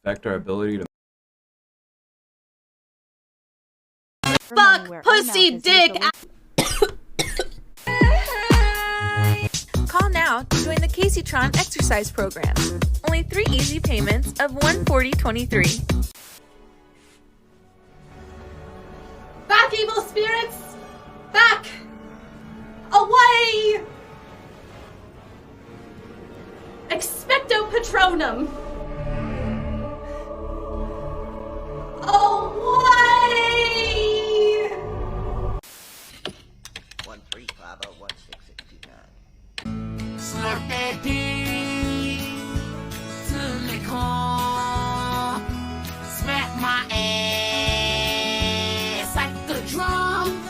affect our ability to. Fuck, pussy, dick. Call now to join the Kaceytron exercise program. Only 3 easy payments of $140.23. Back, evil spirits! Back! Away! Expecto Patronum! Away! 1350169. Slap that dick till they call. Smack my ass like a drum.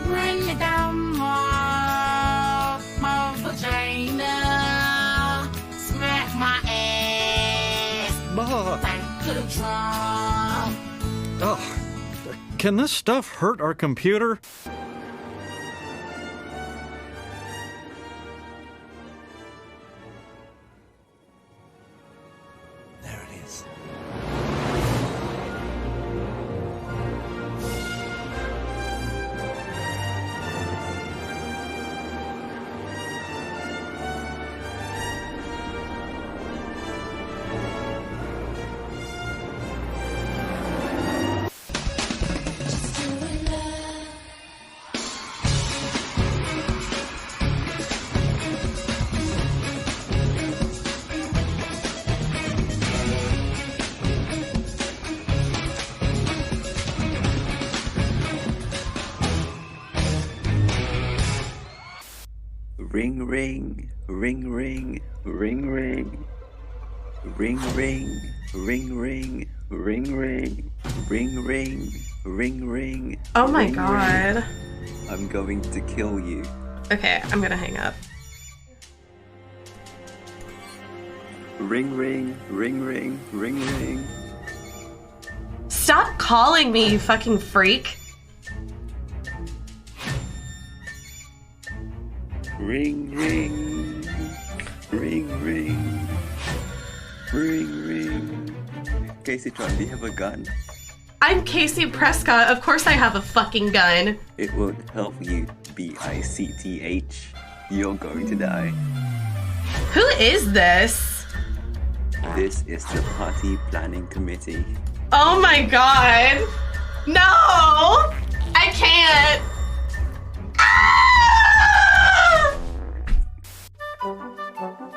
Bring it down my vagina. Smack my ass like a drum. Oh, can this stuff hurt our computer? There it is. Ring ring, ring ring, ring ring, ring ring, ring ring, ring ring, ring ring, ring ring. Oh my ring, god. ring. I'm going to kill you. Okay, I'm gonna hang up. Ring ring, ring ring, ring ring. Stop calling me, you fucking freak. Ring ring, ring ring, ring ring. Kaceytron, do you have a gun? I'm Casey Prescott. Of course I have a fucking gun. It won't help you, BICTH. You're going to die. Who is this? This is the party planning committee. Oh my god. No! I can't. Ah!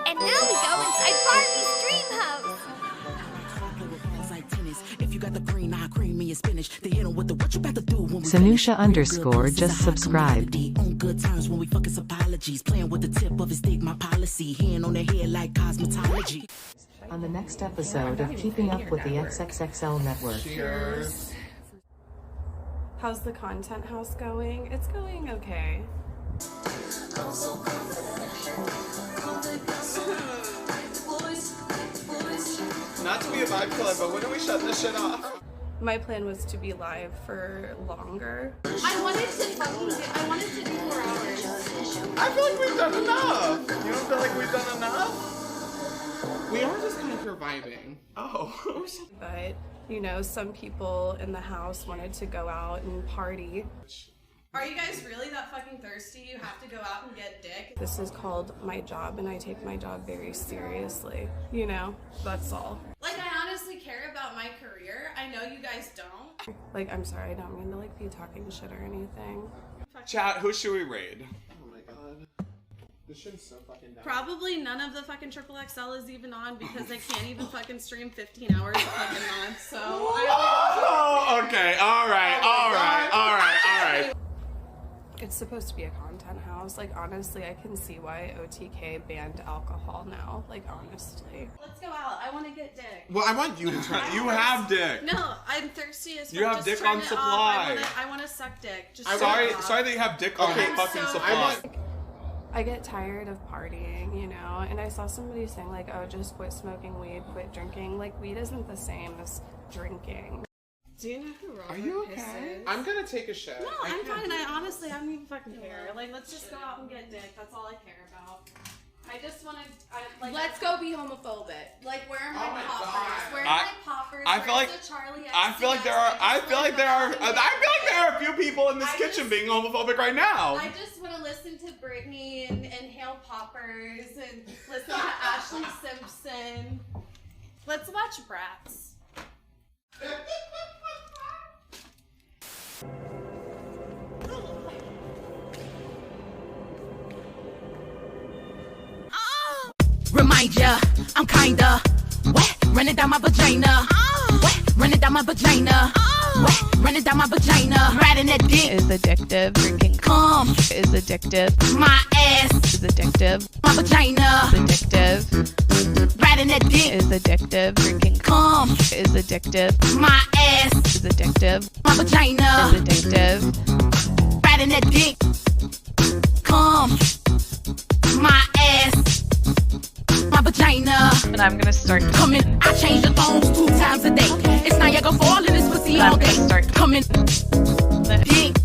And now we go inside Barbie's dream house. Sanusha_ just subscribed. On good times when we fucking apologies. Playing with the tip of his dick, my policy. Hand on the head like cosmetology. On the next episode of Keeping Up with the XXXL Network. Cheers. How's the content house going? It's going okay. Not to be a vibe killer, but when are we shutting this shit off? My plan was to be live for longer. I wanted to do 4 hours. I feel like we've done enough. You don't feel like we've done enough? We are just kind of surviving. Oh. But, you know, some people in the house wanted to go out and party. Are you guys really that fucking thirsty? You have to go out and get dick? This is called my job, and I take my job very seriously. You know, that's all. Like, I honestly care about my career. I know you guys don't. Like, I'm sorry, I don't mean to, like, be talking shit or anything. Chat, who should we raid? Oh my god. This shit's so fucking dumb. Probably none of the fucking XXL is even on because they can't even fucking stream 15 hours a fucking month, so Oh, okay. Alright. It's supposed to be a content house. Like, honestly, I can see why OTK banned alcohol now. Like, honestly. Let's go out. I want to get dick. Well, I want you to try. You have dick. No, I'm thirsty as fuck. You have Just dick turn on it off. supply. I want to suck dick. Just Sorry turn it off. that you have dick on Okay, your fucking so- supply. I get tired of partying, you know? And I saw somebody saying, like, oh, just quit smoking weed, quit drinking. Like, weed isn't the same as drinking. Do you know who Robert Are you Piss okay? is? I'm gonna take a shit. No, I'm fine. I honestly, I don't even fucking care. Like, let's just go out and get dick. That's all I care about. I just want to, like... Let's go be homophobic. Like, where are my hot I feel like there are a few people in this kitchen being homophobic right now. I just want to listen to Britney and inhale poppers and listen to Ashley Simpson. Let's watch Bratz. Remind ya, I'm kinda wet, running down my vagina. Wet, running down my vagina. Wet, running down my vagina. Riding that dick Is addictive. Drinking cum is addictive. my ass, Is addictive. my vagina. Is addictive. Riding that dick Is addictive. Drinking cum is addictive. my ass, Is addictive. my vagina. Is addictive. Riding that dick cum my ass, my vagina. And I'm gonna start. Coming, I change the thongs 2 times a day. It's Niagara Falls in this pussy all I'm day. gonna start Coming, dick.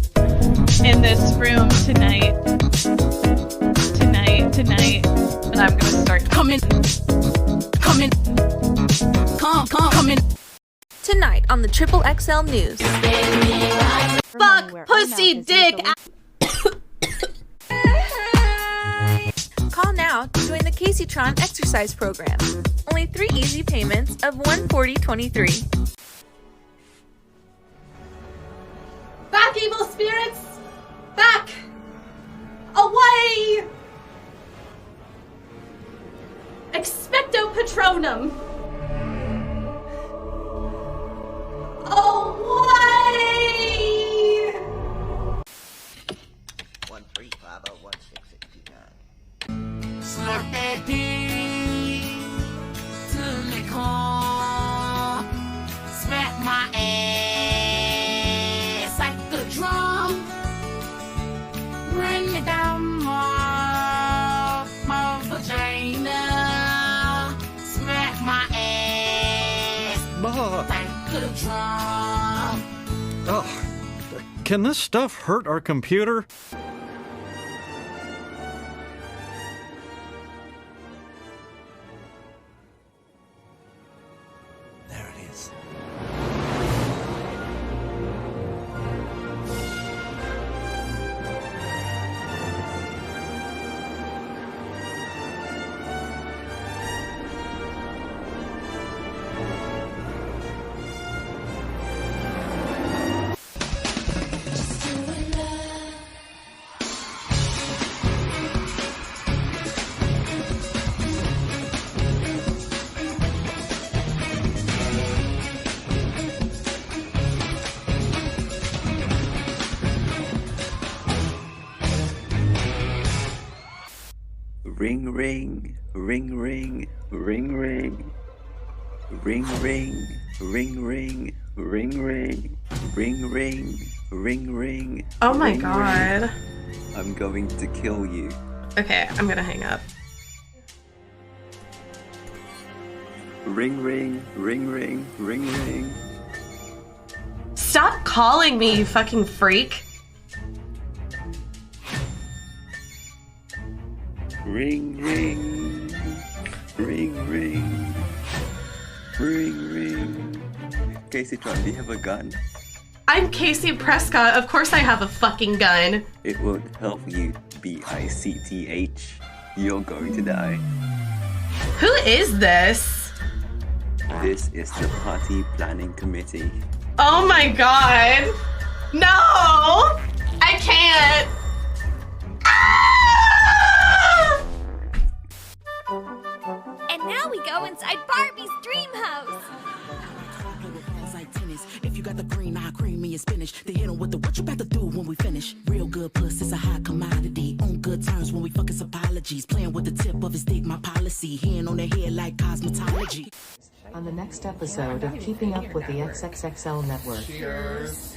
in this room tonight. And I'm gonna start Coming, coming. tonight on the Triple XL News. Fuck, pussy, dick. Call now to join the Kaceytron exercise program. Only 3 easy payments of $140.23. Back, evil spirits! Back! Away! Expecto Patronum! Away! 135016629. Slap that dick till it come. Smack my ass like a drum. Run me down my vagina. Smack my ass like a drum. Oh, can this stuff hurt our computer? There it is. Ring ring, ring ring, ring ring. Ring ring, ring ring, ring ring. Ring ring, ring ring. Oh my ring, god. ring. I'm going to kill you. Okay, I'm gonna hang up. Ring ring, ring ring, ring ring. Stop calling me, you fucking freak. Ring ring, ring ring, ring ring. Kaceytron, do you have a gun? I'm Casey Prescott. Of course I have a fucking gun. It won't help you, BICTH. You're going to die. Who is this? This is the party planning committee. Oh my god. No! I can't. Ah! And now we go inside Barbie's dream house. Like tennis. If you got the green, I'll cream me and spinach. They hit 'em with the what you about to do when we finish. Real good puss is a high commodity. On good terms when we fuck his apologies. Playing with the tip of his dick, my policy. Hand on the head like cosmetology. On the next episode of Keeping Up with the XXXL Network. Cheers.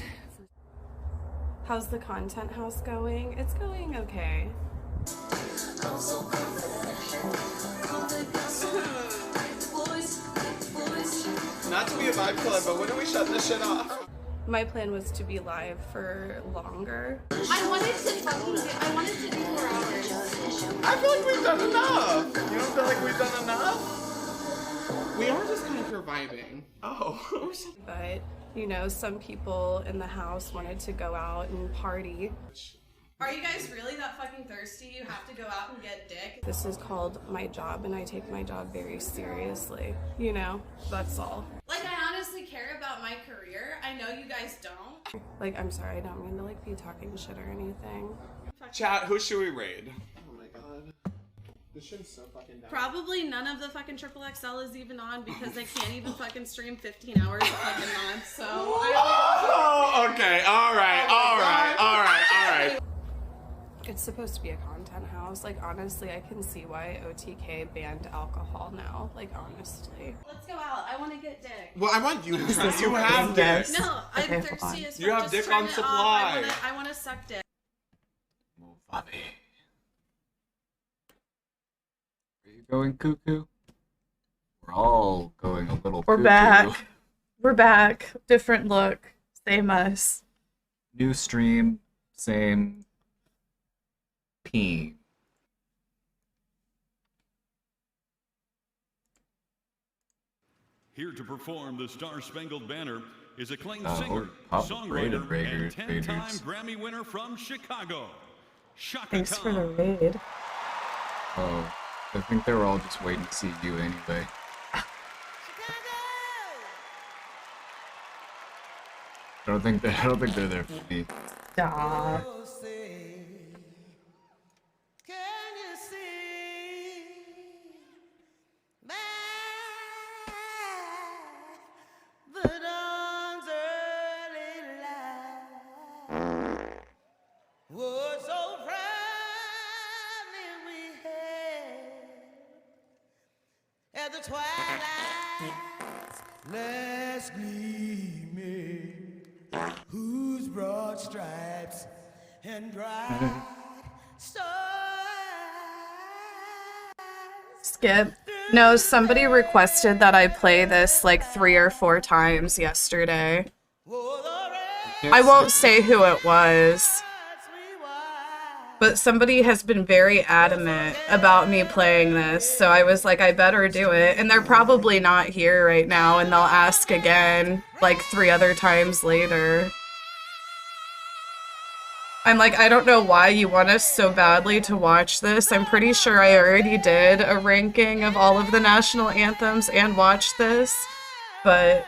How's the content house going? It's going okay. Not to be a vibe killer, but when are we shutting this shit off? My plan was to be live for longer. I wanted to do 4 hours. I feel like we've done enough. You don't feel like we've done enough? We are just kind of surviving. Oh. But, you know, some people in the house wanted to go out and party. Are you guys really that fucking thirsty? You have to go out and get dick? This is called my job, and I take my job very seriously. You know, that's all. Like, I honestly care about my career. I know you guys don't. Like, I'm sorry, I don't mean to, like, be talking shit or anything. Chat, who should we raid? Oh my god. This shit's so fucking dumb. Probably none of the fucking Triple XL is even on because they can't even fucking stream 15 hours a fucking month, so Oh, okay, alright. It's supposed to be a content house. Like, honestly, I can see why OTK banned alcohol now. Like, honestly. Let's go out. I want to get dick. Well, I want you to You have dick. No, I'm thirsty as fuck. You have Just dick turn on it supply. off. I want to suck dick. Are you going cuckoo? We're all going a little We're cuckoo. back. We're back. Different look. Same us. New stream, same peen. Here to perform the Star-Spangled Banner is acclaimed Oh, singer, pop songwriter, raiders, and 10-time Grammy winner from Chicago, Shaka Thanks for Khan. the raid. Oh, I think they were all just waiting to see you anyway. I don't think they're there for me. Stop. At the twilight's last gleaming, whose broad stripes and bright stars. Skip. No, somebody requested that I play this like 3 or 4 times yesterday. I won't say who it was, but somebody has been very adamant about me playing this, so I was like, I better do it. And they're probably not here right now, and they'll ask again like 3 other times later. I'm like, I don't know why you want us so badly to watch this. I'm pretty sure I already did a ranking of all of the national anthems and watched this, but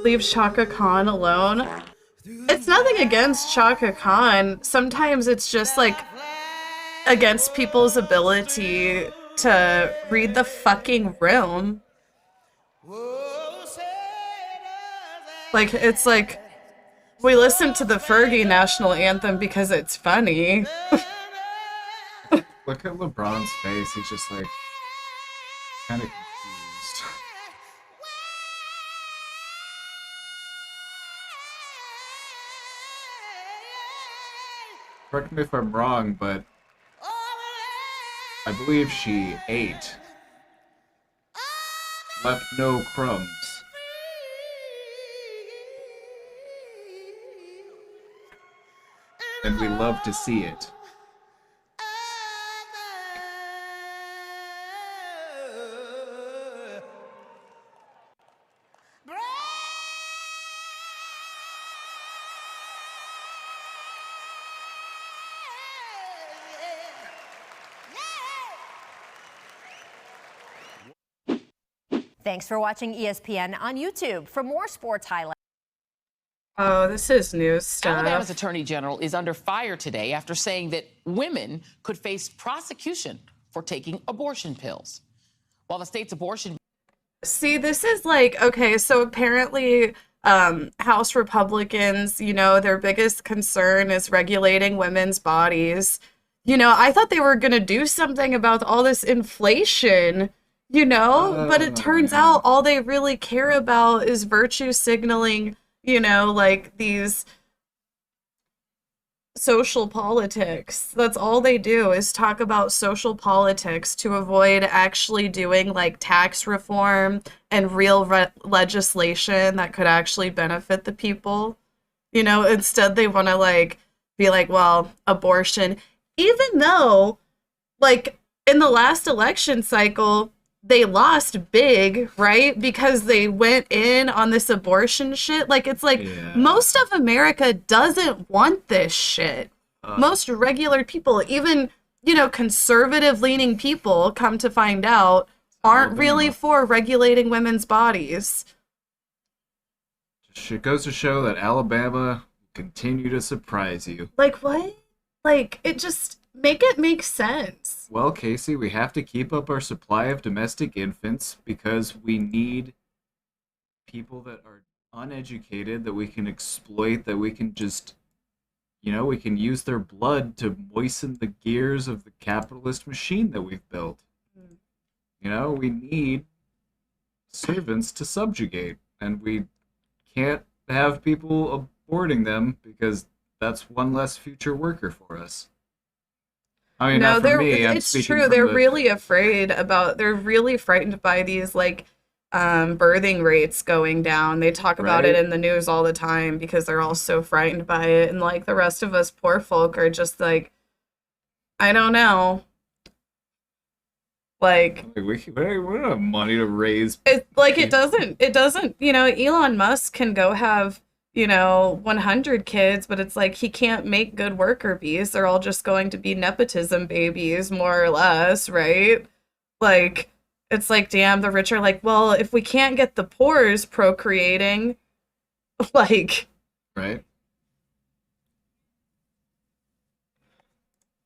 leave Shaka Khan alone. It's nothing against Shaka Khan. Sometimes it's just like against people's ability to read the fucking room. Like, it's like, we listen to the Fergie national anthem because it's funny. Look at LeBron's face. He's just like kind of confused. Correct me if I'm wrong, but I believe she ate. Left no crumbs. And we love to see it. Thanks for watching ESPN on YouTube. For more sports highlights. Oh, this is news stuff. Alabama's Attorney General is under fire today after saying that women could face prosecution for taking abortion pills. While the state's abortion... See, this is like, okay, so apparently House Republicans, you know, their biggest concern is regulating women's bodies. You know, I thought they were going to do something about all this inflation, you know, but it turns out all they really care about is virtue signaling, you know, like these social politics. That's all they do is talk about social politics to avoid actually doing like tax reform and real legislation that could actually benefit the people. You know, instead they want to like be like, well, abortion, even though like in the last election cycle, they lost big, right? Because they went in on this abortion shit. Like, it's like most of America doesn't want this shit. Most regular people, even, you know, conservative leaning people, come to find out, aren't really for regulating women's bodies. It goes to show that Alabama continue to surprise you. Like, what? Like, it just make it make sense. Well, Casey, we have to keep up our supply of domestic infants because we need people that are uneducated, that we can exploit, that we can just, you know, we can use their blood to moisten the gears of the capitalist machine that we've built. You know, we need servants to subjugate, and we can't have people aborting them because that's one less future worker for us. I mean, no, not for me. It's true. They're really afraid about. They're really frightened by these like birthing rates going down. They talk about it in the news all the time because they're all so frightened by it, and like the rest of us poor folk are just like, I don't know. Like we don't have money to raise. It doesn't. You know, Elon Musk can go have, you know, 100 kids, but it's like he can't make good worker bees. They're all just going to be nepotism babies, more or less, right? Like, it's like, damn, the rich are like, well, if we can't get the poor's procreating, like... Right.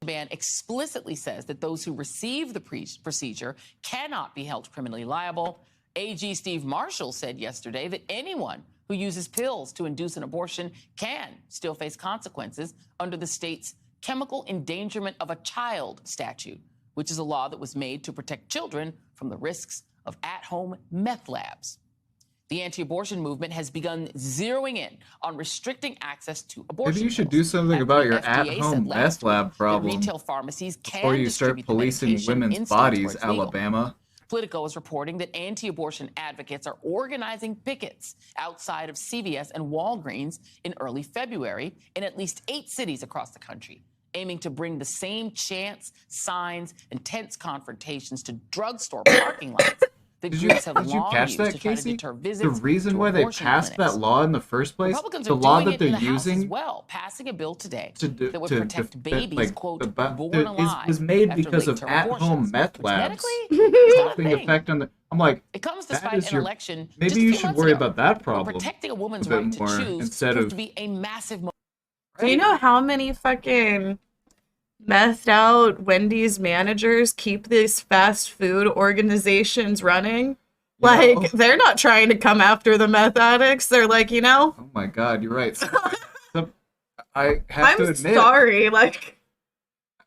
The ban explicitly says that those who receive the procedure cannot be held criminally liable. AG Steve Marshall said yesterday that anyone who uses pills to induce an abortion can still face consequences under the state's Chemical Endangerment of a Child statute, which is a law that was made to protect children from the risks of at-home meth labs. The anti-abortion movement has begun zeroing in on restricting access to abortion. Maybe you should do something about your at-home meth lab problem retail pharmacies can before you start policing women's bodies, Alabama. Politico is reporting that anti-abortion advocates are organizing pickets outside of CVS and Walgreens in early February in at least 8 cities across the country, aiming to bring the same chants, signs, and tense confrontations to drugstore parking lots. Did you catch that, Casey? The reason why they passed that law in the first place, the law that they're using, passing a bill today that would protect babies, quote, born alive, was made because of at-home meth labs having effect on the. I'm like, it comes despite an election. Maybe you should worry about that problem. Protecting a woman's right to choose instead proves of to be a massive. Do you know how many fucking methed out Wendy's managers keep these fast food organizations running? Like, they're not trying to come after the meth addicts. They're like, you know. Oh my God, you're right. I have to admit. I'm sorry, like.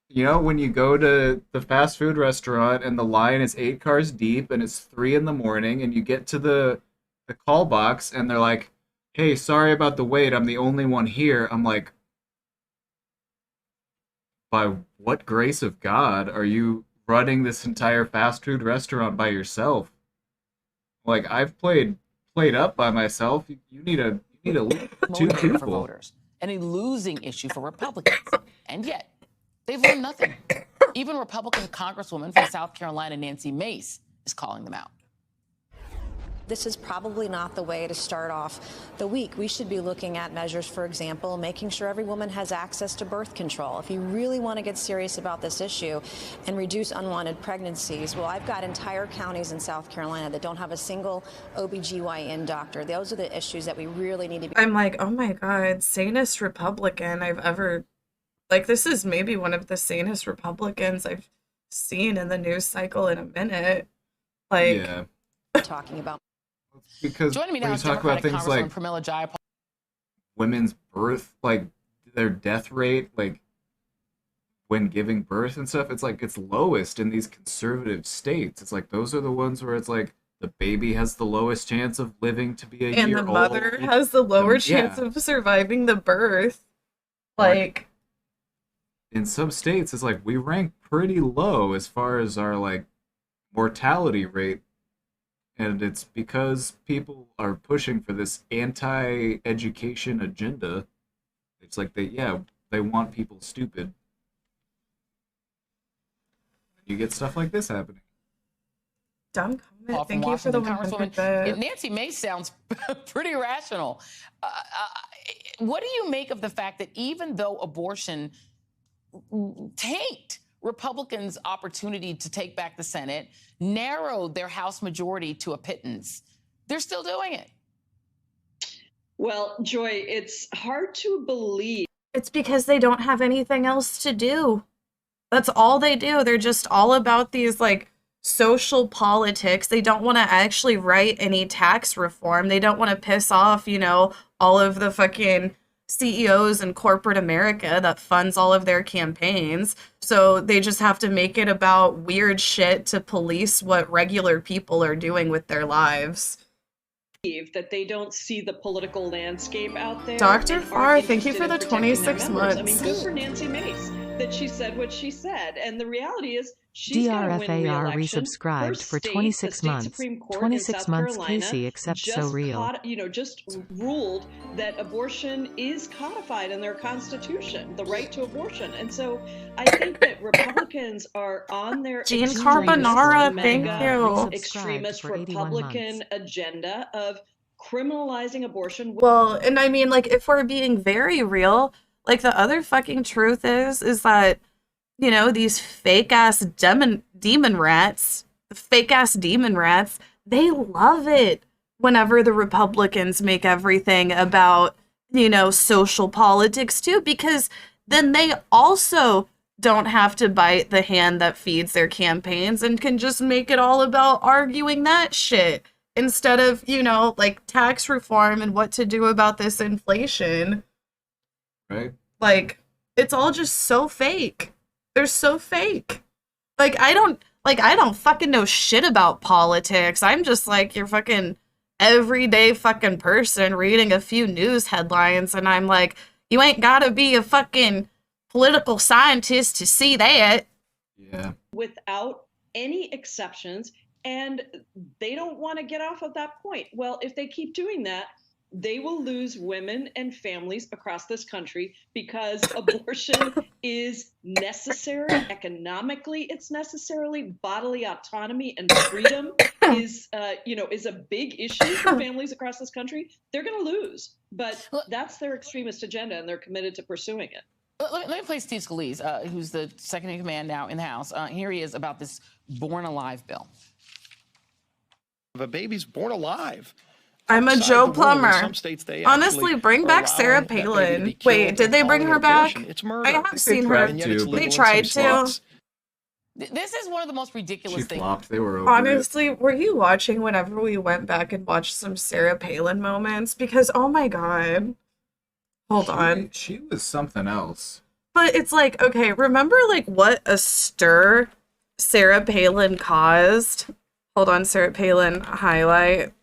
You know, when you go to the fast food restaurant and the line is 8 cars deep and it's 3 in the morning and you get to the call box and they're like, hey, sorry about the wait, I'm the only one here. I'm like, by what grace of God are you running this entire fast food restaurant by yourself? Like, I've played up by myself. You need a two people. For voters, and a losing issue for Republicans. And yet, they've learned nothing. Even Republican Congresswoman from South Carolina, Nancy Mace, is calling them out. This is probably not the way to start off the week. We should be looking at measures, for example, making sure every woman has access to birth control. If you really want to get serious about this issue and reduce unwanted pregnancies, well, I've got entire counties in South Carolina that don't have a single OBGYN doctor. Those are the issues that we really need to be. I'm like, oh my God, sanest Republican I've ever, like, this is maybe one of the sanest Republicans I've seen in the news cycle in a minute. Like, yeah. Talking about. Because joining me when now you is talk about Democratic things like Pramila Jayapal. Women's birth, like their death rate, like when giving birth and stuff, it's like it's lowest in these conservative states. It's like those are the ones where it's like the baby has the lowest chance of living to be a year old. And the mother has the lower chance of surviving the birth. Like, in some states, it's like we rank pretty low as far as our like mortality rate. And it's because people are pushing for this anti-education agenda. It's like they want people stupid. You get stuff like this happening. Dumb comment. Off in Thank you for the Washington. 100 Congresswoman, bits. Nancy Mace sounds pretty rational. What do you make of the fact that even though abortion tanked Republicans' opportunity to take back the Senate, narrowed their House majority to a pittance, they're still doing it? Well, Joy, it's hard to believe. It's because they don't have anything else to do. That's all they do. They're just all about these, like, social politics. They don't want to actually write any tax reform. They don't want to piss off, you know, all of the fucking CEOs in corporate America that funds all of their campaigns. So they just have to make it about weird shit to police what regular people are doing with their lives. That they don't see the political landscape out there. Dr. and Farr, aren't thank you for interested the in protecting their 26 members. months. I mean, good for Nancy Mace that she said what she said. And the reality is, she's going to win DRFAR re-election. resubscribed Her for state, 26 the state months. Supreme Court 26 in South months, Carolina Casey, except just so real. just ruled that abortion is codified in their constitution, the right to abortion. And so I think that Republicans are on their Gene Carbonara, thank you. extremist Republican agenda of criminalizing abortion. Well, and I mean, like, if we're being very real, like, the other fucking truth is that, you know, these fake-ass demon rats, they love it whenever the Republicans make everything about, you know, social politics, too, because then they also don't have to bite the hand that feeds their campaigns and can just make it all about arguing that shit. Instead of, you know, like, tax reform and what to do about this inflation. Right. Like, it's all just so fake. They're so fake. Like, I don't fucking know shit about politics. I'm just like your fucking everyday fucking person reading a few news headlines, and I'm like, you ain't gotta be a fucking political scientist to see that. Yeah. Without any exceptions. And they don't want to get off of that point. Well, if they keep doing that, they will lose women and families across this country because abortion is necessary. Economically, it's necessarily bodily autonomy and freedom is a big issue for families across this country. They're going to lose, but that's their extremist agenda, and they're committed to pursuing it. Let me play Steve Scalise, who's the second in command now in the House. Here he is about this Born Alive bill. If a baby's born alive. I'm a Joe Plumber. Some states, they honestly, bring back Sarah Palin. Wait, did they bring her back? It's murder. I haven't seen her. They tried to. This is one of the most ridiculous things. They were over honestly, were you watching whenever we went back and watched some Sarah Palin moments? Because, oh my god. Hold on. She was something else. But it's like, okay, remember like what a stir Sarah Palin caused? Hold on, Sarah Palin highlight.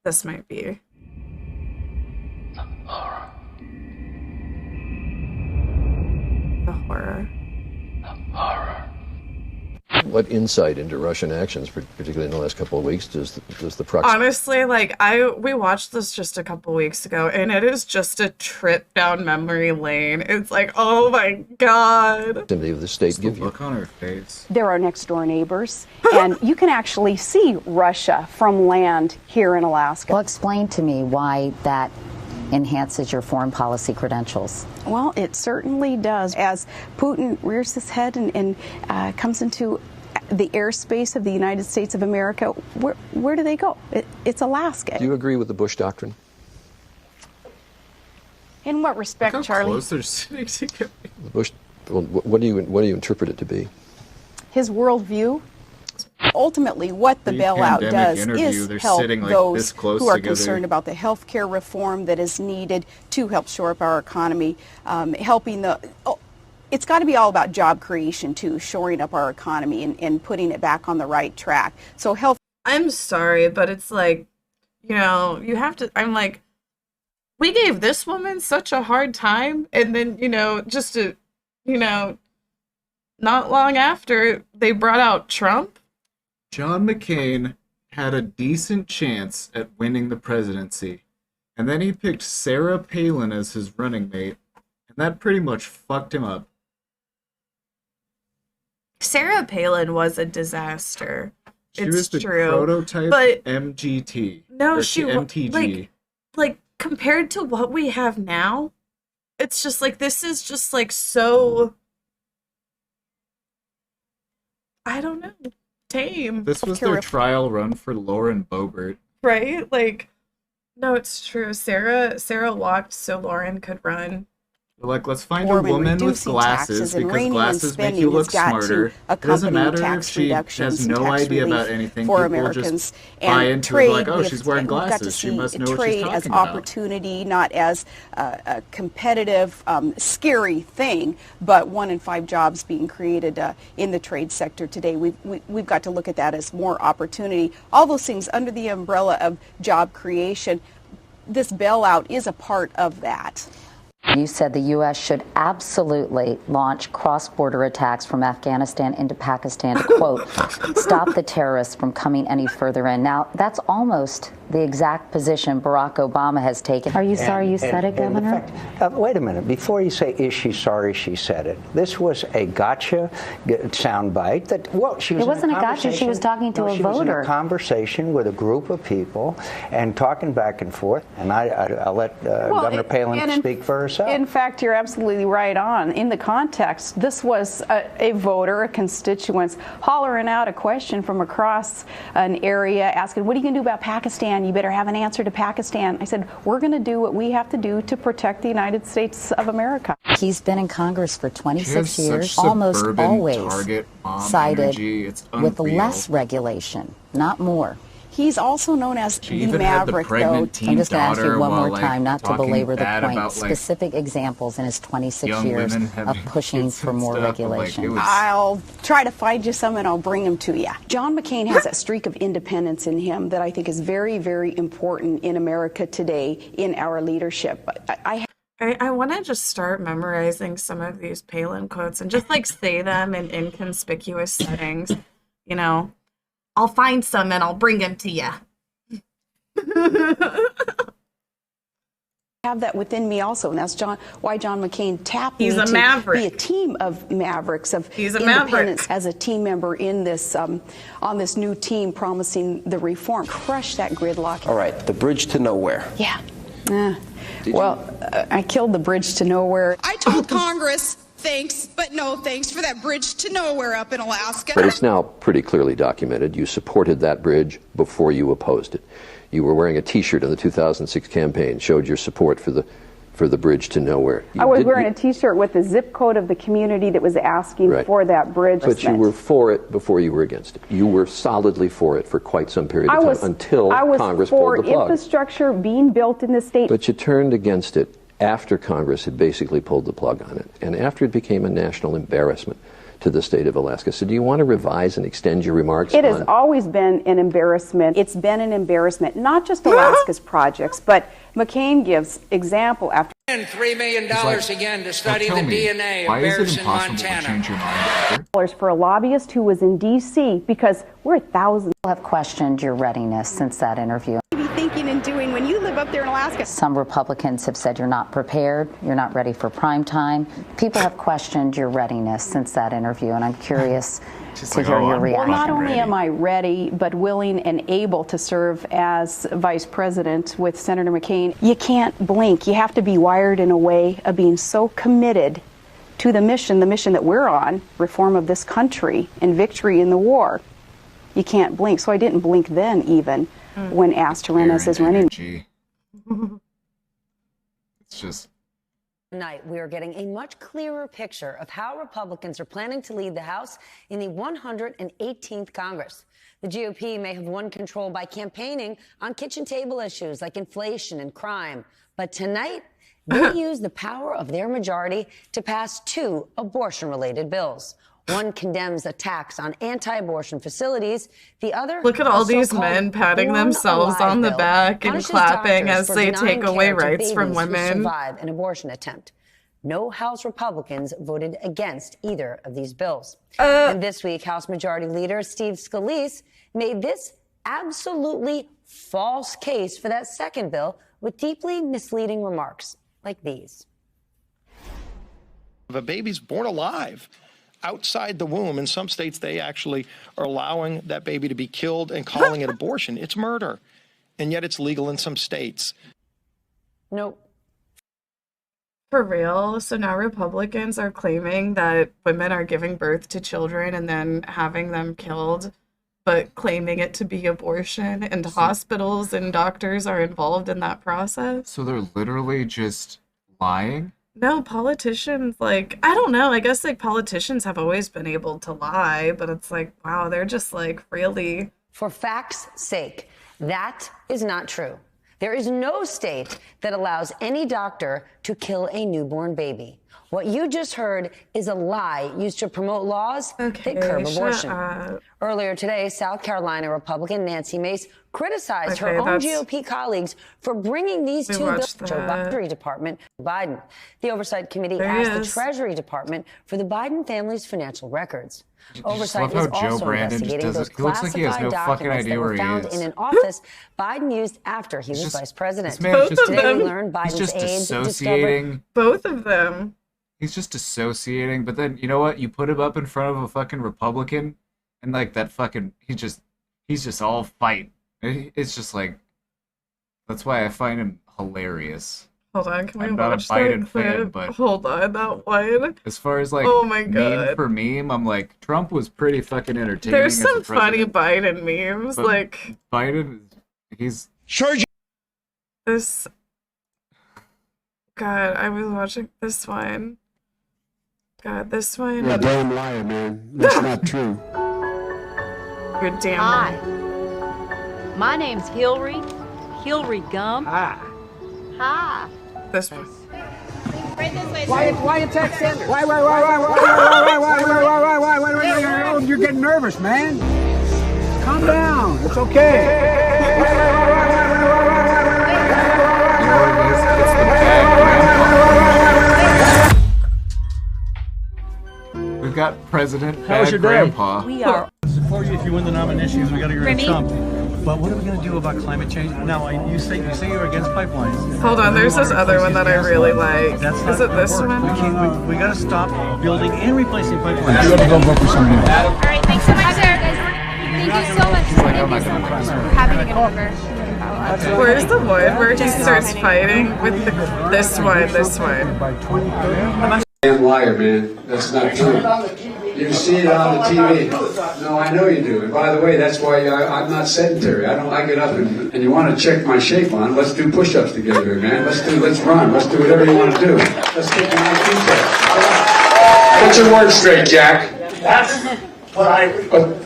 This might be. Horror. The horror. Horror. What insight into Russian actions, particularly in the last couple of weeks, does the proxy? Honestly, like we watched this just a couple weeks ago, and it is just a trip down memory lane. It's like, oh my god. Of the state give you? Look on her face. They're our next door neighbors, and you can actually see Russia from land here in Alaska. Well, explain to me why that enhances your foreign policy credentials. Well, it certainly does. As Putin rears his head and comes into the airspace of the United States of America, where do they go? It's Alaska. Do you agree with the Bush doctrine? In what respect, Look how Charlie? close they're sitting together. The Bush. Well, what do you interpret it to be? His worldview. Ultimately, what the bailout does is help those who are concerned about the health care reform that is needed to help shore up our economy, helping it's got to be all about job creation, too, shoring up our economy and putting it back on the right track. So health. I'm sorry, but it's like, you know, you have to, I'm like, we gave this woman such a hard time, and then, you know, just to, you know, not long after, they brought out Trump. John McCain had a decent chance at winning the presidency, And then he picked Sarah Palin as his running mate, and that pretty much fucked him up. Sarah Palin was a disaster. She was the true, prototype but MGT. no, she MTG. like compared to what we have now, it's just like this is just like so. I don't know, tame. This was their trial run for Lauren Boebert. Right? Like, no, it's true. Sarah walked so Lauren could run. Like, let's find a woman with glasses because glasses make you look smarter. It doesn't matter if she has no idea about anything. For People Americans. just buy And into trade, it like, oh, she's wearing glasses. She must know what she's talking as talking about. opportunity, not as a competitive, scary thing, but 1 in 5 jobs being created in the trade sector today. We've got to look at that as more opportunity. All those things under the umbrella of job creation. This bailout is a part of that. You said the U.S. should absolutely launch cross-border attacks from Afghanistan into Pakistan to, quote, stop the terrorists from coming any further in. Now, that's almost the exact position Barack Obama has taken. Are you sorry you said it, Governor? Wait a minute. Before you say, is she sorry she said it? This was a gotcha soundbite that, well, she was It wasn't in a gotcha. She was talking to a she voter. Was in a conversation with a group of people and talking back and forth. And I'll let Governor Palin speak for herself. In fact, you're absolutely right on. In the context, this was a voter, a constituent, hollering out a question from across an area, asking, what are you going to do about Pakistan? You better have an answer to Pakistan. I said, we're going to do what we have to do to protect the United States of America. He's been in Congress for 26 years, almost always sided with less regulation, not more. He's also known as the Maverick, though. I'm just going to ask you one more time, not to belabor the point, specific examples in his 26 years of pushing for more regulation. I'll try to find you some and I'll bring them to you. John McCain has a streak of independence in him that I think is very, very important in America today in our leadership. I want to just start memorizing some of these Palin quotes and just like say them in inconspicuous settings, you know. I'll find some and I'll bring them to you. Have that within me also, and that's why John McCain tapped me He's a to maverick. be a team of mavericks, of He's a independence maverick. as a team member in this on this new team promising the reform. Crush that gridlock. All right, the bridge to nowhere. Yeah. I killed the bridge to nowhere. I told Congress thanks, but no thanks for that bridge to nowhere up in Alaska. But it's now pretty clearly documented. You supported that bridge before you opposed it. You were wearing a T-shirt in the 2006 campaign, showed your support for the bridge to nowhere. I was wearing a T-shirt with the zip code of the community that was asking for that bridge. But you were for it before you were against it. You were solidly for it for quite some period of time until Congress pulled the plug. I was for infrastructure being built in the state. But you turned against it after Congress had basically pulled the plug on it, and after it became a national embarrassment to the state of Alaska. So do you want to revise and extend your remarks? It has always been an embarrassment. It's been an embarrassment, not just Alaska's projects, but McCain gives example after. $3 million again to study the DNA of bears in Montana. For a lobbyist who was in D.C. because we're thousands. People have questioned your readiness since that interview. Thinking and doing when you live up there in Alaska. Some Republicans have said you're not prepared, you're not ready for prime time. People have questioned your readiness since that interview, and I'm curious to hear your reaction. Well, not only am I ready, but willing and able to serve as vice president with Senator McCain. You can't blink. You have to be wired in a way of being so committed to the mission that we're on, reform of this country and victory in the war. You can't blink. So I didn't blink then even. When asked to run as his running. It's just. Tonight, we are getting a much clearer picture of how Republicans are planning to lead the House in the 118th Congress. The GOP may have won control by campaigning on kitchen table issues like inflation and crime. But tonight, they use the power of their majority to pass 2 abortion-related bills. One condemns attacks on anti-abortion facilities. The other, look at all these men patting themselves on the back and clapping as they take away rights from women. Survive an abortion attempt. No House Republicans voted against either of these bills. And this week, House Majority Leader Steve Scalise made this absolutely false case for that second bill with deeply misleading remarks like these. If a baby's born alive outside the womb, in some states they actually are allowing that baby to be killed and calling it abortion. It's murder. And yet it's legal in some states. Nope. For real? So now Republicans are claiming that women are giving birth to children and then having them killed, but claiming it to be abortion, and hospitals and doctors are involved in that process? So they're literally just lying? No, politicians, like, I don't know. I guess, like, politicians have always been able to lie, but it's like, wow, they're just, like, really... For fact's sake, that is not true. There is no state that allows any doctor to kill a newborn baby. What you just heard is a lie used to promote laws that curb abortion. Earlier today, South Carolina Republican Nancy Mace criticized her own GOP colleagues for bringing these two bills to the Treasury Department. Biden. The Oversight Committee asked the Treasury Department for the Biden family's financial records. Oversight is also investigating those classified documents that were found in an office Biden used after he was vice president. Today we learned Biden's aide discovered both of them. He's just dissociating, but then, you know what? You put him up in front of a fucking Republican, and, like, that fucking... He's just all fight. It's just, like... That's why I find him hilarious. Hold on, can we I'm watch not a Biden that clip? fan, but... Hold on, that one. As far as, like, oh my God. meme for meme, I'm like, Trump was pretty fucking entertaining. There's some funny Biden memes, but like... Biden, he's... This... God, I was watching this one. God, this one. You're a damn liar, man. That's not true. You're damn Hi. My name's Hillary Gump. Hi. Hi. This one. Right this way, Why attack Sanders? Why? You're getting nervous, man. Calm down. It's okay. We've got President How's Bad your day? Grandpa. We are. Support you if you win the nominations. We got to get rid of Remy? Trump. But what are we going to do about climate change? Now, you say you're against pipelines. Hold on, there's this other one that I really like. Is it this one? We got to stop building and replacing pipelines. You got to go vote for somebody else. All right, thanks so much, sir. Thank you so much. Thank you so much. We're happy to get over. Where's the one where he starts fighting with this one? Damn liar, man. That's not true. You see it on the TV. No, I know you do. And by the way, that's why I'm not sedentary. I get up and you want to check my shape on. Let's do push-ups together, man. Let's run. Let's do whatever you want to do. Let's get your IQ test. Get your words straight, Jack. That's what I.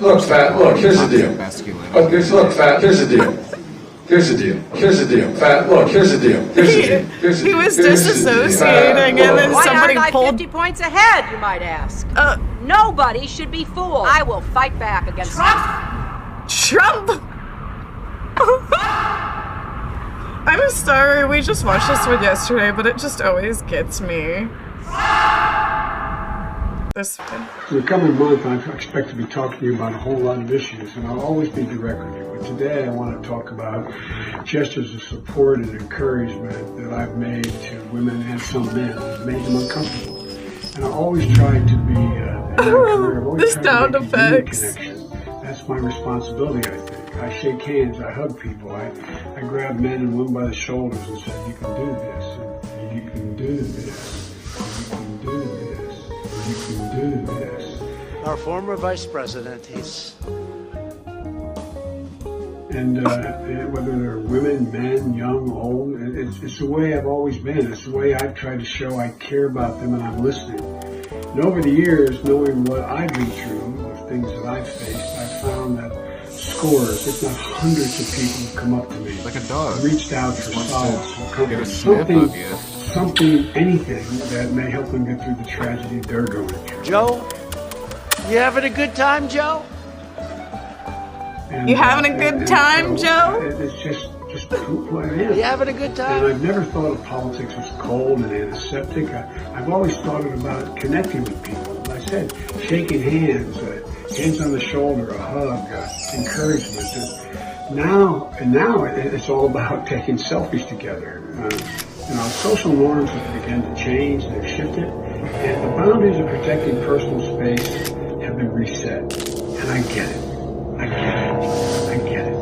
Look, fat. Look, here's the deal. Look, fat. Here's the deal. Here's the deal. Fat. Look, here's the deal. He was disassociating, and then somebody Why aren't I pulled. 50 points ahead, you might ask? Nobody should be fooled. I will fight back against Trump. I'm sorry, we just watched this one yesterday, but it just always gets me. This one. In the coming month, I expect to be talking to you about a whole lot of issues, and I'll always be direct with you. But today, I want to talk about gestures of support and encouragement that I've made to women and some men that made them uncomfortable. And I always try to be, the sound effects. That's my responsibility, I think. I shake hands, I hug people, I grab men and women by the shoulders and say, you can do this, and you can do this, and you can do this. You can do this. Our former vice president, he's... And whether they're women, men, young, old, it's the way I've always been. It's the way I've tried to show I care about them and I'm listening. And over the years, knowing what I've been through, the things that I've faced, I've found that scores, if not hundreds of people have come up to me. Like a dog. Reached out for solace, for comfort, something, anything that may help them get through the tragedy they're going through. Joe, you having a good time, Joe? And, you having a good time, Joe? It's just who I am. You having a good time? And I've never thought of politics as cold and antiseptic. I've always thought about connecting with people. As I said, shaking hands, hands on the shoulder, a hug, encouragement. Now it's all about taking selfies together. Social norms have begun to change, they've shifted, and the boundaries of protecting personal space have been reset. And I get it. I get it. I get it.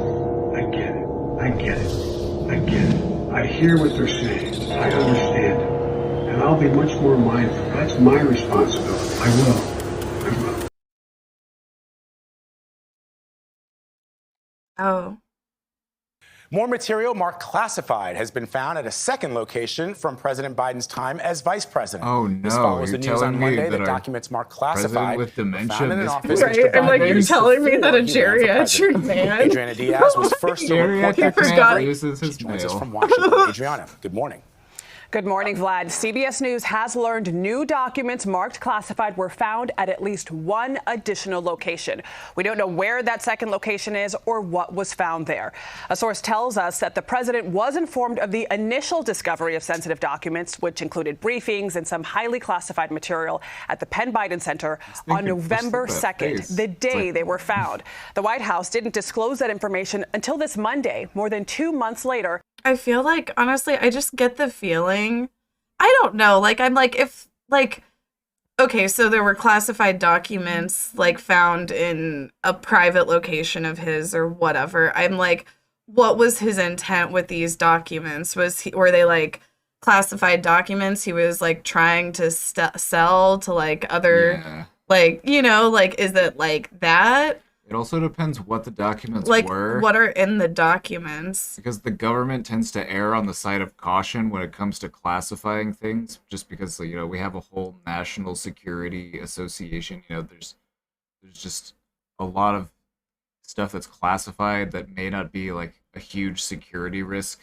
I get it. I get it. I get it. I hear what they're saying. I understand it. And I'll be much more mindful. That's my responsibility. I will. Oh. More material marked classified has been found at a second location from President Biden's time as vice president. Oh no! This follows the news on Monday that documents marked classified with dementia found in an office. Right, I'm like, you're telling me that a geriatric man? Adriana Diaz was first to report that discovery. She joins us from Washington. Adriana, good morning. Good morning, Vlad. CBS News has learned new documents marked classified were found at least one additional location. We don't know where that second location is or what was found there. A source tells us that the president was informed of the initial discovery of sensitive documents, which included briefings and some highly classified material at the Penn Biden Center on November 2nd, the day they were found. The White House didn't disclose that information until this Monday, more than 2 months later. I feel like, honestly, I just get the feeling, I don't know, like, I'm like, if, like, okay, so there were classified documents, like, found in a private location of his or whatever. I'm like, what was his intent with these documents? Were they, like, classified documents he was, like, trying to sell to, like, other, like, you know, like, is it, like, that? It also depends what the documents were. What are in the documents? Because the government tends to err on the side of caution when it comes to classifying things, just because, you know, we have a whole national security association. You know, there's just a lot of stuff that's classified that may not be like a huge security risk.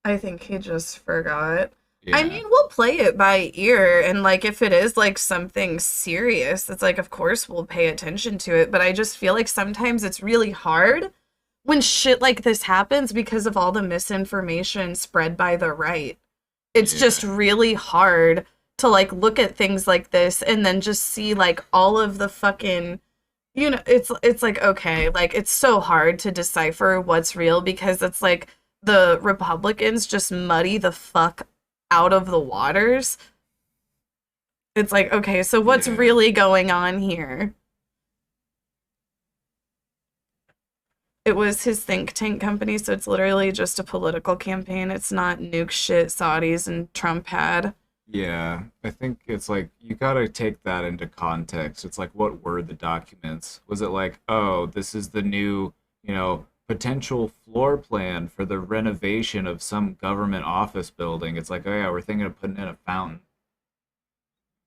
I think he just forgot. Yeah. I mean, we'll play it by ear, and, like, if it is, like, something serious, it's like, of course we'll pay attention to it, but I just feel like sometimes it's really hard when shit like this happens because of all the misinformation spread by the right. It's just really hard to, like, look at things like this and then just see, like, all of the fucking, you know, it's like, okay, like, it's so hard to decipher what's real because it's like the Republicans just muddy the fuck out of the waters. It's like, okay, so what's really going on here? It was his think tank company, so it's literally just a political campaign. It's not nuke shit Saudis and Trump had. Yeah, I think it's like, you gotta take that into context. It's like, what were the documents? Was it like, oh, this is the new, you know, potential floor plan for the renovation of some government office building? It's like, oh yeah, we're thinking of putting in a fountain,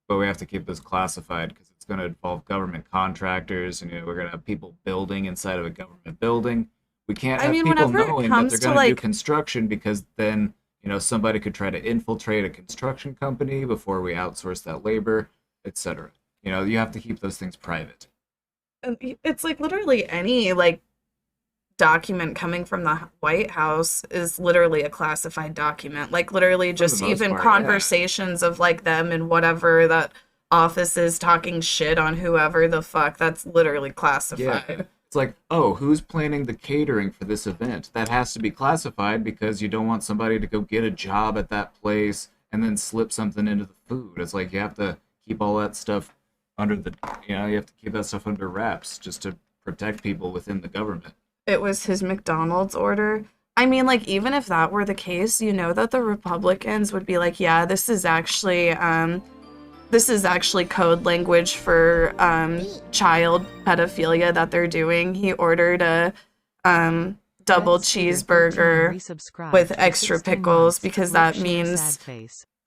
but we have to keep this classified because it's going to involve government contractors, and, you know, we're going to have people building inside of a government building. We can't have people knowing that they're going to do construction, because then, you know, somebody could try to infiltrate a construction company before we outsource that labor, etc. You know, you have to keep those things private. It's like literally any, like, document coming from the White House is literally a classified document. Like, literally just even conversations of, like, them and whatever that office is talking shit on whoever the fuck, that's literally classified. Yeah. It's like, oh, who's planning the catering for this event? That has to be classified because you don't want somebody to go get a job at that place and then slip something into the food. It's like, you have to keep all that stuff under the, you know, you have to keep that stuff under wraps just to protect people within the government. It was his McDonald's order. I mean, like, even if that were the case, you know that the Republicans would be like, yeah, this is actually code language for child pedophilia that they're doing. He ordered a double cheeseburger with extra pickles because that means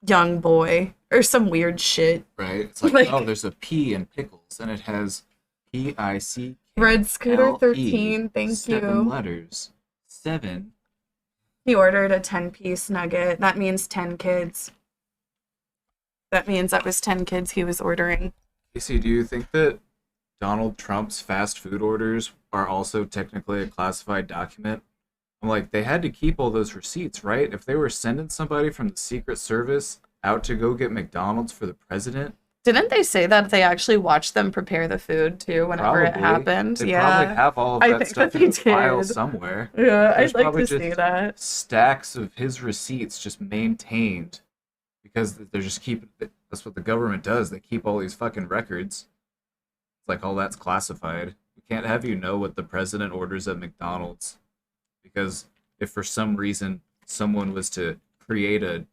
young boy or some weird shit. Right? It's like, oh, there's a P in pickles, and it has P-I-C. Red Scooter 13, thank you. 7 letters. 7. He ordered a 10-piece nugget. That means 10 kids. That means that was 10 kids he was ordering. Casey, do you think that Donald Trump's fast food orders are also technically a classified document? I'm like, they had to keep all those receipts, right? If they were sending somebody from the Secret Service out to go get McDonald's for the president. Didn't they say that they actually watched them prepare the food too whenever it happened? They yeah. probably have all of I that think stuff that in a they file did. somewhere. Yeah, There's I'd like probably to see just that. stacks of his receipts just maintained because they're just keeping. That's what the government does. They keep all these fucking records. It's like all that's classified. We can't have you know what the president orders at McDonald's because if for some reason someone was to create a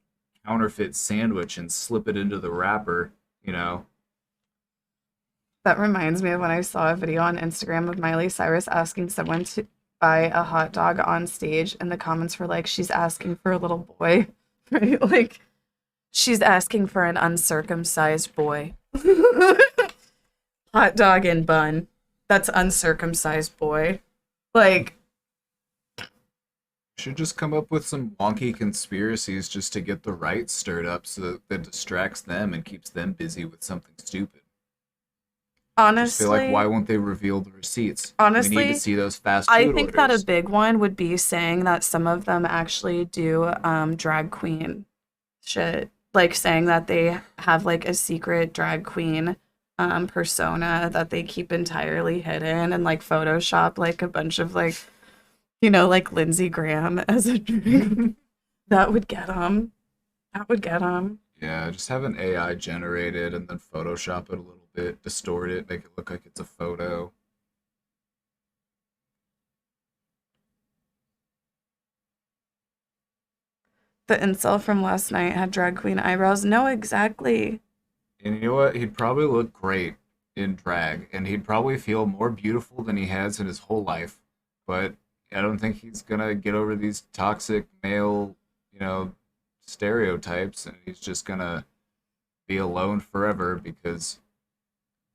counterfeit sandwich and slip it into the wrapper, you know. That reminds me of when I saw a video on Instagram of Miley Cyrus asking someone to buy a hot dog on stage, and the comments were like, she's asking for a little boy, right? Like, she's asking for an uncircumcised boy. Hot dog and bun. That's uncircumcised boy. Like, should just come up with some wonky conspiracies just to get the right stirred up so that it distracts them and keeps them busy with something stupid. Honestly, I feel like, why won't they reveal the receipts? Honestly, we need to see those fast food I think that orders. a big one would be saying that some of them actually do drag queen shit. Like saying that they have like a secret drag queen persona that they keep entirely hidden and like Photoshop like a bunch of like, you know, like Lindsey Graham as a drag. That would get them. That would get them. Yeah, just have an AI generated and then Photoshop it a little bit, distort it, make it look like it's a photo. The incel from last night had drag queen eyebrows. No, exactly. And you know what? He'd probably look great in drag, and he'd probably feel more beautiful than he has in his whole life. But I don't think he's gonna get over these toxic male, you know, stereotypes, and he's just gonna be alone forever because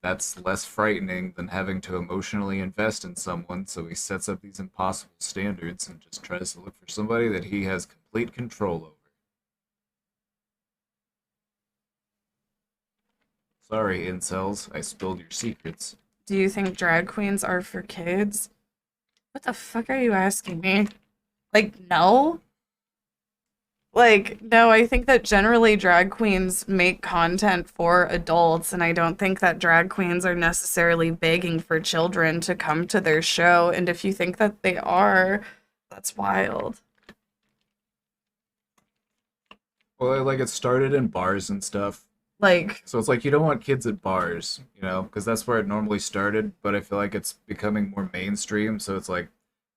that's less frightening than having to emotionally invest in someone. So he sets up these impossible standards and just tries to look for somebody that he has complete control over. Sorry, incels, I spilled your secrets. Do you think drag queens are for kids? What the fuck are you asking me? Like, no? Like, no, I think that generally drag queens make content for adults, and I don't think that drag queens are necessarily begging for children to come to their show, and if you think that they are, that's wild. Well, like, it started in bars and stuff. Like, so it's like you don't want kids at bars, you know, because that's where it normally started, but I feel like it's becoming more mainstream, so it's like,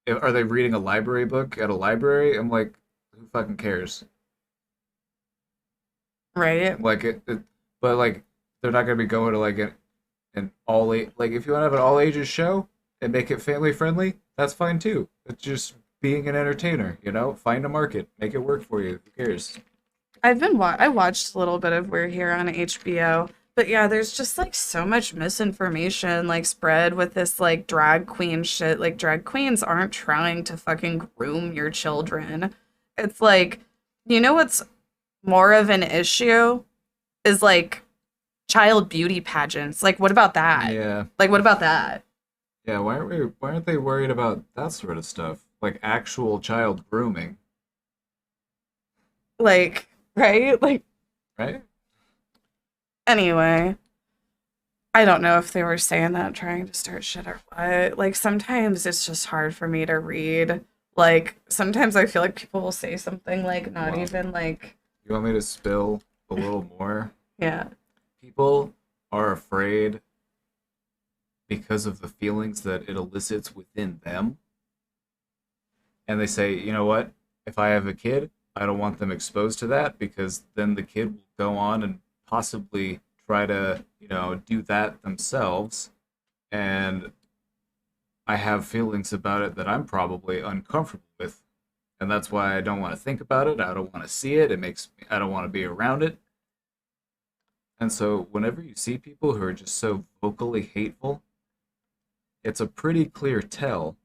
are they reading a library book at a library? I'm like, who fucking cares? Right. Like but like they're not gonna be going to like an all age. Like if you want to have an all ages show and make it family friendly, that's fine too. It's just being an entertainer, you know. Find a market, make it work for you. Who cares? I watched a little bit of We're Here on HBO, but yeah, there's just like so much misinformation like spread with this like drag queen shit. Like drag queens aren't trying to fucking groom your children. It's like, you know what's more of an issue is like child beauty pageants. Like what about that? Yeah. Like what about that? Yeah, why aren't they worried about that sort of stuff? Like actual child grooming. Like, right? Like, right? Anyway, I don't know if they were saying that trying to start shit or what. Like sometimes it's just hard for me to read. Like sometimes I feel like people will say something like not even like. You want me to spill a little more? Yeah. People are afraid because of the feelings that it elicits within them. And they say, you know what? If I have a kid, I don't want them exposed to that because then the kid will go on and possibly try to, you know, do that themselves. And I have feelings about it that I'm probably uncomfortable with. And that's why I don't want to think about it. I don't want to see it. I don't want to be around it. And so whenever you see people who are just so vocally hateful, it's a pretty clear tell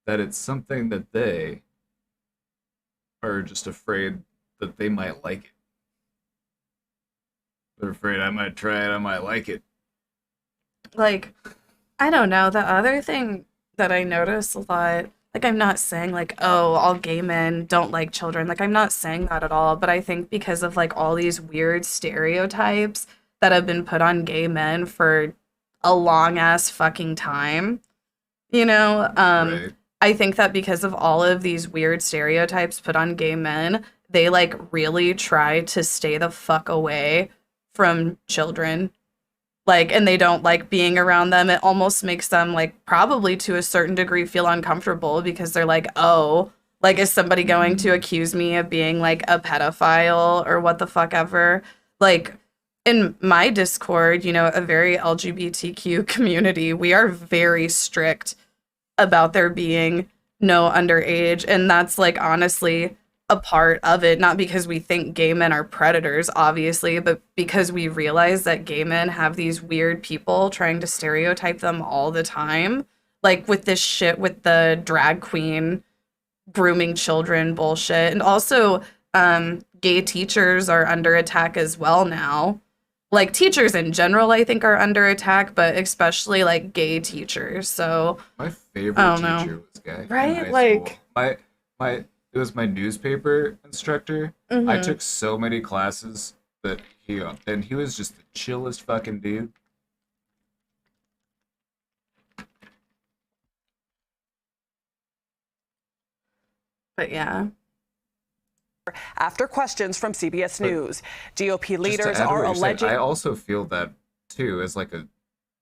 that it's something that they are just afraid that they might like it. They're afraid I might try it, I might like it. Like, I don't know. The other thing that I notice a lot, like I'm not saying like, oh, all gay men don't like children. Like I'm not saying that at all. But I think because of like all these weird stereotypes that have been put on gay men for a long ass fucking time. You know, Right. I think that because of all of these weird stereotypes put on gay men, they like really try to stay the fuck away from children. Like, and they don't like being around them. It almost makes them like probably to a certain degree feel uncomfortable because they're like, oh, like, is somebody going to accuse me of being like a pedophile or what the fuck ever? Like, in my Discord, you know, a very LGBTQ community, we are very strict about there being no underage. And that's like honestly a part of it, not because we think gay men are predators, obviously, but because we realize that gay men have these weird people trying to stereotype them all the time. Like with this shit with the drag queen grooming children bullshit. And also, gay teachers are under attack as well now. Like teachers in general, I think, are under attack, but especially like gay teachers. So my favorite teacher was gay. Right? Like my it was my newspaper instructor. Mhm. I took so many classes that he was just the chillest fucking dude. But yeah. After questions from CBS News, GOP Just leaders to add to are what you're saying, alleging. I also feel that too, as like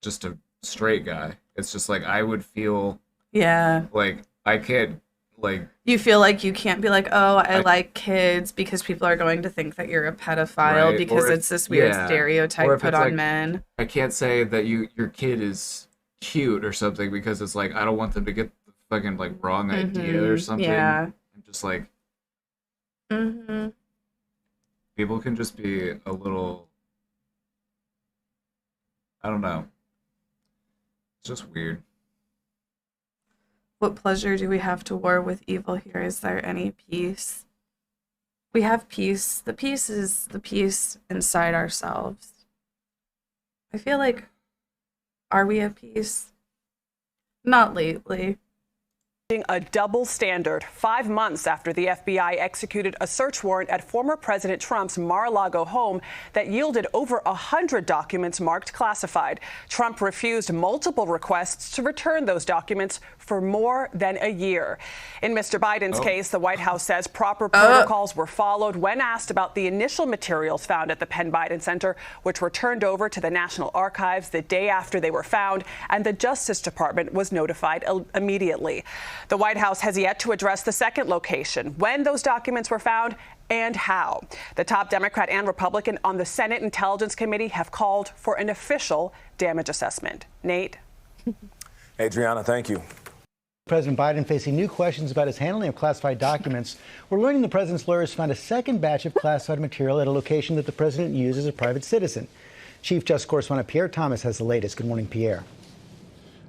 just a straight guy. It's just like I would feel Yeah. like I can't like You feel like you can't be like, oh, I like kids because people are going to think that you're a pedophile right? because Or if- it's this weird yeah. Or stereotype if put it's on like, men. I can't say that your kid is cute or something because it's like I don't want them to get the fucking like wrong idea or Mhm, something. yeah. I'm just like Mm-hmm. people can just be a little, I don't know. It's just weird. What pleasure do we have to war with evil here? Is there any peace? We have peace. The peace is the peace inside ourselves. I feel like, are we at peace? Not lately. A double standard 5 months after the FBI executed a search warrant at former President Trump's Mar-a-Lago home that yielded over 100 documents marked classified. Trump refused multiple requests to return those documents for more than a year. In Mr. Biden's case, the White House says proper protocols were followed when asked about the initial materials found at the Penn Biden Center, which were turned over to the National Archives the day after they were found, and the Justice Department was notified immediately. The White House has yet to address the second location, when those documents were found and how. The top Democrat and Republican on the Senate Intelligence Committee have called for an official damage assessment. Nate? Adriana, thank you. President Biden facing new questions about his handling of classified documents. We're learning the president's lawyers found a second batch of classified material at a location that the president used as a private citizen. Chief Justice Correspondent Pierre Thomas has the latest. Good morning, Pierre.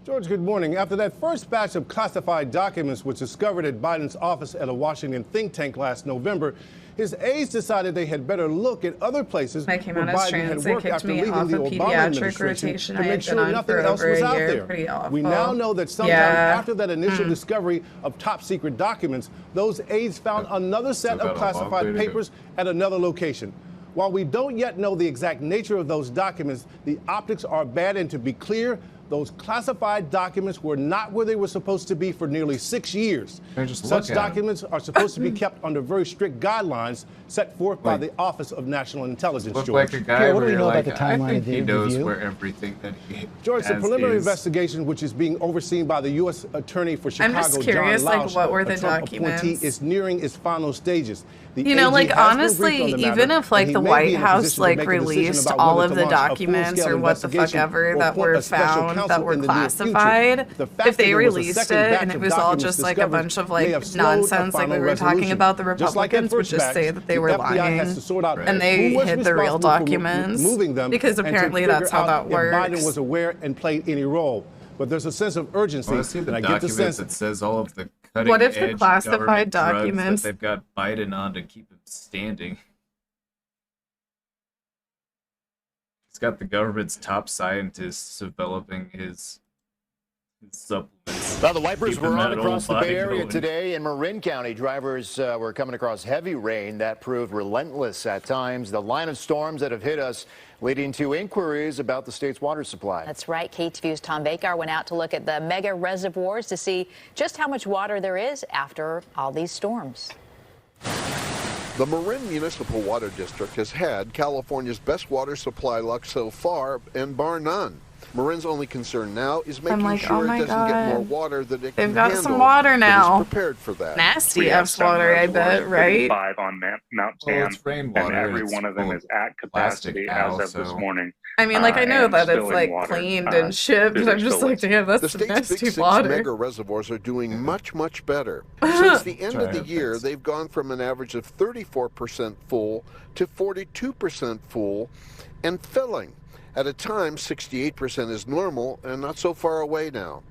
George, good morning. After that first batch of classified documents was discovered at Biden's office at a Washington think tank last November, his aides decided they had better look at other places where Biden had worked after leaving the Obama administration to make sure nothing else was out there. We now know that sometime after that initial discovery of top secret documents, those aides found another set of classified papers at another location. While we don't yet know the exact nature of those documents, the optics are bad, and to be clear, those classified documents were not where they were supposed to be for nearly 6 years. Such documents are supposed to be kept under very strict guidelines set forth by the Office of National Intelligence. Look George. like a guy what do we know like, about the timeline I think of the he knows review? where everything that he George, the has preliminary is. investigation, which is being overseen by the U.S. Attorney for I'm Chicago, just curious, John like, Lausch, what were the a Trump documents? appointee, is nearing its final stages. The You know, AG like, has been honestly, briefed on the even matter, if, like, and he the may White be in a House, position to like, make a decision released about all whether of to the launch a documents full-scale or what the fuck investigation ever or that appoint were a special found counsel that were in the near future. classified, The fact if they that there was a released second it batch and it of was all documents just like a discovered bunch of may like have slowed a nonsense like we final were talking resolution. about, the Just like that Republicans would first just batch, say that they the were FBI has lying to sort out and they who was hid the real responsible for documents moving them because and to apparently figure that's how out that if works. Biden was aware and played any role. But there's a sense of urgency, I want to see the and I get the document sense that says all of the cutting What if the edge classified government drugs documents- that they've got Biden on to keep him standing. He's got the government's top scientists developing his Well, the wipers were on across the Bay Area today. In Marin County, drivers were coming across heavy rain that proved relentless at times. The line of storms that have hit us leading to inquiries about the state's water supply. That's right. KTVU's Tom Bakar went out to look at the mega reservoirs to see just how much water there is after all these storms. The Marin Municipal Water District has had California's best water supply luck so far, and bar none. Marin's only concern now is making sure it doesn't get more water than it can handle. They've got some water now. It's prepared for that. Nasty ass water, I bet, right? 5 on Mount Sam, and every one of them is at capacity as of this morning. I mean, like, I know that it's like cleaned and shit, but I'm just like, damn, that's the state's nasty big 6 water. mega reservoirs are doing much, much better. Since the end of the year, they've gone from an average of 34% full to 42% full and filling. At a time, 68% is normal and not so far away now.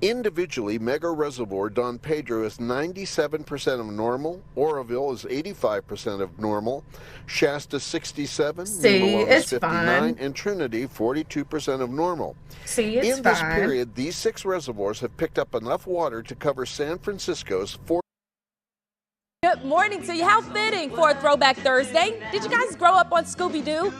Individually, Mega Reservoir Don Pedro is 97% of normal, Oroville is 85% of normal, Shasta 67, See, New Malone it's 59, fine. and Trinity 42% of normal. See, it's In this fine. period, these 6 reservoirs have picked up enough water to cover San Francisco's 4. Good morning to you. How fitting for a Throwback Thursday. Did you guys grow up on Scooby-Doo?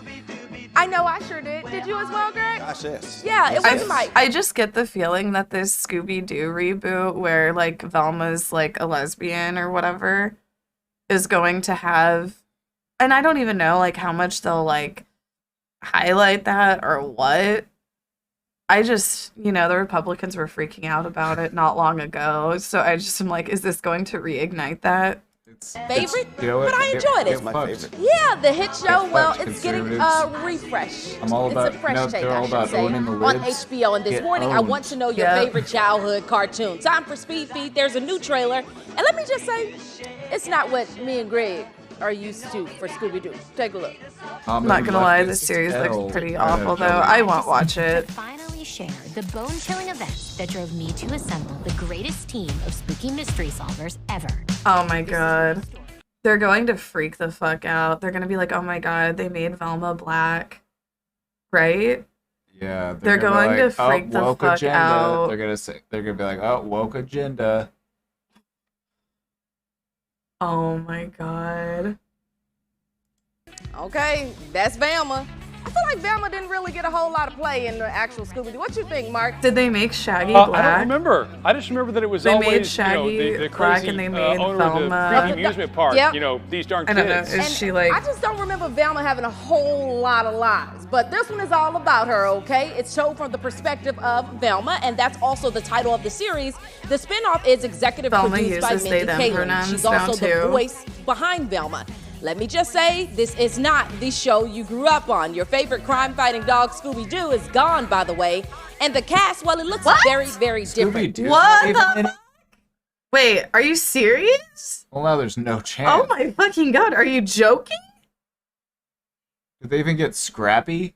I know I sure did. Did you as well, Greg? Gosh, yes. Yeah, it wasn't Mike. I just get the feeling that this Scooby-Doo reboot where like Velma's like a lesbian or whatever is going to have, and I don't even know like how much they'll like highlight that or what. I just, you know, the Republicans were freaking out about it not long ago. So I just am like, is this going to reignite that? Favorite? You know what? But I enjoyed It's it. my favorite. Yeah, the hit show, well, fucked, it's getting conservatives. refresh. I'm all about- it's a fresh no, take, they're all I should about say, owning the on libs. HBO. And this Get morning, I owned. want to know your favorite childhood cartoon. Time for Speed Feed. There's a new trailer. And let me just say, it's not what me and Greg are used to for Scooby-Doo. Take a look. I'm not gonna lie, this series looks pretty awful though. I won't watch it. Finally shared the bone-chilling event that drove me to assemble the greatest team of spooky mystery solvers ever. Oh my god. They're going to freak the fuck out. They're gonna be like, oh my god, they made Velma black. Right? Yeah, They're going be to like, freak the woke fuck agenda. out. They're gonna be like, oh, woke agenda. Oh my god. Okay, that's Velma. I feel like Velma didn't really get a whole lot of play in the actual Scooby-Doo. What you think, Mark? Did they make Shaggy I black? don't remember. I just remember that it was They always, made Shaggy you know, the black crazy and they made owner Velma. of the freaky amusement park. Yep. You know, these darn I kids. don't know. Is she like? I just don't remember Velma having a whole lot of lies. But this one is all about her, okay? It's told from the perspective of Velma, and that's also the title of the series. The spinoff is executive Velma produced by uses Mindy they, them Kaling. pronouns She's down also the too. voice behind Velma. Let me just say, this is not the show you grew up on. Your favorite crime-fighting dog, Scooby-Doo, is gone, by the way. And the cast, well, it looks very, very different. What the fuck? Wait, are you serious? Well, now there's no chance. Oh my fucking god, are you joking? Did they even get Scrappy?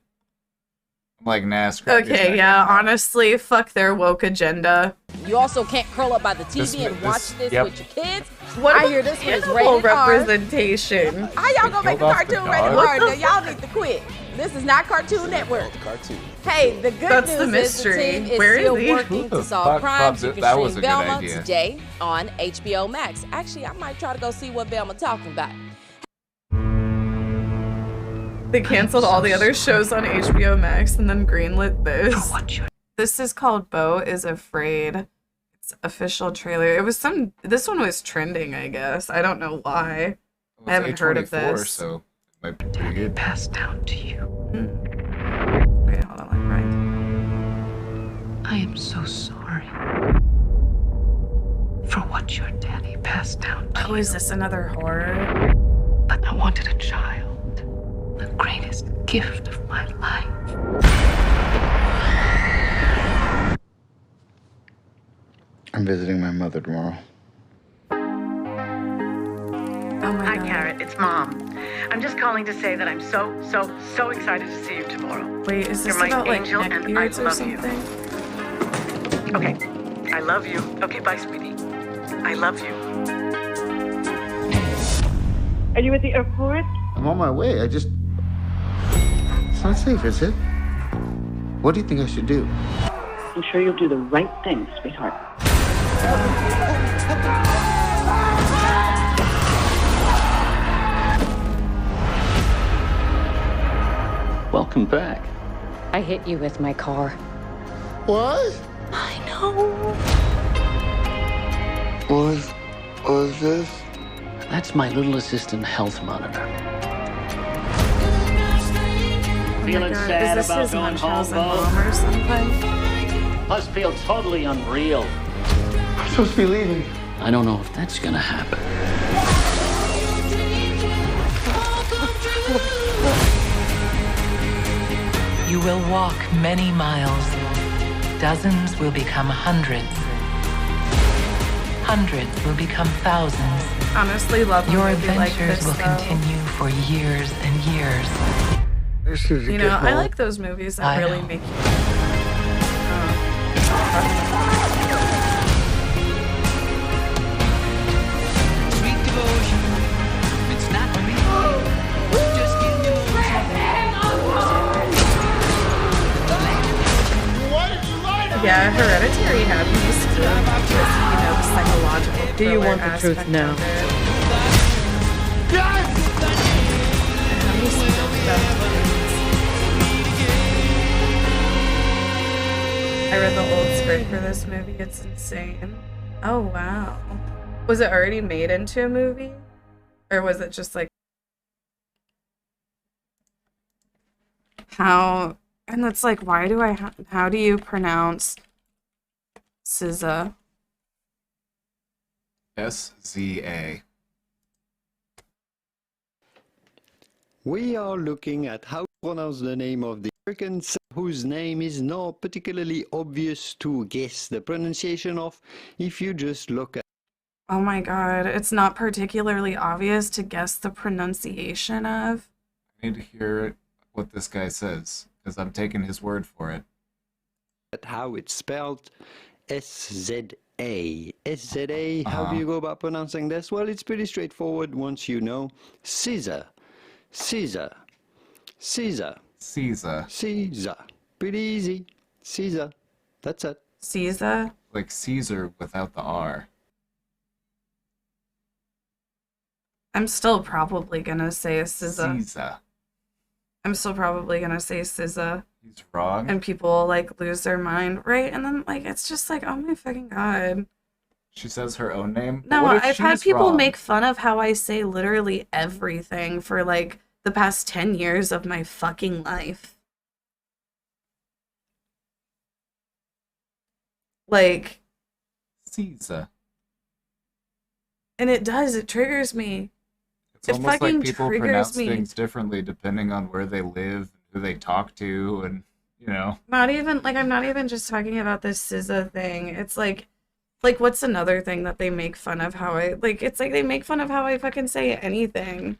I'm like, nah, Scrappy's Okay, not yeah, honestly, fuck their woke agenda. You also can't curl up by the This- TV and watch this yep. with your kids. What I about hear this one is animal rated R. representation? How y'all gonna make a killed off the cartoon rated dog? R? Now y'all need to quit. This is not Cartoon Network. Cartoon. Hey, the good That's the news is the mystery. team is Where is still he? working Who to the solve fuck crimes. popped You it? can That stream was a good Velma idea. today on HBO Max. Actually, I might try to go see what Velma talking about. They canceled all the other shows on HBO Max and then greenlit this. This is called Beau is Afraid. It's official trailer. It was this one was trending, I guess. I don't know why. I haven't heard of A24, this. so it might be pretty good. Passed down to you. Wait, hold on, like right. I am so sorry for what your daddy passed down to Oh, is this another horror? But I wanted a child, the greatest gift of my life. I'm visiting my mother tomorrow. Hi, Carrot. It's Mom. I'm just calling to say that I'm so excited to see you tomorrow. Wait, is this You're my about like angel, and I neckbeards or love you. something? Okay, I love you. Okay, bye, sweetie. I love you. Are you at the airport? I'm on my way. It's not safe, is it? What do you think I should do? I'm sure you'll do the right thing, sweetheart. Welcome back. I hit you with my car. What? I know. What was this? That's my little assistant health monitor. Feeling sad about going home, mom or something? Must feel totally unreal. I'm supposed to be leaving. I don't know if that's gonna happen. You will walk many miles. Dozens will become hundreds. Hundreds will become thousands. Honestly, love a Your movie like adventures this, will though. continue for years and years. You know, I like those movies that really make you. Sweet devotion, it's not for me. Just give me Yeah, Hereditary had me scared because, you know, the psychological. Do you want the aspect truth now? of it. How many scenes about I read the old script for this movie. It's insane. Oh, wow. Was it already made into a movie? Or was it just like... How... And that's like, why do I... How do you pronounce... SZA? SZA. We are looking at how to pronounce the name of the American whose name is not particularly obvious to guess the pronunciation of if you just look at. Oh my god, it's not particularly obvious to guess the pronunciation of. I need to hear what this guy says, because I'm taking his word for it. At how it's spelled, SZA. SZA, how do you go about pronouncing this? Well, it's pretty straightforward once you know. Caesar. Caesar. Caesar. Caesar. Caesar. Pretty easy. Caesar. That's it. Caesar? Like Caesar without the R. I'm still probably gonna say SZA. Caesar. I'm still probably gonna say SZA. He's wrong. And people like lose their mind, right? And then like it's just like, oh my fucking god. She says her own name? No, What if I've had she's people wrong? make fun of how I say literally everything for like the past 10 years of my fucking life. Like Caesar. And it does, it triggers me. It's It almost fucking like people triggers pronounce me. things differently depending on where they live, who they talk to, and, you know. Not even like I'm not even just talking about this SZA thing. It's like what's another thing that they make fun of how I like it's like they make fun of how I fucking say anything.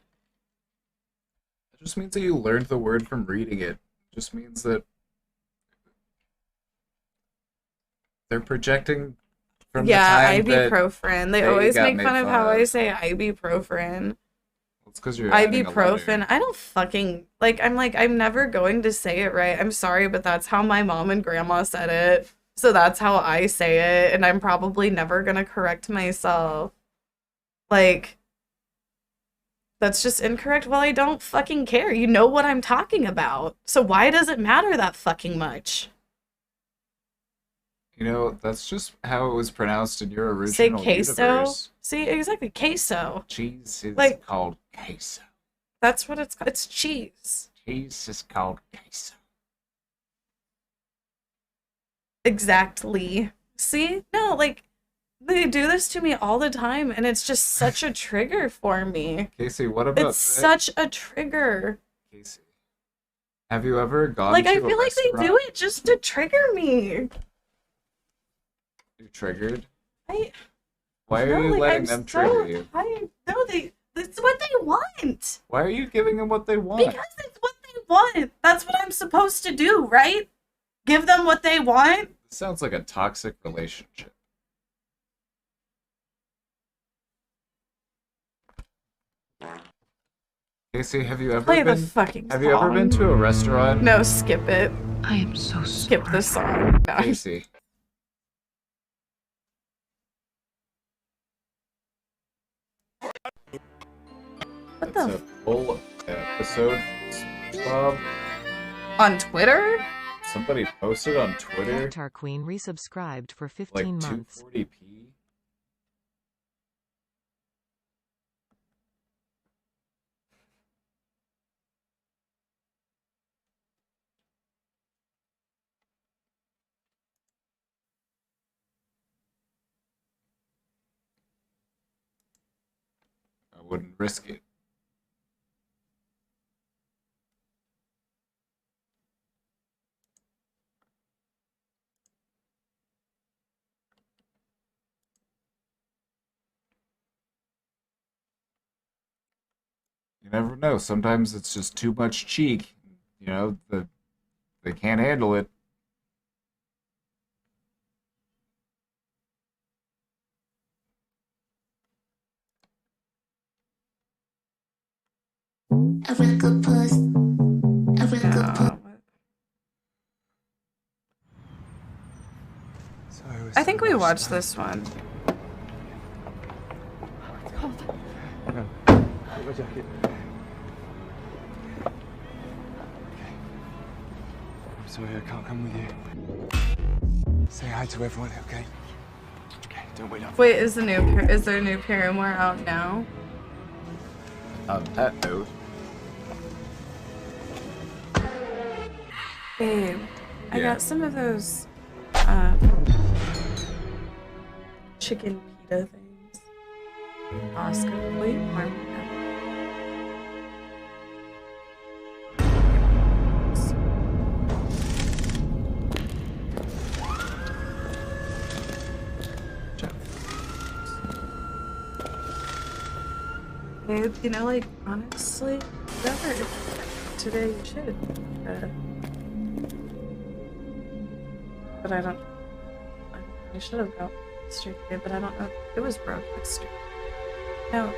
It just means that you learned the word from reading it. It just means that they're projecting from the time ibuprofen. They that you always got make made fun of how I say ibuprofen. It's because you're adding a letter. Ibuprofen. I don't fucking I'm never going to say it right. I'm sorry, but that's how my mom and grandma said it. So that's how I say it, and I'm probably never gonna correct myself. Like, that's just incorrect. Well, I don't fucking care. You know what I'm talking about. So why does it matter that fucking much? You know, that's just how it was pronounced in your Say original queso. universe. See, exactly, queso. Cheese is Like- called queso. That's what it's called. It's cheese. Cheese is called queso. Exactly. See? No, like, they do this to me all the time, and it's just such a trigger for me. Casey, what about It's such a trigger. Casey? Have you ever gone Like, to I a feel like they restaurant? do it just to trigger me. You're triggered? I Why are no, you like, letting I'm them so trigger you? tired. No, it's what they want. Why are you giving them what they want? Because it's what they want. That's what I'm supposed to do, right? Give them what they want. This sounds like a toxic relationship. Casey, have you ever Play been the fucking Have you ever been song. to a restaurant? No, skip it. I am so skip this song. Yeah. Casey. What That's the? a full episode, Bob. On Twitter? Somebody posted on Twitter. Avatar Queen resubscribed for 15 like months. 240p. I wouldn't risk it. You never know. Sometimes it's just too much cheek. You know, they can't handle it. A record puss. A record puss. I think we watched this one. My jacket. I'm sorry I can't come with you. Say hi to everyone, okay? Okay, don't wait up. Wait, is there a new Paramore out now? On that note. Babe, I Yeah. got some of those chicken pita things. Oscar, will you warm me up? Babe, you know, like, honestly, whatever today you should. But I should have gone yesterday, but I don't know if it was broke yesterday. No.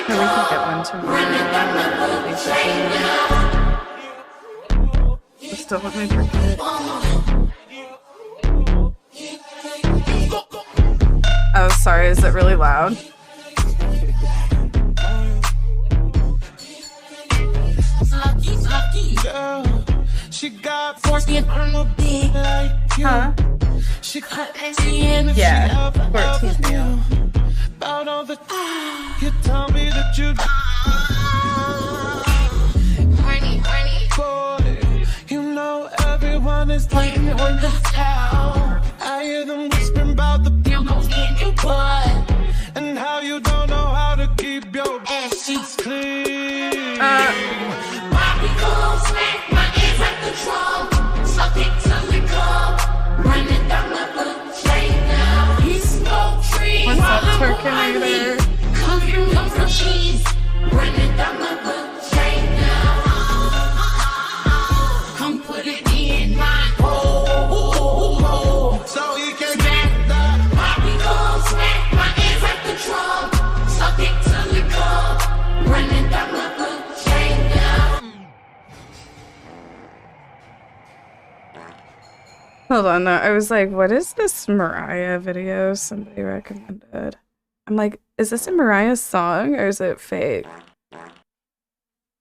No, we can get one tomorrow. Just don't let me forget. Oh, sorry, is it really loud? She got forced me a big like you. Huh? She cut ATM. Yeah, 14 meal. About all the you tell me that you boy, you know everyone is playing on the town. I hear them whispering about the bugles in your butt and how you don't know how to keep your ass cheeks clean. Bobby goes smack my ass like the drum. Suck it till it come. Running down the blood straight now. He's smoke tree. What's up, Turkinator? Come from cheese. Running down the blood straight now. Come put it in my hole. So he can smack the Bobby goes smack my ass like the drum. Suck it till it come. Running down the blood straight now. Hold on, though. I was like, what is this Mariah video somebody recommended? I'm like, is this a Mariah song or is it fake? I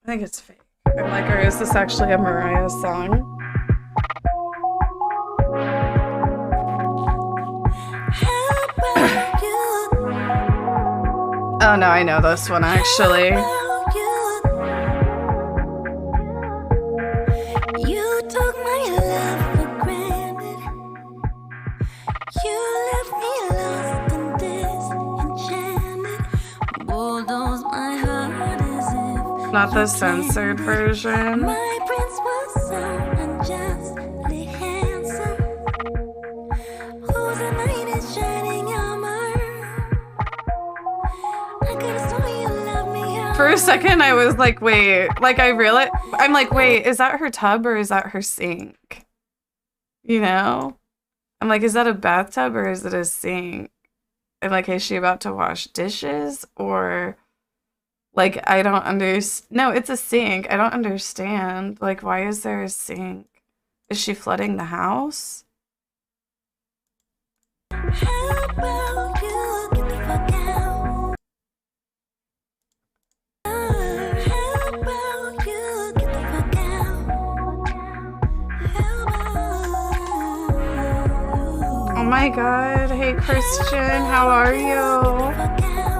think it's fake. I'm like, or is this actually a Mariah song? Oh no, I know this one actually. You took my love for granted. You left me lost and disenchanted. Bulldoze my heart as if Not the censored version. my prince was so unjustly handsome. Who's the knight in shining armor? I could've sworn you loved me. For a second, I was like, wait, like I realized, I'm like, wait, is that her tub or is that her sink? You know? I'm like, is that a bathtub or is it a sink? And like, is she about to wash dishes? Or like, I don't understand. No, it's a sink. I don't understand. Like, why is there a sink? Is she flooding the house? Oh my god. Hey Christian, how are you?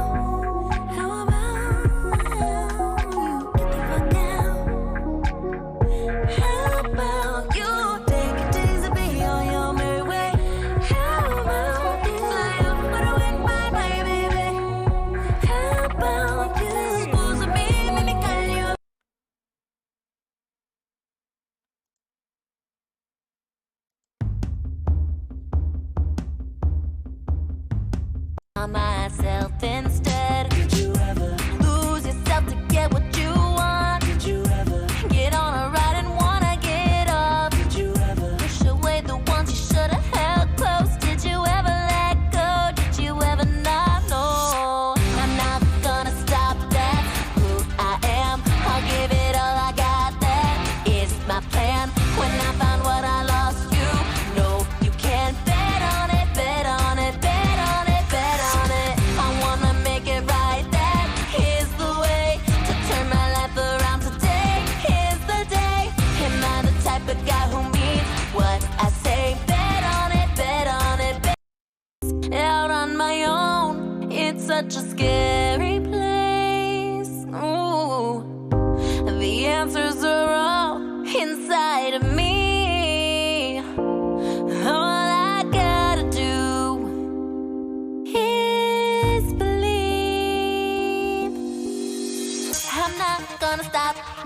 Myself instead. Did you ever lose yourself to get what you want? Did you ever get on a ride and wanna get off? Did you ever push away the ones you should have held close? Did you ever let go? Did you ever not know? I'm not gonna stop, that's who I am. I'll give it all I got, that is my plan. When I found what I lost, you know you can't bet on it, bet on it, bet on it, bet on it. I wanna make it right, that is the way to turn my life around today. Is the day. Am I the type of guy who means what I say? Bet on it, bet on it, bet. Out on my own, it's such a scary place. Ooh, the answers are all inside of me. All I gotta do is believe. I'm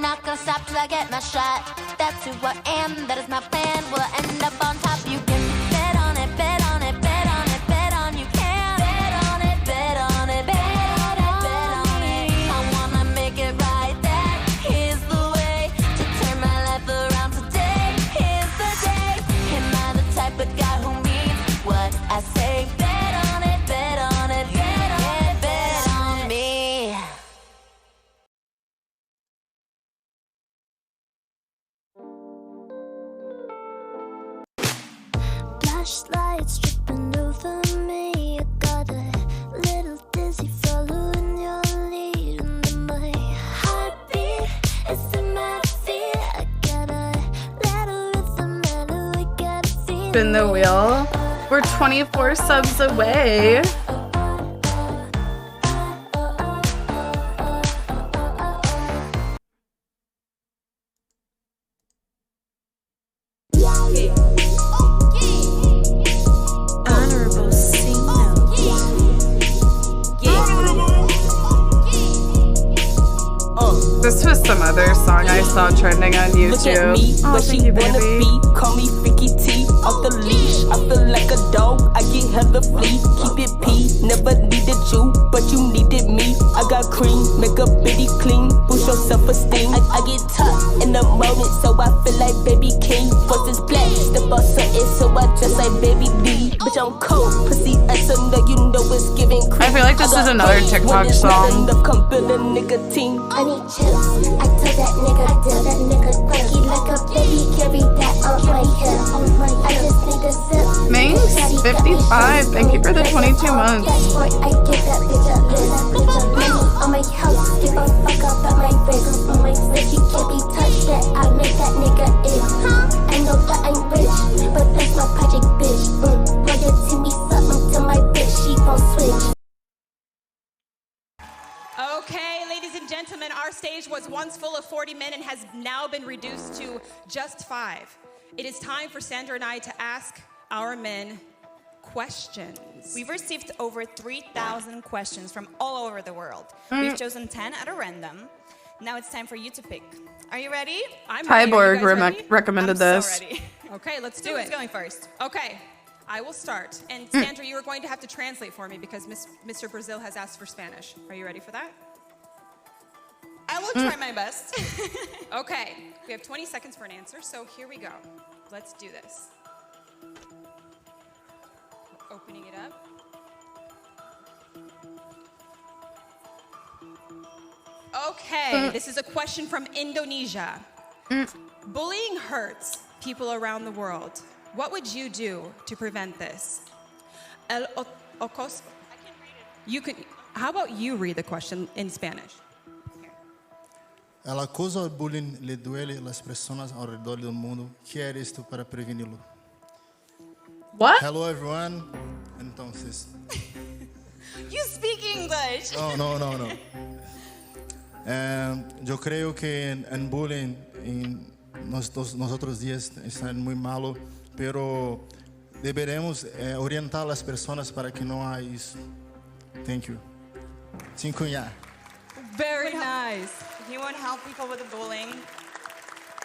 not gonna stop till I get my shot. That's who I am, that is my plan. Will I end up on top? You can bet on it, bet on it, bet on it, bet on you can. Bet on it, bet on it, bet on it, bet on it. I wanna make it right, that is the way to turn my life around today. Is the day. Am I the type of guy who means what I say? Bet on it, bet on it, bet on it, bet on me. Flashlights dripping over me. I got a little dizzy following your lead. And then my heartbeat is in my feet. I got a little rhythm and we got a feeling. Spin the wheel. We're 24 subs away. Honorable C-Note. This was some other song I saw trending on YouTube. Look at me, Oh, what thank she you, wanna baby. be. Call me Freaky T, off the leash. I feel like a dog, I get hella flea. Keep it P, never needed you, but you needed me. I got cream, make a bitty clean, boost your self-esteem. I get tough in the moment, so I feel like baby king. First is black, step up something, so I dress like baby D. Bitch, I'm cold, pussy, I so know you know it's giving cream. I feel like this is another TikTok song. Come build a nicotine. I need chips. I tell that nigga, fuck you like a baby, carry that on my hip. I just need a sip. Minx 55, thank you for the 22 months. Dashboard, I give that bitch a list. Money on my house, give a fuck about my wrist. On my wrist, you can't be touched yet. I make that nigga itch. I know that I'm rich, but that's my project, bitch. Royalty me something to my bitch, she gon' switch. Okay, ladies and gentlemen, our stage was once full of 40 men and has now been reduced to just 5. It is time for Sandra and I to ask our men questions. We've received over 3,000 questions from all over the world. Mm. We've chosen 10 at a random. Now it's time for you to pick. Are you ready? I'm ready. Are you Tyborg guys ready? recommended I'm this. So ready. Okay, let's do Who's it. going first? Okay, I will start. And Sandra, you are going to have to translate for me because Mr. Brazil has asked for Spanish. Are you ready for that? I will try my best. Okay, we have 20 seconds for an answer, so here we go. Let's do this. We're opening it up. Okay, this is a question from Indonesia. Bullying hurts people around the world. What would you do to prevent this? You can. How about you read the question in Spanish? El acoso al bullying le duele a las personas alrededor del mundo. ¿Qué eres tú para prevenirlo? What? Hello everyone. Entonces. You speak English. No. Yo creo que en bullying en nosotros días está muy malo, pero deberemos orientar a las personas para que no haya eso. Thank you. Sin cuñar. Very nice. He won't help people with the bullying.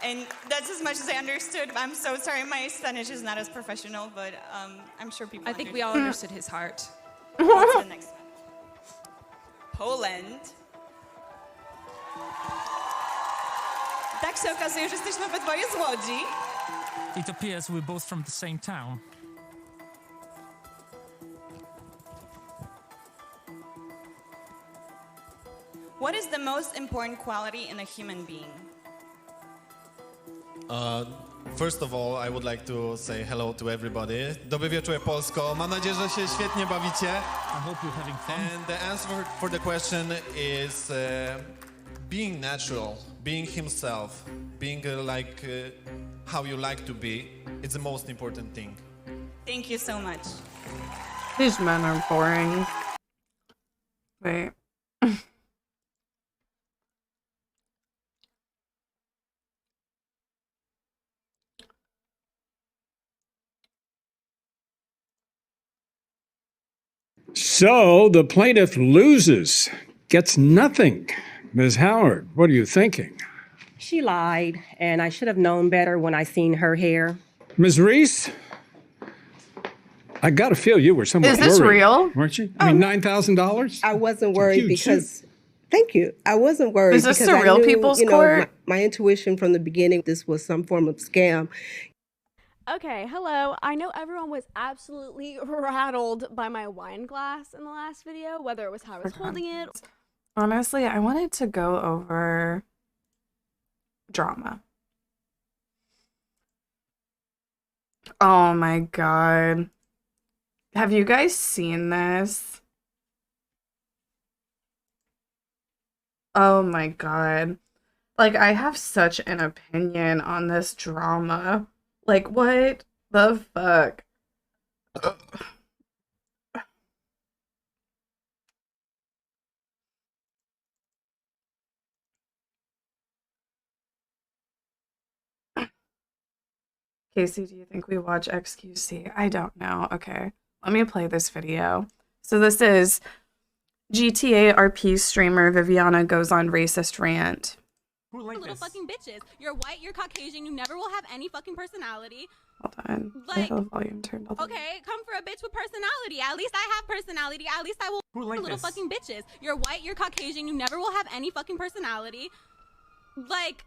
And that's as much as I understood. I'm so sorry, my Spanish is not as professional, but I'm sure people I think we all understood his heart. What's the next one? Poland. Tak się okazuje, że jesteśmy obydwoje z Łodzi. It appears we're both from the same town. What is the most important quality in a human being? First of all, I would like to say hello to everybody. Dobry wieczór, Polsko. Mam nadzieję, że się świetnie bawicie. I hope you're having fun. And the answer for the question is being natural, being himself, being how you like to be. It's the most important thing. Thank you so much. These men are boring. Wait. So the plaintiff loses, gets nothing. Ms. Howard, what are you thinking? She lied, and I should have known better when I seen her hair. Ms. Reese, I got to feel you were somewhat worried. Is this real? Weren't you? I mean, $9,000? I wasn't worried because... Thank you. I wasn't worried Is this because the real I knew, people's court? My intuition from the beginning, this was some form of scam. Okay, hello. I know everyone was absolutely rattled by my wine glass in the last video, whether it was how I was holding it. Honestly, I wanted to go over drama. Oh my god. Have you guys seen this? Oh my god. Like, I have such an opinion on this drama. Like, what the fuck? Casey, do you think we watch XQC? I don't know. Okay, let me play this video. So this is GTA RP streamer Viviana goes on racist rant. Who Little fucking bitches. You're white, you're Caucasian, you never will have any fucking personality. Hold on. I Like, have the volume turned all the way. Okay, come for a bitch with personality. At least I have personality. At least I will. Little fucking bitches. You're white, you're Caucasian, you never will have any fucking personality. Like,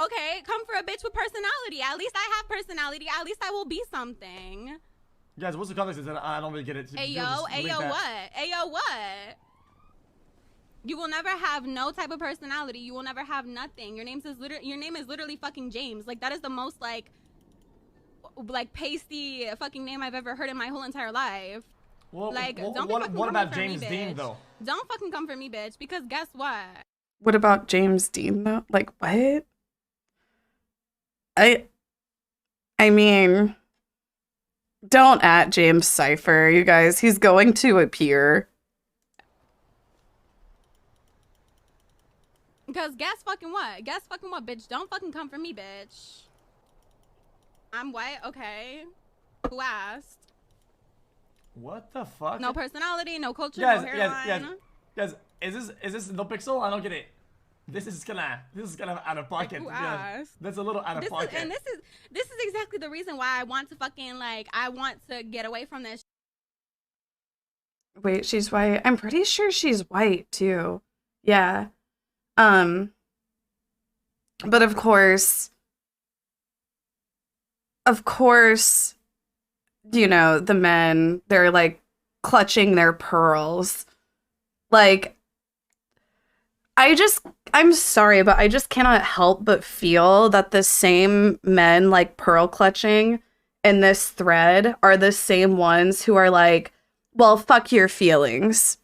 okay, come for a bitch with personality. At least I have personality. At least I will be something. Guys, what's the context? I don't really get it. Ayo, what? Ayo, what? You will never have no type of personality. You will never have nothing. Your name is literally fucking James. Like, that is the most like pasty fucking name I've ever heard in my whole entire life. Well, like, what, don't what, fucking what come about for me, James Dean bitch. though? Don't fucking come for me, bitch. Because guess what? What about James Dean though? Like, what? I mean, don't at James Cypher, you guys. He's going to appear. Because guess fucking what? Guess fucking what, bitch? Don't fucking come for me, bitch. I'm white, okay. Who asked? What the fuck? No personality, no culture, Guys, no hairline. guys, is this no pixel? I don't get it. This is kind of out of pocket. Who Yeah, asked? that's a little out of pocket. This is exactly the reason why I want to fucking I want to get away from this. Wait, she's white. I'm pretty sure she's white too. Yeah. But of course, you know, the men, they're like clutching their pearls. Like, I'm sorry, but I just cannot help but feel that the same men like pearl clutching in this thread are the same ones who are like, well, fuck your feelings.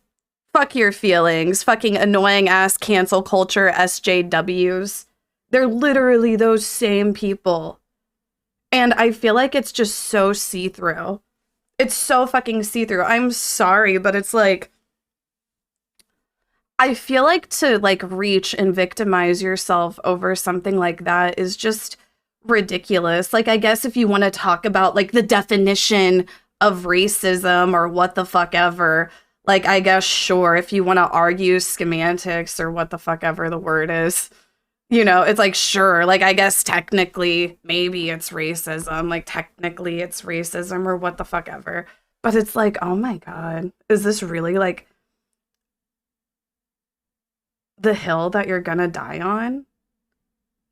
Fuck your feelings. Fucking annoying ass cancel culture SJWs. They're literally those same people. And I feel like it's just so see-through. It's so fucking see-through. I'm sorry, but it's like, I feel like to like reach and victimize yourself over something like that is just ridiculous. Like, I guess if you want to talk about like the definition of racism or what the fuck ever, like, I guess sure, if you want to argue semantics or what the fuck ever the word is, you know, it's like, sure, like, I guess technically maybe it's racism, like technically it's racism or what the fuck ever. But it's like, oh my God, is this really like the hill that you're gonna die on?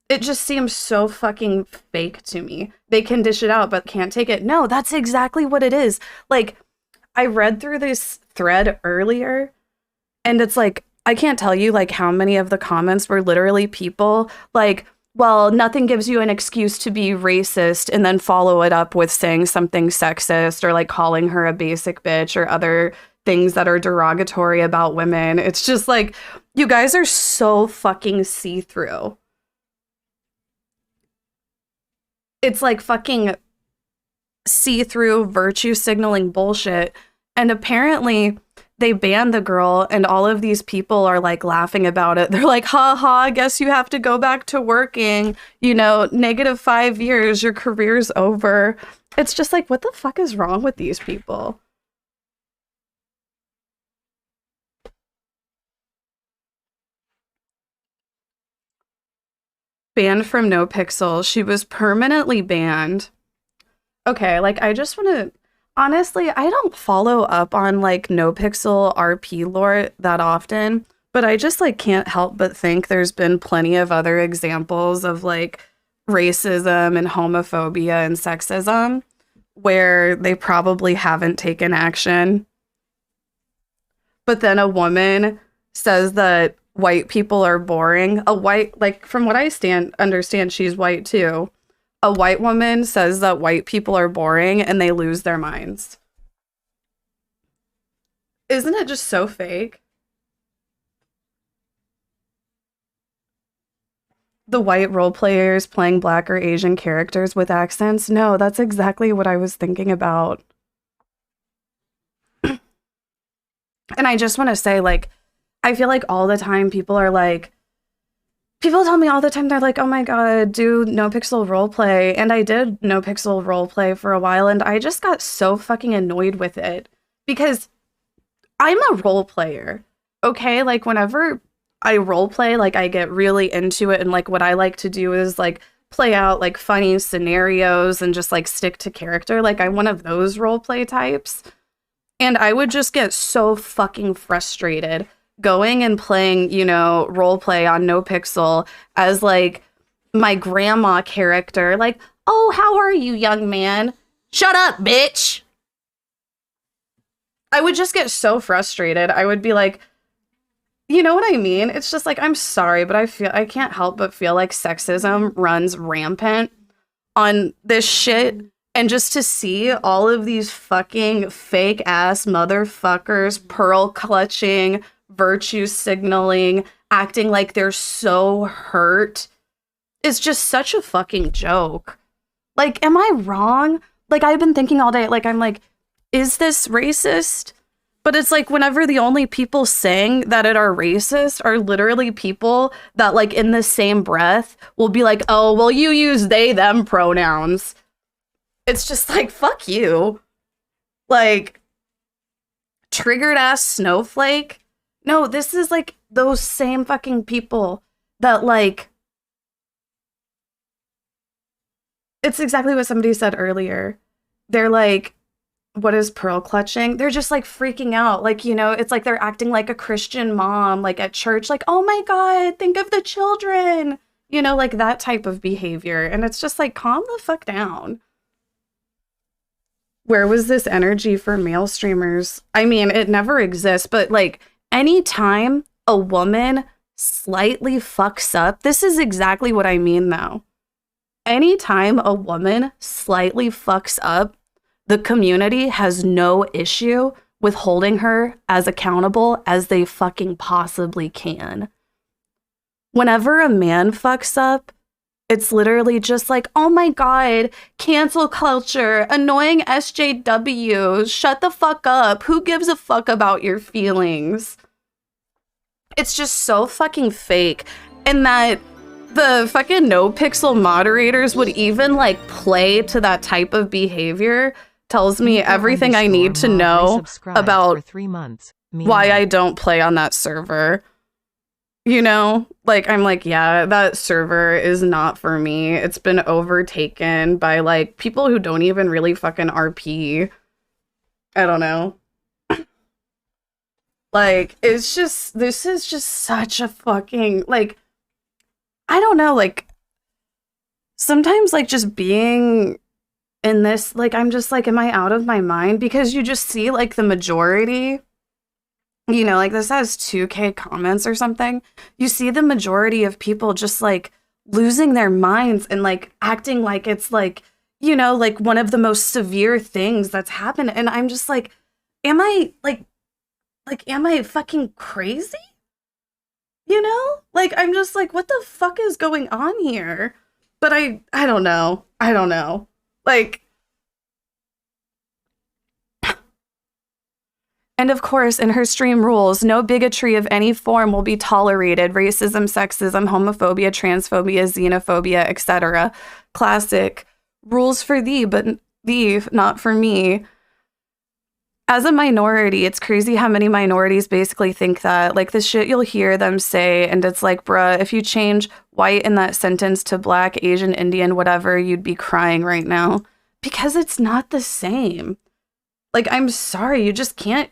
It just seems so fucking fake to me. They can dish it out but can't take it. No, that's exactly what it is. Like, I read through this thread earlier and it's like, I can't tell you like how many of the comments were literally people like, well, nothing gives you an excuse to be racist, and then follow it up with saying something sexist or like calling her a basic bitch or other things that are derogatory about women. It's just like, you guys are so fucking see-through. It's like fucking see-through virtue signaling bullshit. And apparently they banned the girl and all of these people are like laughing about it. They're like, ha ha, I guess you have to go back to working, you know, -5 years, your career's over. It's just like, what the fuck is wrong with these people? Banned from NoPixel. She was permanently banned. Okay, like, I just want to... Honestly, I don't follow up on, like, NoPixel RP lore that often, but I just, like, can't help but think there's been plenty of other examples of, like, racism and homophobia and sexism where they probably haven't taken action. But then a woman says that white people are boring. A white, like, from what I understand, she's white too. A white woman says that white people are boring and they lose their minds. Isn't it just so fake? The white role players playing Black or Asian characters with accents? No, that's exactly what I was thinking about. And I just want to say, like, I feel like all the time people are like, people tell me all the time, they're like, oh my God, do NoPixel roleplay. And I did NoPixel roleplay for a while, and I just got so fucking annoyed with it. Because I'm a role player, okay? Like, whenever I roleplay, like, I get really into it, and, like, what I like to do is, like, play out, like, funny scenarios and just, like, stick to character. Like, I'm one of those roleplay types. And I would just get so fucking frustrated going and playing, you know, roleplay on NoPixel as, like, my grandma character. Like, oh, how are you, young man? Shut up, bitch! I would just get so frustrated. I would be like, you know what I mean? It's just like, I'm sorry, but I can't help but feel like sexism runs rampant on this shit. And just to see all of these fucking fake ass motherfuckers pearl clutching, virtue signaling, acting like they're so hurt is just such a fucking joke. Like, am I wrong? Like, I've been thinking all day, like, I'm like, is this racist? But it's like, whenever the only people saying that it are racist are literally people that, like, in the same breath will be like, oh, well, you use they, them pronouns. It's just like, fuck you. Like, triggered ass snowflake. No, this is like those same fucking people that, like, it's exactly what somebody said earlier. They're like, what is pearl clutching? They're just like freaking out. Like, you know, it's like they're acting like a Christian mom, like at church, like, oh my God, think of the children. You know, like that type of behavior. And it's just like, calm the fuck down. Where was this energy for male streamers? I mean, it never exists, but like anytime a woman slightly fucks up, this is exactly what I mean though. Anytime a woman slightly fucks up, the community has no issue with holding her as accountable as they fucking possibly can. Whenever a man fucks up, it's literally just like, oh my God, cancel culture, annoying SJWs, shut the fuck up. Who gives a fuck about your feelings? It's just so fucking fake. And that the fucking no pixel moderators would even like play to that type of behavior tells me everything I need to know about 3 months. why I don't play on that server. You know, like, I'm like, yeah, that server is not for me. It's been overtaken by, like, people who don't even really fucking RP. I don't know. Like, it's just, this is just such a fucking, like, I don't know, like, sometimes, like, just being in this, like, I'm just like, am I out of my mind? Because you just see, like, the majority... You know, like this has 2K comments or something. You see the majority of people just like losing their minds and like acting like it's like, you know, like one of the most severe things that's happened. And I'm just like, am I am I fucking crazy? You know, like I'm just like, what the fuck is going on here? But I don't know. I don't know. Like, and of course, in her stream rules, no bigotry of any form will be tolerated. Racism, sexism, homophobia, transphobia, xenophobia, etc. Classic. Rules for thee, but thee, not for me. As a minority, it's crazy how many minorities basically think that. Like the shit you'll hear them say, and it's like, bruh, if you change white in that sentence to black, Asian, Indian, whatever, you'd be crying right now. Because it's not the same. Like, I'm sorry, you just can't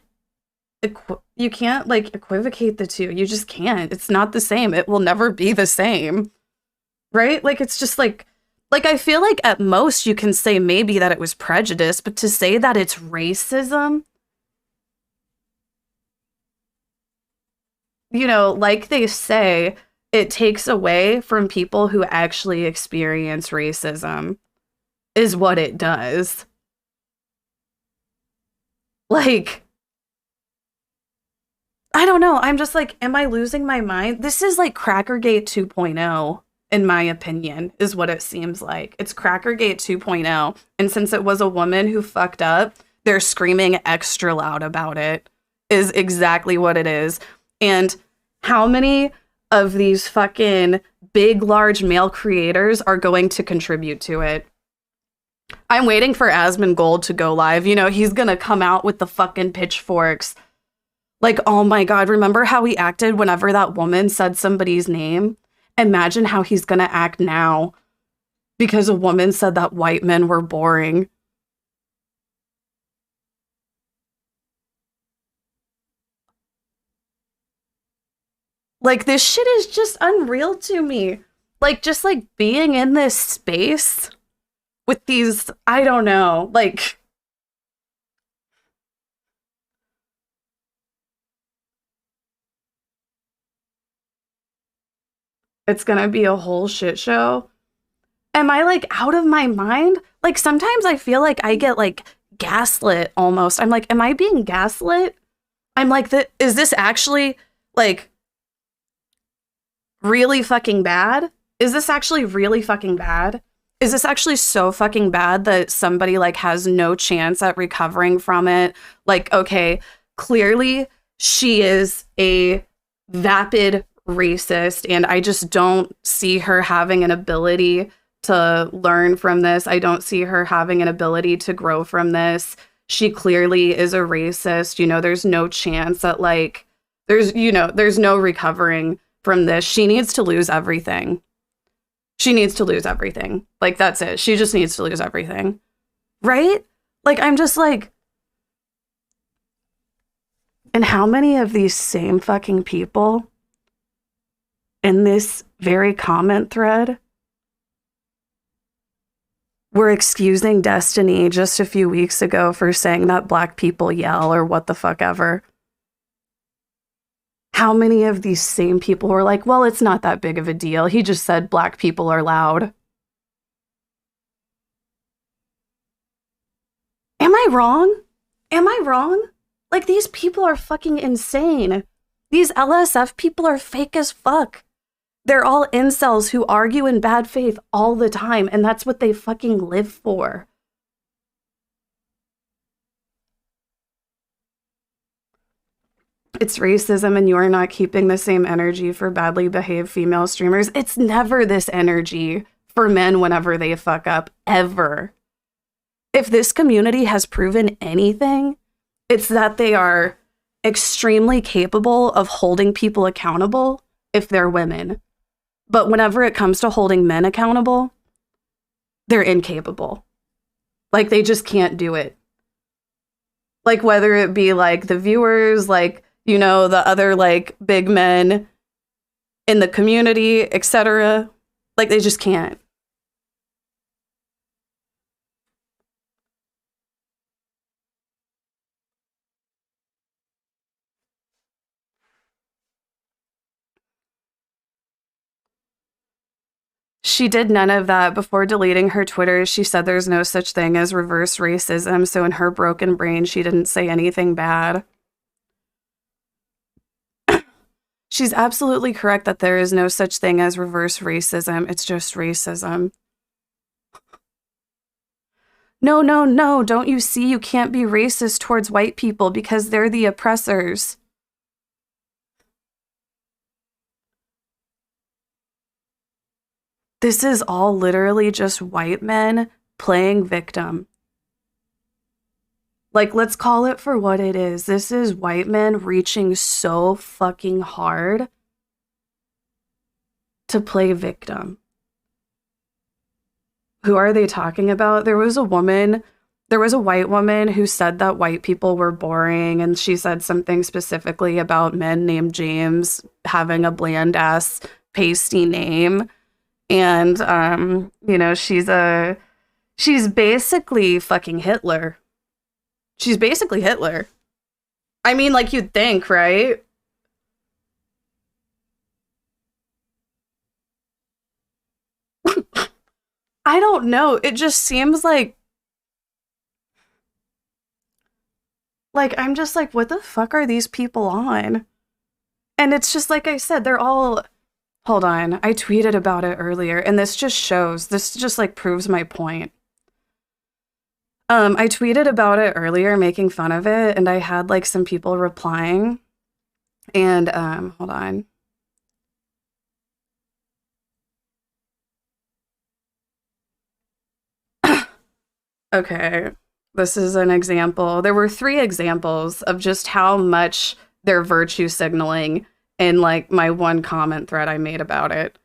you can't like equivocate the two. You just can't. It's not the same. It will never be the same. Right? Like it's just like I feel like at most you can say maybe that it was prejudice, but to say that it's racism, you know, like they say, it takes away from people who actually experience racism is what it does. Like, I don't know. I'm just like, am I losing my mind? This is like Crackergate 2.0, in my opinion, is what it seems like. It's Crackergate 2.0. And since it was a woman who fucked up, they're screaming extra loud about it, is exactly what it is. And how many of these fucking big, large male creators are going to contribute to it? I'm waiting for Asmongold to go live. You know, he's gonna come out with the fucking pitchforks. Like, oh my God, remember how he acted whenever that woman said somebody's name? Imagine how he's gonna act now because a woman said that white men were boring. Like, this shit is just unreal to me. Like, just like being in this space with these, I don't know, like... It's gonna be a whole shit show. Am I like out of my mind? Like sometimes I feel like I get like gaslit almost. I'm like, am I being gaslit? I'm like, is this actually like really fucking bad? Is this actually really fucking bad? Is this actually so fucking bad that somebody like has no chance at recovering from it? Like, okay, clearly she is a vapid racist and I just don't see her having an ability to learn from this. I don't see her having an ability to grow from this. She clearly is a racist. You know, there's no chance that like, there's no recovering from this. She needs to lose everything. She needs to lose everything. Like, that's it. She just needs to lose everything. Right? Like, I'm just like, and how many of these same fucking people in this very comment thread were excusing Destiny just a few weeks ago for saying that black people yell or what the fuck ever. How many of these same people were like, well, it's not that big of a deal. He just said black people are loud. Am I wrong? Am I wrong? Like, these people are fucking insane. These LSF people are fake as fuck. They're all incels who argue in bad faith all the time, and that's what they fucking live for. It's racism and you are not keeping the same energy for badly behaved female streamers. It's never this energy for men whenever they fuck up, ever. If this community has proven anything, it's that they are extremely capable of holding people accountable if they're women. But whenever it comes to holding men accountable, they're incapable. Like, they just can't do it. Like, whether it be like the viewers, like, you know, the other like big men in the community, etc. Like, they just can't. She did none of that. Before deleting her Twitter, she said there's no such thing as reverse racism, so in her broken brain, she didn't say anything bad. She's absolutely correct that there is no such thing as reverse racism. It's just racism. No, no, no. Don't you see you can't be racist towards white people because they're the oppressors. This is all literally just white men playing victim. Like, let's call it for what it is. This is white men reaching so fucking hard to play victim. Who are they talking about? There was a white woman who said that white people were boring, and she said something specifically about men named James having a bland ass pasty name. And you know, she's basically fucking Hitler. She's basically Hitler. I mean, like, you'd think, right? I don't know. It just seems like I'm just like, what the fuck are these people on? And it's just like I said, they're all... Hold on. I tweeted about it earlier, and this just like proves my point. I tweeted about it earlier, making fun of it, and I had like some people replying. And hold on. Okay, this is an example. There were 3 examples of just how much they're virtue signaling in like my one comment thread I made about it.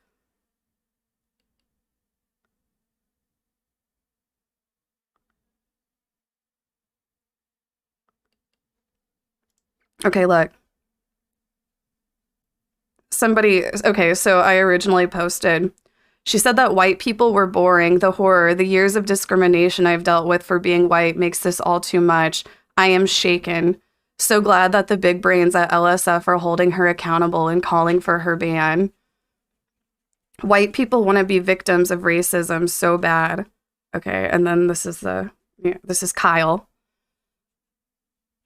Okay, look. Okay, so I originally posted, she said that white people were boring, the horror, the years of discrimination I've dealt with for being white makes this all too much. I am shaken. So glad that the big brains at LSF are holding her accountable and calling for her ban. White people want to be victims of racism so bad. Okay, and then this is Kyle.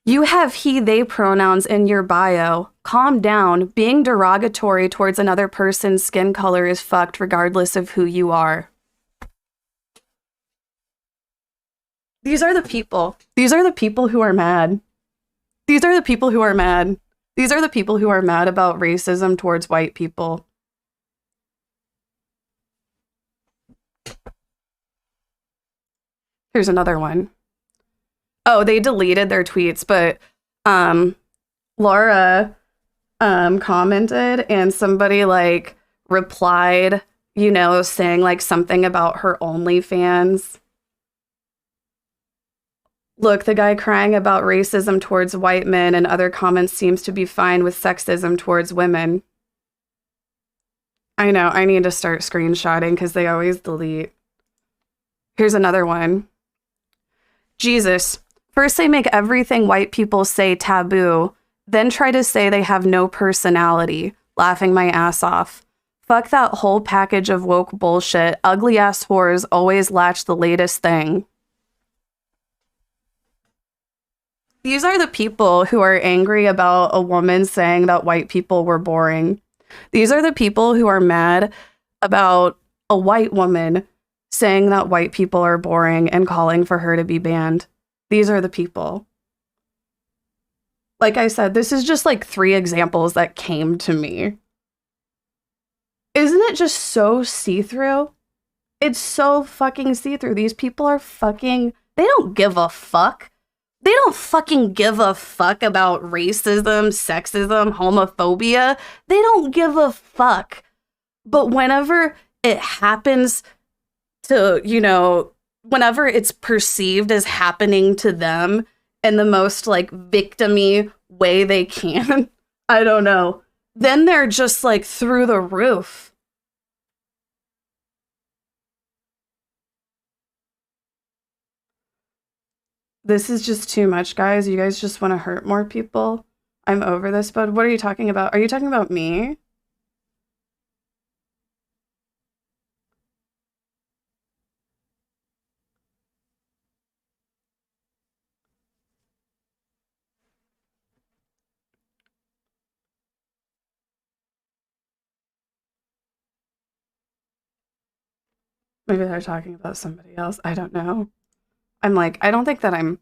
You have he, they pronouns in your bio. Calm down. Being derogatory towards another person's skin color is fucked regardless of who you are. These are the people. These are the people who are mad. These are the people who are mad. These are the people who are mad about racism towards white people. Here's another one. Oh, they deleted their tweets, but Laura commented and somebody like replied, you know, saying like something about her OnlyFans. Look, the guy crying about racism towards white men and other comments seems to be fine with sexism towards women. I know, I need to start screenshotting because they always delete. Here's another one. Jesus. First they make everything white people say taboo, then try to say they have no personality, laughing my ass off. Fuck that whole package of woke bullshit. Ugly ass whores always latch the latest thing. These are the people who are angry about a woman saying that white people were boring. These are the people who are mad about a white woman saying that white people are boring and calling for her to be banned. These are the people. Like I said, this is just like 3 examples that came to me. Isn't it just so see-through? It's so fucking see-through. These people are fucking... They don't give a fuck. They don't fucking give a fuck about racism, sexism, homophobia. They don't give a fuck. But whenever it happens to, you know, whenever it's perceived as happening to them in the most, like, victim-y way they can, I don't know, then they're just, like, through the roof. This is just too much, guys. You guys just want to hurt more people. I'm over this, bud. What are you talking about? Are you talking about me? Maybe they're talking about somebody else. I don't know. I'm like, I don't think that I'm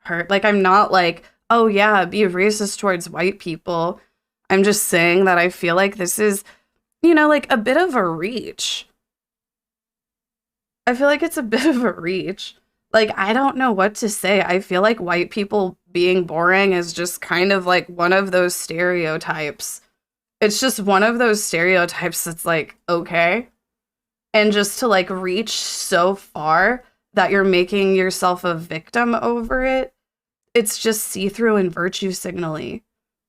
hurt. Like, I'm not like, oh yeah, be racist towards white people. I'm just saying that I feel like this is, you know, like a bit of a reach. I feel like it's a bit of a reach. Like, I don't know what to say. I feel like white people being boring is just kind of like one of those stereotypes. It's just one of those stereotypes that's like, okay. And just to like reach so far that you're making yourself a victim over it, it's just see-through and virtue signaling.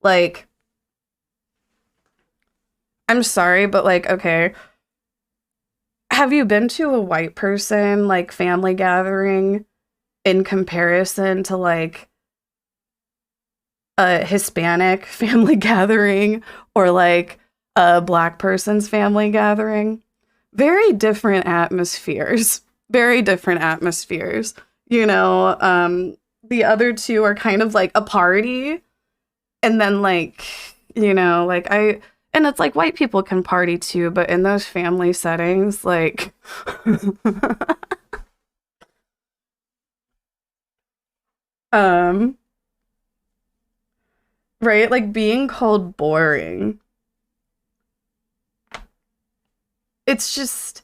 Like, I'm sorry, but like, okay. Have you been to a white person, like, family gathering in comparison to like a Hispanic family gathering or like a black person's family gathering? Very different atmospheres. Very different atmospheres. You know, the other two are kind of like a party. And then like, you know, like and it's like white people can party too, but in those family settings, like right? Like being called boring. It's just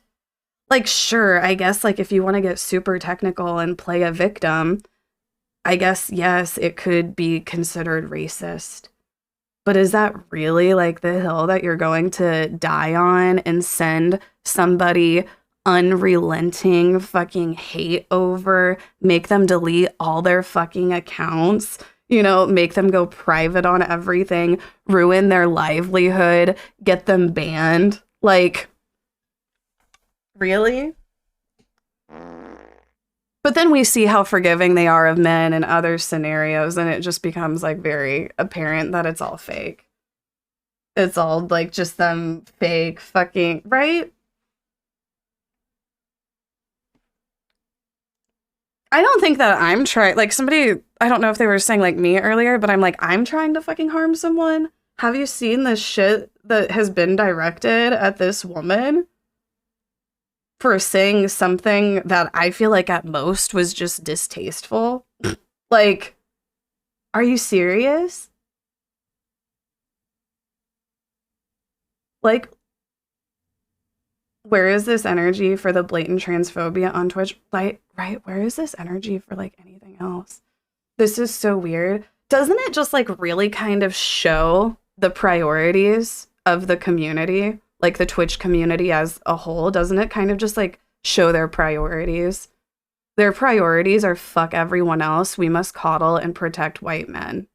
like, sure, I guess like if you want to get super technical and play a victim, I guess, yes, it could be considered racist. But is that really like the hill that you're going to die on and send somebody unrelenting fucking hate over, make them delete all their fucking accounts, you know, make them go private on everything, ruin their livelihood, get them banned? Like, really? But then we see how forgiving they are of men in other scenarios, and it just becomes like very apparent that it's all fake. It's all like just them fake fucking, right? I don't think that I'm trying, like somebody, I don't know if they were saying like me earlier, but I'm like, I'm trying to fucking harm someone. Have you seen the shit that has been directed at this woman? For saying something that I feel like at most was just distasteful. Like, are you serious? Like, where is this energy for the blatant transphobia on Twitch? Like, right, where is this energy for like anything else? This is so weird. Doesn't it just like really kind of show the priorities of the community? Like the Twitch community as a whole, doesn't it kind of just like show their priorities? Their priorities are fuck everyone else. We must coddle and protect white men.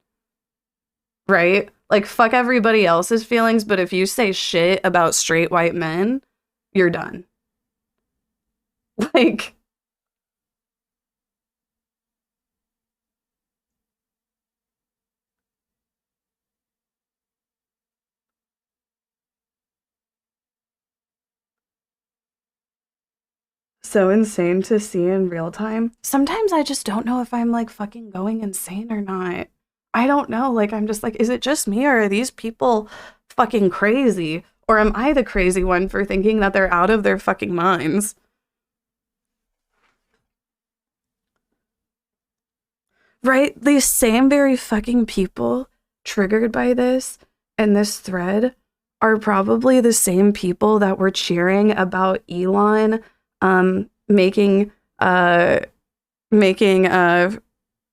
Right? Like fuck everybody else's feelings, but if you say shit about straight white men, you're done. Like, so insane to see in real time. Sometimes I just don't know if I'm like fucking going insane or not. I don't know. Like, I'm just like, is it just me or are these people fucking crazy? Or am I the crazy one for thinking that they're out of their fucking minds? Right? These same very fucking people triggered by this and this thread are probably the same people that were cheering about Elon making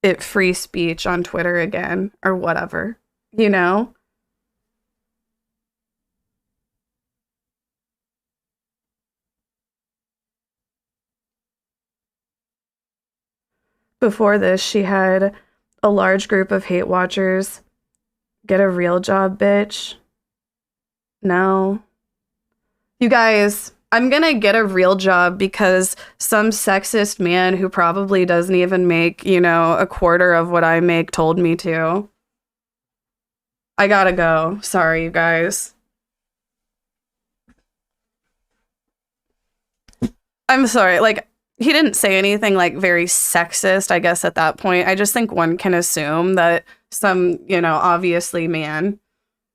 it free speech on Twitter again or whatever, you know? Before this, she had a large group of hate watchers. Get a real job, bitch. No. You guys, I'm gonna get a real job because some sexist man who probably doesn't even make, you know, a quarter of what I make told me to. I gotta go. Sorry, you guys. I'm sorry, like, he didn't say anything, like, very sexist, I guess, at that point. I just think one can assume that some, you know, obviously man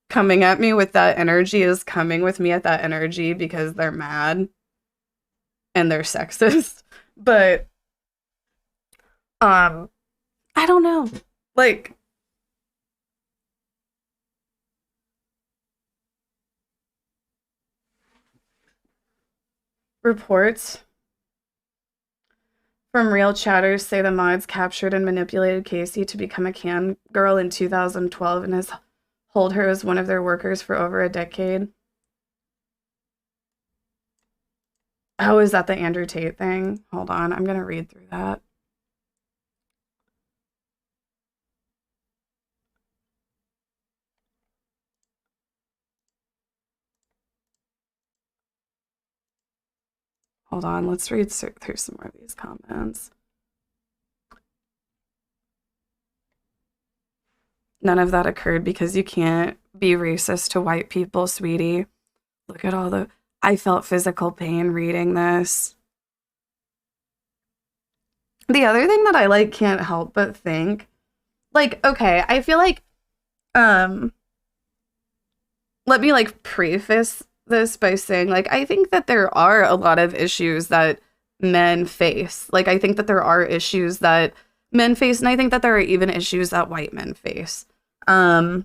coming at me with that energy is coming with me at that energy because they're mad and they're sexist. But, I don't know. Like, reports from real chatters say the mods captured and manipulated Casey to become a cam girl in 2012 and has hold her as one of their workers for over a decade. Oh, is that the Andrew Tate thing? Hold on, I'm gonna read through that. Hold on, let's read through some more of these comments. None of that occurred because you can't be racist to white people, sweetie. Look at all the... I felt physical pain reading this. The other thing that I, like, can't help but think... Like, okay, I feel like... Let me, like, preface this by saying, like, I think that there are a lot of issues that men face. Like, I think that there are issues that men face, and I think that there are even issues that white men face. I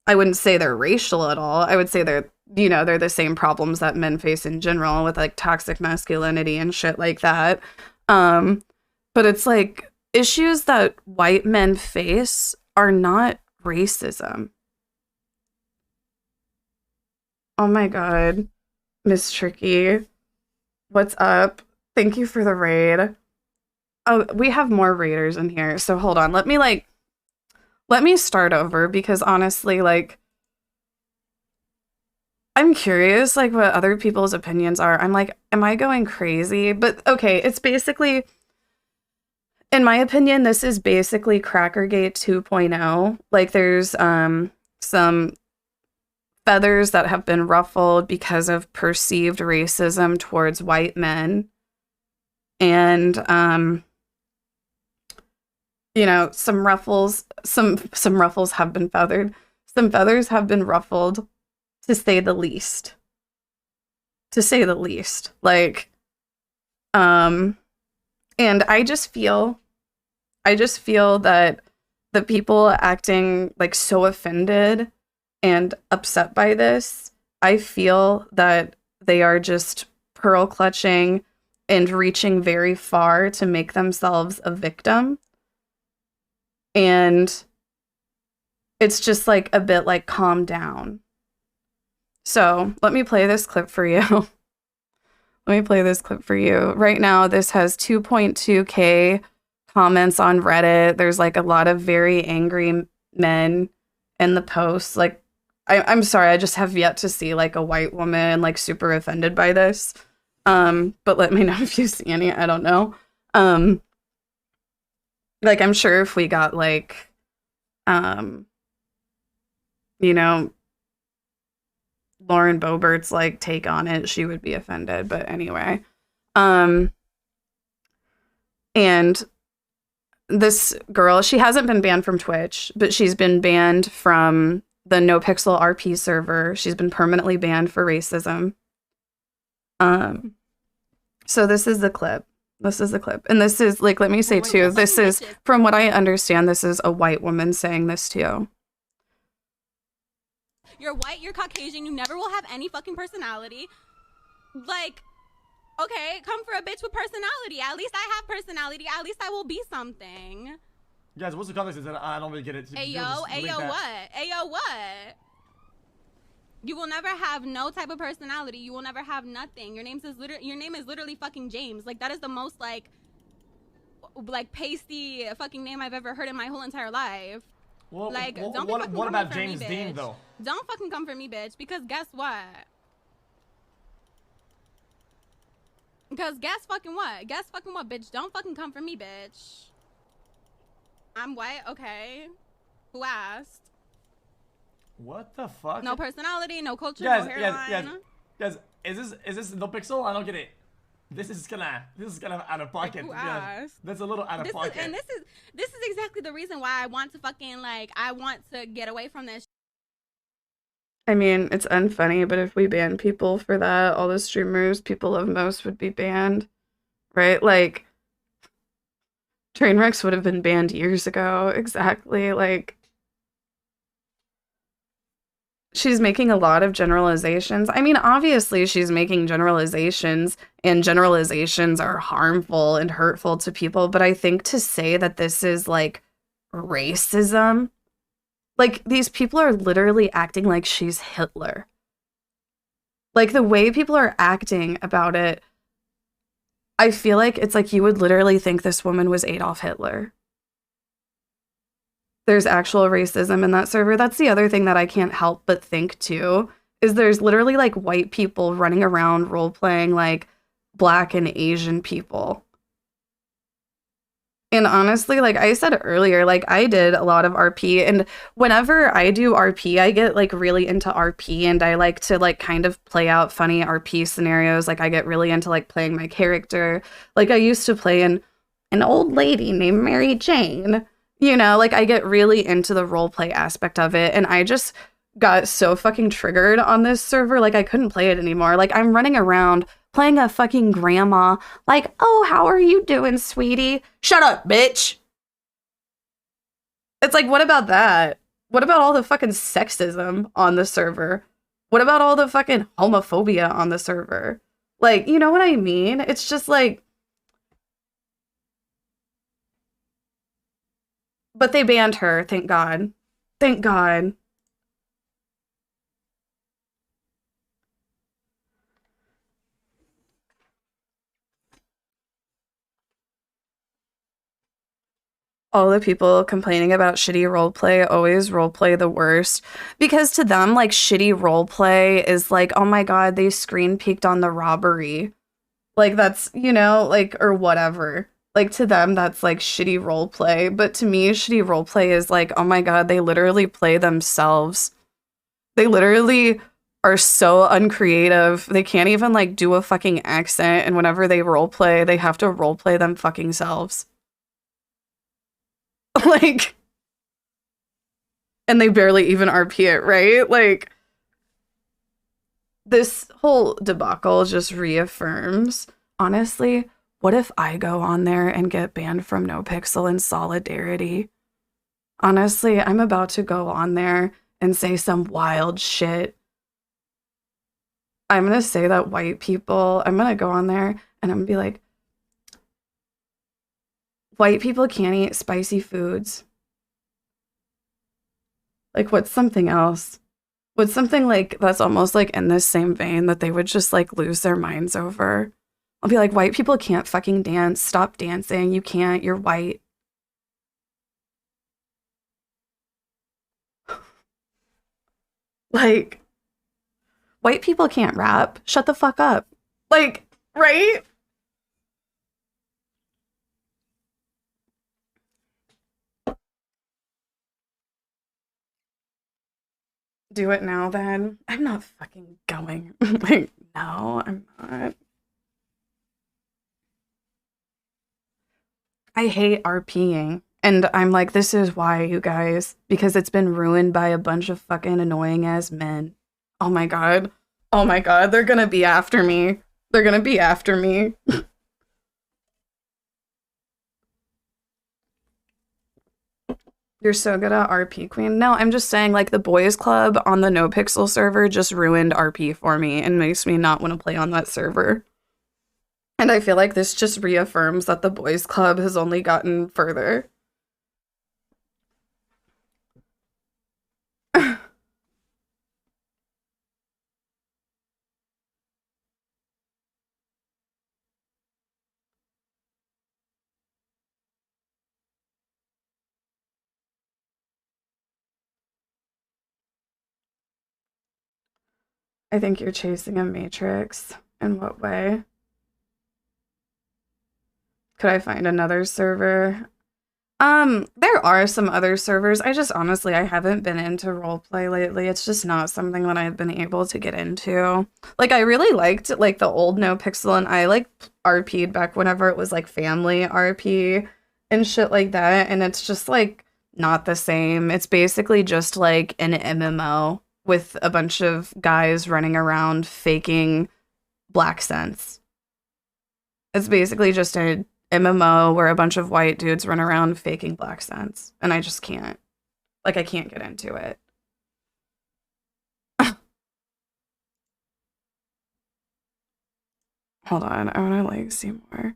wouldn't say they're racial at all. I would say they're, you know, they're the same problems that men face in general with, like, toxic masculinity and shit like that. But it's like issues that white men face are not racism. Oh my god. Miss Tricky. What's up? Thank you for the raid. Oh, we have more raiders in here. So hold on. Let me start over because honestly, like, I'm curious, like, what other people's opinions are. I'm like, am I going crazy? But okay, it's basically, in my opinion, this is basically Crackergate 2.0. Like, there's some feathers that have been ruffled because of perceived racism towards white men. And, you know, some ruffles have been feathered. Some feathers have been ruffled, to say the least. To say the least. Like, and I just feel that the people acting, like, so offended and upset by this, I feel that they are just pearl clutching and reaching very far to make themselves a victim. And it's just, like, a bit like, calm down. So let me play this clip for you. Let me play this clip for you. Right now, this has 2.2K comments on Reddit. There's, like, a lot of very angry men in the posts. Like, I'm sorry, I just have yet to see, like, a white woman, like, super offended by this. But let me know if you see any. I don't know. Like, I'm sure if we got, like, you know, Lauren Boebert's, like, take on it, she would be offended. But anyway, And this girl, she hasn't been banned from Twitch, but she's been banned from the No Pixel RP server. She's been permanently banned for racism. So this is the clip. This is the clip. And this is, like, let me say too, this is, from what I understand, this is a white woman saying this to you. You're white, you're Caucasian, you never will have any fucking personality. Like, okay, come for a bitch with personality. At least I have personality. At least I will be something. Guys, what's the context? I don't really get it. Ayo, what? Ayo, what? You will never have no type of personality. You will never have nothing. Your name is literally fucking James. Like, that is the most like pasty fucking name I've ever heard in my whole entire life. Well, like, what about James Dean though? Don't fucking come for me, bitch. Because guess what? Because guess fucking what? Guess fucking what, bitch? Don't fucking come for me, bitch. I'm white, okay. Who asked? What the fuck? No personality, no culture, guys, no hairline. Guys, is this no pixel? I don't get it. This is kind of out of pocket. Like, who asked? That's a little out of pocket. This is exactly the reason why I want to fucking I want to get away from this. I mean, it's unfunny, but if we ban people for that, all the streamers people love most would be banned, right? Like, Trainwrecks would have been banned years ago. Exactly. Like, she's making a lot of generalizations. I mean, obviously she's making generalizations, and generalizations are harmful and hurtful to people. But I think to say that this is like racism, like, these people are literally acting like she's Hitler. Like, the way people are acting about it, I feel like it's like you would literally think this woman was Adolf Hitler. There's actual racism in that server. That's the other thing that I can't help but think too, is there's literally like white people running around role-playing like Black and Asian people. And honestly, like I said earlier, like I did a lot of RP, and whenever I do RP, I get like really into RP, and I like to like kind of play out funny RP scenarios. Like I get really into like playing my character. Like I used to play an old lady named Mary Jane. You know, like I get really into the roleplay aspect of it, and I just got so fucking triggered on this server, like I couldn't play it anymore. Like I'm running around playing a fucking grandma, like, oh, how are you doing, sweetie? Shut up, bitch. It's like, what about that? What about all the fucking sexism on the server? What about all the fucking homophobia on the server? Like, you know what I mean? It's just like, but they banned her, thank God. Thank God. All the people complaining about shitty roleplay always roleplay the worst. Because to them, like, shitty roleplay is like, oh my God, they screen peeked on the robbery. Like, that's, you know, like, or whatever. Like, to them, that's like shitty roleplay. But to me, shitty roleplay is like, oh my God, they literally play themselves. They literally are so uncreative. They can't even like do a fucking accent. And whenever they roleplay, they have to roleplay them fucking selves. Like, and they barely even RP it, right? Like, this whole debacle just reaffirms, honestly, what if I go on there and get banned from NoPixel in solidarity? Honestly, I'm about to go on there and say some wild shit. I'm going to say that white people, I'm going to go on there and I'm going to be like, white people can't eat spicy foods. Like, what's something else? What's something like that's almost like in this same vein that they would just like lose their minds over? I'll be like, white people can't fucking dance. Stop dancing. You can't. You're white. Like, white people can't rap. Shut the fuck up. Like, right? Do it now then. I'm not fucking going. Like, no, I'm not. I hate RPing. And I'm like, this is why, you guys. Because it's been ruined by a bunch of fucking annoying ass men. Oh my god. Oh my god, they're gonna be after me. They're gonna be after me. You're so good at RP, Queen. No, I'm just saying, like, the boys club on the No Pixel server just ruined RP for me and makes me not want to play on that server. And I feel like this just reaffirms that the boys club has only gotten further. I think you're chasing a matrix. In what way? Could I find another server? There are some other servers. I just honestly, I haven't been into roleplay lately. It's just not something that I've been able to get into. Like, I really liked, like, the old No Pixel, and I, like, RP'd back whenever it was, like, family RP and shit like that, and it's just, like, not the same. It's basically just, like, an MMO with a bunch of guys running around faking black sense. It's basically just an MMO where a bunch of white dudes run around faking black sense, and I just can't. Like, I can't get into it. Hold on, I wanna, like, see more.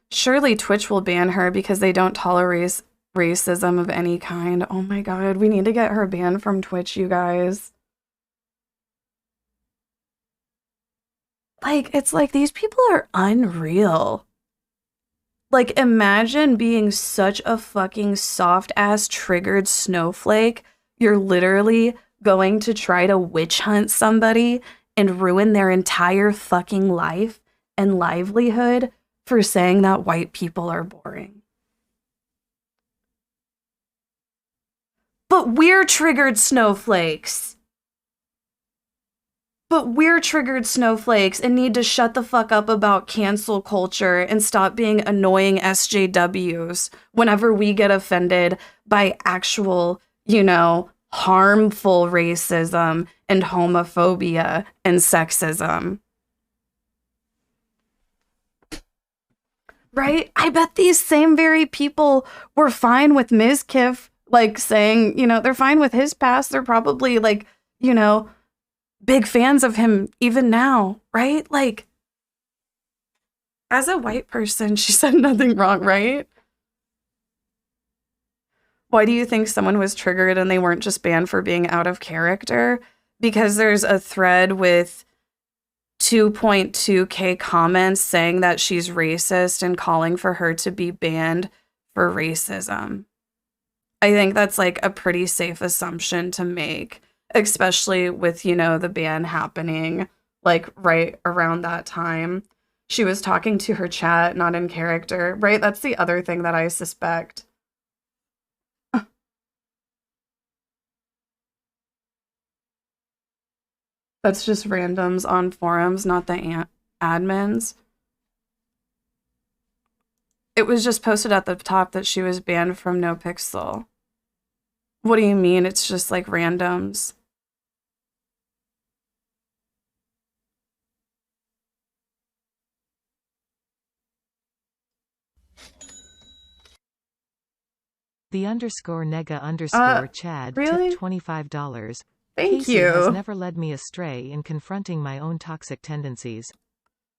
Surely Twitch will ban her because they don't tolerate racism of any kind. Oh my god, we need to get her banned from Twitch, you guys. Like, it's like, these people are unreal. Like, imagine being such a fucking soft-ass triggered snowflake. You're literally going to try to witch hunt somebody and ruin their entire fucking life and livelihood for saying that white people are boring. But we're triggered snowflakes. But we're triggered snowflakes and need to shut the fuck up about cancel culture and stop being annoying SJWs whenever we get offended by actual, you know, harmful racism and homophobia and sexism. Right? I bet these same very people were fine with Mizkif, like, saying, you know, they're fine with his past. They're probably, like, you know, big fans of him even now, right? Like, as a white person, she said nothing wrong, right? Why do you think someone was triggered and they weren't just banned for being out of character? Because there's a thread with 2.2k comments saying that she's racist and calling for her to be banned for racism. I think that's, like, a pretty safe assumption to make, especially with, you know, the ban happening, like, right around that time. She was talking to her chat, not in character, right? That's the other thing that I suspect. That's just randoms on forums, not the admins. It was just posted at the top that she was banned from No Pixel. What do you mean? It's just, like, randoms. The _nega_ Chad really? tipped $25. Thank Casey you. has never led me astray in confronting my own toxic tendencies.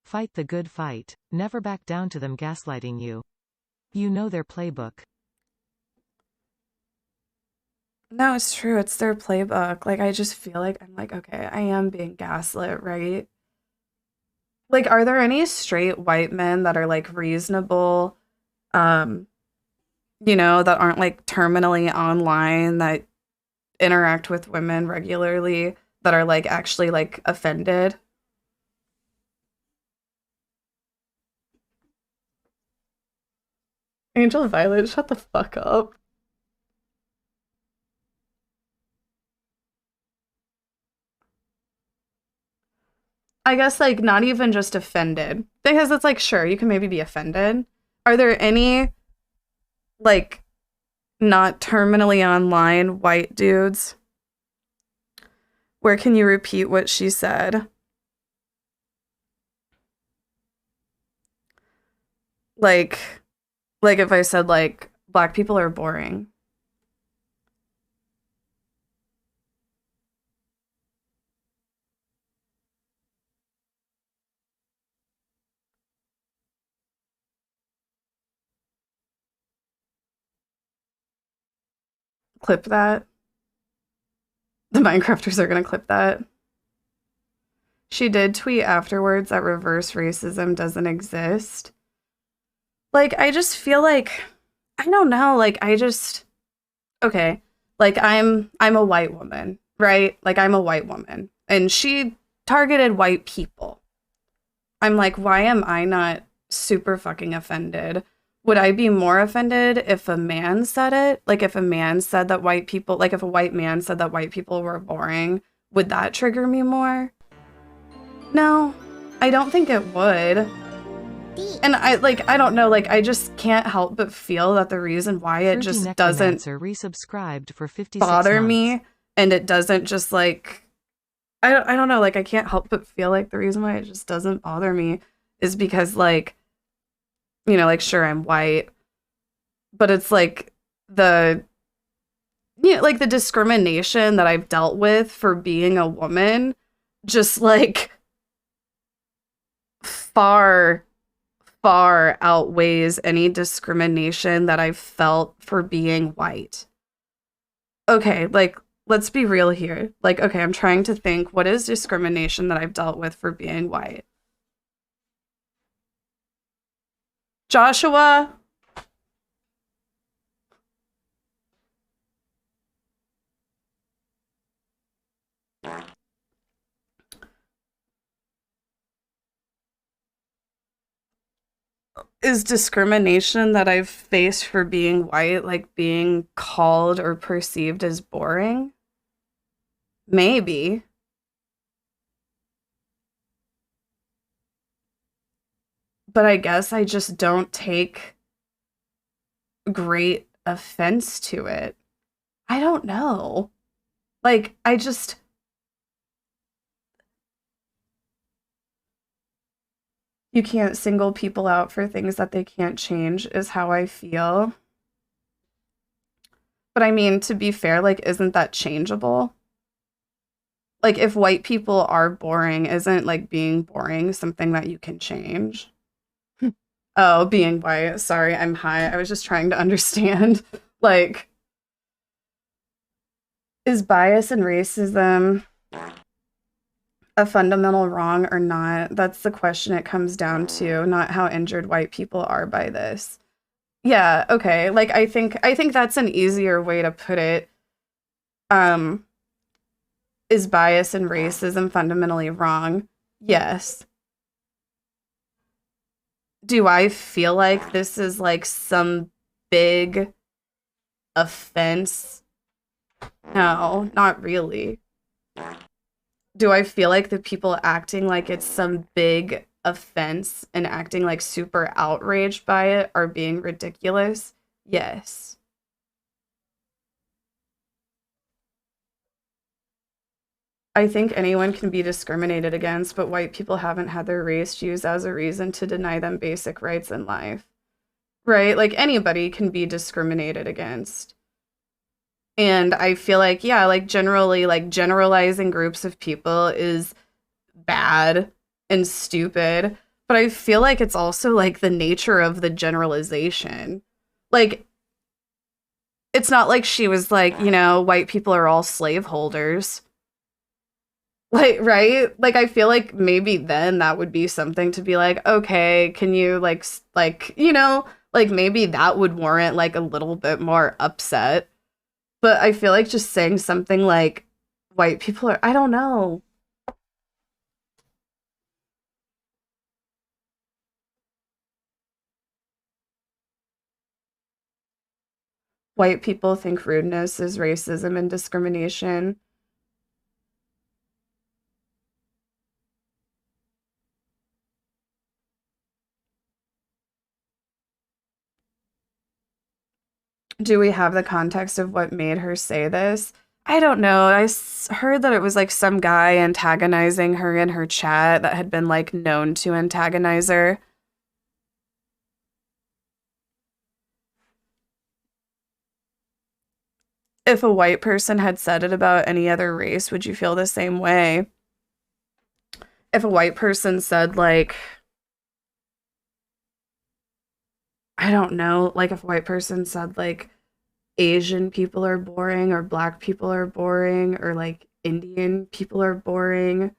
Fight the good fight. Never back down to them gaslighting you. You know their playbook. No, it's true. It's their playbook. Like, I just feel like I'm like, okay, I am being gaslit, right? Like, are there any straight white men that are, like, reasonable, you know, that aren't, like, terminally online, that interact with women regularly, that are, like, actually, like, offended? Angel Violet, shut the fuck up. I guess, like, not even just offended. Because it's like, sure, you can maybe be offended. Are there any, like, not terminally online white dudes? Where can you repeat what she said? Like if I said, like, black people are boring. Clip that. The Minecrafters are gonna clip that. She did tweet afterwards that reverse racism doesn't exist. Like, I just feel like, I don't know, like, okay, like, I'm a white woman, right? Like, I'm a white woman, and she targeted white people. I'm like, why am I not super fucking offended? Would I be more offended if a man said it? Like, if a man said that white people, like, if a white man said that white people were boring, would that trigger me more? No, I don't think it would. And I don't know, like, I just can't help but feel that the reason why it just doesn't resubscribed for 56 bother months. me, and it doesn't just, like, I don't know, like, I can't help but feel like the reason why it just doesn't bother me is because, like, you know, like, sure, I'm white, but it's like the discrimination that I've dealt with for being a woman just, like, far outweighs any discrimination that I've felt for being white. Okay, like, let's be real here. Like, okay, I'm trying to think, what is discrimination that I've dealt with for being white? Joshua? Is discrimination that I've faced for being white, like, being called or perceived as boring? Maybe. But I guess I just don't take great offense to it. I don't know. Like, you can't single people out for things that they can't change is how I feel. But I mean, to be fair, like, isn't that changeable? Like, if white people are boring, isn't, like, being boring something that you can change? Oh, being white. Sorry, I'm high. I was just trying to understand. Like, is bias and racism a fundamental wrong or not? That's the question it comes down to, not how injured white people are by this. Yeah, okay. Like, I think that's an easier way to put it. Is bias and racism fundamentally wrong? Yes. Do I feel like this is, like, some big offense? No, not really. Do I feel like the people acting like it's some big offense and acting, like, super outraged by it are being ridiculous? Yes. I think anyone can be discriminated against, but white people haven't had their race used as a reason to deny them basic rights in life. Right? Like, anybody can be discriminated against. And I feel like, yeah, like, generally, like, generalizing groups of people is bad and stupid, but I feel like it's also, like, the nature of the generalization. Like, it's not like she was like, you know, white people are all slaveholders. Like, right? Like, I feel like maybe then that would be something to be like, okay, can you, like, you know, like, maybe that would warrant, like, a little bit more upset. But I feel like just saying something like, white people are, I don't know. White people think rudeness is racism and discrimination. do we have the context of what made her say this? I don't know. I heard that it was like some guy antagonizing her in her chat that had been like known to antagonize her. If a white person had said it about any other race, would you feel the same way? If a white person said like, I don't know, like if a white person said like Asian people are boring or black people are boring or like Indian people are boring.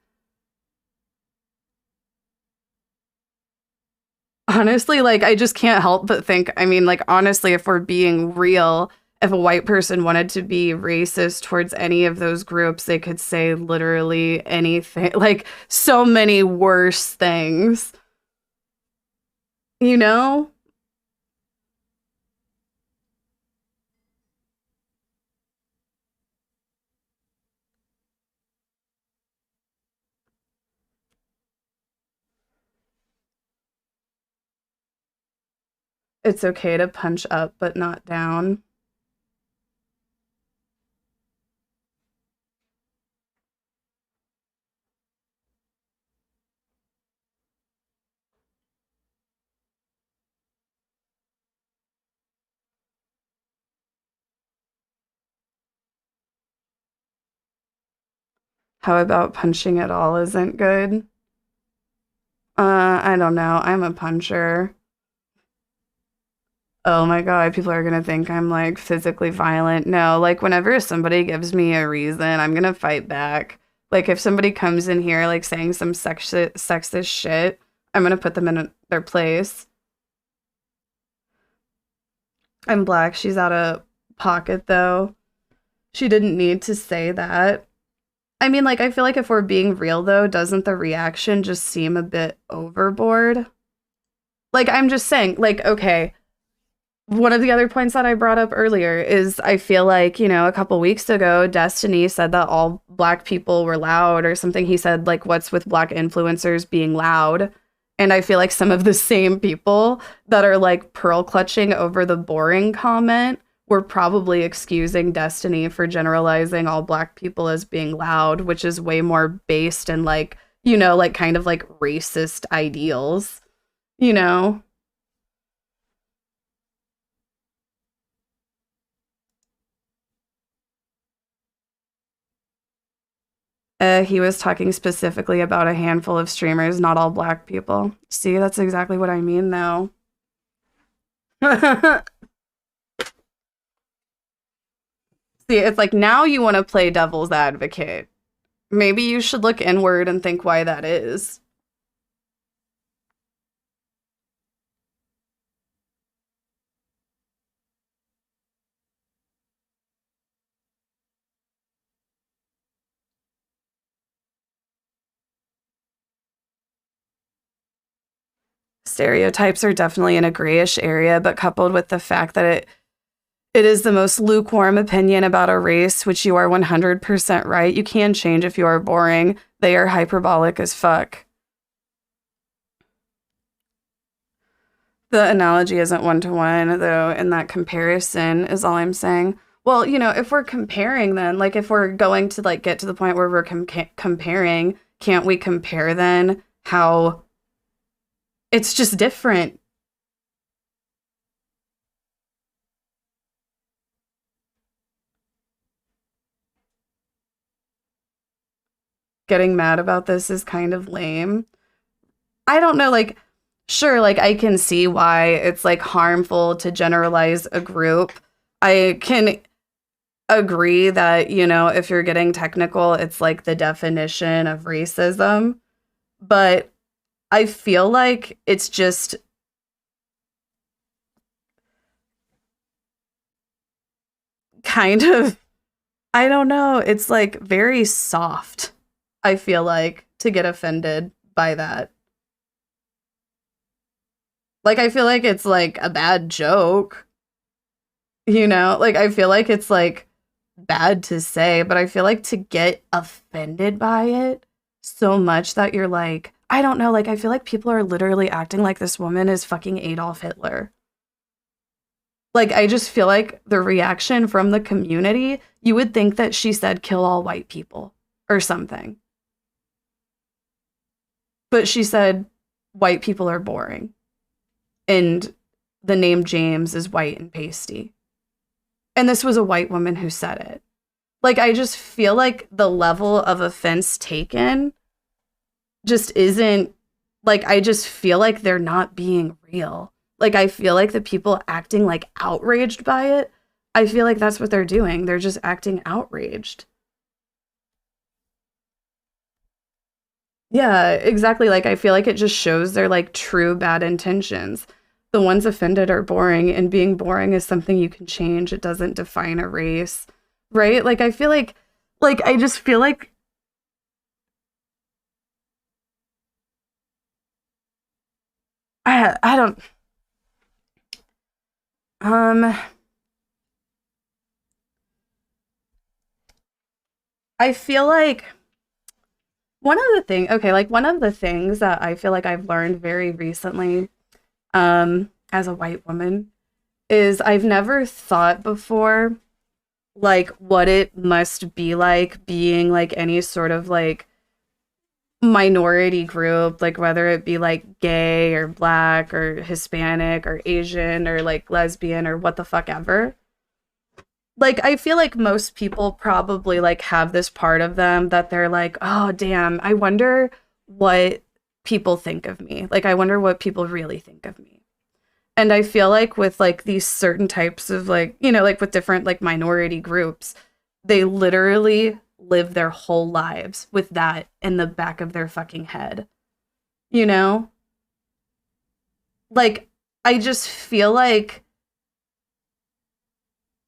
Honestly, like I just can't help but think, I mean, like honestly, if we're being real, if a white person wanted to be racist towards any of those groups, they could say literally anything, like so many worse things. You know? It's okay to punch up, but not down. How about punching at all isn't good? I don't know. I'm a puncher. Oh my god, people are gonna think I'm like physically violent. No, like whenever somebody gives me a reason, I'm gonna fight back. Like if somebody comes in here like saying some sexist shit, I'm gonna put them in their place. I'm black. She's out of pocket though. She didn't need to say that. I mean, like, I feel like if we're being real though, doesn't the reaction just seem a bit overboard? Like, I'm just saying, like, okay. One of the other points that I brought up earlier is I feel like, you know, a couple weeks ago, Destiny said that all black people were loud or something. He said, like, what's with black influencers being loud? And I feel like some of the same people that are like pearl clutching over the boring comment were probably excusing Destiny for generalizing all black people as being loud, which is way more based in like, you know, like kind of like racist ideals, you know? He was talking specifically about a handful of streamers, not all black people. See, that's exactly what I mean, though. See, it's like now you want to play devil's advocate. Maybe you should look inward and think why that is. Stereotypes are definitely in a grayish area, but coupled with the fact that it is the most lukewarm opinion about a race, which you are 100% right. You can change if you are boring. They are hyperbolic as fuck. The analogy isn't one-to-one, though, in that comparison is all I'm saying. Well, you know, if we're comparing then, like if we're going to like get to the point where we're comparing, can't we compare then how it's just different? Getting mad about this is kind of lame. I don't know, like, sure, like, I can see why it's, like, harmful to generalize a group. I can agree that, you know, if you're getting technical, it's, like, the definition of racism. But I feel like it's just kind of, I don't know, it's, like, very soft, I feel like, to get offended by that. Like, I feel like it's, like, a bad joke. You know? Like, I feel like it's, like, bad to say, but I feel like to get offended by it so much that you're like, I don't know, like, I feel like people are literally acting like this woman is fucking Adolf Hitler. Like, I just feel like the reaction from the community, you would think that she said kill all white people or something. But she said white people are boring. And the name James is white and pasty. And this was a white woman who said it. Like, I just feel like the level of offense taken just isn't, like, I just feel like they're not being real. Like, I feel like the people acting, like, outraged by it, I feel like that's what they're doing. They're just acting outraged. Yeah, exactly. Like, I feel like it just shows their, like, true bad intentions. The ones offended are boring, and being boring is something you can change. It doesn't define a race, right? Like, I feel like, I just feel like I don't, I feel like one of the things that I feel like I've learned very recently, as a white woman, is I've never thought before, like, what it must be like being, like, any sort of, like, minority group, like, whether it be, like, gay or black or Hispanic or Asian or, like, lesbian or what the fuck ever. Like, I feel like most people probably, like, have this part of them that they're like, oh, damn, I wonder what people think of me. Like, I wonder what people really think of me. And I feel like with, like, these certain types of, like, you know, like, with different, like, minority groups, they literally live their whole lives with that in the back of their fucking head. You know? Like, I just feel like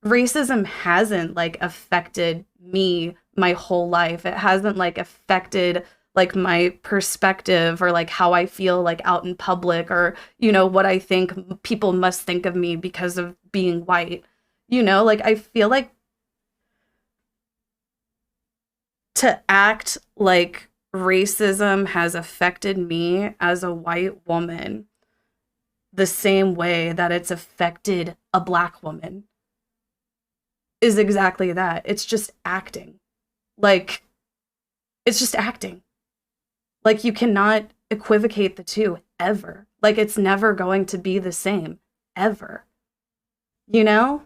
racism hasn't, like, affected me my whole life. It hasn't, like, affected, like, my perspective or, like, how I feel, like, out in public, or, you know, what I think people must think of me because of being white. You know, like, I feel like to act like racism has affected me as a white woman the same way that it's affected a black woman is exactly that. It's just acting. Like, it's just acting. Like, you cannot equivocate the two, ever. Like, it's never going to be the same, ever. You know?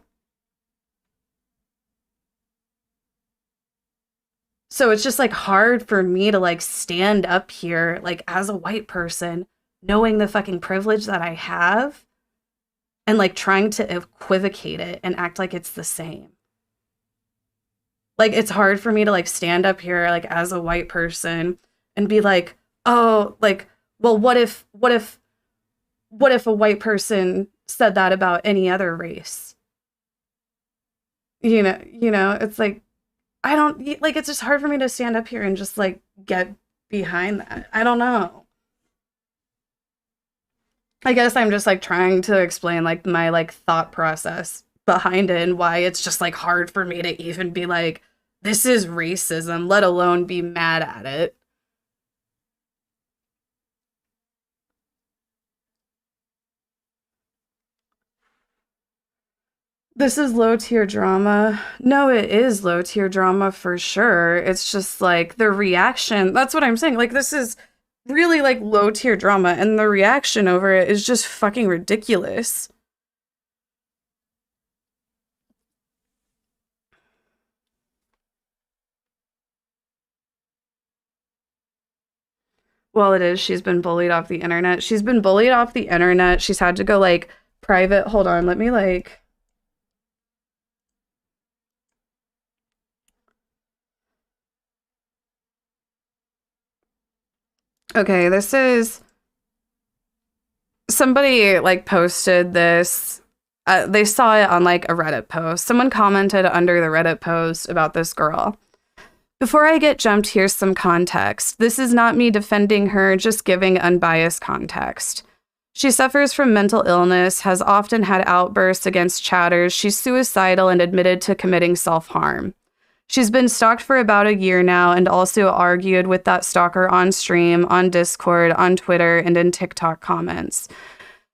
So it's just, like, hard for me to, like, stand up here, like, as a white person, knowing the fucking privilege that I have, and, like, trying to equivocate it and act like it's the same. Like, it's hard for me to, like, stand up here, like, as a white person and be like, oh, like, well, what if a white person said that about any other race? You know, it's like, I don't, like, it's just hard for me to stand up here and just, like, get behind that. I don't know. I guess I'm just, like, trying to explain, like, my, like, thought process behind it and why it's just, like, hard for me to even be like, this is racism, let alone be mad at it. This is low tier drama. No, it is low tier drama for sure. It's just like the reaction. That's what I'm saying. Like, this is really, like, low tier drama, and the reaction over it is just fucking ridiculous. Well, it is. She's been bullied off the internet. She's been bullied off the internet. She's had to go, like, private. Hold on. Let me, like... Okay, this is... Somebody, like, posted this. They saw it on, like, a Reddit post. Someone commented under the Reddit post about this girl. Before I get jumped, here's some context. This is not me defending her, just giving unbiased context. She suffers from mental illness, has often had outbursts against chatters. She's suicidal and admitted to committing self-harm. She's been stalked for about a year now and also argued with that stalker on stream, on Discord, on Twitter, and in TikTok comments.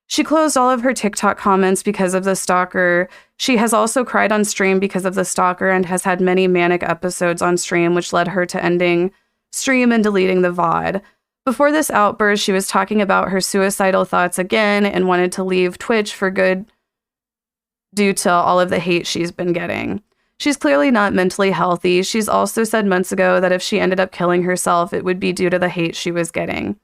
She closed all of her TikTok comments because of the stalker. She has also cried on stream because of the stalker and has had many manic episodes on stream, which led her to ending stream and deleting the VOD. Before this outburst, she was talking about her suicidal thoughts again and wanted to leave Twitch for good due to all of the hate she's been getting. She's clearly not mentally healthy. She's also said months ago that if she ended up killing herself, it would be due to the hate she was getting.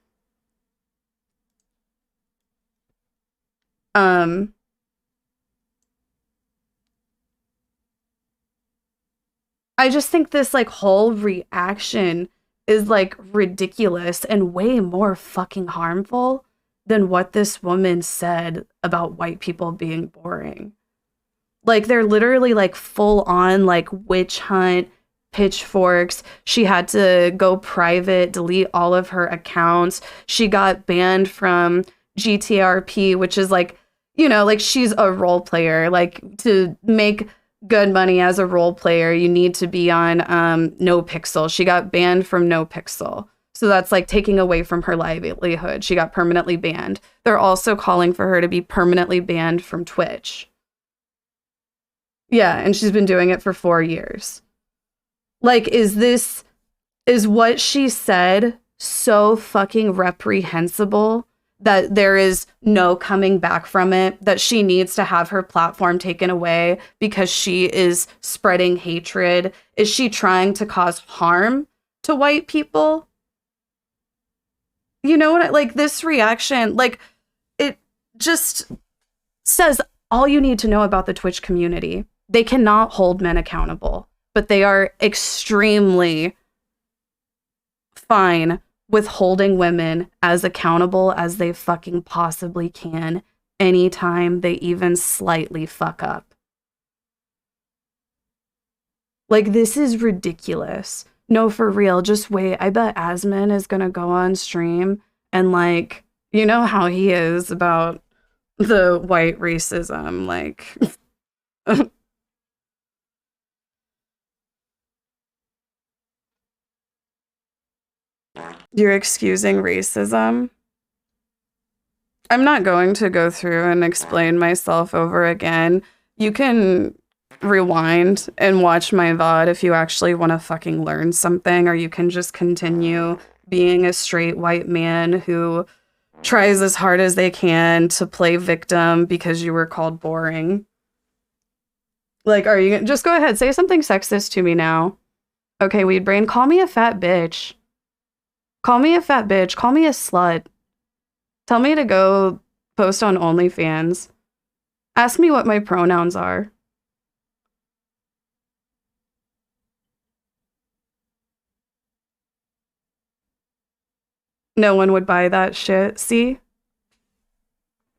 I just think this like whole reaction is like ridiculous and way more fucking harmful than what this woman said about white people being boring. Like they're literally like full on like witch hunt, pitchforks. She had to go private, delete all of her accounts. She got banned from GTRP, which is like, you know, like she's a role player. Like to make good money as a role player, you need to be on No Pixel. She got banned from No Pixel. So that's like taking away from her livelihood. She got permanently banned. They're also calling for her to be permanently banned from Twitch. Yeah, and she's been doing it for 4 years. Like, is what she said so fucking reprehensible that there is no coming back from it, that she needs to have her platform taken away because she is spreading hatred? Is she trying to cause harm to white people? You know what? Like, this reaction, like, it just says all you need to know about the Twitch community. They cannot hold men accountable, but they are extremely fine with holding women as accountable as they fucking possibly can anytime they even slightly fuck up. Like, this is ridiculous. No, for real, just wait. I bet Asman is gonna go on stream and, like, you know how he is about the white racism, like... You're excusing racism? I'm not going to go through and explain myself over again. You can rewind and watch my VOD if you actually want to fucking learn something, or you can just continue being a straight white man who tries as hard as they can to play victim because you were called boring. Like, are you just go ahead, say something sexist to me now. Okay, Weed Brain, call me a fat bitch. Call me a fat bitch. Call me a slut. Tell me to go post on OnlyFans. Ask me what my pronouns are. No one would buy that shit. See?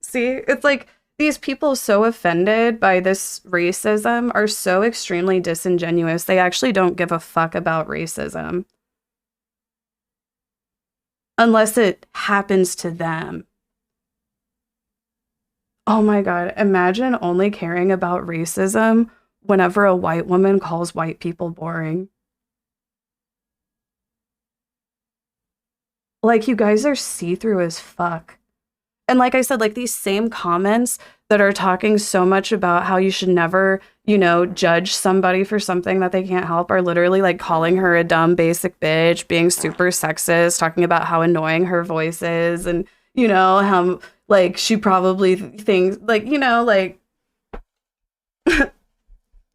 See? It's like these people so offended by this racism are so extremely disingenuous. They actually don't give a fuck about racism. Unless it happens to them. Oh my God, imagine only caring about racism whenever a white woman calls white people boring. Like, you guys are see-through as fuck. And like I said, like these same comments that are talking so much about how you should never, you know, judge somebody for something that they can't help are literally like calling her a dumb basic bitch, being super sexist, talking about how annoying her voice is, and, you know, how like she probably thinks like, you know, like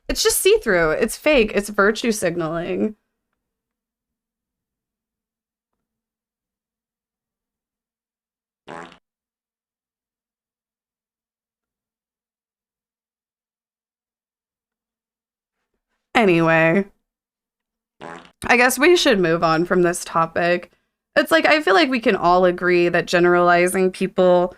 it's just see-through. It's fake. It's virtue signaling. Anyway, I guess we should move on from this topic. It's like, I feel like we can all agree that generalizing people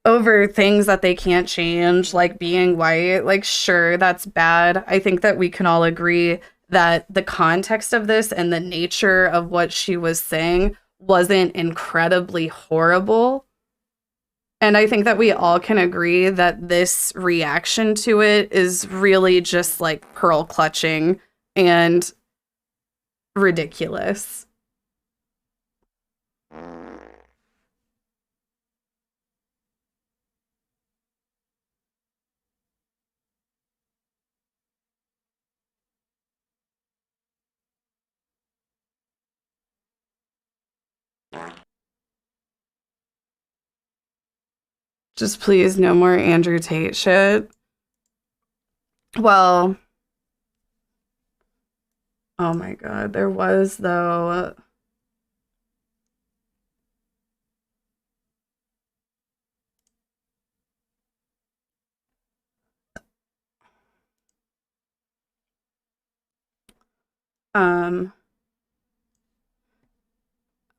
over things that they can't change, like being white, like, sure, that's bad. I think that we can all agree that the context of this and the nature of what she was saying wasn't incredibly horrible. And I think that we all can agree that this reaction to it is really just like pearl clutching and ridiculous. Just please, no more Andrew Tate shit. Well, oh my god, there was though.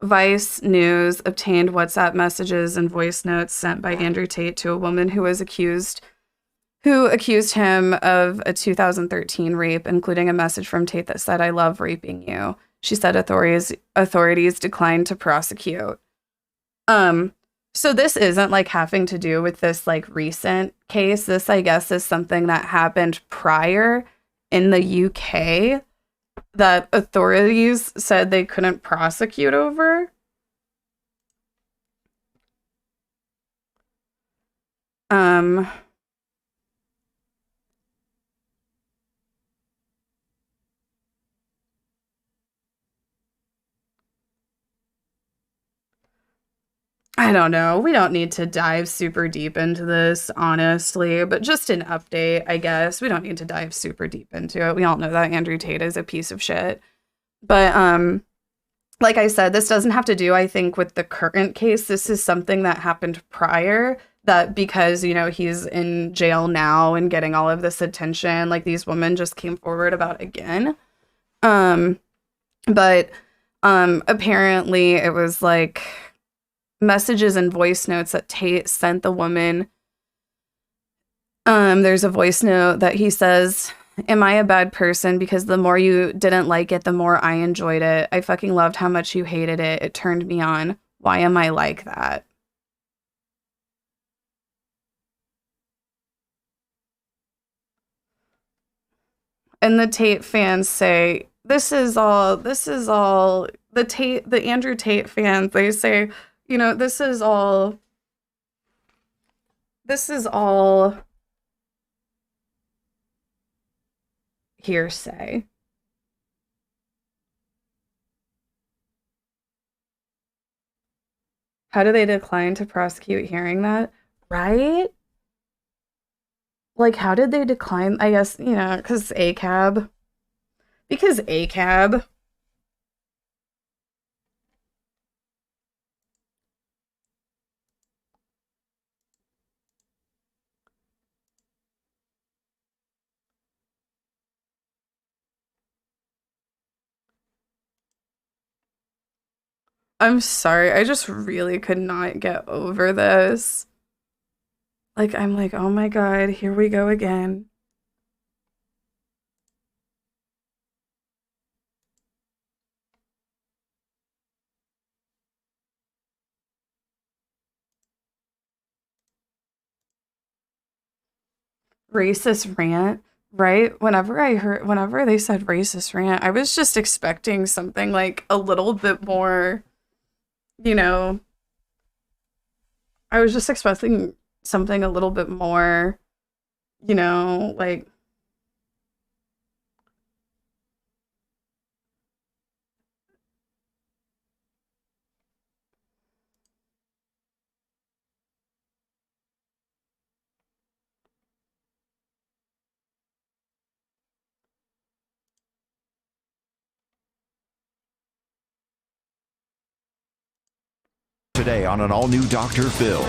Vice News obtained WhatsApp messages and voice notes sent by Andrew Tate to a woman who accused him of a 2013 rape, including a message from Tate that said, "I love raping you." She said authorities declined to prosecute. So this isn't like having to do with this like recent case. This, I guess, is something that happened prior in the UK that authorities said they couldn't prosecute over. I don't know. We don't need to dive super deep into this, honestly, but just an update, I guess. We don't need to dive super deep into it. We all know that Andrew Tate is a piece of shit. But like I said, this doesn't have to do, I think, with the current case. This is something that happened prior, that because, you know, he's in jail now and getting all of this attention, like these women just came forward about again. But apparently it was like messages and voice notes that Tate sent the woman. There's a voice note that he says, "Am I a bad person? Because the more you didn't like it, the more I enjoyed it. I fucking loved how much you hated it. It turned me on. Why am I like that?" And the Tate fans say, the Andrew Tate fans, they say, you know, this is all hearsay. How do they decline to prosecute hearing that? Right? Like, how did they decline? I guess, you know, because ACAB. Because ACAB. I'm sorry, I just really could not get over this. Like, I'm like, oh my god, here we go again. Racist rant, right? Whenever they said racist rant, I was just expecting something like a little bit more, you know, I was just expecting something a little bit more, you know, like, Today on an all-new Dr. Phil,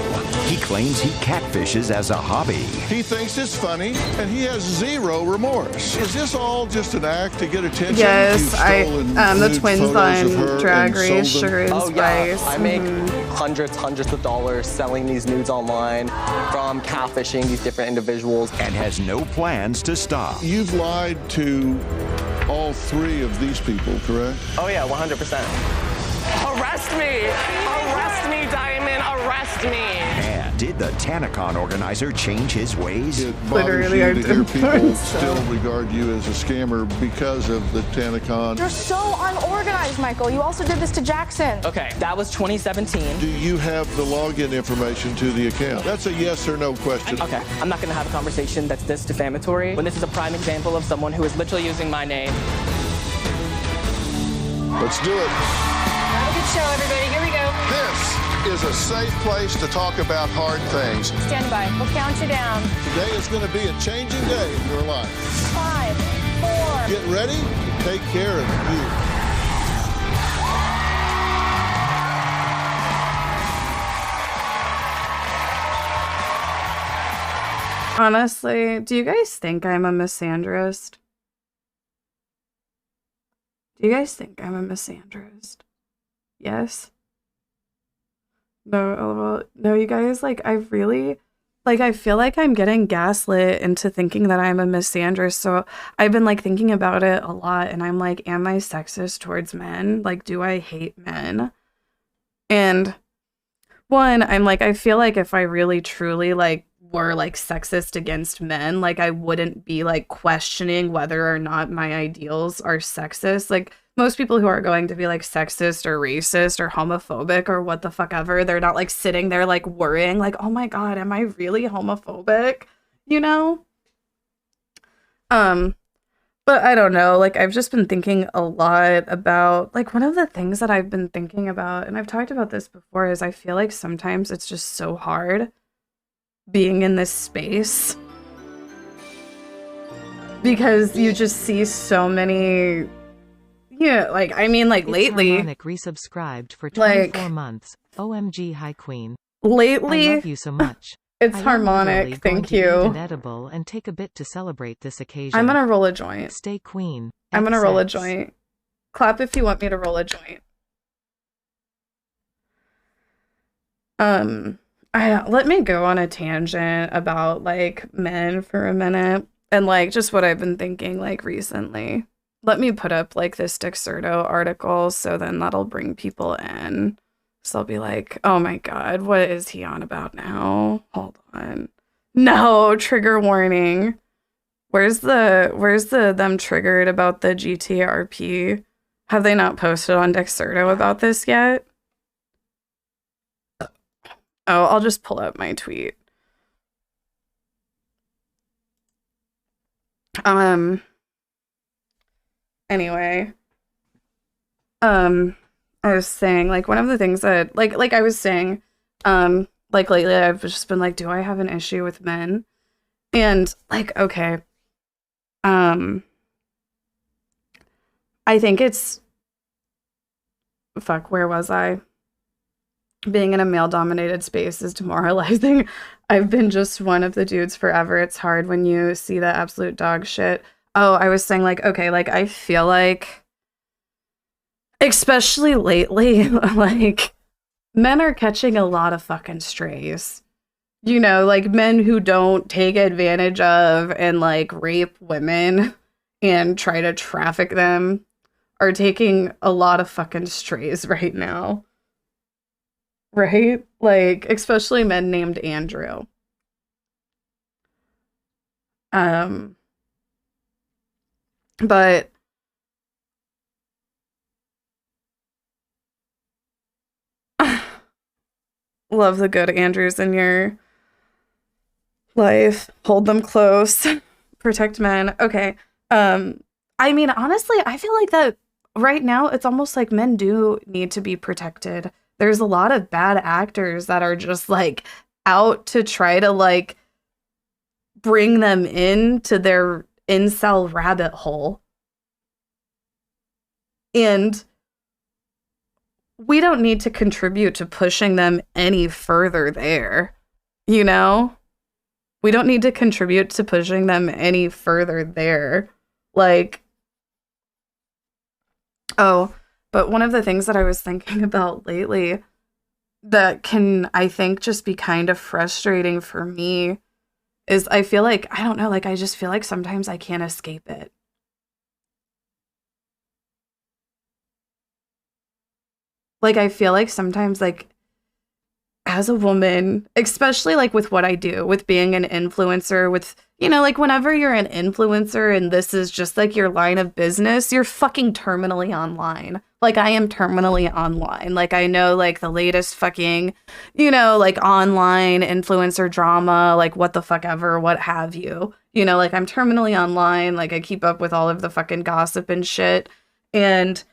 he claims he catfishes as a hobby. He thinks it's funny, and he has zero remorse. Is this all just an act to get attention? Yes, the twins on Drag Race sure is Vice. I make hundreds of dollars selling these nudes online from catfishing these different individuals. And has no plans to stop. You've lied to all three of these people, correct? Oh yeah, 100%. Arrest me! Arrest me, Diamond! Arrest me! And did the TanaCon organizer change his ways? It bothers you to hear people still regard you as a scammer because of the TanaCon. You're so unorganized, Michael. You also did this to Jackson. Okay, that was 2017. Do you have the login information to the account? That's a yes or no question. Okay, I'm not going to have a conversation that's this defamatory when this is a prime example of someone who is literally using my name. Let's do it. Have a good show, everybody. Here we go. This is a safe place to talk about hard things. Stand by. We'll count you down. Today is going to be a changing day in your life. 5, 4. Get ready to take care of you. Honestly, do you guys think I'm a misandrist? Do you guys think I'm a misandrist? Yes? No, no, you guys, like, I feel like I'm getting gaslit into thinking that I'm a misandrist, so I've been, like, thinking about it a lot, and I'm like, am I sexist towards men? Like, do I hate men? And, one, I'm like, I feel like if I really, truly, like, were, like, sexist against men, like, I wouldn't be, like, questioning whether or not my ideals are sexist. Like, most people who are going to be, like, sexist or racist or homophobic or what the fuck ever, they're not, like, sitting there, like, worrying, like, oh my god, am I really homophobic? You know? But I don't know, like, I've just been thinking a lot about, like, one of the things that I've been thinking about, and I've talked about this before, is I feel like sometimes it's just so hard being in this space. Because you just see so many... Yeah, like, I mean, like, lately... Harmonic resubscribed for 24 like, months. OMG, High Queen. Lately... I love you so much. It's I am harmonic, literally thank going to eat you. an edible and take a bit to celebrate this occasion. I'm gonna roll a joint. Stay queen. I'm gonna roll a XX. joint. Clap if you want me to roll a joint. Let me go on a tangent about, like, men for a minute. And, like, just what I've been thinking, like, recently. Let me put up, like, this Dexerto article, so then that'll bring people in. So I'll be like, oh my god, what is he on about now? Hold on. No, trigger warning. Where's the them triggered about the GTRP? Have they not posted on Dexerto about this yet? Oh, I'll just pull up my tweet. Anyway. I was saying, like, one of the things that, like I was saying, like, lately I've just been like, do I have an issue with men? And, like, okay. I think it's... Fuck, where was I? Being in a male-dominated space is demoralizing. I've been just one of the dudes forever. It's hard when you see the absolute dog shit. Oh, I was saying, like, okay, like, I feel like, especially lately, like, men are catching a lot of fucking strays. You know, like, men who don't take advantage of and, like, rape women and try to traffic them are taking a lot of fucking strays right now. Right? Like, especially men named Andrew. But love the good Andrews in your life. Hold them close. Protect men. Okay. I mean, honestly, I feel like that right now it's almost like men do need to be protected. There's a lot of bad actors that are just, like, out to try to, like, bring them into their incel rabbit hole. And we don't need to contribute to pushing them any further there. You know? We don't need to contribute to pushing them any further there. Like, oh, but one of the things that I was thinking about lately that can, I think, just be kind of frustrating for me is I feel like, I don't know, like, I just feel like sometimes I can't escape it. Like, I feel like sometimes, like, as a woman, especially, like, with what I do, with being an influencer, with, you know, like, whenever you're an influencer and this is just, like, your line of business, you're fucking terminally online. Like, I am terminally online. Like, I know, like, the latest fucking, you know, like, online influencer drama, like, what the fuck ever, what have you. You know, like, I'm terminally online. Like, I keep up with all of the fucking gossip and shit. And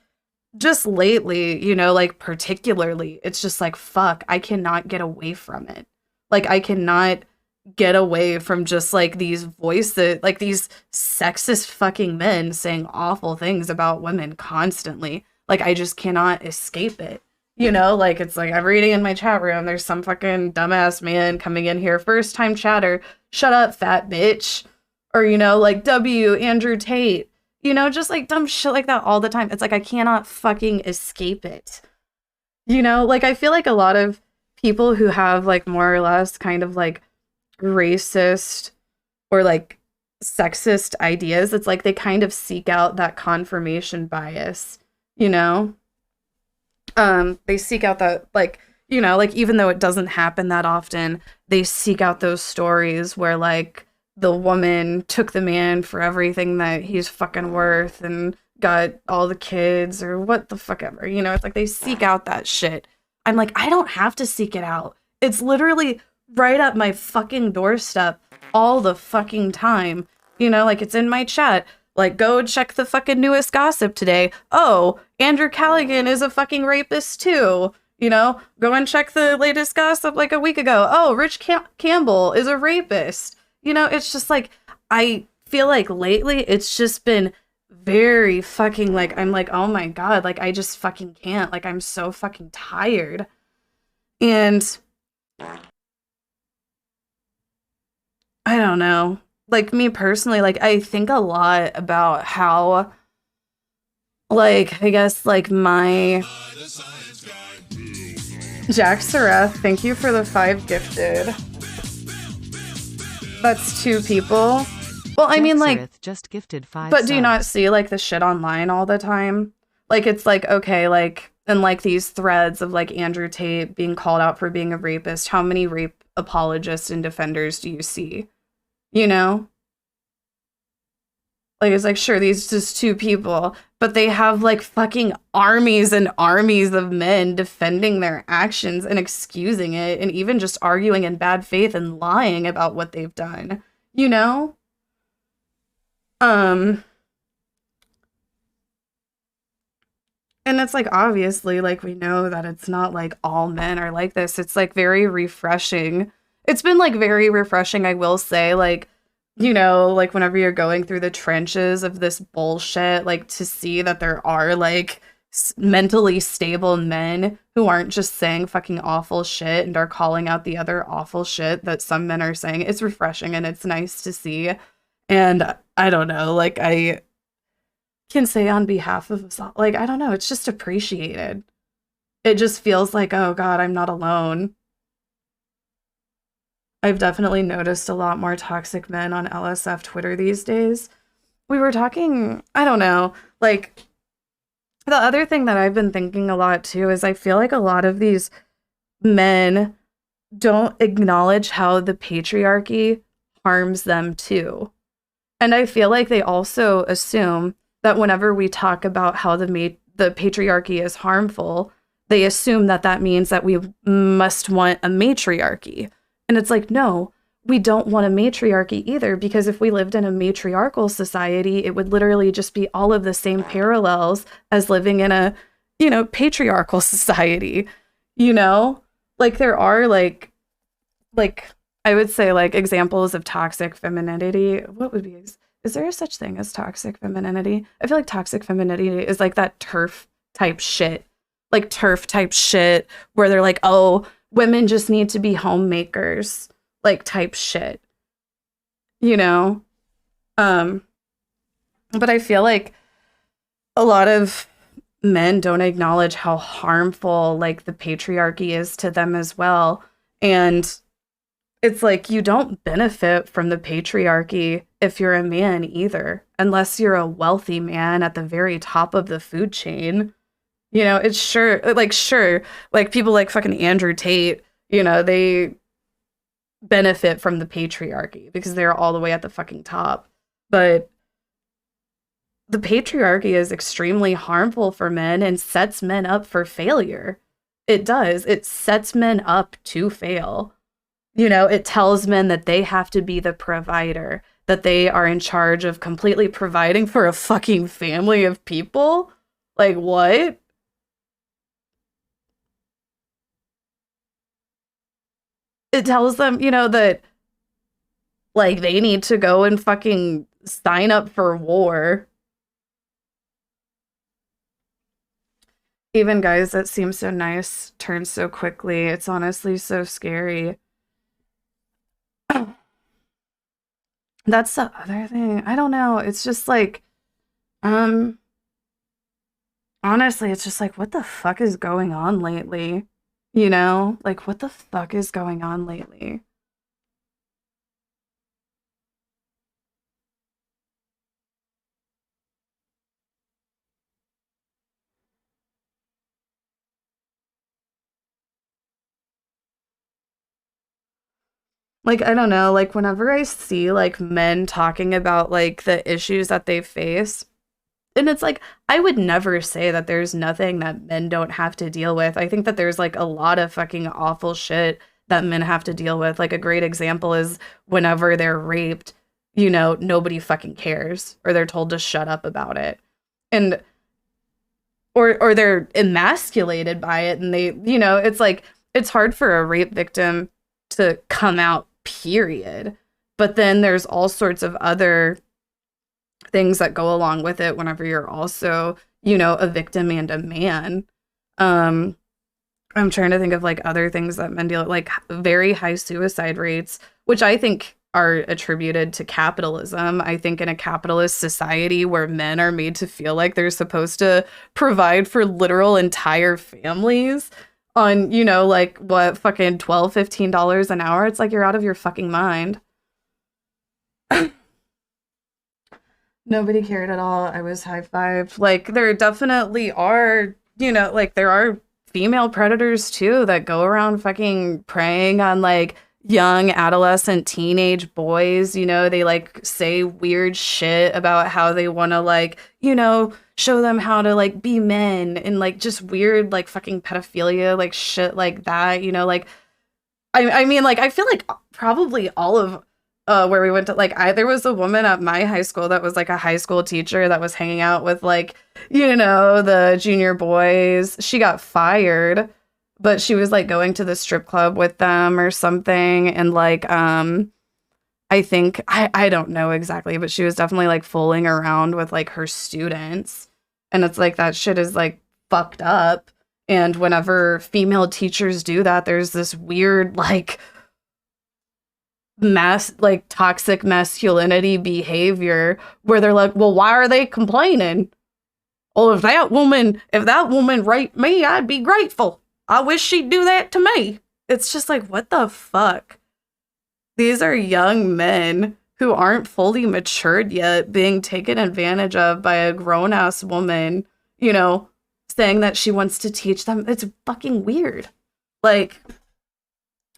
just lately, you know, like particularly, it's just like, fuck, I cannot get away from it. Like, I cannot get away from just like these voices, like these sexist fucking men saying awful things about women constantly. Like, I just cannot escape it. You know, like, it's like I'm reading in my chat room, there's some fucking dumbass man coming in here, first time chatter, shut up, fat bitch. Or, you know, like, W, Andrew Tate. You know, just like dumb shit like that all the time. It's like I cannot fucking escape it. You know, like, I feel like a lot of people who have like more or less kind of like racist or like sexist ideas, it's like they kind of seek out that confirmation bias, you know? They seek out that, like, you know, like, even though it doesn't happen that often, they seek out those stories where like the woman took the man for everything that he's fucking worth and got all the kids or what the fuck ever, you know? It's like they seek out that shit. I'm like, I don't have to seek it out. It's literally right up my fucking doorstep all the fucking time. You know, like, it's in my chat. Like, go check the fucking newest gossip today. Oh, Andrew Callaghan is a fucking rapist too. You know, go and check the latest gossip like a week ago. Oh, Rich Campbell is a rapist. You know, it's just like, I feel like lately it's just been very fucking like, I'm like, oh my God, like, I just fucking can't. Like, I'm so fucking tired. And I don't know. Like, me personally, like, I think a lot about how, like, I guess, like, my Jack Sereth, thank you for the 5 gifted. That's 2 people. Well, I mean, like, Sereth just gifted 5 but do you subs. not see, like, the shit online all the time? Like, it's like, okay, like, and like these threads of like Andrew Tate being called out for being a rapist, how many rape apologists and defenders do you see? You know? Like, it's like, sure, these just 2 people, but they have like fucking armies and armies of men defending their actions and excusing it and even just arguing in bad faith and lying about what they've done, you know? And it's like, obviously, like, we know that it's not like all men are like this. It's like very refreshing. It's been like very refreshing, I will say, like, you know, like, whenever you're going through the trenches of this bullshit, like, to see that there are like mentally stable men who aren't just saying fucking awful shit and are calling out the other awful shit that some men are saying. It's refreshing and it's nice to see. And I don't know, like, I can say on behalf of us all, like, I don't know, it's just appreciated. It just feels like, oh God, I'm not alone. I've definitely noticed a lot more toxic men on LSF Twitter these days. We were talking, I don't know, like, the other thing that I've been thinking a lot too is I feel like a lot of these men don't acknowledge how the patriarchy harms them too. And I feel like they also assume that whenever we talk about how the patriarchy is harmful, they assume that that means that we must want a matriarchy. And it's like, no, we don't want a matriarchy either, because if we lived in a matriarchal society, it would literally just be all of the same parallels as living in a, you know, patriarchal society, you know? Like, there are like I would say, like, examples of toxic femininity. What would be, is there a such thing as toxic femininity? I feel like toxic femininity is like that TERF type shit. Like TERF type shit where they're like, oh, women just need to be homemakers, like, type shit. You know? But I feel like a lot of men don't acknowledge how harmful, like, the patriarchy is to them as well. And it's like, you don't benefit from the patriarchy if you're a man either, unless you're a wealthy man at the very top of the food chain. You know, it's sure, like, people like fucking Andrew Tate, you know, they benefit from the patriarchy because they're all the way at the fucking top. But the patriarchy is extremely harmful for men and sets men up for failure. It does. It sets men up to fail. You know, it tells men that they have to be the provider, that they are in charge of completely providing for a fucking family of people. Like, what? it tells them, you know, that like they need to go and fucking sign up for war. Even guys that seem so nice turn so quickly. It's honestly so scary. That's the other thing. I don't know. It's just like, honestly, it's just like, what the fuck is going on lately? You know? Like, what the fuck is going on lately? Like, I don't know, like, whenever I see, like, men talking about, like, the issues that they face, and it's like, I would never say that there's nothing that men don't have to deal with. I think that there's, like, a lot of fucking awful shit that men have to deal with. Like, a great example is whenever they're raped, you know, nobody fucking cares, or they're told to shut up about it. And, or they're emasculated by it, and they, you know, it's like, it's hard for a rape victim to come out, period. But then there's all sorts of other things that go along with it whenever you're also, you know, a victim and a man. I'm trying to think of like other things that men deal with, like very high suicide rates, which I think are attributed to capitalism. I think in a capitalist society where men are made to feel like they're supposed to provide for literal entire families on, you know, like what, fucking $12, $15 an hour, it's like you're out of your fucking mind. Nobody cared at all. I was high-fived. Like, there definitely are, you know, like, there are female predators, too, that go around fucking preying on, like, young adolescent teenage boys. You know, they, like, say weird shit about how they want to, like, you know, show them how to, like, be men, and, like, just weird, like, fucking pedophilia, like, shit like that, you know, like, I mean, like, I feel like probably all of where we went to, like, there was a woman at my high school that was like a high school teacher that was hanging out with, like, you know, the junior boys. She got fired, but she was like going to the strip club with them or something. And like, I think, I don't know exactly, but she was definitely like fooling around with like her students. And it's like, that shit is like fucked up. And whenever female teachers do that, there's this weird, like, toxic masculinity behavior where they're like, well, why are they complaining? Well, if that woman raped me, I'd be grateful. I wish she'd do that to me. It's just like, what the fuck? These are young men who aren't fully matured yet being taken advantage of by a grown-ass woman, you know, saying that she wants to teach them. It's fucking weird. Like,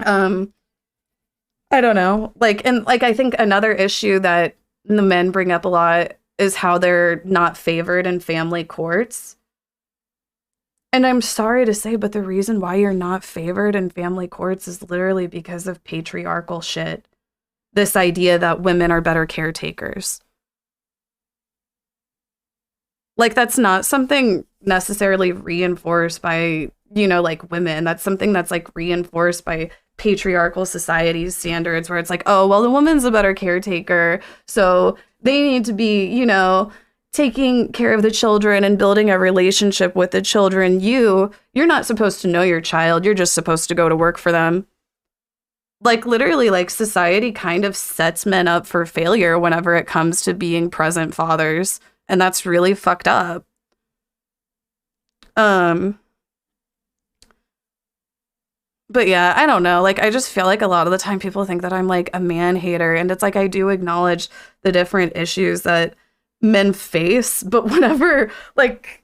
I don't know. Like, and like, I think another issue that the men bring up a lot is how they're not favored in family courts. And I'm sorry to say, but the reason why you're not favored in family courts is literally because of patriarchal shit. This idea that women are better caretakers. Like, that's not something necessarily reinforced by, you know, like, women. That's something that's like reinforced by patriarchal society's standards, where it's like, oh, well, the woman's a better caretaker, so they need to be, you know, taking care of the children and building a relationship with the children. You're not supposed to know your child. You're just supposed to go to work for them. Like, literally, like, society kind of sets men up for failure whenever it comes to being present fathers, and that's really fucked up. But yeah, I don't know. Like, I just feel like a lot of the time people think that I'm like a man hater. And it's like, I do acknowledge the different issues that men face. But whenever, like,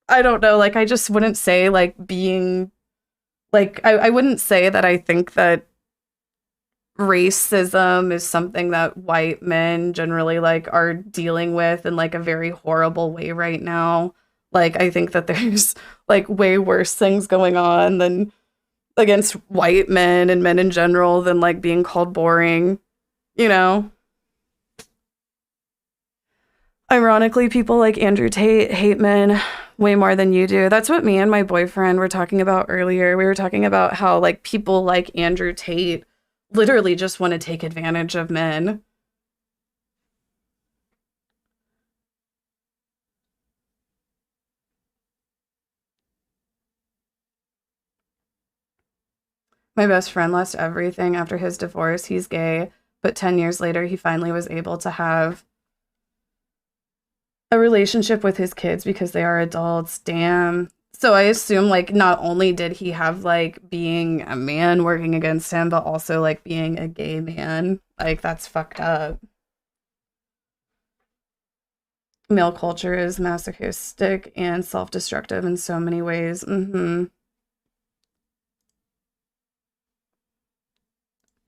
I don't know, like, I just wouldn't say like being like, I wouldn't say that I think that racism is something that white men generally like are dealing with in like a very horrible way right now. Like, I think that there's like way worse things going on than against white men and men in general than like being called boring, you know? Ironically, people like Andrew Tate hate men way more than you do. That's what me and my boyfriend were talking about earlier. We were talking about how like people like Andrew Tate literally just want to take advantage of men. My best friend lost everything after his divorce. He's gay, but 10 years later, he finally was able to have a relationship with his kids because they are adults. Damn. So I assume, like, not only did he have, like, being a man working against him, but also, like, being a gay man. Like, that's fucked up. Male culture is masochistic and self-destructive in so many ways.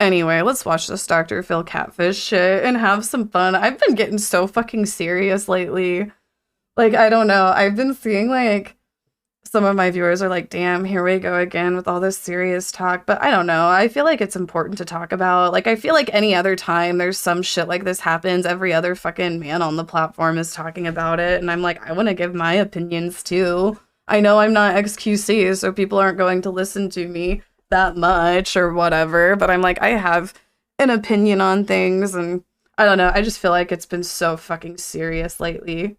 Anyway, let's watch this Dr. Phil catfish shit and have some fun. I've been getting so fucking serious lately. Like, I don't know. I've been seeing, like, some of my viewers are like, damn, here we go again with all this serious talk. But I don't know. I feel like it's important to talk about. Like, I feel like any other time there's some shit like this happens, every other fucking man on the platform is talking about it. And I'm like, I want to give my opinions too. I know I'm not XQC, so people aren't going to listen to me that much or whatever, but I'm like, I have an opinion on things, and I don't know, I just feel like it's been so fucking serious lately.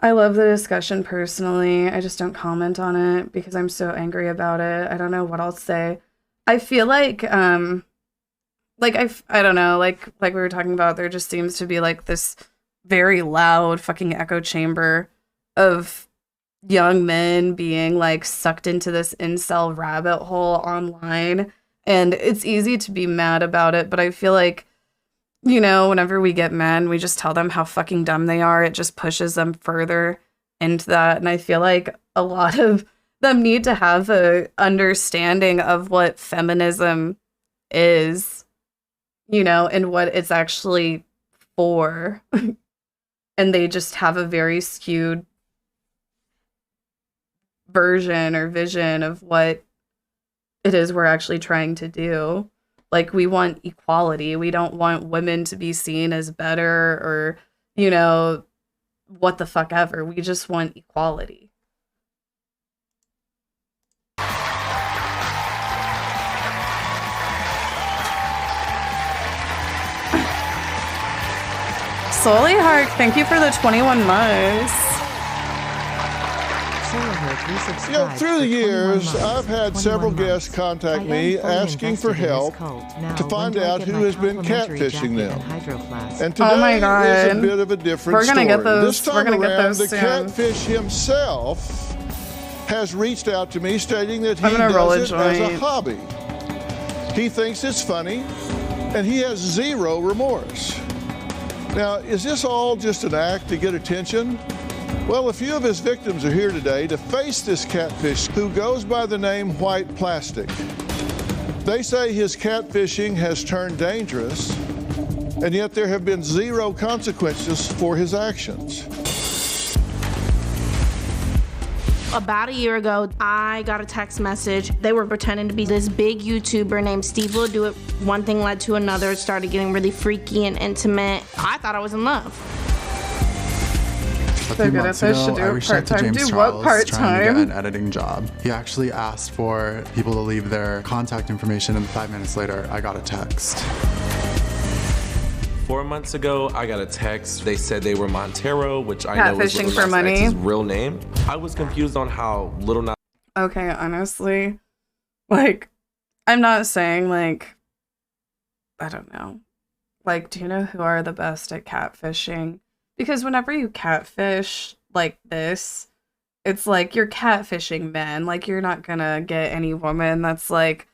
I love the discussion personally. I just don't comment on it because I'm so angry about it. I don't know what I'll say. I feel like I don't know, like we were talking about, there just seems to be like this very loud fucking echo chamber of young men being like sucked into this incel rabbit hole online, and it's easy to be mad about it, but I feel like, you know, whenever we get men, we just tell them how fucking dumb they are. It just pushes them further into that, and I feel like a lot of them need to have a understanding of what feminism is, you know, and what it's actually for. And they just have a very skewed version or vision of what it is we're actually trying to do. Like, we want equality. We don't want women to be seen as better or, you know, what the fuck ever. We just want equality. Solely Hark, thank you for the 21 months. You know, through the years, I've had several guests contact me asking for help to find out who has been catfishing them. And today is a bit of a different story. This time around, the catfish himself has reached out to me stating that he does it as a hobby. He thinks it's funny, and he has zero remorse. Now, is this all just an act to get attention? Well, a few of his victims are here today to face this catfish who goes by the name White Plastic. They say his catfishing has turned dangerous, and yet there have been zero consequences for his actions. About a year ago, I got a text message. They were pretending to be this big YouTuber named Steve Will Do It. One thing led to another. It started getting really freaky and intimate. I thought I was in love. A few months ago, I reached out to James Charles trying to get an editing job. He actually asked for people to leave their contact information, and 5 minutes later, I got a text. 4 months ago, I got a text. They said they were Montero, which I know is Catfishing for money. His real name. I was confused on how Little Nas. Okay, honestly, like, I'm not saying, like, I don't know. Like, do you know who are the best at catfishing? Because whenever you catfish like this, it's like you're catfishing men. Like, you're not gonna get any woman that's like,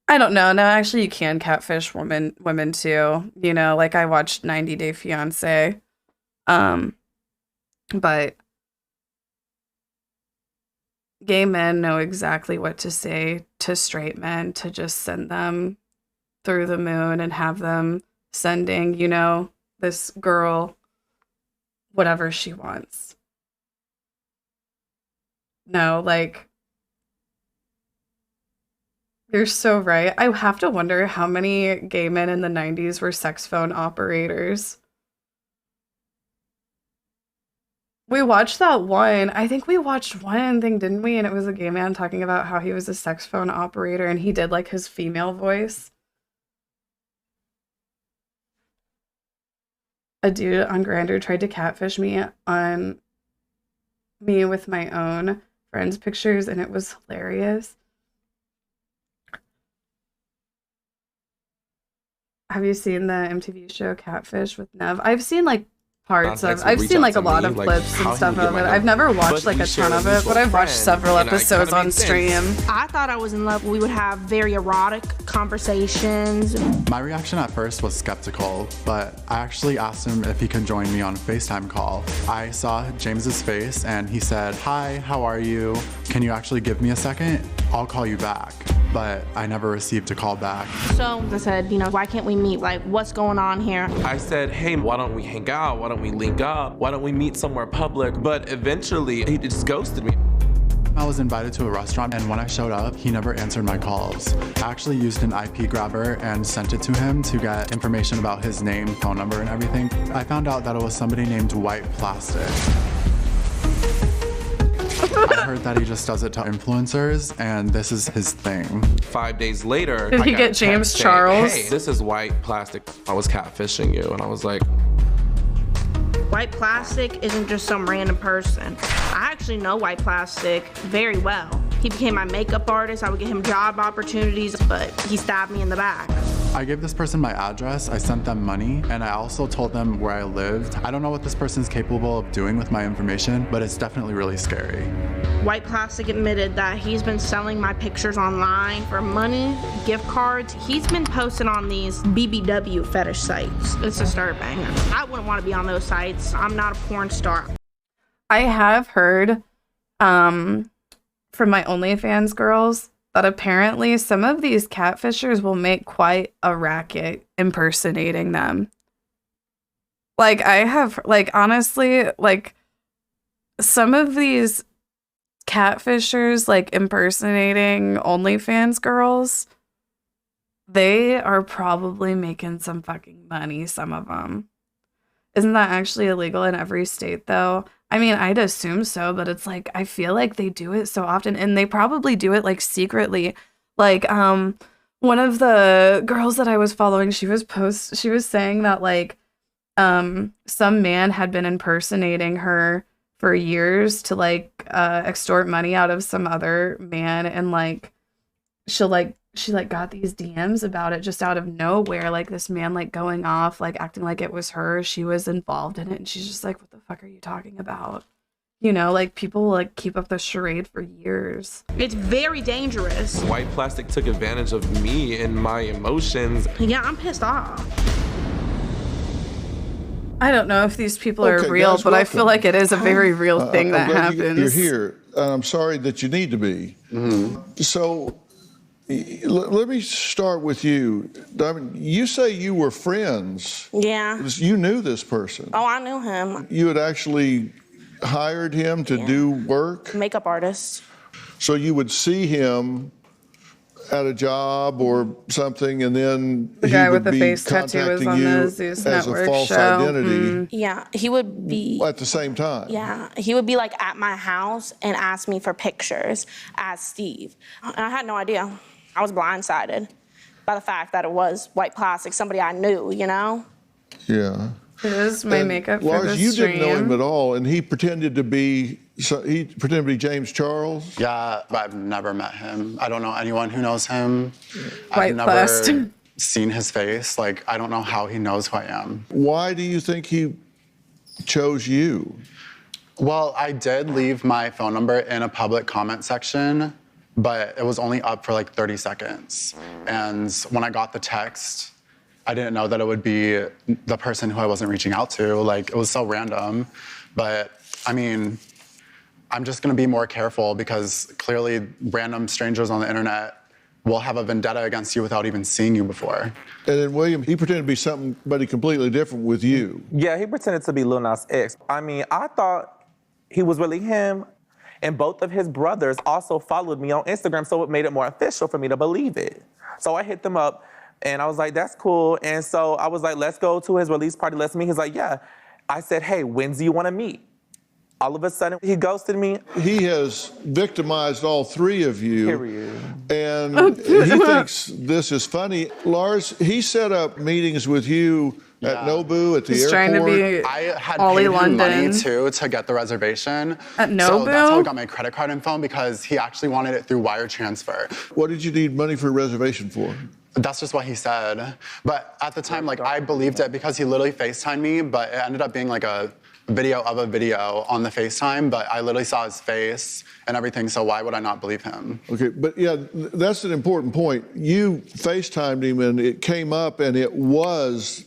I don't know. No, actually, you can catfish women too. You know, like I watched 90 Day Fiancé. But gay men know exactly what to say to straight men to just send them through the moon and have them sending, you know, this girl whatever she wants. No, like, you're so right. I have to wonder how many gay men in the 90s were sex phone operators. We watched that one. I think we watched one thing, didn't we? And it was a gay man talking about how he was a sex phone operator and he did like his female voice. A dude on Grindr tried to catfish me with my own friends' pictures, and it was hilarious. Have you seen the MTV show Catfish with Nev? I've seen like parts of. I've seen like a lot of clips and stuff of it. I've never watched like a ton of it, but I've watched several episodes on stream. I thought I was in love. We would have very erotic conversations. My reaction at first was skeptical, but I actually asked him if he could join me on a FaceTime call. I saw James's face and he said, "Hi, how are you? Can you actually give me a second? I'll call you back." But I never received a call back. So I said, why can't we meet? Like, what's going on here? I said, hey, why don't we hang out? Why don't we link up? Why don't we meet somewhere public? But eventually, he just ghosted me. I was invited to a restaurant, and when I showed up, he never answered my calls. I actually used an IP grabber and sent it to him to get information about his name, phone number, and everything. I found out that it was somebody named White Plastic. I heard that he just does it to influencers, and this is his thing. 5 days later, did he get James Charles? Hey, this is White Plastic. I was catfishing you, and I was like, White Plastic isn't just some random person. I actually know White Plastic very well. He became my makeup artist. I would get him job opportunities, but he stabbed me in the back. I gave this person my address, I sent them money, and I also told them where I lived. I don't know what this person's capable of doing with my information, but it's definitely really scary. White Plastic admitted that he's been selling my pictures online for money, gift cards. He's been posting on these BBW fetish sites. It's disturbing. I wouldn't want to be on those sites. I'm not a porn star. I have heard from my OnlyFans girls that apparently some of these catfishers will make quite a racket impersonating them. Like, I have, like, honestly, like, some of these catfishers, like, impersonating OnlyFans girls, they are probably making some fucking money, some of them. Isn't that actually illegal in every state, though? I mean, I'd assume so, but it's like, I feel like they do it so often, and they probably do it, like, secretly. Like, one of the girls that I was following, she was saying that, like, some man had been impersonating her for years to, like, extort money out of some other man, and, like, she got these DMs about it just out of nowhere, like, this man, like, going off, like, acting like it was her, she was involved in it, and she's just like, what the fuck are you talking about? Like, people will, like, keep up the charade for years. It's very dangerous. White Plastic took advantage of me and my emotions. Yeah, I'm pissed off. I don't know if these people are real, guys, but welcome. I feel like it is a very real thing that happens. You're here. I'm sorry that you need to be. Mm-hmm. So, let me start with you. You say you were friends. Yeah. You knew this person. Oh, I knew him. You had actually hired him to do work? Makeup artist. So you would see him at a job or something, and then the guy with the face tattoo was on the Zeus Network as a false show. Identity. Yeah, he would be at the same time. Yeah, he would be like at my house and ask me for pictures as Steve. And I had no idea. I was blindsided by the fact that it was White Plastic, somebody I knew, Yeah. It is my makeup for Lars, the you stream. didn't know him at all, and he pretended to be James Charles? Yeah, but I've never met him. I don't know anyone who knows him. White I've never seen his face. Like, I don't know how he knows who I am. Why do you think he chose you? Well, I did leave my phone number in a public comment section, but it was only up for like 30 seconds. And when I got the text, I didn't know that it would be the person who I wasn't reaching out to. Like, it was so random. But, I mean, I'm just gonna be more careful because clearly random strangers on the internet will have a vendetta against you without even seeing you before. And then William, he pretended to be somebody completely different with you. Yeah, he pretended to be Lil Nas X. I mean, I thought he was really him, and both of his brothers also followed me on Instagram, so it made it more official for me to believe it. So I hit them up, and I was like, that's cool. And so I was like, let's go to his release party, let's meet. He's like, yeah. I said, hey, when do you wanna meet? All of a sudden, he ghosted me. He has victimized all three of you. Period. And he thinks this is funny. Lars, he set up meetings with you at Nobu at the He's airport. trying to be I had Ollie paid him money London. too to get the reservation. At So Nobu? that's how I got my credit card info, because he actually wanted it through wire transfer. What did you need money for a reservation for? That's just what he said. But at the time, like, I believed it because he literally FaceTimed me, but it ended up being like a video of a video on the FaceTime, but I literally saw his face and everything, so why would I not believe him? Okay, but yeah, that's an important point. You FaceTimed him and it came up and it was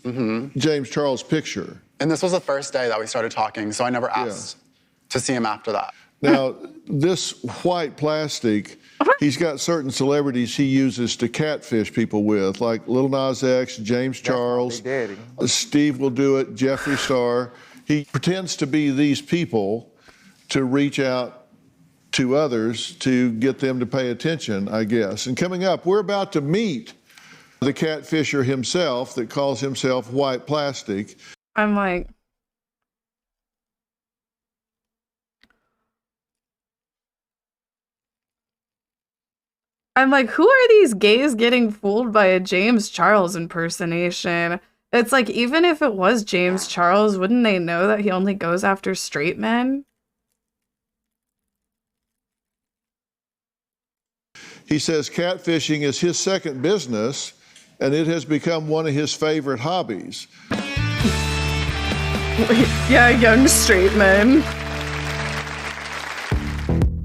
James Charles' picture. And this was the first day that we started talking, so I never asked to see him after that. Now, this white plastic, he's got certain celebrities he uses to catfish people with, like Lil Nas X, James Charles, Steve will do it, Jeffree Star. He pretends to be these people to reach out to others to get them to pay attention, I guess. And coming up, we're about to meet the catfisher himself that calls himself White Plastic. I'm like, who are these gays getting fooled by a James Charles impersonation? It's like, even if it was James Charles, wouldn't they know that he only goes after straight men? He says catfishing is his second business, and it has become one of his favorite hobbies. Yeah, young straight men.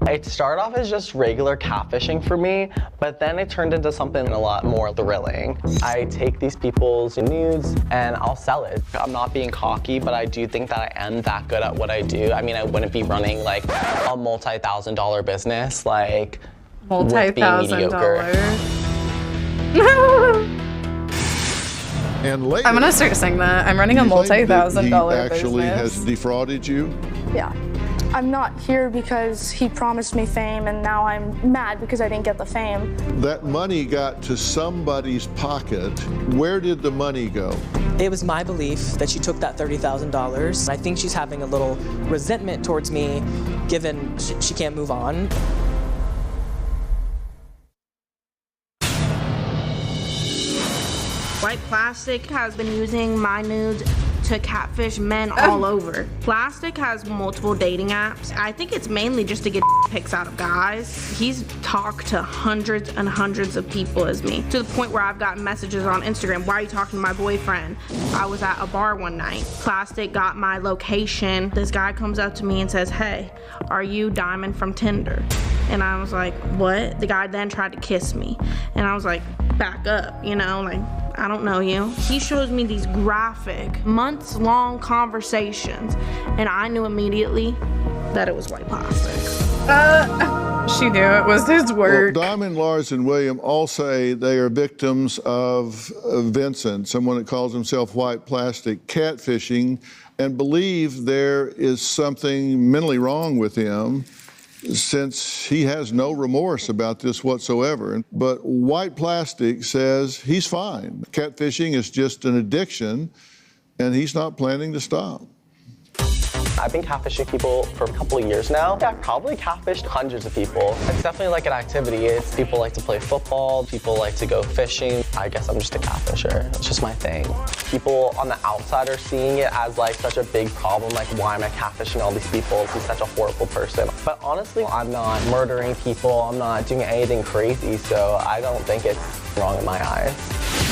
It started off as just regular catfishing for me, but then it turned into something a lot more thrilling. I take these people's nudes and I'll sell it. I'm not being cocky, but I do think that I am that good at what I do. I mean, I wouldn't be running like a multi-$1,000 business, like multi-$1,000. And later, I'm gonna start saying that. I'm running a multi-$1,000 business. He actually has defrauded you? Yeah. I'm not here because he promised me fame and now I'm mad because I didn't get the fame. That money got to somebody's pocket. Where did the money go? It was my belief that she took that $30,000. I think she's having a little resentment towards me given she can't move on. White Plastic has been using my nudes to catfish men all over. Plastic has multiple dating apps. I think it's mainly just to get pics out of guys. He's talked to hundreds and hundreds of people as me, to the point where I've gotten messages on Instagram, why are you talking to my boyfriend? I was at a bar one night. Plastic got my location. This guy comes up to me and says, hey, are you Diamond from Tinder? And I was like, what? The guy then tried to kiss me. And I was like, back up, you know, like, I don't know you. He shows me these graphic, months-long conversations, and I knew immediately that it was White Plastic. She knew it was his work. Well, Diamond, Lars, and William all say they are victims of Vincent, someone that calls himself White Plastic, catfishing, and believe there is something mentally wrong with him, since he has no remorse about this whatsoever. But White Plastic says he's fine. Catfishing is just an addiction, and he's not planning to stop. I've been catfishing people for a couple of years now. I've probably catfished hundreds of people. It's definitely like an activity. It's people like to play football, people like to go fishing. I guess I'm just a catfisher. It's just my thing. People on the outside are seeing it as like such a big problem, like why am I catfishing all these people? He's such a horrible person. But honestly, I'm not murdering people. I'm not doing anything crazy, so I don't think it's wrong in my eyes.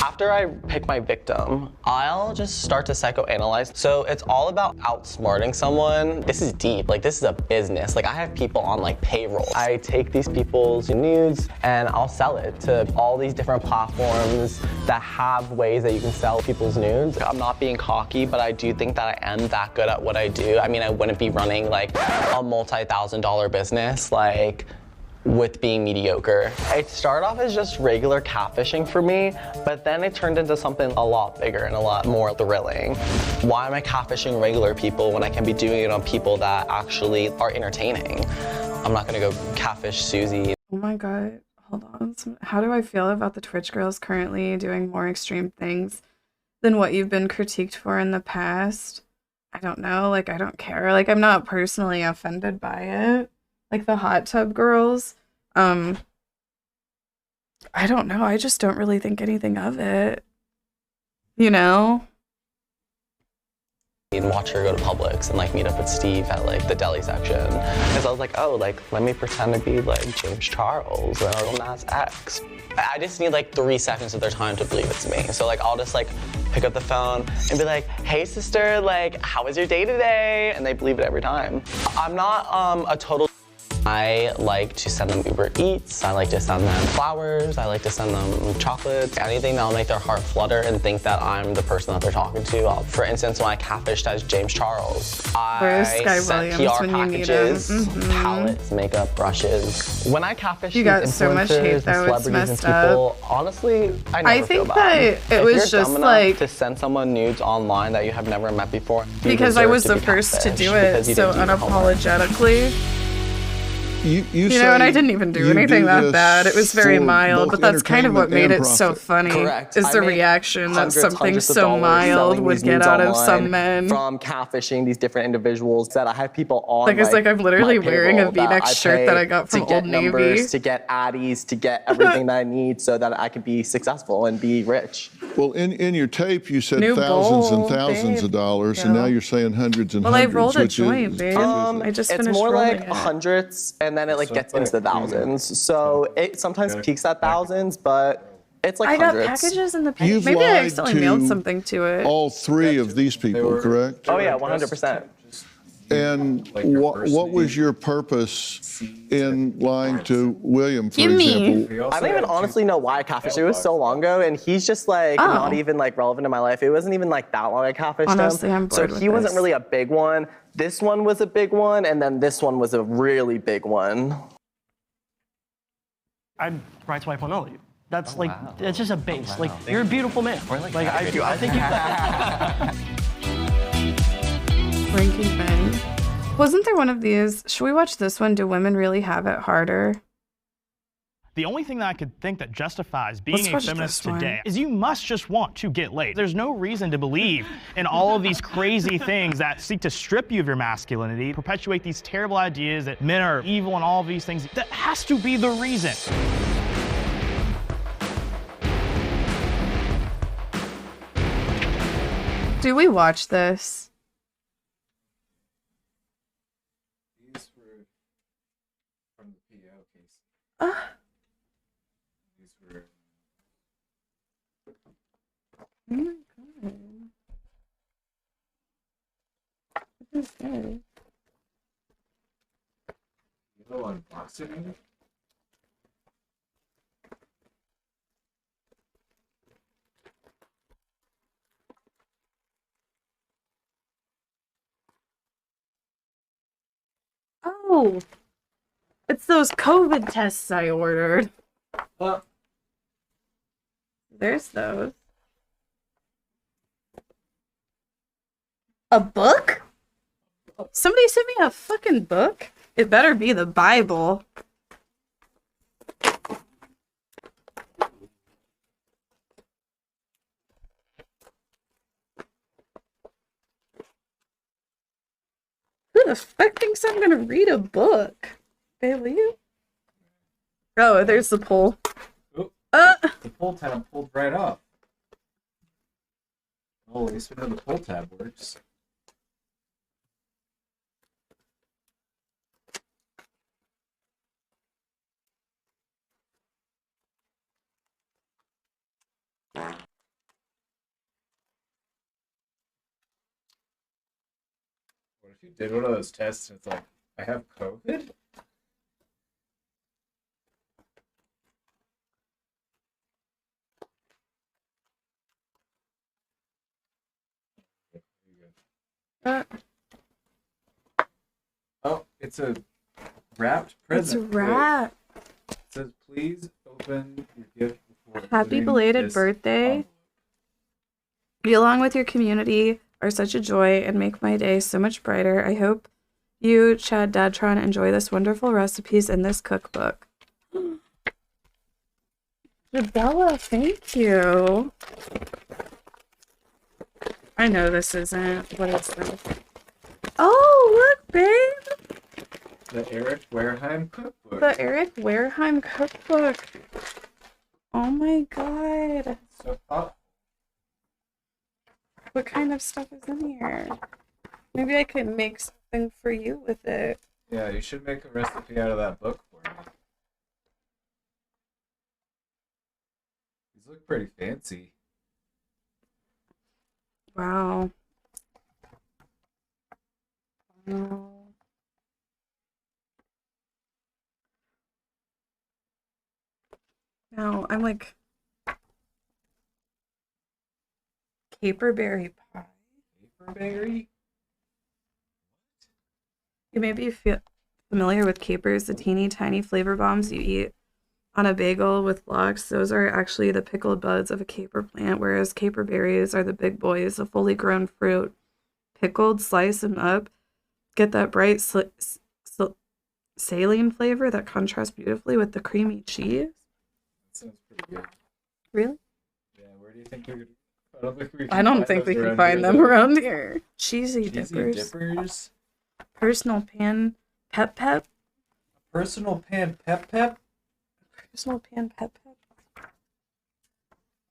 After I pick my victim, I'll just start to psychoanalyze. So it's all about outsmarting someone. This is deep, like this is a business. Like I have people on like payroll. I take these people's nudes and I'll sell it to all these different platforms that have ways that you can sell people's nudes. I'm not being cocky, but I do think that I am that good at what I do. I mean, I wouldn't be running like a multi-$1,000 business like with being mediocre. It started off as just regular catfishing for me, but then it turned into something a lot bigger and a lot more thrilling. Why am I catfishing regular people when I can be doing it on people that actually are entertaining? I'm not gonna go catfish Susie. Oh my god, hold on. How do I feel about the Twitch girls currently doing more extreme things than what you've been critiqued for in the past? I don't know, like, I don't care. Like, I'm not personally offended by it. Like, the hot tub girls. I don't know. I just don't really think anything of it. You know? And watch her go to Publix and like meet up with Steve at like the deli section. Because I was like, oh, like let me pretend to be like James Charles or Lil Nas X. I just need like 3 seconds of their time to believe it's me. So like I'll just like pick up the phone and be like, hey sister, like how was your day today? And they believe it every time. I'm not a total. I like to send them Uber Eats, I like to send them flowers, I like to send them chocolates, anything that'll make their heart flutter and think that I'm the person that they're talking to. For instance, when I catfished as James Charles, I sent PR packages, palettes, makeup, brushes. When I catfished you got so much hate though, it's messed up. Honestly, I think that it was just like to send someone nudes online that you have never met before. Because I was the first to do it so unapologetically. You know, and I didn't even do anything that bad. It was very mild, but that's kind of what made it so funny. Correct. Is the reaction that something so mild would get out of some men. From catfishing these different individuals that I have people on. Like, it's like I'm literally wearing a V-neck shirt that I got from Old Navy. To get addies, to get everything that I need so that I can be successful and be rich. Well, in your tape, you said thousands and thousands of dollars, and now you're saying hundreds and hundreds. Well, I rolled a joint, babe. I just finished It's more rolling like hundreds, and then it like gets into the thousands. So it sometimes peaks at thousands, but it's like hundreds. I got packages in the package. Maybe I accidentally mailed something to it. All 3 of these people, correct? Oh yeah, 100%. And what was your purpose in lying to William, for example? I don't even honestly know why I catfished. It was so long ago, and he's just like not even like relevant in my life. It wasn't even like that long I catfished Honestly, him. I'm bored So he wasn't really a big one. This one was a big one, and then this one was a really big one. I'd write swipe on all of you. That's it's just a base. Like, you're a beautiful man. Like I think you. Ranking men. Wasn't there one of these? Should we watch this one? Do women really have it harder? The only thing that I could think that justifies being a feminist today is you must just want to get laid. There's no reason to believe in all of these crazy things that seek to strip you of your masculinity, perpetuate these terrible ideas that men are evil and all of these things. That has to be the reason. Do we watch this? These were from the PO case. These were. Oh my god. What is this? Little unboxing. Oh, it's those COVID tests I ordered. There's those. A book? Somebody sent me a fucking book? It better be the Bible. Who the fuck thinks I'm gonna read a book? Babe, will you? Oh, there's the pull. The pull tab pulled right off. Oh, at least we know the pull tab works. What if you did one of those tests and it's like, I have COVID? Oh, it's a wrapped present. It's wrapped. It says, please open your gift before. Happy belated birthday. You, along with your community, are such a joy and make my day so much brighter. I hope you, Chad Dadtron, enjoy this wonderful recipes in this cookbook. Bella, thank you. I know this isn't. What is this? Oh, look, babe! The Eric Wareheim cookbook. The Eric Wareheim cookbook. Oh my god. So hot. What kind of stuff is in here? Maybe I could make something for you with it. Yeah, you should make a recipe out of that book for me. These look pretty fancy. Wow. Wow. No, I'm like caperberry pie. Caperberry? You may be familiar with capers, the teeny tiny flavor bombs you eat on a bagel with lox. Those are actually the pickled buds of a caper plant, whereas caperberries are the big boys, a fully grown fruit. Pickled, slice them up, get that bright saline flavor that contrasts beautifully with the creamy cheese. That sounds pretty good. Really? Yeah, where do you think you're I don't think we can find them around here. Cheesy dippers. Dippers. Personal pan pep pep. Personal pan pep pep? Personal pan pep pep.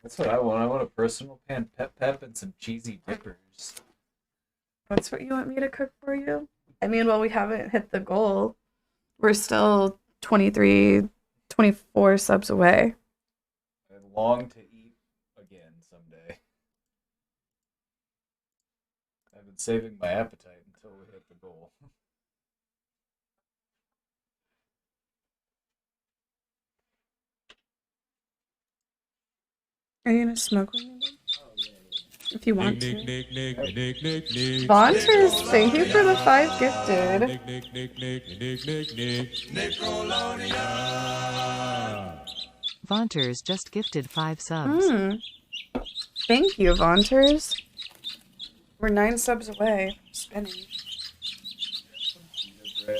That's what I want. I want a personal pan pep pep and some cheesy dippers. That's what you want me to cook for you? I mean, well, we haven't hit the goal. We're still 23, 24 subs away. I long to eat again someday. I've been saving my appetite until we hit the goal. Are you gonna smoke with me? If you want to. Vaunters, thank you for the 5 gifted. Vaunters just gifted 5 subs. Thank you, Vaunters. We're 9 subs away. Spinning. I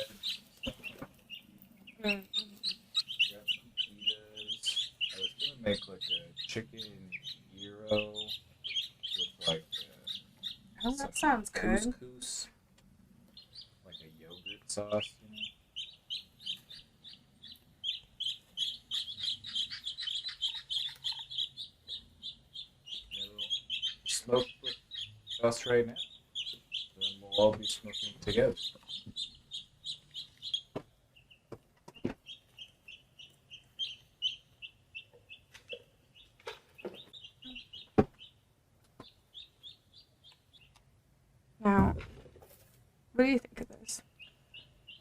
was gonna make like a chicken gyro with like oh, that sounds good. Couscous, like a yogurt sauce. You know? Smoke with us right now. Then we'll all be smoking together. Now, what do you think of this?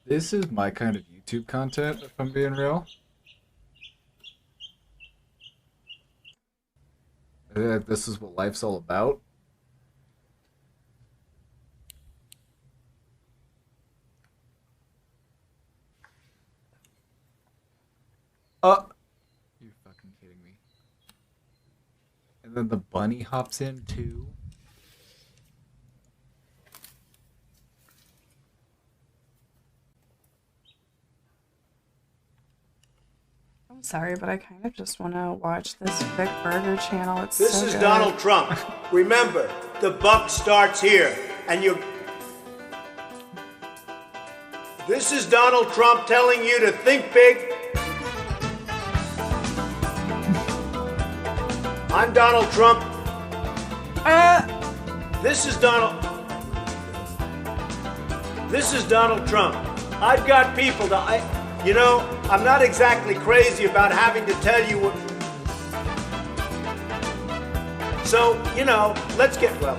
This is my kind of YouTube content, if I'm being real. I feel like this is what life's all about. You're fucking kidding me. And then the bunny hops in too. I'm sorry, but I kind of just want to watch this Vic Burger channel. It's This so is good. Donald Trump. Remember, the buck starts here, and you. This is Donald Trump telling you to think big. I'm Donald Trump. This is Donald. This is Donald Trump. I've got people to. You know, I'm not exactly crazy about having to tell you what. So, you know, let's get well.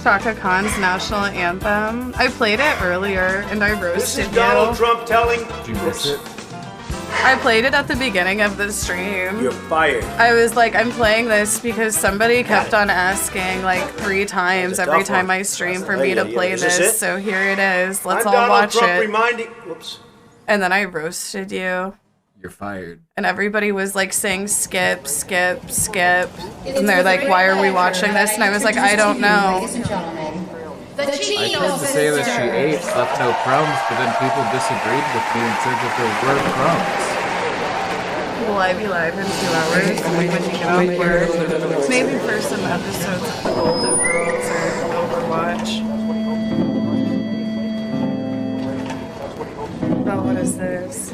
Shaka Khan's national anthem. I played it earlier and I roasted This is Donald you. Trump telling. Did you miss it? I played it at the beginning of the stream. You're fired. I was like, I'm playing this because somebody kept on asking like 3 times every time I stream for me to play Is this this. it? So here it is. Let's I'm all Donald watch Trump it. reminding. Whoops. And then I roasted you. You're fired. And everybody was like saying skip, skip, skip. And they're like, why are we watching this? And I was like, I don't know. I tried to say that she ate, left no crumbs, but then people disagreed with me and said that there were crumbs. Will I be live in 2 hours when you get off work? Maybe for some episodes of the Golden Girls or Overwatch. Oh, what is this?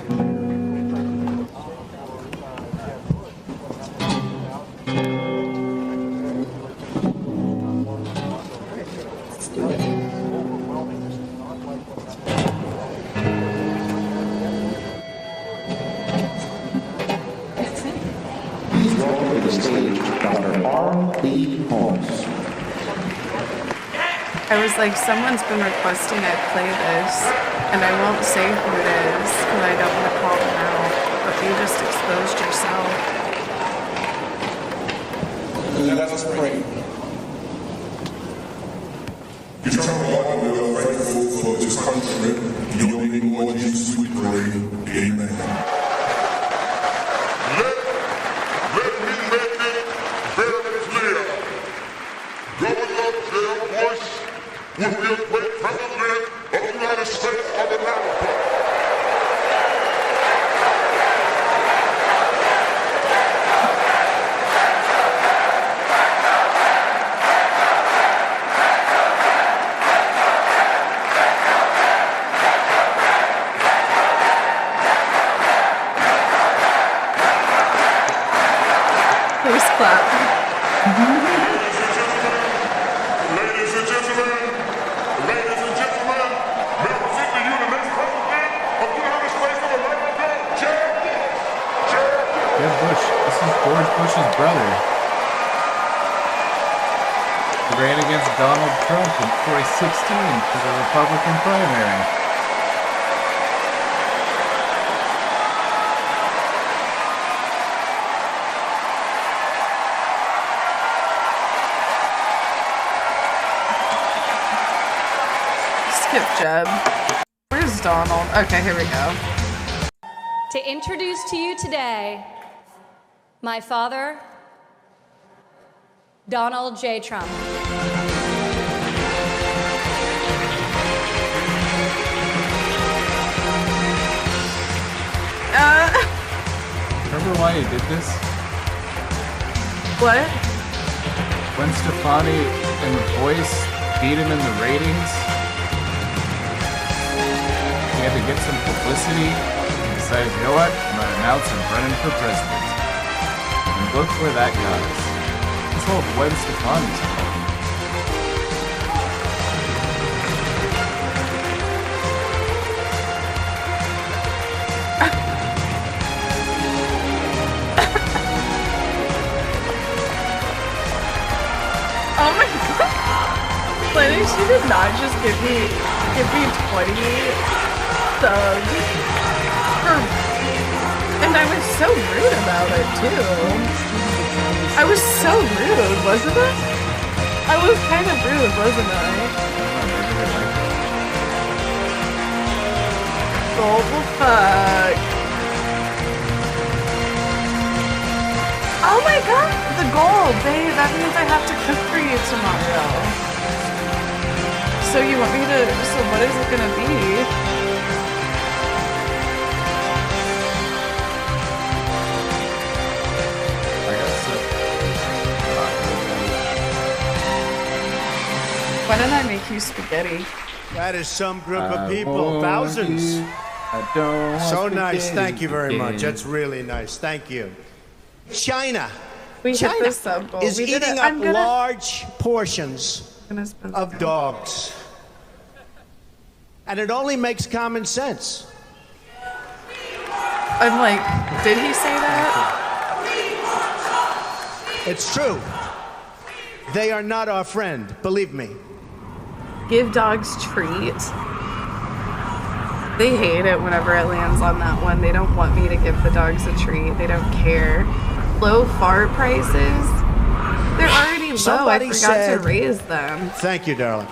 I was like, someone's been requesting I play this, and I won't say who it is, because I don't want to call them out, but you just exposed yourself. Let us pray. Eternal God, we are thankful for this country. In your name, Lord Jesus, we pray. Amen. Let me make it very clear. Governor Jeb Bush will be a great president of the United States of America. Please clap. Ladies and gentlemen, may I present to you the next president of the United States of America, Jeb Bush. Jeb Bush. This is George Bush's brother. He ran against Donald Trump in 2016 for the Republican primary. Skip Jeb. Where's Donald? Okay, here we go. To introduce to you today, my father, Donald J. Trump. Remember why he did this? What? When Stefani and The Voice beat him in the ratings, he had to get some publicity and decided, you know what, I'm going to announce I'm running for president. And look where that got us. This whole Gwen Stefani's fault. Oh my god. Lenny, she did not just give me 20 subs. And I was so rude about it too. I was so rude, wasn't I? I was kind of rude, wasn't I? Oh, well, fuck. Oh my god, the goal, babe. That means I have to cook for you tomorrow. So you want me to, so what is it gonna be? Why didn't I make you spaghetti? That is some group of people, thousands. I don't So nice. Thank you very much. That's really nice. Thank you. China. We hit China the sub goal. is We did eating it. up I'm gonna- large portions of dogs. And it only makes common sense. I'm like, did he say that? It's true. They are not our friend, believe me. Give dogs treats. They hate it whenever it lands on that one. They don't want me to give the dogs a treat. They don't care. Low fart prices? They're already low. Somebody I forgot said- to raise them. Thank you, darling.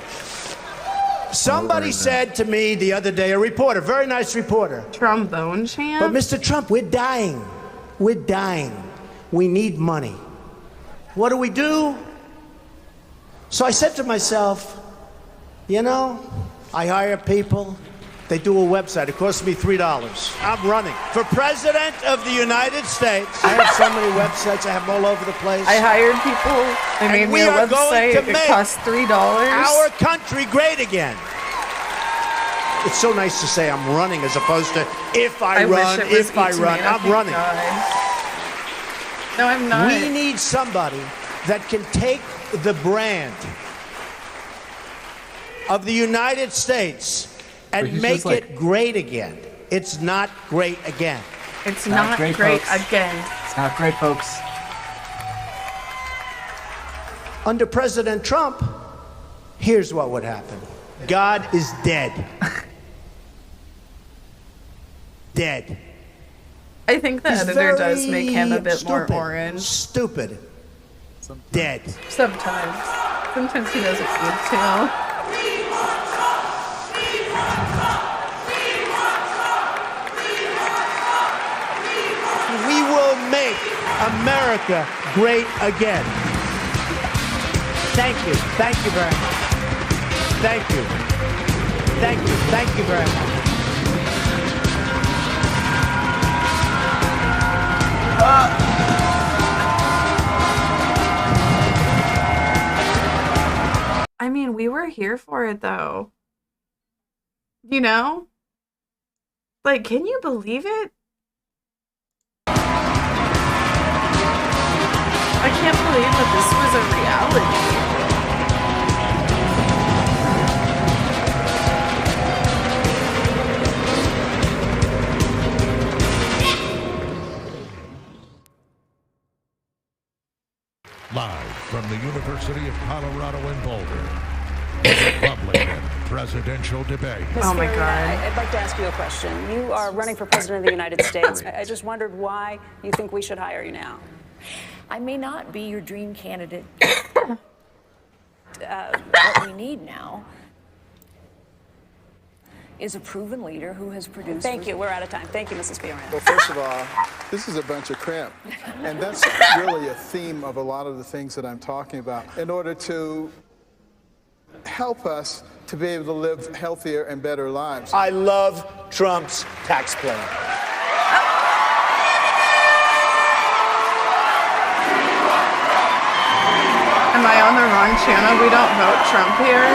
Somebody said to me the other day, a reporter, very nice reporter. Trombone champ? But Mr. Trump, we're dying. We're dying. We need money. What do? So I said to myself, you know, I hire people, They do a website. It costs me $3. I'm running for president of the United States. I have so many websites. I have them all over the place. I hired people. They made me a website. It cost $3. Our country great again. It's so nice to say I'm running as opposed to if I run, if I run. I'm running. No, I'm not. We need somebody that can take the brand of the United States and make it great again. It's not great again. It's not great again. It's not great, folks. Under President Trump, here's what would happen. God is dead. Dead. I think the editor does make him a bit stupid, more orange. Stupid. Dead. Sometimes. Sometimes he doesn't need to. We will make America great again. Thank you. Thank you very much. Thank you. Thank you. Thank you very much. I mean, we were here for it though. You know? Like, can you believe it? I can't believe that this was a reality. Live from the University of Colorado in Boulder, the Republican presidential debate. Oh my God. I'd like to ask you a question. You are running for president of the United States. I just wondered why you think we should hire you now. I may not be your dream candidate. What we need now is a proven leader who has produced... Thank you. We're out of time. Thank you, Mrs. Fiorina. Well, first of all, this is a bunch of crap. And that's really a theme of a lot of the things that I'm talking about. In order to help us to be able to live healthier and better lives. I love Trump's tax plan. Am I on the wrong channel? We don't vote Trump here.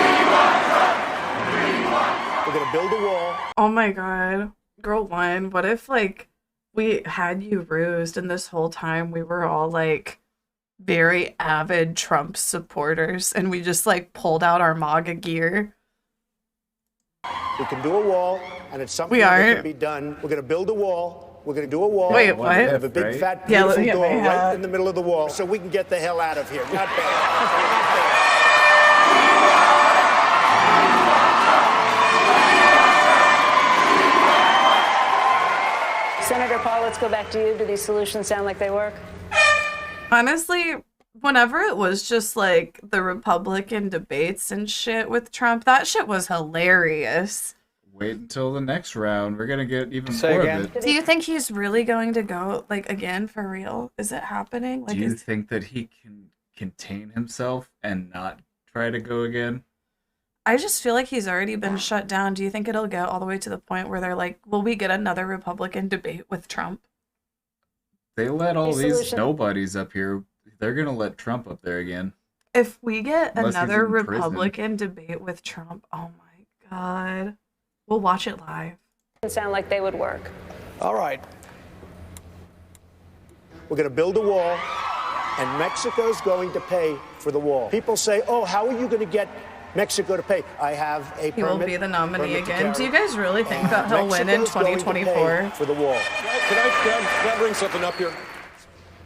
We're gonna build a wall. Oh my God. Girl one, what if like we had you rused and this whole time we were all like very avid Trump supporters and we just like pulled out our MAGA gear? We can do a wall, and it's something that can be done. We're gonna build a wall. We're gonna do a wall. Wait, what? We have a big fat beautiful door right in the middle of the wall, so we can get the hell out of here. Not bad. Senator Paul, let's go back to you. Do these solutions sound like they work? Honestly, whenever it was just like the Republican debates and shit with Trump, that shit was hilarious. Wait until the next round. We're gonna get even more of it. Do you think he's really going to go like again for real? Is it happening? Like, Do you think that he can contain himself and not try to go again? I just feel like he's already been shut down. Do you think it'll get all the way to the point where they're like, will we get another Republican debate with Trump? They let all these nobodies up here. They're gonna let Trump up there again. If we get Unless he's another in prison. Republican debate with Trump, oh my God. We'll watch it live. It sound like they would work. All right. We're going to build a wall, and Mexico's going to pay for the wall. People say, oh, how are you going to get Mexico to pay? I have a He permit. will be the nominee permit to again. carry. Do you guys really think that he'll win in Mexico's going to pay 2024? for the wall. Can I bring something up here?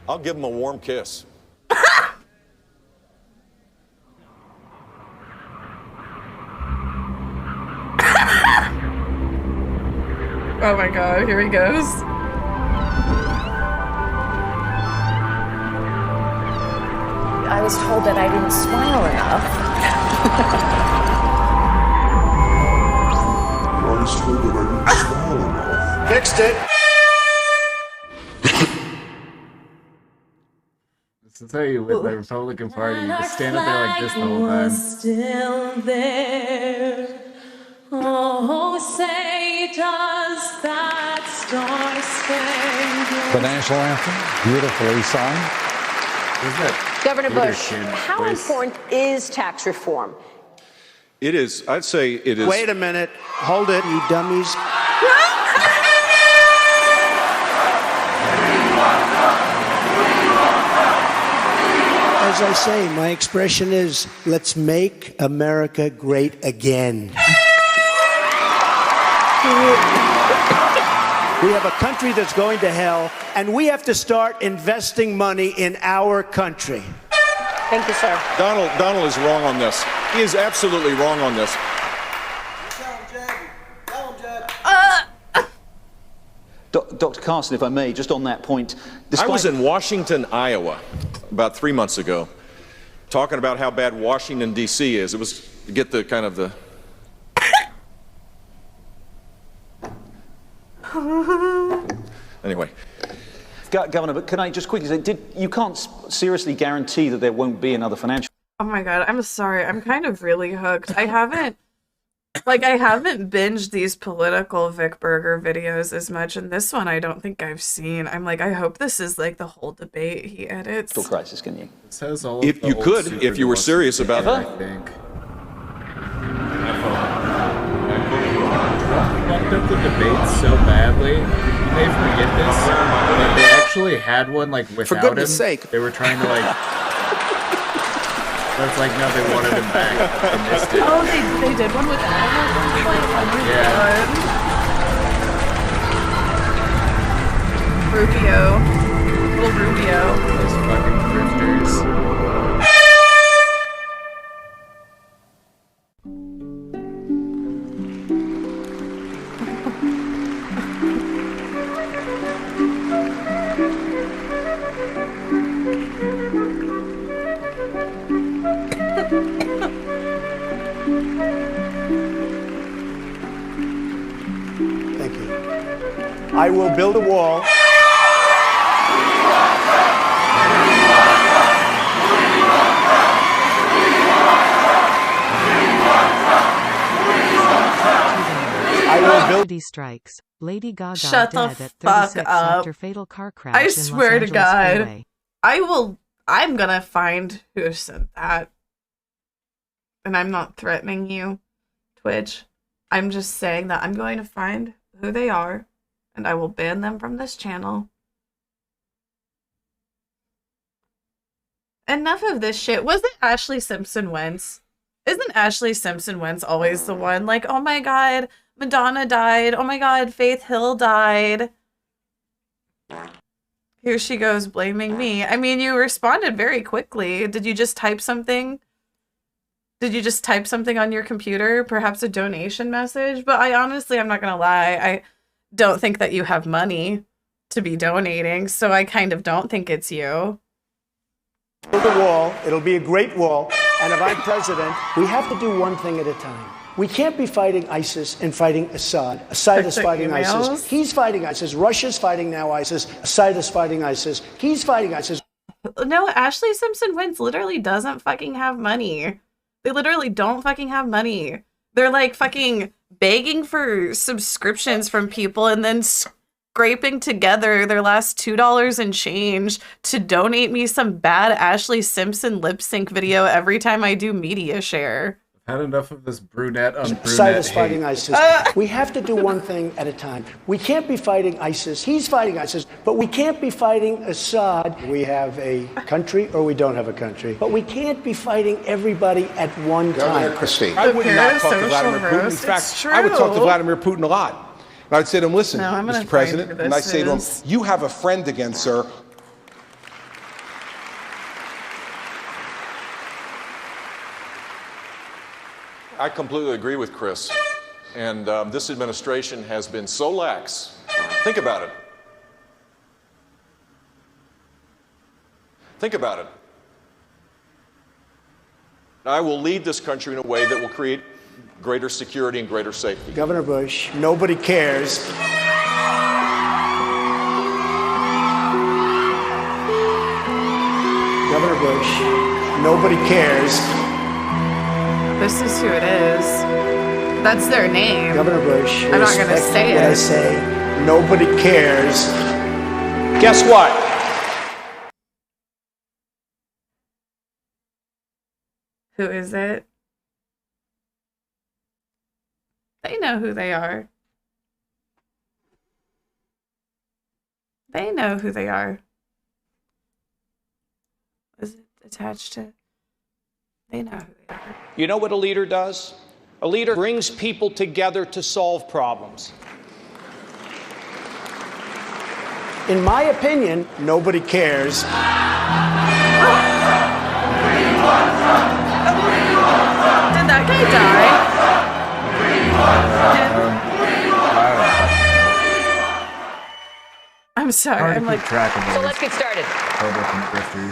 I'll give him a warm kiss. Oh my God, here he goes. I was told that I didn't smile enough. I was told that I didn't smile enough. Fixed it. This is how you win the Republican Party. You just stand up there like this the whole time. Still there. Oh, say does that star-spangled... The national anthem, beautifully sung. Governor Bush, how important is tax reform? It is, I'd say it is. Wait a minute. Hold it, you dummies. As I say, my expression is, let's make America great again. We have a country that's going to hell, and we have to start investing money in our country. Thank you, sir. Donald is wrong on this. He is absolutely wrong on this. Dr. Carson, if I may, just on that point. I was in Washington, Iowa, about 3 months ago, talking about how bad Washington, D.C. is. It was to get the kind of the... Anyway. Governor, but can I just quickly say, you can't seriously guarantee that there won't be another financial... Oh my god, I'm sorry. I'm kind of really hooked. I haven't binged these political Vic Berger videos as much, and this one I don't think I've seen. I'm like, I hope this is like the whole debate he edits. Fiscal crisis, can you? It says all If you could, if you were serious about that. I think. Fucked up the debate so badly. You may forget this, but they actually had one like without For goodness him. sake. They were trying to like. But it's like no, they wanted him back. They missed it. Oh, they did one without him. Like, oh my god. Rubio, little Rubio. Those fucking drifters. Thank you. I will build a wall. I will build. Strikes. Lady Gaga Shut the dead at fuck 36 up. after fatal car crash I in swear Los to Angeles God. freeway. I'm gonna find who sent that. And I'm not threatening you, Twitch. I'm just saying that I'm going to find who they are, and I will ban them from this channel. Enough of this shit. Wasn't Ashley Simpson Wentz? Isn't Ashley Simpson Wentz always the one? Like, oh my god, Madonna died. Oh my god, Faith Hill died. Here she goes blaming me. I mean, you responded very quickly. Did you just type something? Did you just type something on your computer? Perhaps a donation message? But I'm not gonna lie. I don't think that you have money to be donating, so I kind of don't think it's you. Build a wall. It'll be a great wall. And if I'm president, we have to do one thing at a time. We can't be fighting ISIS and fighting Assad. Assad is fighting ISIS. He's fighting ISIS. Russia's fighting now ISIS. Assad is fighting ISIS. He's fighting ISIS. No, Ashley Simpson Wentz literally doesn't fucking have money. They literally don't fucking have money. They're like fucking begging for subscriptions from people and then scraping together their last $2 and change to donate me some bad Ashley Simpson lip sync video every time I do media share. Had enough of this brunette on brunette Assad is hate. fighting ISIS. We have to do one thing at a time. We can't be fighting ISIS. He's fighting ISIS, but we can't be fighting Assad. We have a country or we don't have a country. But we can't be fighting everybody at one Governor time. Christie. I would not talk to Vladimir Putin. In fact, I would talk to Vladimir Putin a lot. And I'd say to him, listen, No, I'm gonna Mr. President, find who and I this say to him, is. you have a friend again, sir. I completely agree with Chris. And this administration has been so lax. Think about it. Think about it. I will lead this country in a way that will create greater security and greater safety. Governor Bush, nobody cares. Governor Bush, nobody cares. This is who it is. That's their name. Governor Bush, I'm not gonna say what it. I say. Nobody cares. Guess what? Who is it? They know who they are. They know who they are. Is it attached to? They know who they are. You know what a leader does? A leader brings people together to solve problems. In my opinion, nobody cares. Did that guy die? I'm sorry. I'm like, so let's get started.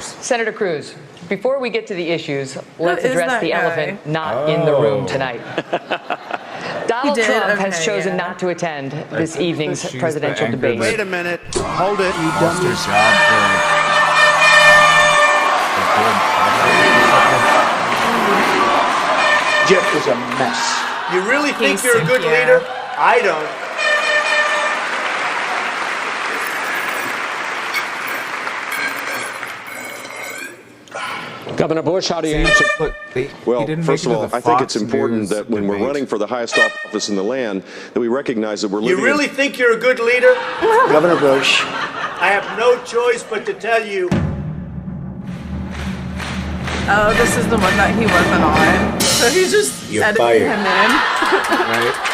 Senator Cruz, before we get to the issues, let's address the elephant not in the room tonight. Donald Trump has chosen not to attend this evening's presidential debate. Wait a minute. Hold it, you dummies. Jeff is a mess. You really think you're a good leader? I don't. Governor Bush, how do you answer? Well, first of all, I think it's important that when we're running for the highest office in the land, that we recognize that we're living. You really think you're a good leader? Governor Bush, I have no choice but to tell you. oh, this is the one that he wasn't on. So he's just You're editing fired. him in. Right.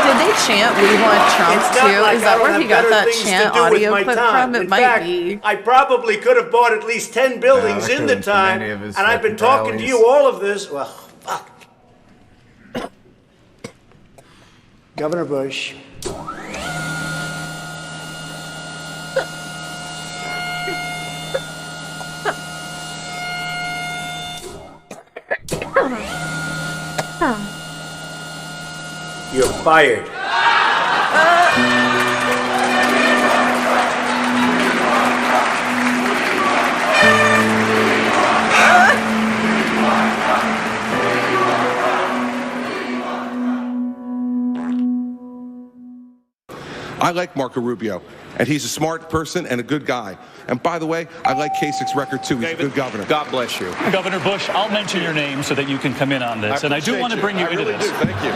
Did they chant "We Want Trump" It's too? not like Is that I don't where he have got better that things to chant do with audio my clip time. from? It In might fact, be. I probably could have bought at least 10 buildings in the time, and I've been talking to you all of this. Well, fuck. Governor Bush. You're fired. I like Marco Rubio, and he's a smart person and a good guy. And by the way, I like Kacey's record too. He's a good governor. God bless you. Governor Bush, I'll mention your name so that you can come in on this. And I do want to bring you into really this. do. Thank you.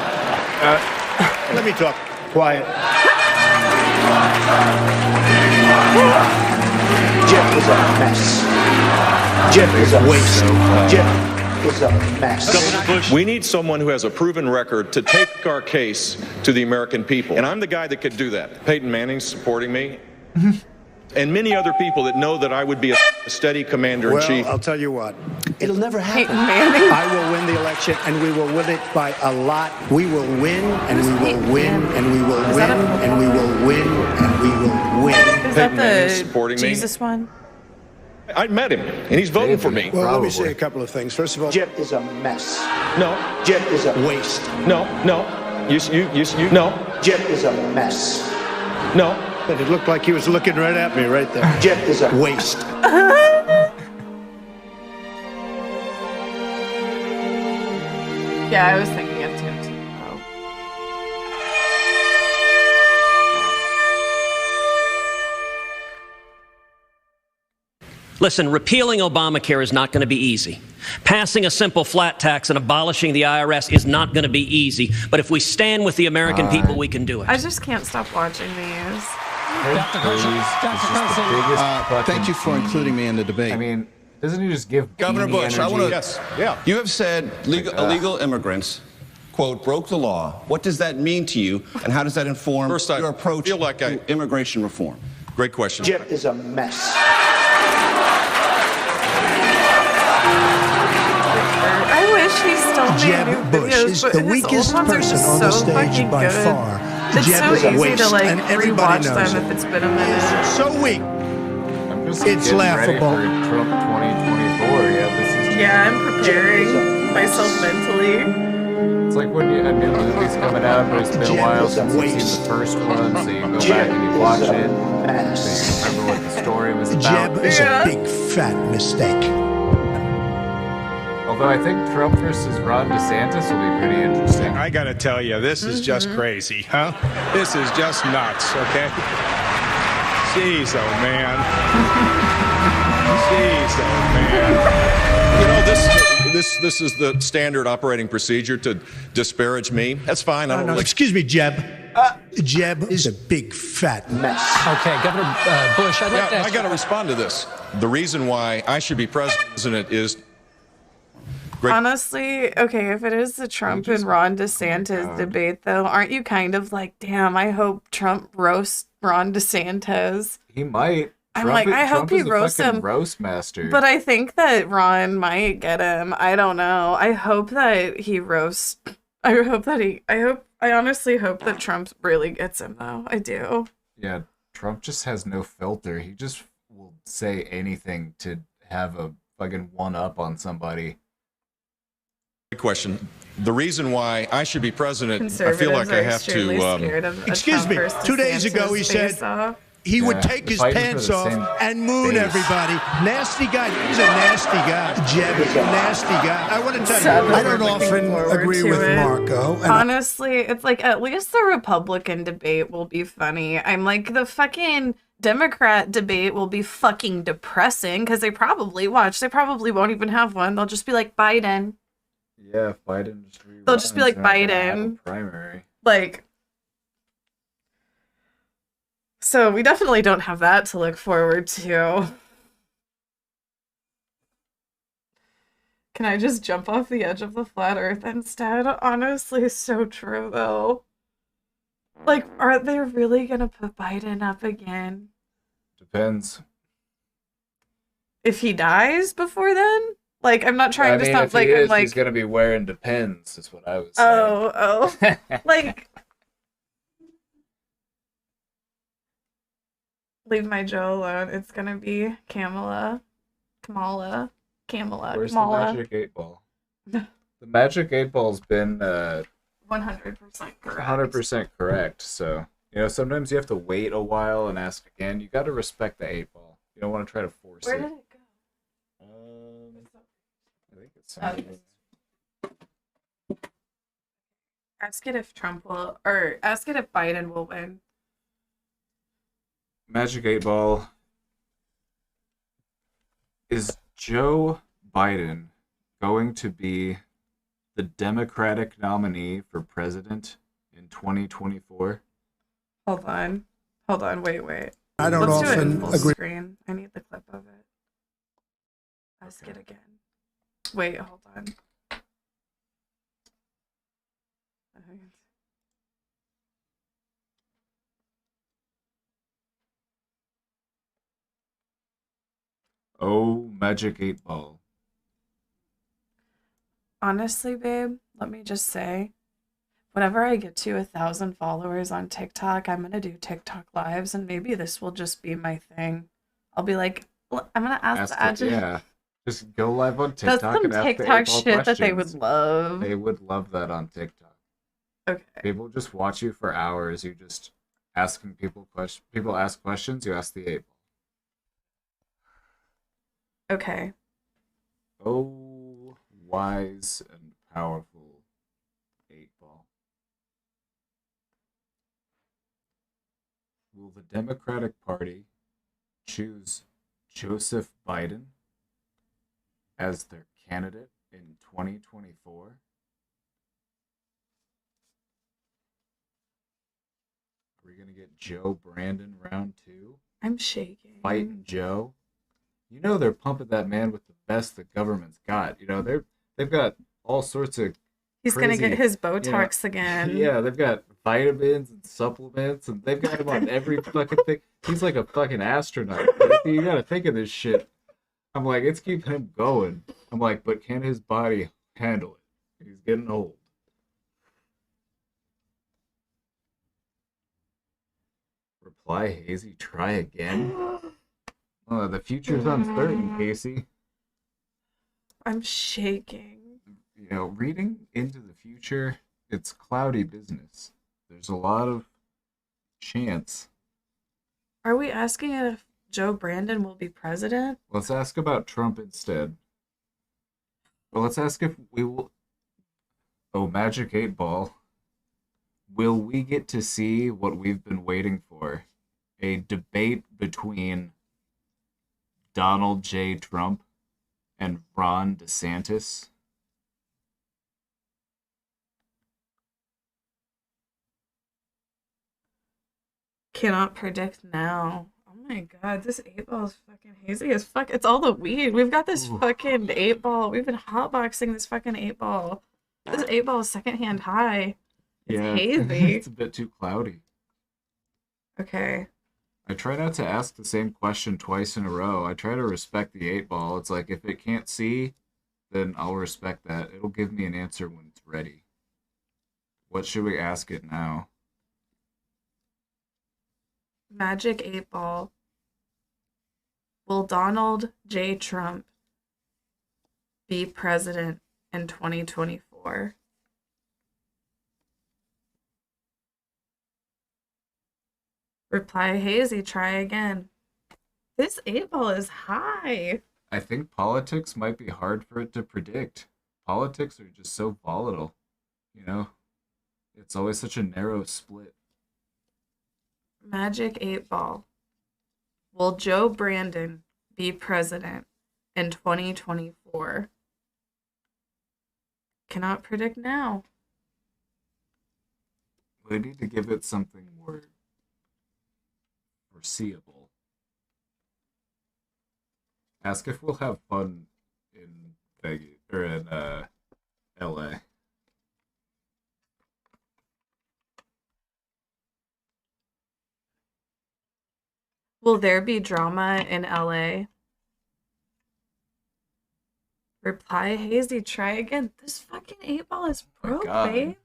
Let me talk. Quiet. Jeff is a mess. Jeff is a waste. Jeff is a mess. Governor Bush, we need someone who has a proven record to take our case to the American people. And I'm the guy that could do that. Peyton Manning's supporting me. And many other people that know that I would be a steady commander-in-chief. Well, I'll tell you what. It'll never happen. Peyton Manning? I will win the election, and we will win it by a lot. We will win, and we will win, and we will win, and we will win, and we will win. Is that Peyton Manning's the supporting me. Jesus one? I met him, and he's voting for me. Well, let me say a couple of things. First of all, Jeff is a mess. No. Jeff is a waste. No. No. No. Jeff is a mess. No. But it looked like he was looking right at me right there. Jeff is a waste. Yeah, I was thinking of Tim Tebow. Listen, repealing Obamacare is not going to be easy. Passing a simple flat tax and abolishing the IRS is not going to be easy. But if we stand with the American people, we can do it. I just can't stop watching these. Thank you for including me in the debate. I mean, doesn't he just give Governor Amy Bush, I energy? want to. Yes. Yeah. You have said illegal immigrants, quote, broke the law. What does that mean to you, and how does that inform your approach to immigration reform? Great question. Jeff is a mess. I wish he still made Jeb new Bush videos, is but the his weakest old ones are person just on the so stage fucking by good. far. It's Jeb so is a easy waste, to like and everybody rewatch knows them it. if it's been a minute. So weak. I'm just It's getting laughable. Ready for Trump 2024. Yeah, this is. Yeah, I'm preparing myself mentally. It's like when a new movie's coming out, but it's been a while since you've seen the first one, so you go back and you watch it, so you remember what the story was about. Jeb is a big fat mistake. Although I think Trump versus Ron DeSantis will be pretty interesting. I gotta tell you, this is just crazy, huh? This is just nuts, okay? Jeez, oh man. Jeez, oh man. You know, this is the standard operating procedure to disparage me. That's fine. I don't really... Excuse me, Jeb. Jeb is a big fat mess. Okay, Governor Bush, I'd like to ask I got to respond to this. The reason why I should be president is... Honestly, okay, if it is the Trump and Ron DeSantis debate, though, aren't you kind of like, damn, I hope Trump roasts Ron DeSantis? He might. I'm like, I hope he roasts him. Roast master. But I think that Ron might get him. I don't know. I hope that he roasts. I honestly hope that Trump really gets him, though. I do. Yeah, Trump just has no filter. He just will say anything to have a fucking one-up on somebody. Great question. The reason why I should be president, I feel like I have to... Excuse me, 2 days ago he said he would take his pants off and moon everybody. Nasty guy. He's a nasty guy. Jeb is a nasty guy. I want to tell you, I don't often agree with Marco. Honestly, it's like at least the Republican debate will be funny. I'm like, the fucking Democrat debate will be fucking depressing because they probably won't even have one. They'll just be like Biden. Yeah, if Biden just reruns, they'll just be like they're not gonna Biden. have a primary. Like, so we definitely don't have that to look forward to. Can I just jump off the edge of the flat earth instead? Honestly, so true though. Like, are they really gonna put Biden up again? Depends. If he dies before then? Like, I'm not trying to stop. If Like, he is, I'm like, he's gonna be wearing Depends. Is what I was saying. oh, like, leave my Joe alone. It's gonna be Kamala. Where's Kamala. the Magic 8 Ball? The Magic 8 Ball's been 100% correct. 100% correct. So, you know, sometimes you have to wait a while and ask again. You got to respect the 8 Ball. You don't want to try to force Where it. did it go? I think it's Ask it if Trump will, or ask it if Biden will win. Magic 8 Ball. Is Joe Biden going to be the Democratic nominee for president in 2024? Hold on, wait. I don't Let's do it in often full agree. screen. I need the clip of it. Ask it again. Wait, hold on. Oh, Magic 8 Ball. Honestly, babe, let me just say, whenever I get to 1,000 followers on TikTok, I'm gonna do TikTok lives, and maybe this will just be my thing. I'll be like, I'm gonna ask the adjunct. Yeah, just go live on TikTok. That's some and ask the TikTok 8 Ball shit that they would questions. love. They would love that on TikTok. Okay. People just watch you for hours. You just asking people questions. People ask questions. You ask the 8 Ball. Okay. Oh, wise and powerful 8 Ball. Will the Democratic Party choose Joseph Biden as their candidate in 2024? Are we going to get Joe Brandon round 2? I'm shaking. Fighting Joe? You know they're pumping that man with the best the government's got. You know, they've got all sorts of He's crazy, gonna get his Botox again. Yeah, they've got vitamins and supplements, and they've got him on every fucking thing. He's like a fucking astronaut. You gotta think of this shit. I'm like, it's keeping him going. I'm like, but can his body handle it? He's getting old. Reply hazy, try again. Oh, the future's uncertain, Casey. I'm shaking. You know, reading into the future, it's cloudy business. There's a lot of chance. Are we asking if Joe Brandon will be president? Let's ask about Trump instead. Well, let's ask if we will. Oh, Magic 8 Ball. Will we get to see what we've been waiting for? A debate between Donald J. Trump and Ron DeSantis? Cannot predict now. Oh my god, this 8-ball is fucking hazy as fuck. It's all the weed. We've got this fucking 8-ball. We've been hotboxing this fucking 8-ball. This 8-ball is secondhand high. It's hazy. It's a bit too cloudy. Okay. I try not to ask the same question twice in a row. I try to respect the 8-ball. It's like, if it can't see, then I'll respect that. It'll give me an answer when it's ready. What should we ask it now? Magic 8-ball. Will Donald J. Trump be president in 2024? Reply hazy, try again. This 8-ball is high. I think politics might be hard for it to predict. Politics are just so volatile, you know? It's always such a narrow split. Magic 8-ball. Will Joe Brandon be president in 2024? Cannot predict now. We need to give it something more foreseeable. Ask if we'll have fun in Vegas or in LA. Will there be drama in LA? Reply hazy, try again. This fucking 8-ball is broke, babe.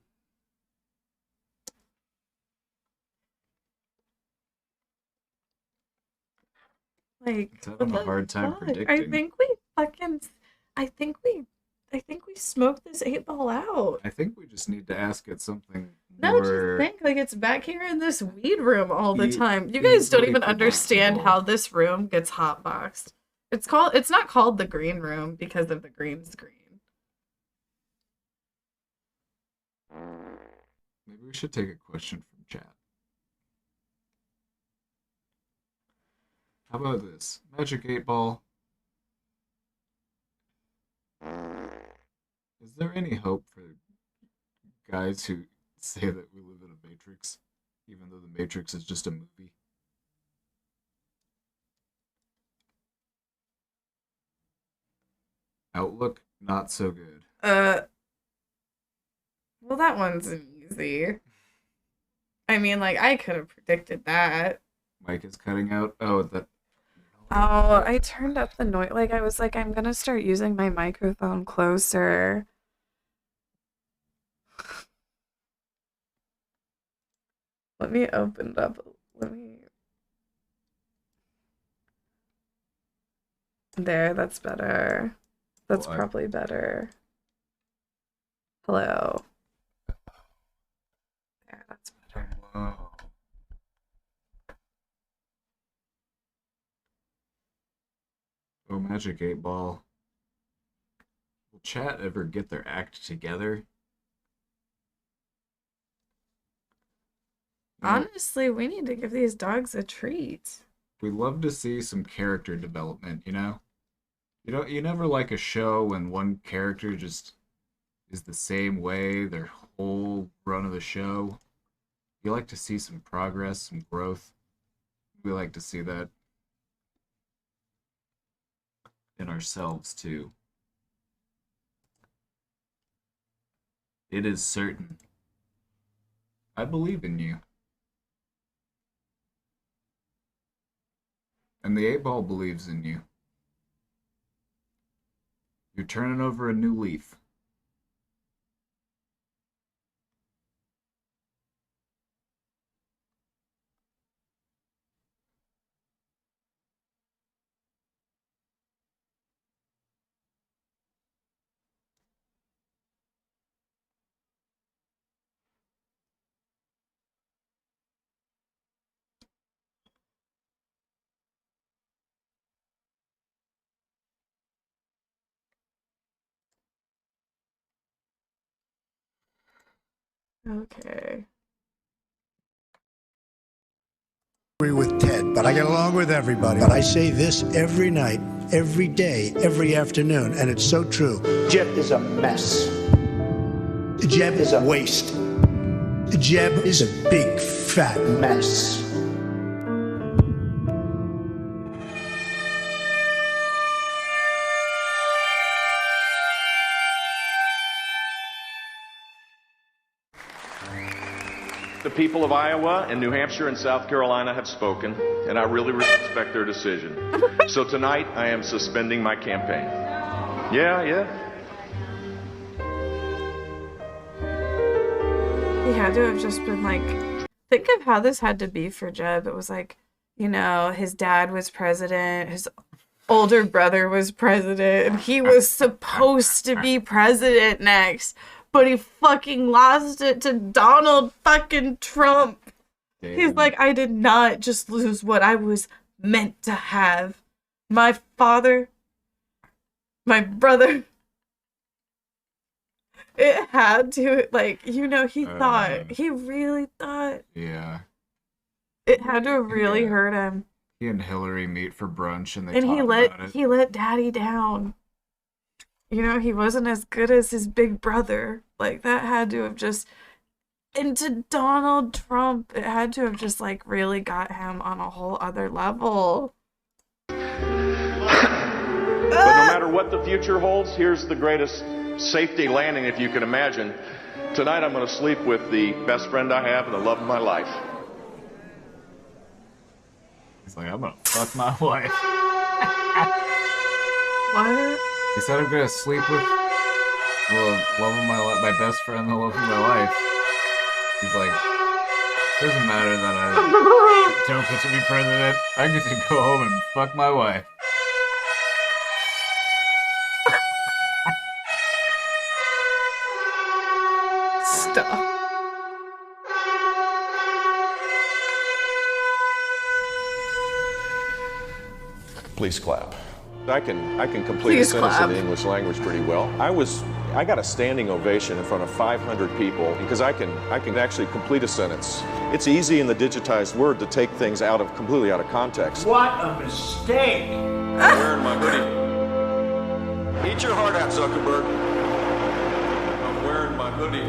Like, It's having a hard time predicting. I think we smoked this 8-ball out. I think we just need to ask it something No, just more. think, like, it's back here in this weed room all the time. You guys don't even understand how this room gets hotboxed. It's not called the green room because of the green's green. Maybe we should take a question from chat. How about this? Magic 8-ball. Is there any hope for guys who say that we live in a matrix, even though the Matrix is just a movie? Outlook, not so good. Well, that one's easy. I mean, like, I could have predicted that. Mike is cutting out. Oh, that. Oh, I turned up the noise. Like, I was like, I'm gonna start using my microphone closer. Let me open it up. There, that's better. That's probably better. Hello. There, that's better. Wow. Oh, Magic 8-ball. Will chat ever get their act together? Honestly, we need to give these dogs a treat. We love to see some character development, you know? You never like a show when one character just is the same way their whole run of the show. You like to see some progress, some growth. We like to see that in ourselves too. It is certain. I believe in you. And the 8-ball believes in you. You're turning over a new leaf. Okay. Agree with Ted, but I get along with everybody. But I say this every night, every day, every afternoon, and it's so true. Jeb is a mess. Jeb is a waste. Jeb is a big fat mess. The people of Iowa and New Hampshire and South Carolina have spoken, and I really respect their decision. So tonight, I am suspending my campaign. Yeah. He had to have just been like, think of how this had to be for Jeb. It was like, you know, his dad was president, his older brother was president, and he was supposed to be president next. But he fucking lost it to Donald fucking Trump. Damn. He's like, I did not just lose what I was meant to have. My father, my brother. It had to, like, you know, he really thought. Yeah. It had to really hurt him. He and Hillary meet for brunch and he let Daddy down. You know, he wasn't as good as his big brother. Like, that had to have just... And to Donald Trump, it had to have just, like, really got him on a whole other level. But no matter what the future holds, here's the greatest safety landing, if you can imagine. Tonight, I'm going to sleep with the best friend I have and the love of my life. He's like, I'm going to fuck my wife. What? He said I'm gonna sleep with the love of my best friend, the love of my life. He's like, doesn't matter that I don't get to be president. I get to go home and fuck my wife. Stop. Please clap. I can complete a sentence in the English language pretty well. I got a standing ovation in front of 500 people because I can actually complete a sentence. It's easy in the digitized word to take things completely out of context. What a mistake! I'm wearing my hoodie. Eat your heart out, Zuckerberg. I'm wearing my hoodie.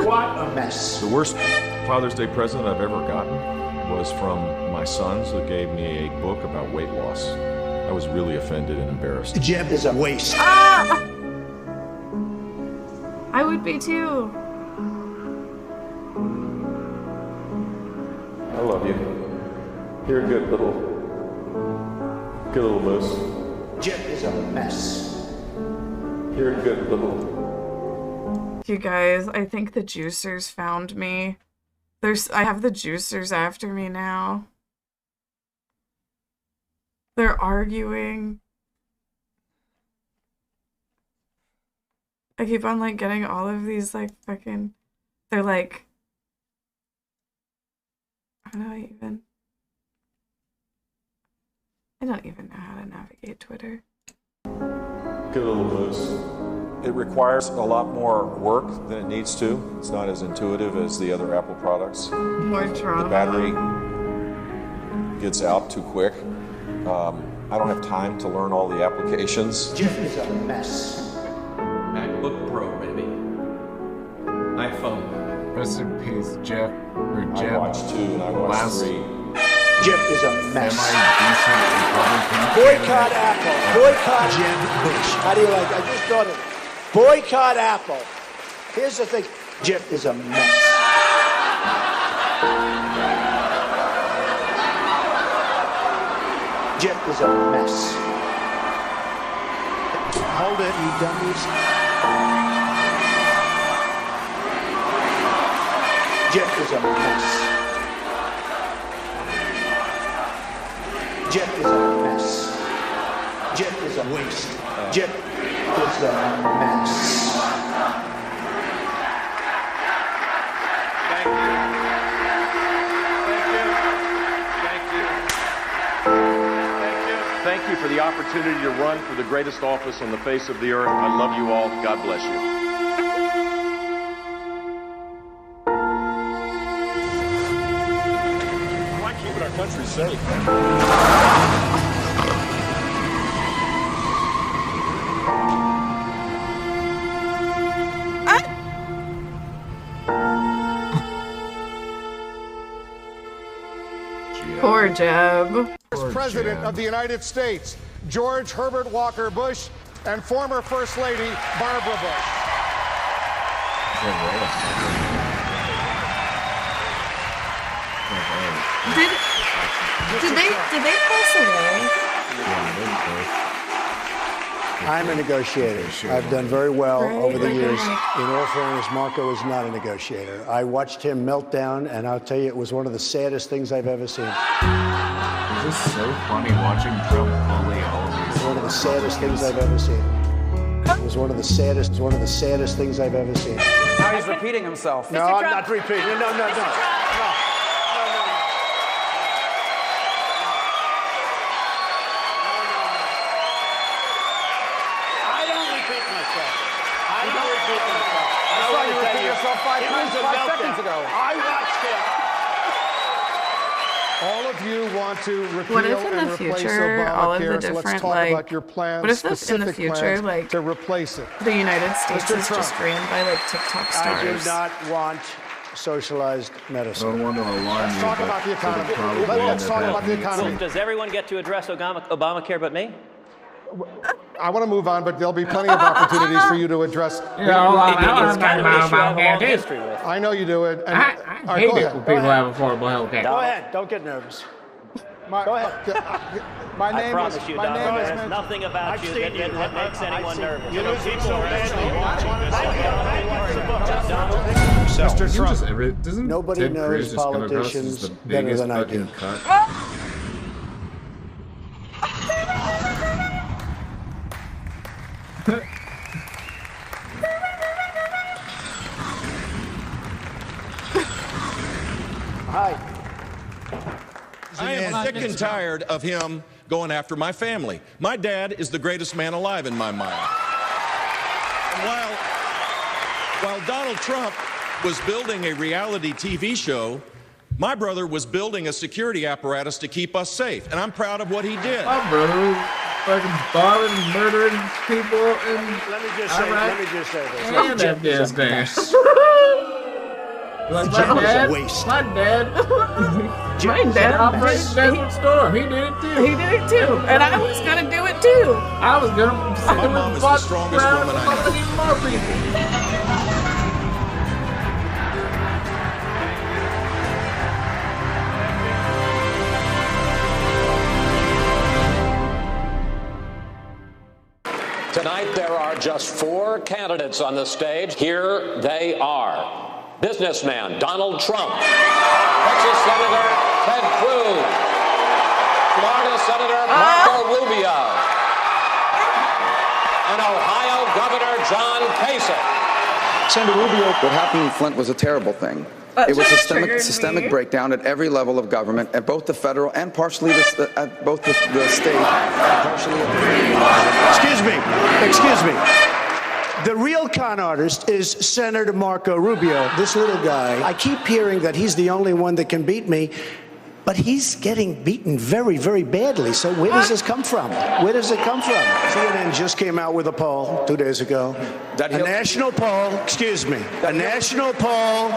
What a mess. The worst Father's Day present I've ever gotten was from my sons who gave me a book about weight loss. I was really offended and embarrassed. Jeb is a waste. Ah! I would be too. I love you. You're a good little moose. Jeb is a mess. You're a good little. You guys, I think the juicers found me. I have the juicers after me now. They're arguing. I keep on, like, getting all of these, like, fucking... They're, like... I don't even know how to navigate Twitter. Good little moose. It requires a lot more work than it needs to. It's not as intuitive as the other Apple products. More trauma. The battery gets out too quick. I don't have time to learn all the applications. Jeff is a mess. MacBook Pro, baby. iPhone. Rest in peace, Jeff. Or Jeb. I watched 2 and I watched 3. Jeff is a mess. Semi-decent Boycott Apple. Boycott Jeb Bush. How do you like it? I just thought of it. Boycott Apple. Here's the thing. Jeff is a mess. Jeff is a mess. Hold it, you dummies. Jeff is a mess. Jeff is a mess. Jeff is a waste. Jeff is a mess. Thank you. Thank you for the opportunity to run for the greatest office on the face of the earth. I love you all. God bless you. safe. Poor Jeb. First President of the United States, George Herbert Walker Bush, and former First Lady Barbara Bush. Did they pass away? I'm a negotiator. I've done very well over the years. In all fairness, Marco is not a negotiator. I watched him melt down, and I'll tell you, it was one of the saddest things I've ever seen. It's just so funny watching Trump bully all of these. One of the saddest things I've ever seen. It was one of the saddest things I've ever seen. Now he's repeating himself. No, I'm not repeating. No. I saw you repeat yourself 5 seconds ago. I watched him. All of you want to repeal What if in and the replace future, all of the Obamacare, so let's different, talk like, about your plans, what if in the specific future, plans like, to replace it. The United States Mr. is Trump. just ran by like TikTok stars. I do not want socialized medicine. I don't want to alarm Let's you, talk but about the economy. it'll probably Let's end talk up about the economy. Does everyone get to address Obamacare but me? I want to move on, but there'll be plenty of opportunities for you to address. It's kind of an issue I have a long history with. I know you do it. And, I hate it when people have affordable health care. Go ahead. Don't get nervous. Go ahead. My I name promise is. you, My Donald, name is. there's nothing about you that makes anyone nervous. You lose people badly watching Mr. Trump. Doesn't Nobody Ted knows Cruz just come across as politicians the better biggest than I do. fucking cunt? Hi. I am sick and tired of him going after my family. My dad is the greatest man alive in my mind. And while Donald Trump was building a reality TV show, my brother was building a security apparatus to keep us safe, and I'm proud of what he did. My brother was fucking bombing, murdering people in Let me just say this. and Afghanistan. Like Jeb my was a dad, waste. my dad operated Desert Storm. He did it too. He did it too, and I was gonna do it too. I was gonna sit My there mom and is the walk strongest around woman I and know. even more people. Tonight, there are just 4 candidates on the stage. Here they are. Businessman Donald Trump, Texas Senator Ted Cruz, Florida Senator Marco Rubio, and Ohio Governor John Kasich. Senator Rubio, what happened in Flint was a terrible thing. It was a systemic breakdown at every level of government, at both the federal and partially at both the state and partially at Excuse me. The real con artist is Senator Marco Rubio, this little guy. I keep hearing that he's the only one that can beat me, but he's getting beaten very, very badly. So where does this come from? Where does it come from? CNN just came out with a poll 2 days ago. A national poll, excuse me. A national poll.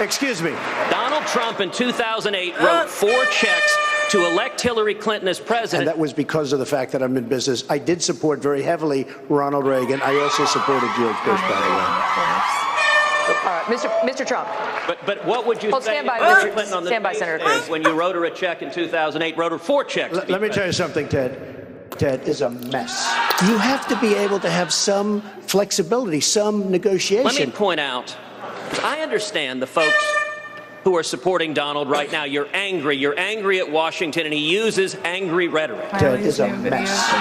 Excuse me. Donald Trump in 2008 wrote 4 checks to elect Hillary Clinton as president. And that was because of the fact that I'm in business. I did support very heavily Ronald Reagan. I also supported George Bush, by the way. All right, Mr. Trump. But what would you say stand by, to Hillary Clinton on the stand by, Senator Cruz. when you wrote her a check in 2008, wrote her 4 checks? Let me tell you something, Ted. Ted is a mess. You have to be able to have some flexibility, some negotiation. Let me point out, I understand the folks who are supporting Donald right now. You're angry. You're angry at Washington, and he uses angry rhetoric. Ted is a mess.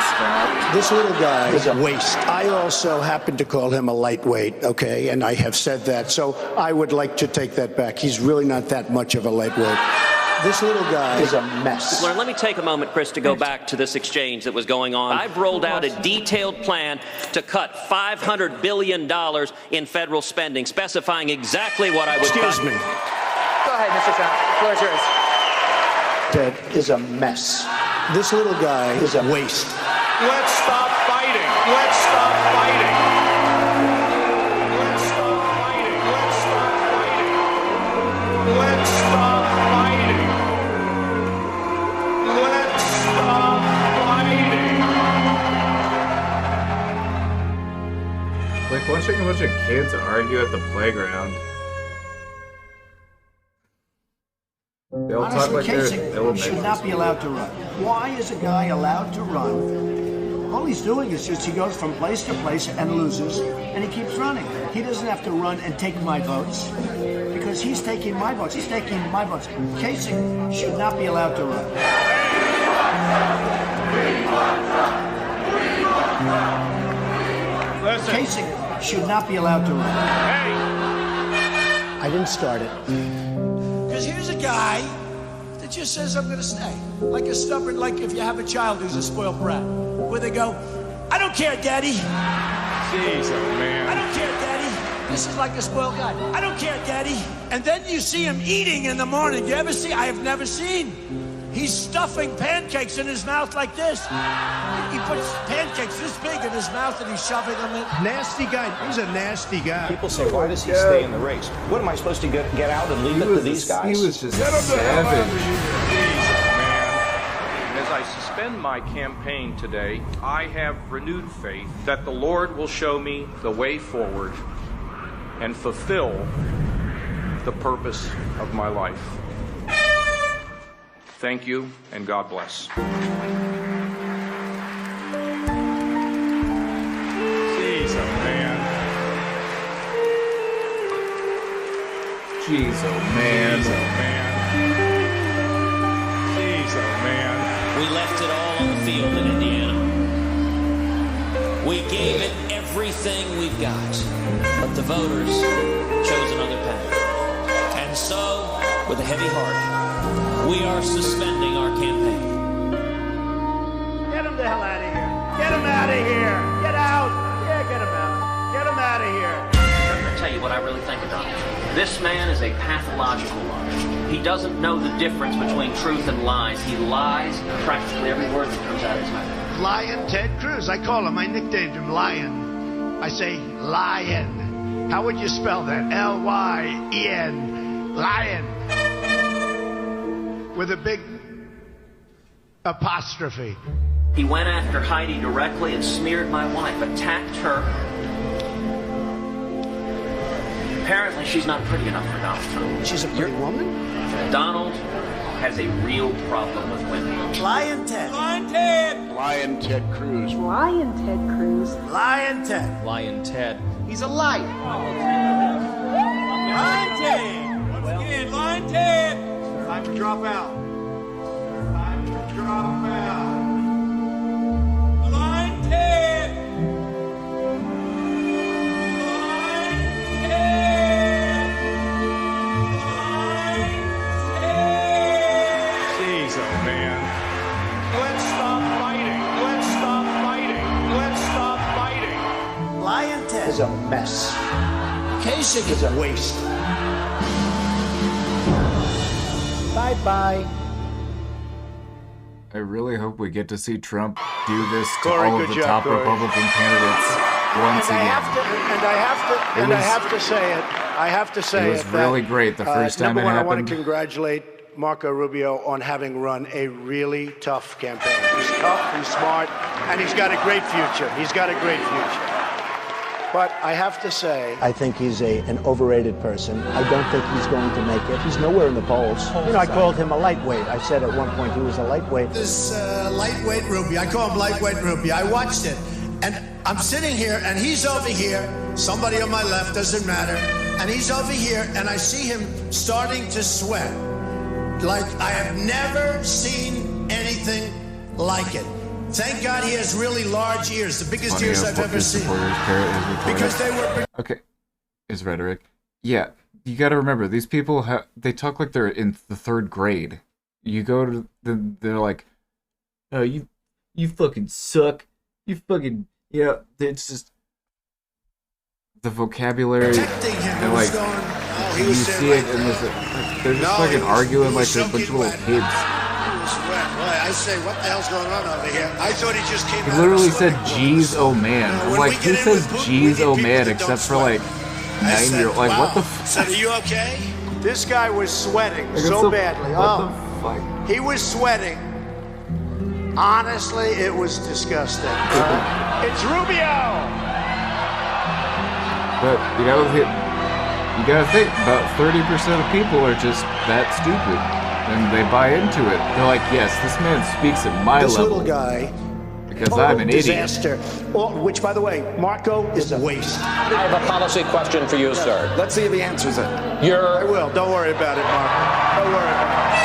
This little guy is a waste. I also happen to call him a lightweight, okay? And I have said that, so I would like to take that back. He's really not that much of a lightweight. This little guy is a mess. Let me take a moment, Chris, to go back to this exchange that was going on. I've rolled out a detailed plan to cut $500 billion in federal spending, specifying exactly what I would cut. Excuse me. ahead, Mr. Trump. The floor is yours. Ted is a mess. This little guy is a waste. Let's stop fighting. Let's stop fighting. Let's stop fighting. Let's stop fighting. Let's stop fighting. Let's stop fighting. Like watching a bunch of kids argue at the playground. They all talk like they're elementary. Should not be allowed to run. Why is a guy allowed to run? All he's doing is just he goes from place to place and loses, and he keeps running. He doesn't have to run and take my votes because he's taking my votes. He's taking my votes. Kasich should not be allowed to run. Listen. Kasich should not be allowed to run. Hey. I didn't start it. Because here's a guy that just says, I'm going to stay. Like a stubborn, like if you have a child who's a spoiled brat, where they go, I don't care, Daddy. Jesus, man. I don't care, Daddy. This is like a spoiled guy. I don't care, Daddy. And then you see him eating in the morning. You ever see? I have never seen. He's stuffing pancakes in his mouth like this. He puts pancakes this big in his mouth and he's shoving them in. Nasty guy. He's a nasty guy. People say, why does he stay in the race? What am I supposed to get out and leave it to these guys? He was just savage. As I suspend my campaign today, I have renewed faith that the Lord will show me the way forward and fulfill the purpose of my life. Thank you, and God bless. Jeez, oh man. Jeez, oh man. Jeez, oh man. Jeez, oh man. We left it all on the field in Indiana. We gave it everything we've got. But the voters chose another path. And so, with a heavy heart, we are suspending our campaign. Get him the hell out of here. Get him out of here. Get out. Yeah, get him out. Get him out of here. I'm going to tell you what I really think of Donald. This man is a pathological liar. He doesn't know the difference between truth and lies. He lies practically every word that comes out of his mouth. Lion Ted Cruz. I call him. I nicknamed him Lion. I say lion. How would you spell that? L-Y-E-N. Lion. With a big apostrophe. He went after Heidi directly and smeared my wife, attacked her. Apparently, she's not pretty enough for Donald Trump. She's a pretty woman? Donald has a real problem with women. Lion Ted. Lion Ted. Lion Ted Cruz. Lion Ted Cruz. Lion Ted. Lion Ted. He's a liar. Lion Ted. Once again, Lion Ted. Time to drop out. Time to drop out. Lion Ted. Lion Ted. Lion Ted. Jeez, oh man. Let's stop fighting. Let's stop fighting. Let's stop fighting. Lion Ted. Is a mess. Kasich Is a waste. Bye-bye. I really hope we get to see Trump do this to Corey, all of good the job, top Corey. Republican candidates once And I again. have to say it. I have to say it. It was really great the first time number it one, I happened. want to congratulate Marco Rubio on having run a really tough campaign. He's tough, he's smart, and he's got a great future. He's got a great future. But I have to say, I think he's an overrated person. I don't think he's going to make it. He's nowhere in the polls. You know, I called him a lightweight. I said at one point he was a lightweight. This lightweight Rubio, I call him lightweight Rubio. I watched it, and I'm sitting here, and he's over here. Somebody on my left, doesn't matter. And he's over here, and I see him starting to sweat. Like I have never seen anything like it. Thank God he has really large ears, the biggest ears I've ever seen. Because they were... Okay, his rhetoric. Yeah, you got to remember, these people, they talk like they're in the third grade. You go to they're like, oh, you fucking suck. You fucking, it's just... The vocabulary, and like, He you was see standing it, right and there. they're just No, fucking he was- arguing he like was they're a bunch of soaking little wet. kids. He was wet. Boy, I say, what the hell's going on over here? I thought he just came He out literally of a said, swimming pool. "Geez, oh man." No, I'm when like, we who get in says with Putin, "Geez, we need oh people man" that except don't for like I said, 9-year-old? Like, what the? wow. I said, are you okay? This guy was sweating Like, so it's badly. what Oh, the fuck? he was sweating. Honestly, it was disgusting. It's Rubio. But you gotta think about 30% of people are just that stupid, and they buy into it. They're like, yes, this man speaks at my This level. little guy. Because I'm an disaster. Oh, which, by the way, Marco is a waste. I have a policy question for you, sir. Let's see if he answers it. I will. Don't worry about it, Marco. Don't worry about it.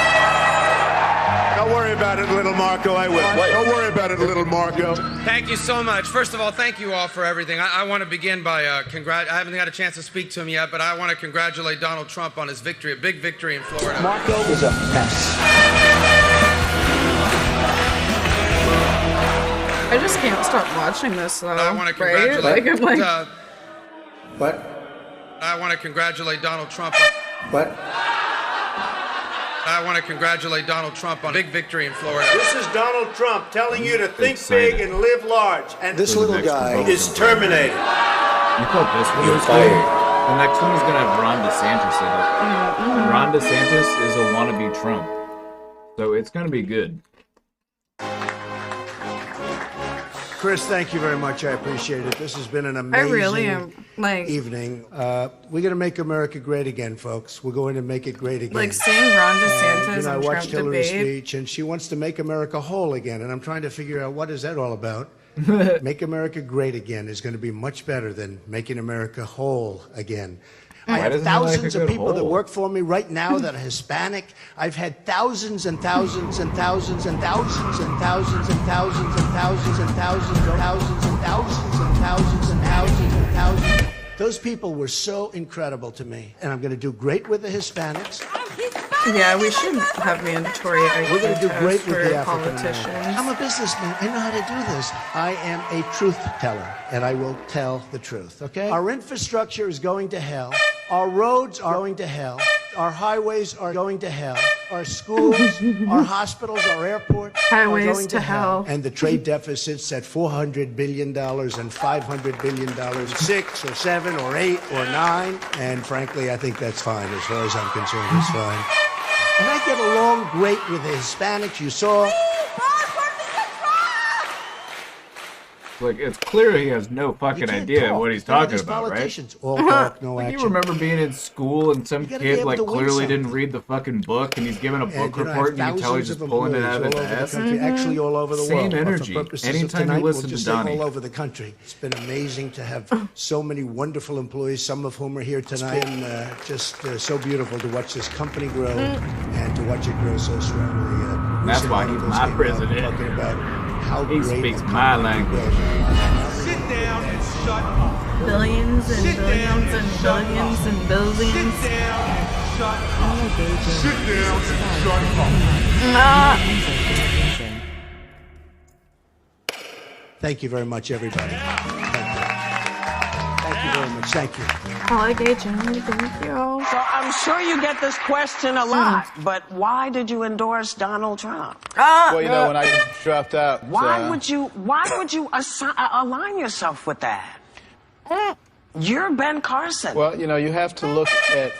Don't worry about it, little Marco. I will. Don't worry about it, little Marco. Thank you so much. First of all, thank you all for everything. I want to begin by I haven't had a chance to speak to him yet, but I want to congratulate Donald Trump on his victory, a big victory in Florida. Marco is a mess. I just can't stop watching this though. I want to right? congratulate. Like, I'm like, What? I want to congratulate Donald Trump. What? I want to congratulate Donald Trump on a big victory in Florida. This is Donald Trump telling you to think big and live large. And this little guy is terminated. You thought this one was good? The next one is gonna have Ron DeSantis in it. And Ron DeSantis is a wannabe Trump, so it's gonna be good. Chris, thank you very much. I appreciate it. This has been an amazing I really am like evening. We're going to make America great again, folks. We're going to make it great again. like seeing Ron DeSantis I and watched Trump Hillary's debate. speech, and she wants to make America whole again. And I'm trying to figure out what is that all about. Make America great again is going to be much better than making America whole again. I have thousands of people that work for me right now that are Hispanic. I've had thousands and thousands and thousands and thousands and thousands and thousands and thousands and thousands and thousands and thousands and thousands and thousands and thousands. Those people were so incredible to me. And I'm going to do great with the Hispanics. Yeah, we should have mandatory IQ We're going to do great tests with for the African politicians. Americans. I'm a businessman. I know how to do this. I am a truth teller, and I will tell the truth, okay? Our infrastructure is going to hell. Our roads are going to hell. Our highways are going to hell. Our schools, our hospitals, our airports Highways are going to hell. And the trade deficit's at $400 billion and $500 billion, 6 or 7 or 8 or 9. And frankly, I think that's fine as far as I'm concerned. It's fine. And I get along great with the Hispanics. You saw. Like, it's clear he has no fucking idea what he's talking about, right? All talk, no Like, action. you remember being in school and some gotta be kid able like to win clearly didn't something. read the fucking book and he's giving a book And, report and you can tell he's just pulling it out of his ass. Actually all over the Same world. But for energy. purposes of Anytime tonight, you listen we'll to just say Donnie. all over the country. It's been amazing to have so many wonderful employees, some of whom are here tonight. It's been just so beautiful to watch this company grow and to watch it grow so strongly. That's recent why he's articles my came out president. Talking about how He great speaks a my company language. Sit down and shut up. Billions and Sit down billions and and shut billions up. and billions. Sit down and shut up. Sit down and shut up. Thank you very much, everybody. Thank you very much. Thank you. Allegation, thank you. So I'm sure you get this question a lot, but why did you endorse Donald Trump? Well, you know, when I dropped out. Why would you align yourself with that? You're Ben Carson. Well, you know, you have to look at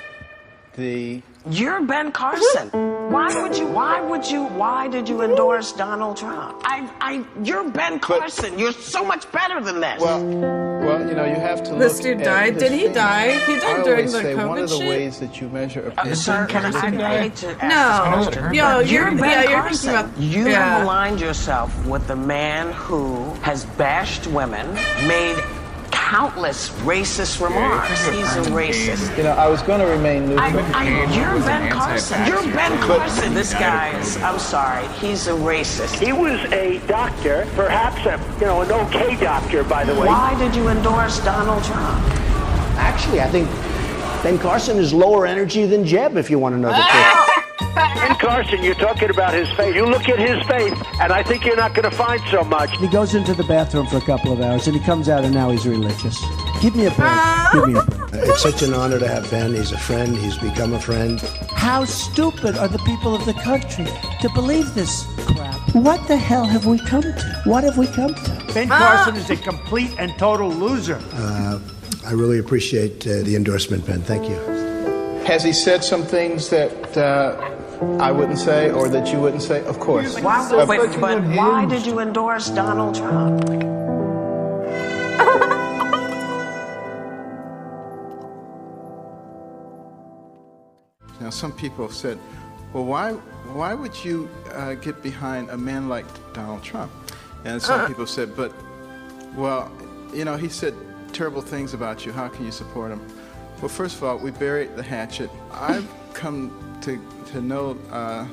the. You're Ben Carson. Why did you endorse Donald Trump? You're Ben Carson. You're so much better than this. Well, you know, you have to This look dude at died. his Did he thing. die? He died I during always the say COVID one of the shit? ways that you measure a person. Sir, can I hate to ask No. this question? Yo, you're Ben you're Carson. thinking about. You yeah. have aligned yourself with the man who has bashed women, made countless racist remarks. He's a racist. You know, I was going to remain neutral. You're Ben Carson. You're Ben Carson. This guy is, I'm sorry, he's a racist. He was a doctor, perhaps an okay doctor, by the way. Why did you endorse Donald Trump? Actually, I think Ben Carson is lower energy than Jeb, if you want to know the truth. Ben Carson, you're talking about his faith. You look at his faith, and I think you're not going to find so much. He goes into the bathroom for a couple of hours, and he comes out, and now he's religious. Give me a break. Give me a break. It's such an honor to have Ben. He's a friend. He's become a friend. How stupid are the people of the country to believe this crap? What the hell have we come to? What have we come to? Ben Carson is a complete and total loser. I really appreciate the endorsement, Ben. Thank you. Has he said some things that I wouldn't say or that you wouldn't say? Of course. But why did you endorse Donald Trump? Now, some people have said, well, why would you get behind a man like Donald Trump? And some people said, but, well, you know, he said terrible things about you. How can you support him? Well, first of all, we buried the hatchet. I've come to know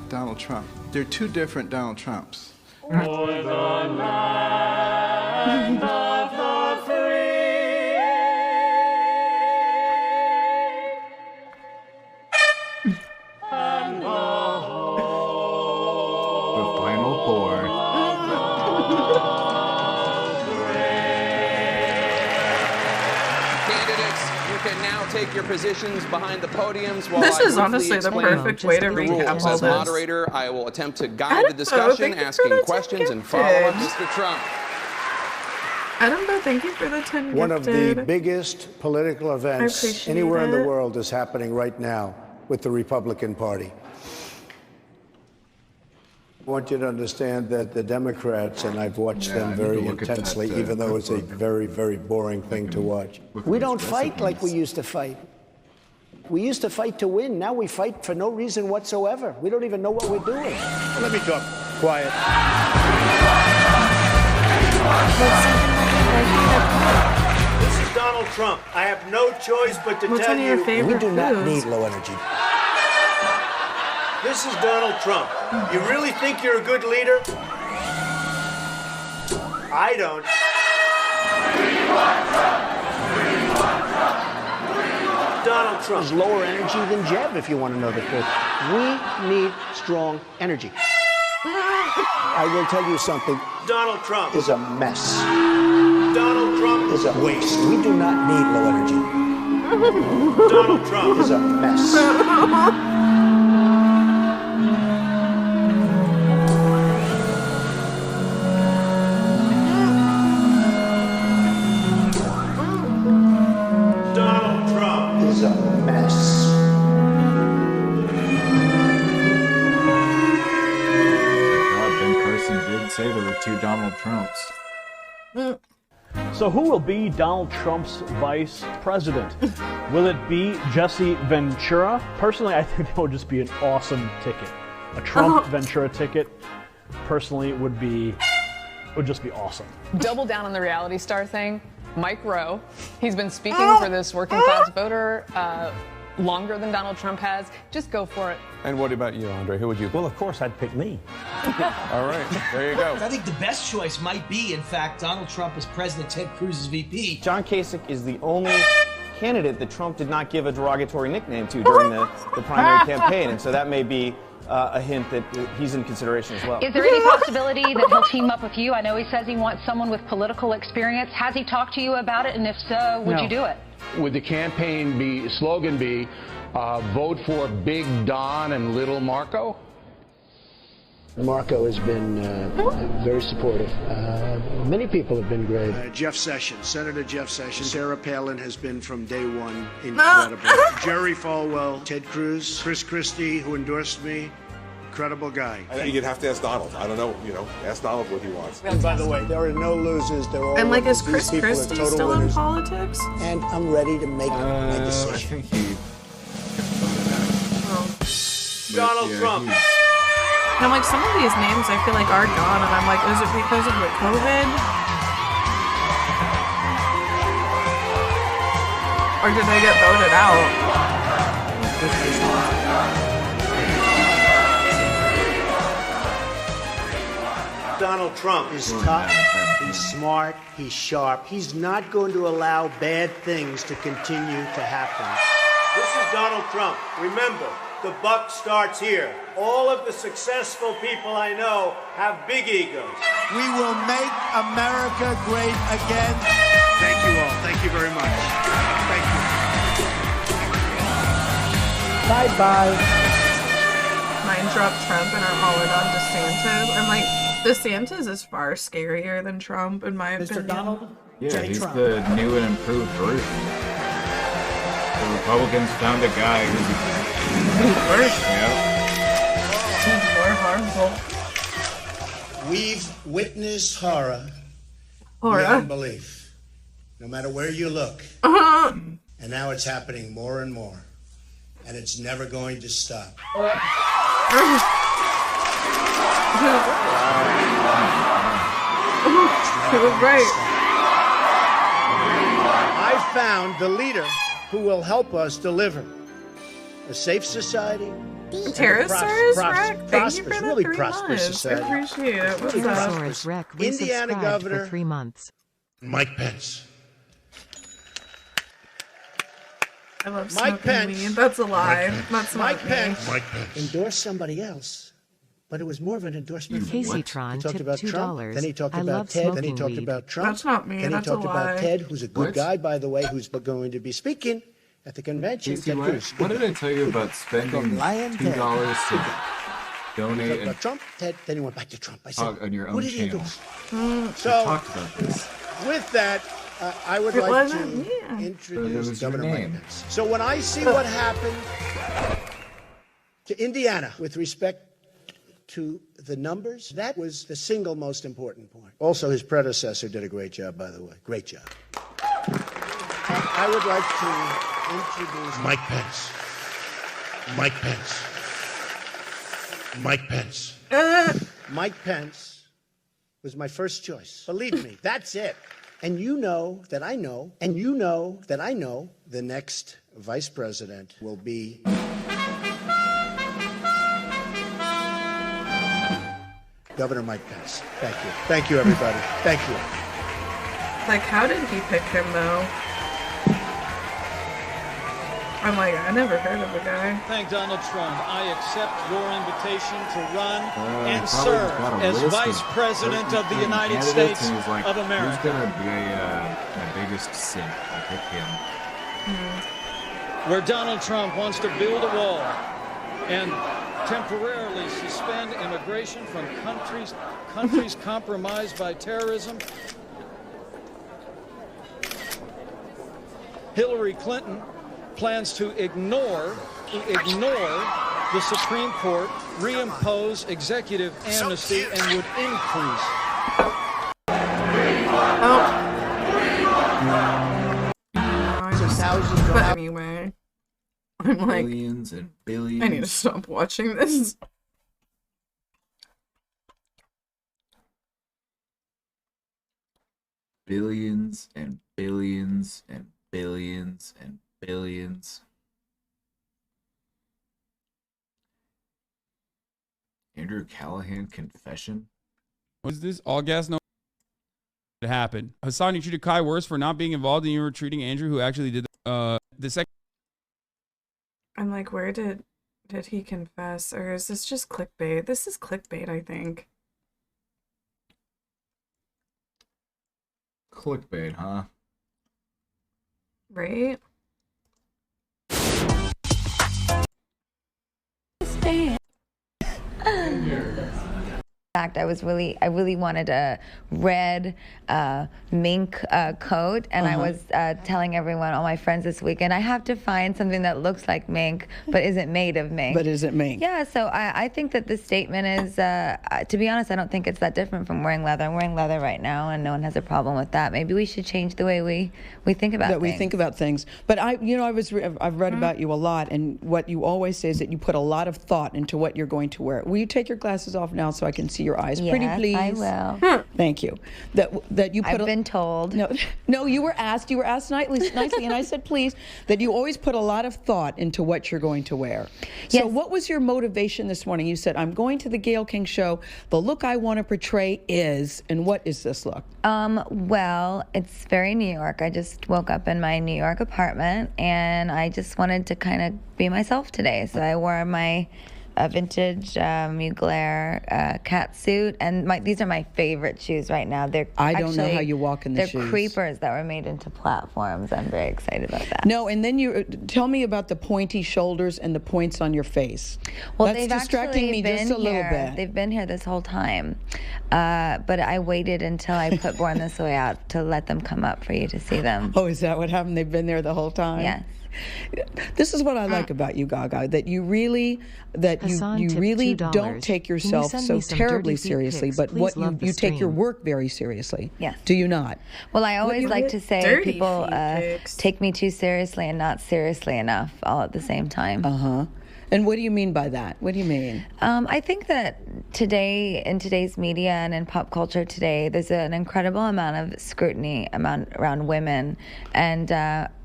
Donald Trump. There are two different Donald Trumps. For the land of the free. And the final four. Candidates, you can now take your positions behind the podiums while This I is honestly the explain perfect way to the recap rules. all As this. moderator, I will attempt to guide the discussion, thank you for asking the questions and follow up Mr. Trump. Edinburgh, thank you for the 10 One of the gifted. biggest political events appreciate anywhere in the it. world is happening right now with the Republican Party. I want you to understand that the Democrats, and I've watched them very intensely, even though it's a very, very boring thing to watch. We don't fight like we used to fight. We used to fight to win. Now we fight for no reason whatsoever. We don't even know what we're doing. Let me talk. Quiet. This is Donald Trump. I have no choice but to What's tell one of your you, favorite we do not foods? need low energy. This is Donald Trump. You really think you're a good leader? I don't. Donald Trump is lower energy than Jeb, if you want to know the truth. We need strong energy. I will tell you something. Donald Trump is a mess. Donald Trump is a waste. We do not need low energy. Donald Trump is a mess. Donald Trump is a mess. God, Ben Carson did say there were two Donald Trumps. So who will be Donald Trump's vice president? Will it be Jesse Ventura? Personally, I think that would just be an awesome ticket. A Trump-Ventura ticket, personally, would just be awesome. Double down on the reality star thing. Mike Rowe, he's been speaking for this working class voter longer than Donald Trump has. Just go for it. And what about you, Andre? Who would you? Well, of course, I'd pick me. All right, there you go. I think the best choice might be, in fact, Donald Trump as president, Ted Cruz as VP. John Kasich is the only candidate that Trump did not give a derogatory nickname to during the primary campaign, and so that may be a hint that he's in consideration as well. Is there any possibility that he'll team up with you? I know he says he wants someone with political experience. Has he talked to you about it? And if so, would you do it? Would the campaign slogan be vote for Big Don and Little Marco? Marco has been very supportive. Many people have been great. Jeff Sessions, Senator Jeff Sessions. Sarah Palin has been from day one incredible. Jerry Falwell, Ted Cruz, Chris Christie, who endorsed me. Incredible guy. I think you'd have to ask Donald. I don't know, ask Donald what he wants. And by the way, there are no losers. They're all And like, is winners. Chris These people are Christie total still in winners. politics? And I'm ready to make my decision. Donald Trump. And I'm like, some of these names I feel like are gone, and I'm like, is it because of the COVID? Or did they get voted out? Donald Trump is tough, he's smart, he's sharp. He's not going to allow bad things to continue to happen. This is Donald Trump. Remember, the buck starts here. All of the successful people I know have big egos. We will make America great again. Thank you all. Thank you very much. Thank you. Bye-bye. Mine dropped Trump and are all in on DeSantis. I'm like, DeSantis is far scarier than Trump, in my opinion. Donald Yeah, J. he's Trump. the new and improved version. The Republicans found a guy who's worse. Yeah. More harmful. We've witnessed horror Horror. beyond belief, no matter where you look. And now it's happening more and more. And it's never going to stop. Right. I found the leader who will help us deliver a safe society. Pterosaurus Rex, thank you for the really 3 prosperous months. I society. appreciate it. What's up? Pterosaurus Rex Indiana resubscribed Governor for 3 months. Mike Pence. I love Mike smoking Pence. weed. That's a lie. That's not Mike me. Pence. Mike Pence endorsed somebody else, but it was more of an endorsement. for what? Kaceytron He talked tipped about $2. Trump. Then he talked I about love Ted. Then he smoking talked weed. about Trump. That's not me. Then That's he a talked about lie. Ted, who's a good What? guy, by the way, who's going to be speaking at the convention. Casey, Ted what, Cruz. what did I tell you about spending Lion Ted. $2 to He donate talked and about Trump, Ted. Then he went back to Trump. I said, talk on your what own did he channel? do? We So, talked about this. with that, I would It like wasn't to me. But it introduce was your Governor Mike name. Pence. So when I see what happened to Indiana with respect to the numbers, that was the single most important point. Also, his predecessor did a great job, by the way. Great job. I would like to introduce Mike Pence. Mike Pence. Mike Pence. Mike Pence was my first choice. Believe me, that's it. And you know that I know, and you know that I know the next vice president will be Governor Mike Pence. Thank you. Thank you, everybody. Thank you. Like, how did he pick him, though? I'm like, I never heard of the guy. Thank Donald Trump. I accept your invitation to run and Probably serve got a as list Vice President of the United candidates, States and he's like, of America. Who's gonna be my biggest sin? I pick him. Where Donald Trump wants to build a wall and temporarily suspend immigration from countries compromised by terrorism. Hillary Clinton plans to ignore the Supreme Court, reimpose executive amnesty, and would increase. But anyway, I'm like, Billions and billions. I need to stop watching this. Billions and billions and billions and billions. Andrew Callahan confession. Was this all gas? No. It happened. Hassan, you treated Kai worse for not being involved, and you were treating Andrew, who actually did the second. I'm like, where did he confess? Or is this just clickbait? This is clickbait, I think. Clickbait, huh? Right? In fact, I really wanted a red mink coat, and I was telling everyone, all my friends this weekend, I have to find something that looks like mink but isn't made of mink. But isn't mink. Yeah, so I think that this statement is, to be honest, I don't think it's that different from wearing leather. I'm wearing leather right now, and no one has a problem with that. Maybe we should change the way we think about that things. we think about things. But I've read about you a lot, and what you always say is that you put a lot of thought into what you're going to wear. Will you take your glasses off now so I can see see your eyes. Yes, Pretty please. I will. Thank you. That you put. I've been told. No, you were asked. You were asked nicely, and I said please. That you always put a lot of thought into what you're going to wear. So what was your motivation this morning? You said, I'm going to the Gayle King show. The look I want to portray is, and what is this look? Well, it's very New York. I just woke up in my New York apartment, and I just wanted to kind of be myself today. So I wore my vintage Mugler cat suit, and these are my favorite shoes right now. I don't know how you walk in the shoes. They're creepers that were made into platforms. I'm very excited about that. No, and then you tell me about the pointy shoulders and the points on your face. Well, that's they've distracting me just a little bit. They've been here this whole time, but I waited until I put Born This Way out to let them come up for you to see them. Oh, is that what happened? They've been there the whole time? Yes. This is what I like about you, Gaga, that you really don't take yourself so terribly seriously, but what you take your work very seriously. Yes. Do you not? Well, I always like to say people take me too seriously and not seriously enough all at the same time. Uh-huh. And what do you mean by that? What do you mean? I think that today, in today's media and in pop culture today, there's an incredible amount of scrutiny around women and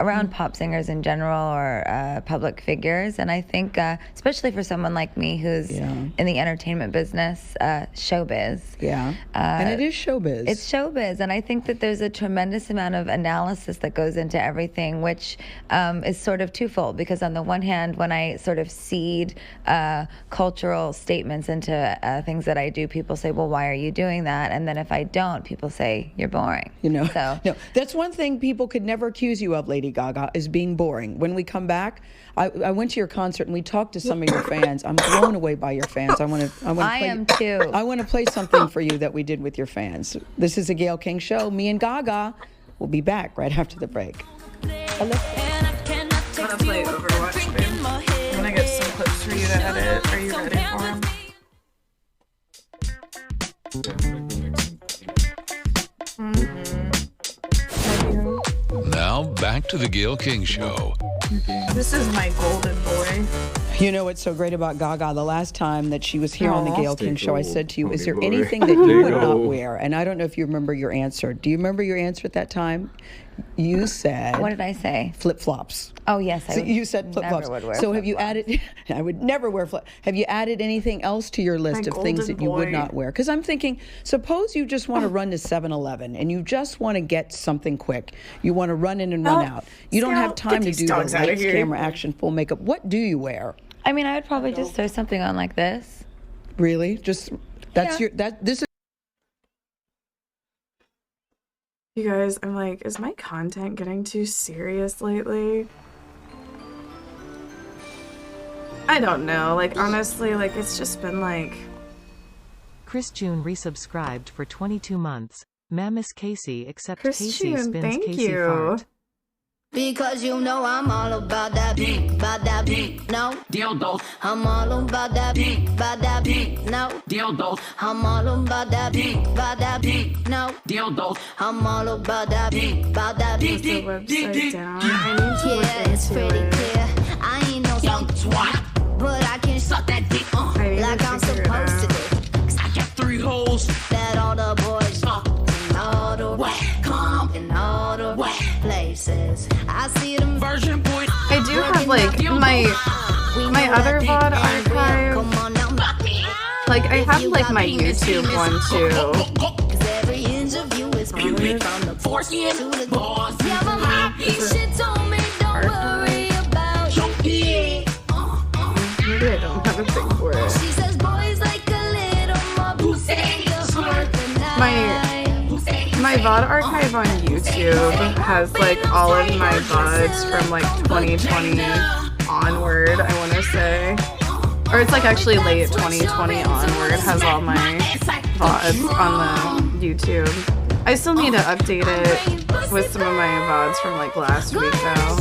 around pop singers in general or public figures. And I think, especially for someone like me who's in the entertainment business, showbiz. Yeah. And it is showbiz. It's showbiz. And I think that there's a tremendous amount of analysis that goes into everything, which is sort of twofold. Because on the one hand, when I sort of seed cultural statements into things that I do, people say, well, why are you doing that? And then if I don't, people say, you're boring. You know, so no, that's one thing people could never accuse you of, Lady Gaga, is being boring. When we come back, I went to your concert and we talked to some of your fans. I'm blown away by your fans. I am too. I want to play something for you that we did with your fans. This is a Gayle King show. Me and Gaga will be back right after the break. I'm gonna play Overwatch, babe. I'm gonna get some clips for you to edit. Are you ready for them? Now back to the Gayle King Show. This is my golden boy. You know what's so great about Gaga? The last time that she was here on the Gayle King show, I said to you, is there anything that you would not wear? And I don't know if you remember your answer. Do you remember your answer at that time? You said... What did I say? Flip-flops. Oh, yes. You said flip-flops. So have you added... I would never wear flip. Have you added anything else to your list of things that you would not wear? Because I'm thinking, suppose you just want to run to 7-Eleven and you just want to get something quick. You want to run in and run out. You don't have time to do the lights, camera, action, full makeup. What do you wear? I mean, I would probably just throw something on like this. Really? Just... That's this is... You guys, I'm like, is my content getting too serious lately? I don't know. Like, honestly, like, it's just been like... Chris June resubscribed for 22 months. Mammis Casey, except Chris Casey June, spins thank Casey you. fart. Because you know I'm all about that beat, no dildo. I'm all about that beat, no dildo. I'm all about that beat, no dildo. I'm all about that beat, website down. I need to look into it's pretty clear. I ain't no young twat, but I can suck that dick like I'm supposed to do. 'Cause I got 3 holes that all the boys fuck in all the come in all the places. I see them version point. I do have like my other VOD archive. Like I have like my YouTube one too. Cause every inch of you is beauty from the foreskin to the balls. Yeah, but my shit told me don't worry about maybe I don't have a thing for it. She says boys like a little more pussy. My VOD archive on YouTube has like all of my VODs from like 2020 onward, I want to say. Or it's like actually late 2020 onward has all my VODs on the YouTube. I still need to update it with some of my VODs from like last week though.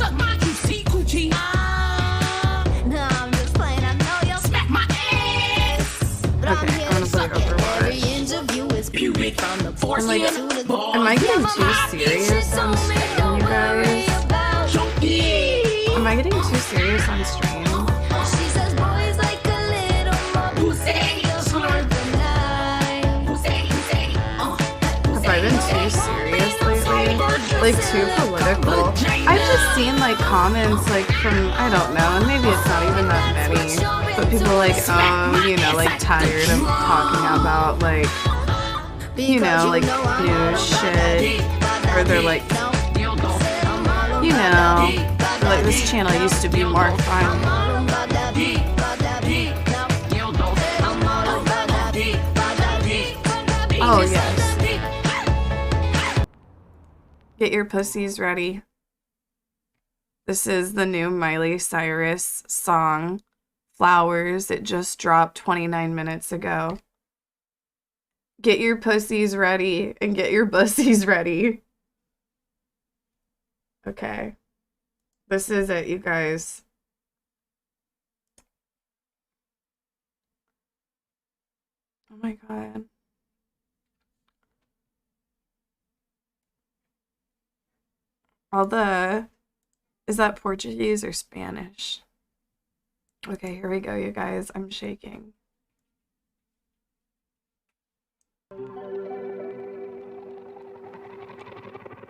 Okay, I'm gonna play Overwatch. I'm like, am I getting too serious on stream, you guys? Am I getting too serious on stream? too serious lately, like too political. I've just seen like comments like from, I don't know, and maybe it's not even that many, but people like, you know, like tired of talking about like, you know, like news shit, or they're like, you know, like this channel used to be more fun. Oh, yes. Get your pussies ready. This is the new Miley Cyrus song, Flowers. It just dropped 29 minutes ago. Get your pussies ready and get your bussies ready. Okay. This is it, you guys. Oh my god. Is that Portuguese or Spanish? Okay, here we go, you guys. I'm shaking.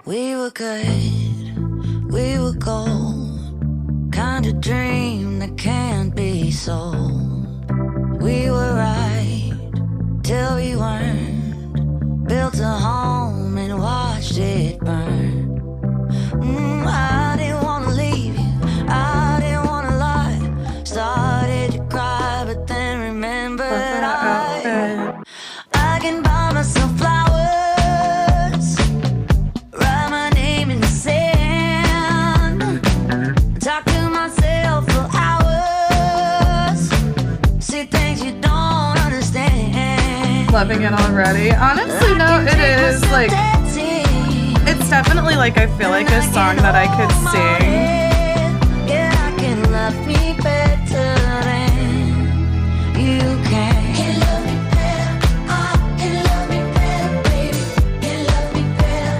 We were good, we were gold, kind of dream that can't be sold. We were right till we weren't, built a home and watched it burn. I didn't want to leave you, I didn't want to lie, started to cry but then remembered I can buy myself flowers, write my name in the sand, talk to myself for hours, see things you don't understand. Loving it already. Honestly, no, it is like, it's definitely like, I feel like a song that I could sing. Yeah, I can love me better than you can. Can love me better, can love me better, baby. Can love me better,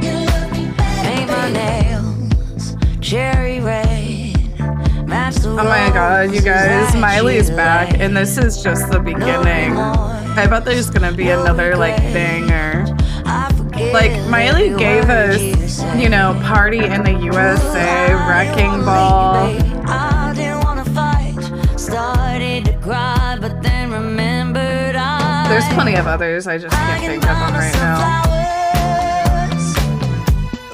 can love me better. Paint my nails cherry red, match the Oh my god, you guys, Miley's back, and this is just the beginning. I bet there's gonna be another like banger. Like, Miley gave us, you know, Party in the USA, Wrecking Ball. I didn't want to fight, started to cry, but then remembered There's plenty of others, I just can't think of them right now.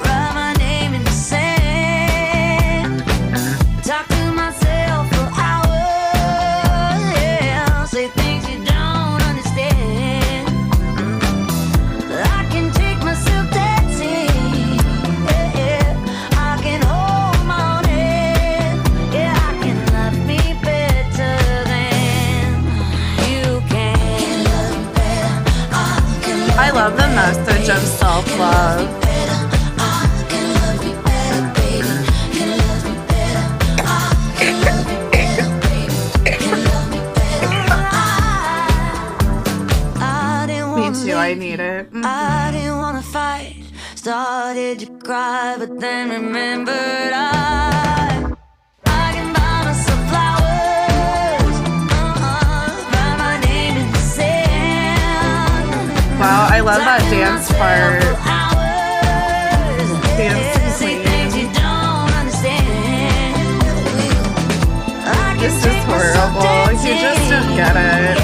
write my name in the sand, talk to myself for hours, yeah, say things you don't understand. I can take myself dancing, yeah, I can hold my own head, yeah, I can love me better than you can. I love the message of self-love. Me too, I need it. I didn't want to fight, started to cry, but then remembered I can buy myself flowers, write my name in the sand. Wow, I love that dance part. Dance queen. This is horrible. You just don't get it.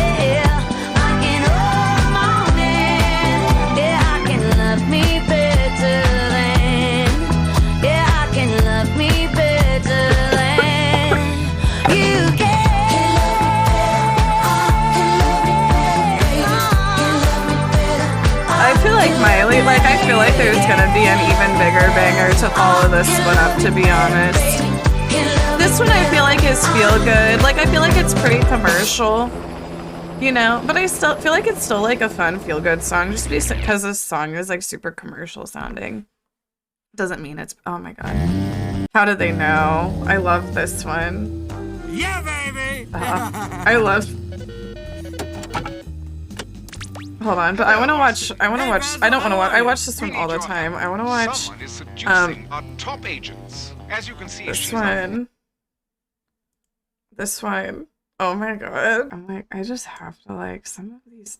I feel like Miley, I feel like there's gonna be an even bigger banger to follow this one up, to be honest. This one I feel like is feel good. I feel like it's pretty commercial, you know, but I still feel like it's still a fun feel good song, just because this song is super commercial sounding. Doesn't mean it's, oh my god. How did they know? I love this one. Yeah, baby! I love... Hold on, but I don't want to watch, I watch this one all the time. I want to watch, top agents. As you can see, this one. This one. Oh my god. I'm I just have to some of these.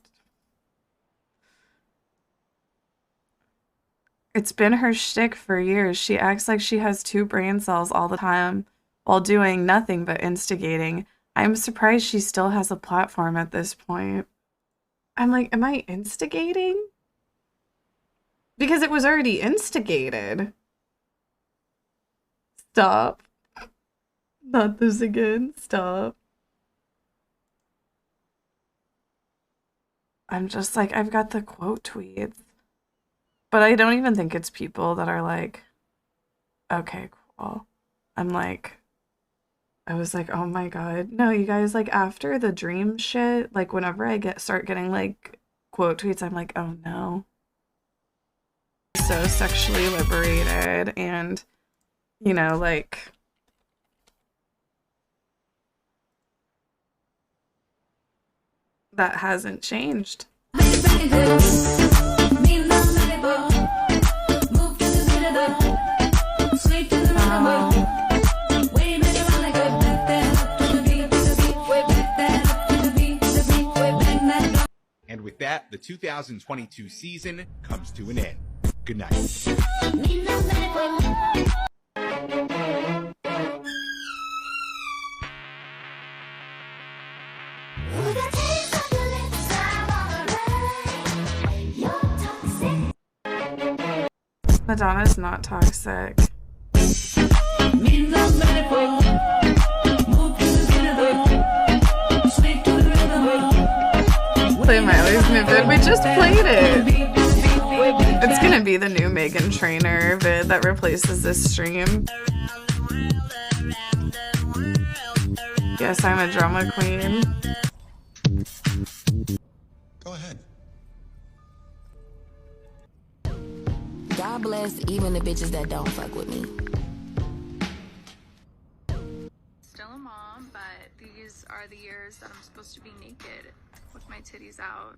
It's been her shtick for years. She acts like she has 2 brain cells all the time while doing nothing but instigating. I'm surprised she still has a platform at this point. I'm like, am I instigating? Because it was already instigated. Stop. Not this again. Stop. I'm just like, I've got the quote tweets. But I don't even think it's people that are like, okay, cool. I'm like, I was like, oh my god. No, you guys, like, after the dream shit, like, whenever I start getting, like, quote tweets, I'm like, oh no. So sexually liberated and, you know, like... that hasn't changed. And with that, the 2022 season comes to an end. Good night. Madonna's not toxic. Play Miley's new vid. We just played it. It's gonna be the new Meghan Trainor vid that replaces this stream. Yes, I'm a drama queen. Go ahead. God bless even the bitches that don't fuck with me. Still a mom, but these are the years that I'm supposed to be naked with my titties out.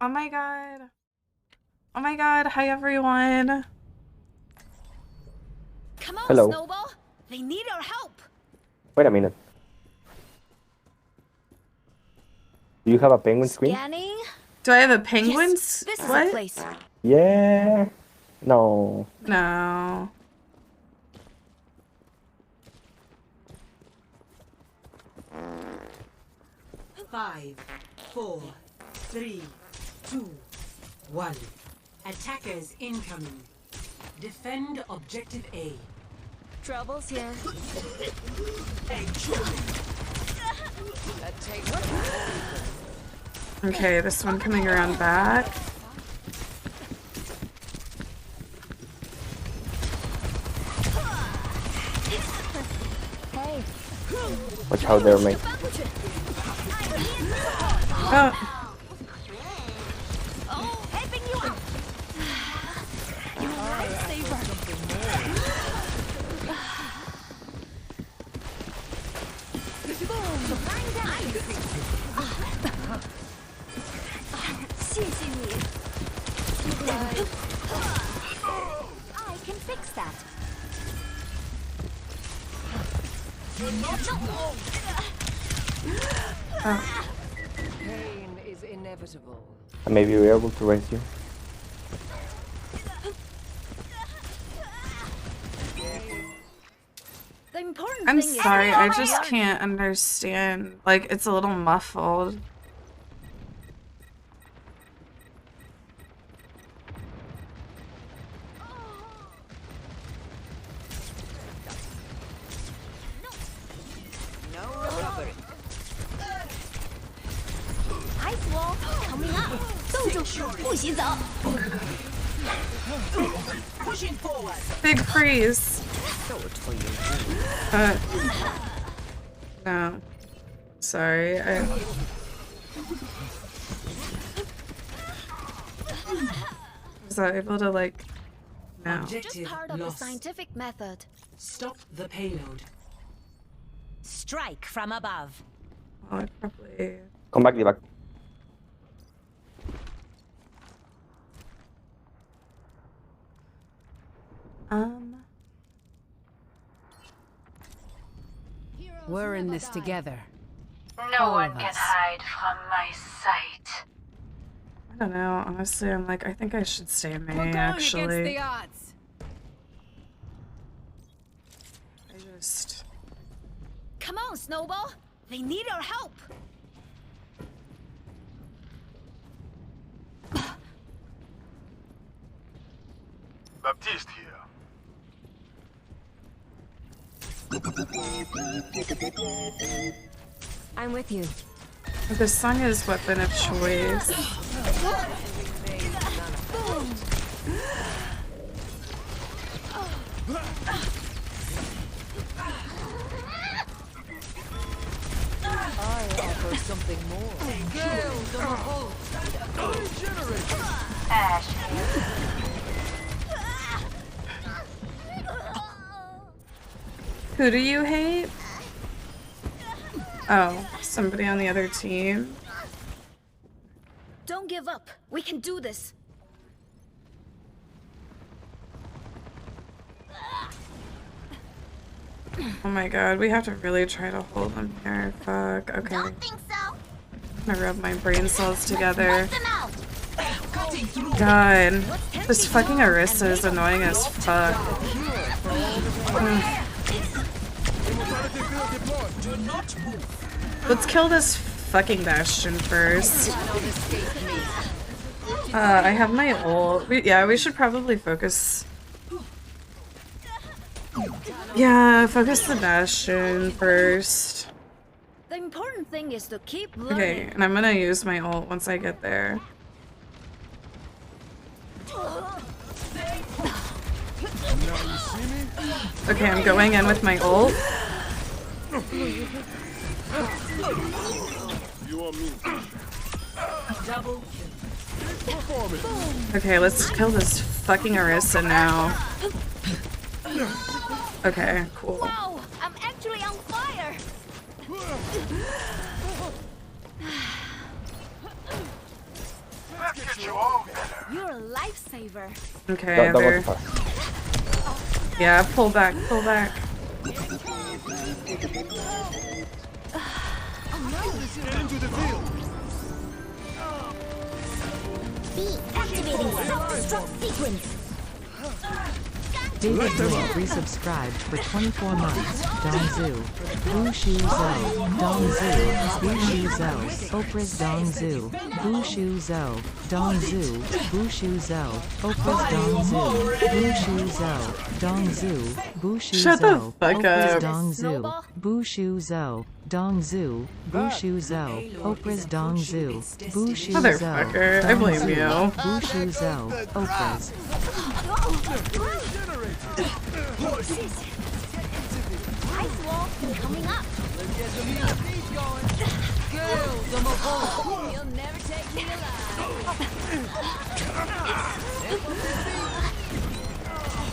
Oh my god. Oh my god. Hi everyone. Come on, Hello. Snowball. They need our help. Wait a minute. Do you have a penguin screen? Scanning. Do I have a penguin? Yes, this is what? the place. Yeah. No. No. Five, 4, 3, 2, 1. Attackers incoming. Defend objective A. Trouble's here. Okay, this one coming around back. Hey. Watch out there, mate. Oh. Oh, helping you out. You're a lifesaver. Boom. I can fix that. Pain is inevitable. Maybe we're able to raise you. The important I'm thing is sorry, I just can't understand. Like, it's a little muffled. Ice wall coming up. 冻住，不许走。 Pushing forward. Big freeze. No. Sorry, was I able to, like, no. Just part of the scientific method. Stop the payload. Strike from above. Oh, I probably... Come back, Divac. We're in this together. No one can hide from my sight. I don't know. Honestly, I'm like, I think I should stay May, actually. I just... Come on, Snowball. They need our help. Baptiste here. I'm with you. The song is weapon of choice. I offer something more. Ash. Who do you hate? Oh, somebody on the other team. Don't give up. We can do this. Oh my god, we have to really try to hold them here. Fuck. Okay. I'm gonna rub my brain cells together. God, this fucking Arista is annoying as fuck. Let's kill this fucking Bastion first. I have my ult. Yeah, we should probably focus. Yeah, focus the Bastion first. The important thing is to keep learning. Okay, and I'm gonna use my ult once I get there. Okay, I'm going in with my ult. Okay, let's kill this fucking Arista now. Okay, cool. Wow, I'm actually on fire. Let's get you all better. You're a lifesaver. Okay, there. Yeah, pull back, pull back. Into the field. Activating self-destruct sequence. David Blake resubscribed for 24 months. Dongzu. Bushu Zo. Dongzu. Bushu Zo. Oprah's Dongzu. Bushu Zo. Dongzu. Bushu Zo. Oprah's Dongzu. Bushu Zo. Dongzu. Bushu Zo. Shut the fuck Oprah's up. Dongzu. Bushu Zo. Dongzu. Bushu Zo. Oprah's Dongzu. Bushu Zo. Motherfucker, I blame you. Bushu Zo. Oprah's. Ice wall coming up. You'll never take me alive.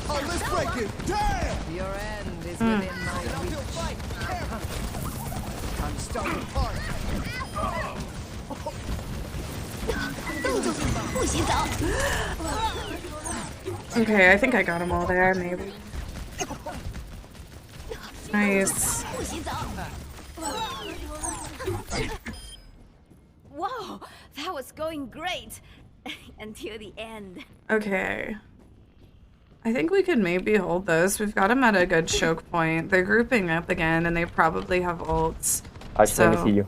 Oh, let's break it. Damn! Your end is within my reach. I'm starting apart. Okay, I think I got them all there, maybe. Nice. Whoa, that was going great. Until the end. Okay. I think we could maybe hold this. We've got them at a good choke point. They're grouping up again, and they probably have ults. Let me see you.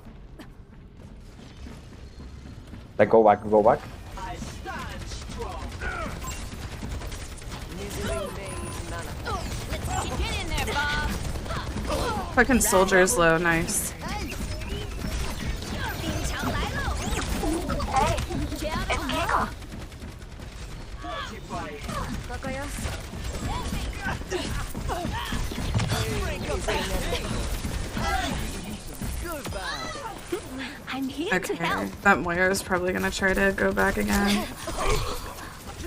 Like, go back, go back. Get in there, Bob. Fucking soldier's low, nice. I'm here to help. Okay, that Moira is probably gonna try to go back again.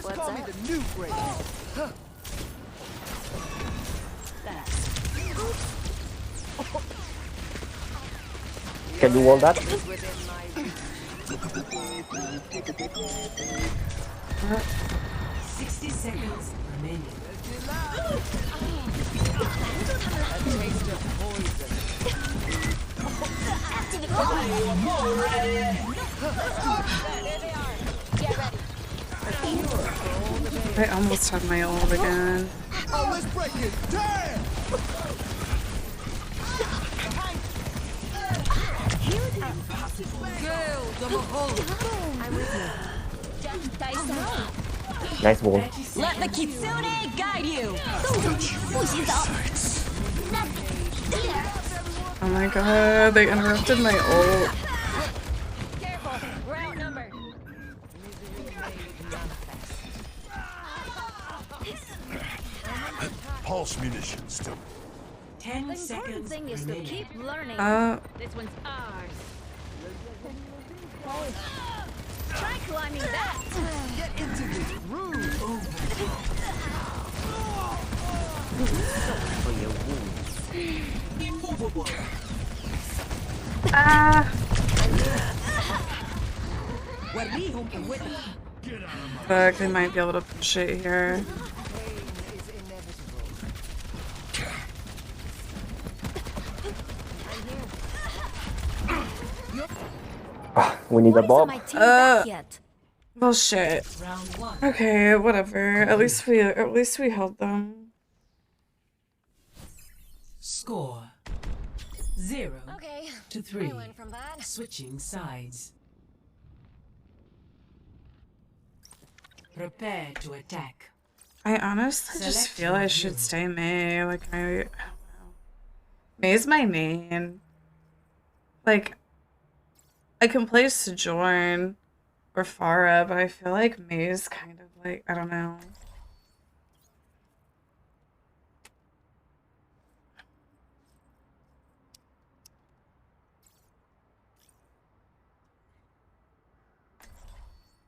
What's call me the new break. Can you hold that? 60 seconds remaining. A taste of poison. I almost had my ult again. Oh, let's break it. Damn! Nice ball. Let the Kitsune guide you. Oh my god, they interrupted my ult. Careful, we're outnumbered. Pulse munitions to 10 seconds Thing is to keep learning. This one's ours. Try climbing that. get into this groove. Fuck, they might be able to push it here. We need a bomb. Well, shit. Okay, whatever. At least we held them. Score 0-3. Switching sides. Prepare to attack. I honestly just feel I should stay Mei. Like, I don't know. Mei's my main. Like, I can play Sojourn or Pharah, but I feel like Mei's kind of like, I don't know.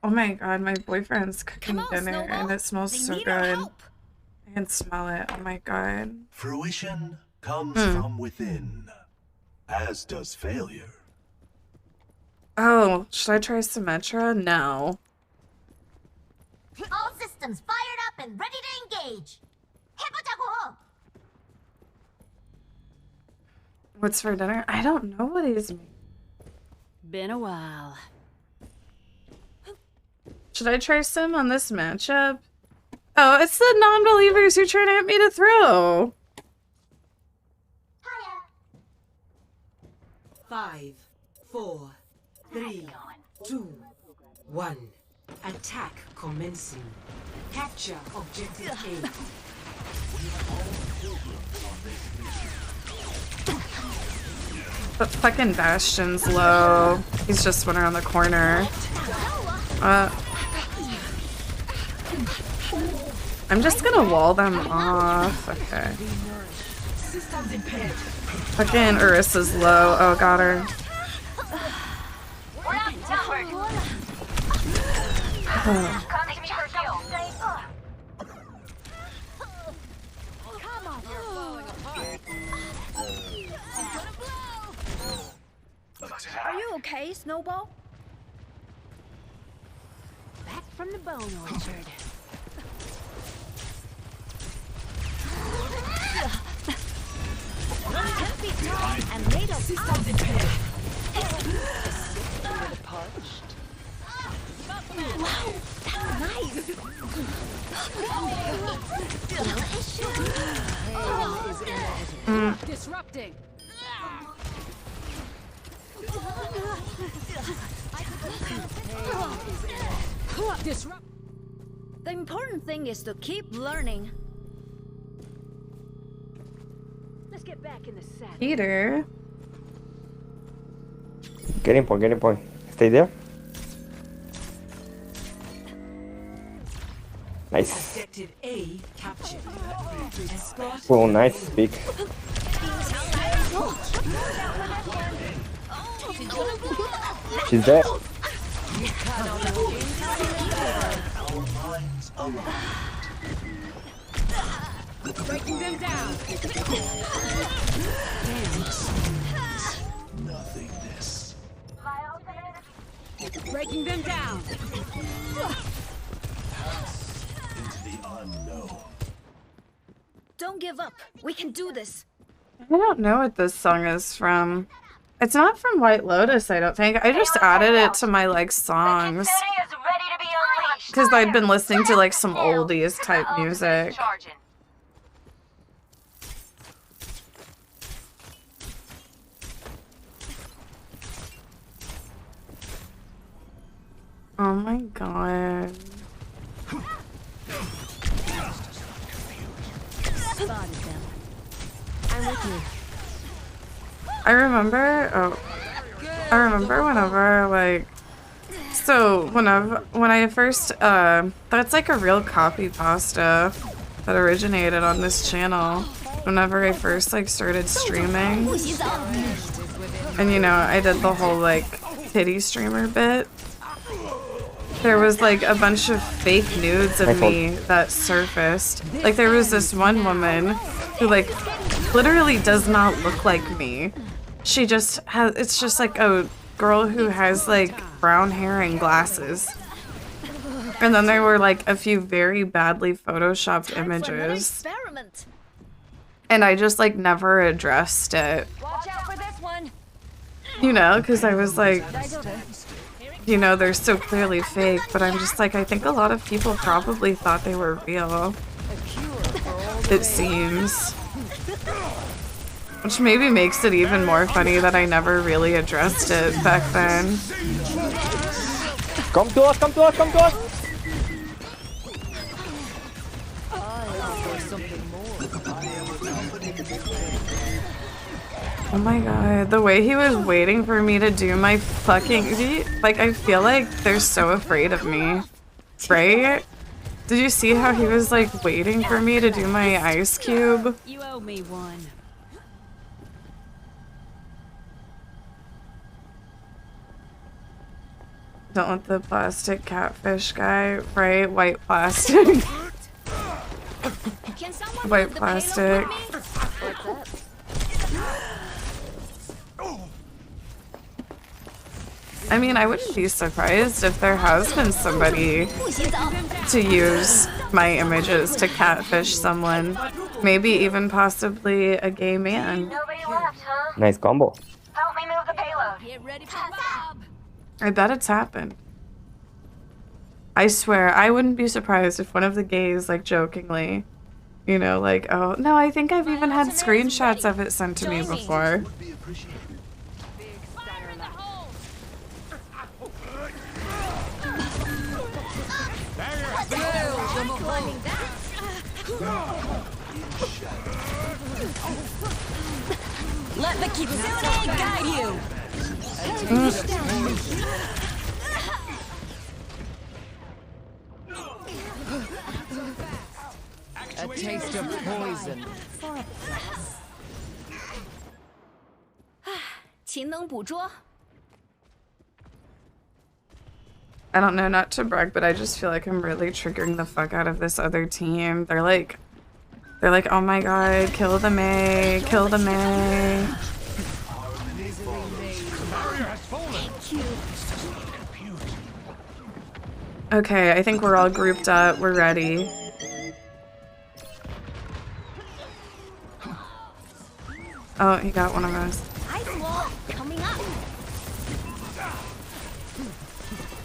Oh my god, my boyfriend's cooking dinner and it smells so good. I can smell it. Oh my god. Fruition comes from within, as does failure. Oh, should I try Symmetra? No. All systems fired up and ready to engage. 해보자고. What's for dinner? I don't know what he's making. Been a while. Should I try Sim on this matchup? Oh, it's the non-believers who trying to get me to throw. 5, 4, 3, 2, 1. Attack commencing. Capture objective A. But fucking Bastion's low. He's just went around the corner. I'm just gonna wall them off. Okay. Fucking Urissa's low. Oh, got her. Are you okay, Snowball? Back from the bone orchard. Can't be strong and made of parched. Wow, that's nice. Disrupting. Disrupt. The important thing is to keep learning. Let's get back in the saddle. Peter. Getting point. Stay there. Nice. Objective A captured. Escort. Oh, nice pick. She's there. Breaking them down. Nothingness. Breaking them down. Into the unknown. Don't give up. We can do this. I don't know what this song is from. It's not from White Lotus, I don't think. I just added it to my like songs. Because I'd been listening to like some oldies type music. Oh my god. I'm with you. I remember whenever like when I first that's like a real copy pasta that originated on this channel whenever I first like started streaming. And you know, I did the whole like titty streamer bit. There was like a bunch of fake nudes of me that surfaced. Like there was this one woman who like literally does not look like me. She just has, it's just like a girl who has like brown hair and glasses. And then there were like a few very badly photoshopped images. And I just like never addressed it. Watch out for this one. You know, because I was like, you know, they're so clearly fake, but I'm just like, I think a lot of people probably thought they were real. It seems. Which maybe makes it even more funny that I never really addressed it back then. Come to us, come to us, come to us! Oh my god, the way he was waiting for me to do my fucking... Like, I feel like they're so afraid of me. Right? Did you see how he was, like, waiting for me to do my ice cube? You owe me one. Don't want the plastic catfish guy, right? White plastic. White plastic. I mean, I wouldn't be surprised if there has been somebody to use my images to catfish someone. Maybe even possibly a gay man. Nice combo. Help me move the payload. Get ready for Bob. I bet it's happened. I swear, I wouldn't be surprised if one of the gays, like, jokingly, you know, like, oh, no, I think I've even had screenshots of it sent to me before. Let the Kitsune guide you. A taste of poison. 勤能捕捉. I don't know, not to brag, but I just feel like I'm really triggering the fuck out of this other team. They're like, oh my god, kill the Mei, kill the Mei. Okay, I think we're all grouped up. We're ready. Oh, he got one of us.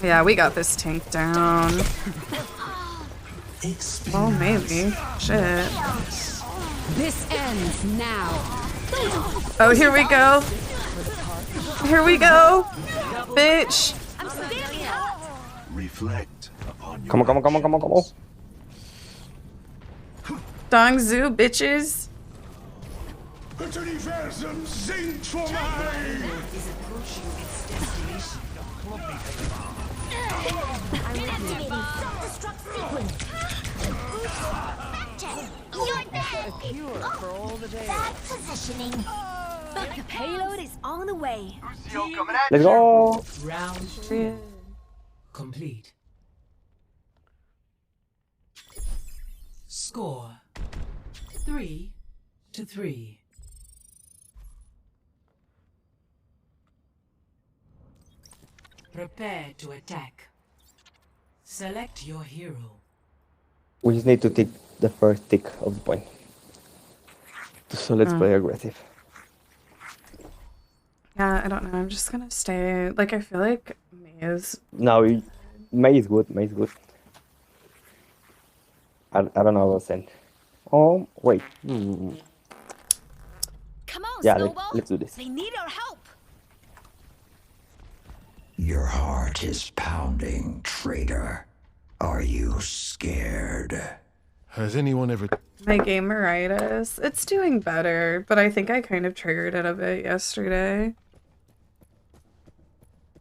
Yeah, we got this tank down. Oh, maybe. Shit. This ends now. Oh, here we go. Here we go. Bitch. Reflect upon your Come on, come on, come on, come on, come on. Dongzu, bitches. Das Universum singt vor mir. I'm activating self-destruct sequence. You're dead. A cure for all the days. Bad positioning. The payload is on the way. Let's go. Round 3 complete. Score 3-3. Prepare to attack. Select your hero. We just need to take the first tick of the point. So let's play aggressive. Yeah, I don't know. I'm just gonna stay. Like, I feel like May is. No, May is good. May is good. I don't know what sent. Oh, wait. Come on, Yeah, Snowball. let's do this. They need our help. Your heart is pounding, traitor. Are you scared? Has anyone ever... My gameritis. It's doing better, but I think I kind of triggered it a bit yesterday.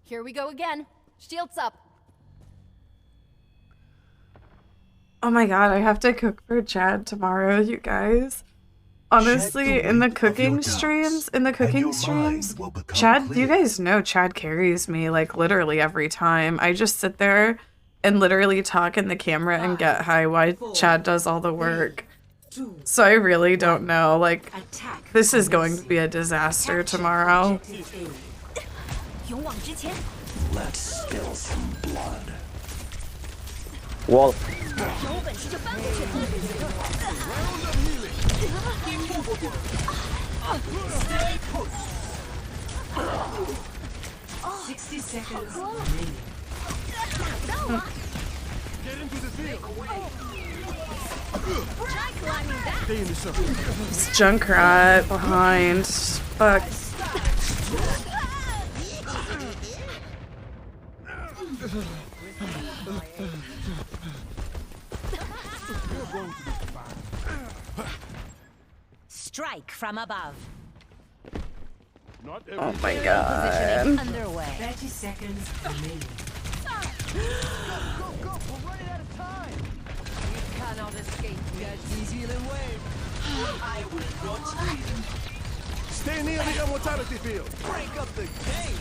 Here we go again. Shields up. Oh my god, I have to cook for Chad tomorrow, you guys. Honestly, in the cooking streams, Chad, you guys know Chad carries me, like, literally every time. I just sit there and literally talk in the camera and get high while Chad does all the work. So I really don't know, like, this is going to be a disaster tomorrow. Let's spill some blood. Wall. Stay put. 60 seconds remaining. Get into the field. It's Junkrat behind. Fuck. Strike from above. Oh my god. Underway. 30 seconds remaining. Go, we're running out of time. You cannot escape the New Zealand wave. I will not leave. Stay near the immortality field. Break up the game.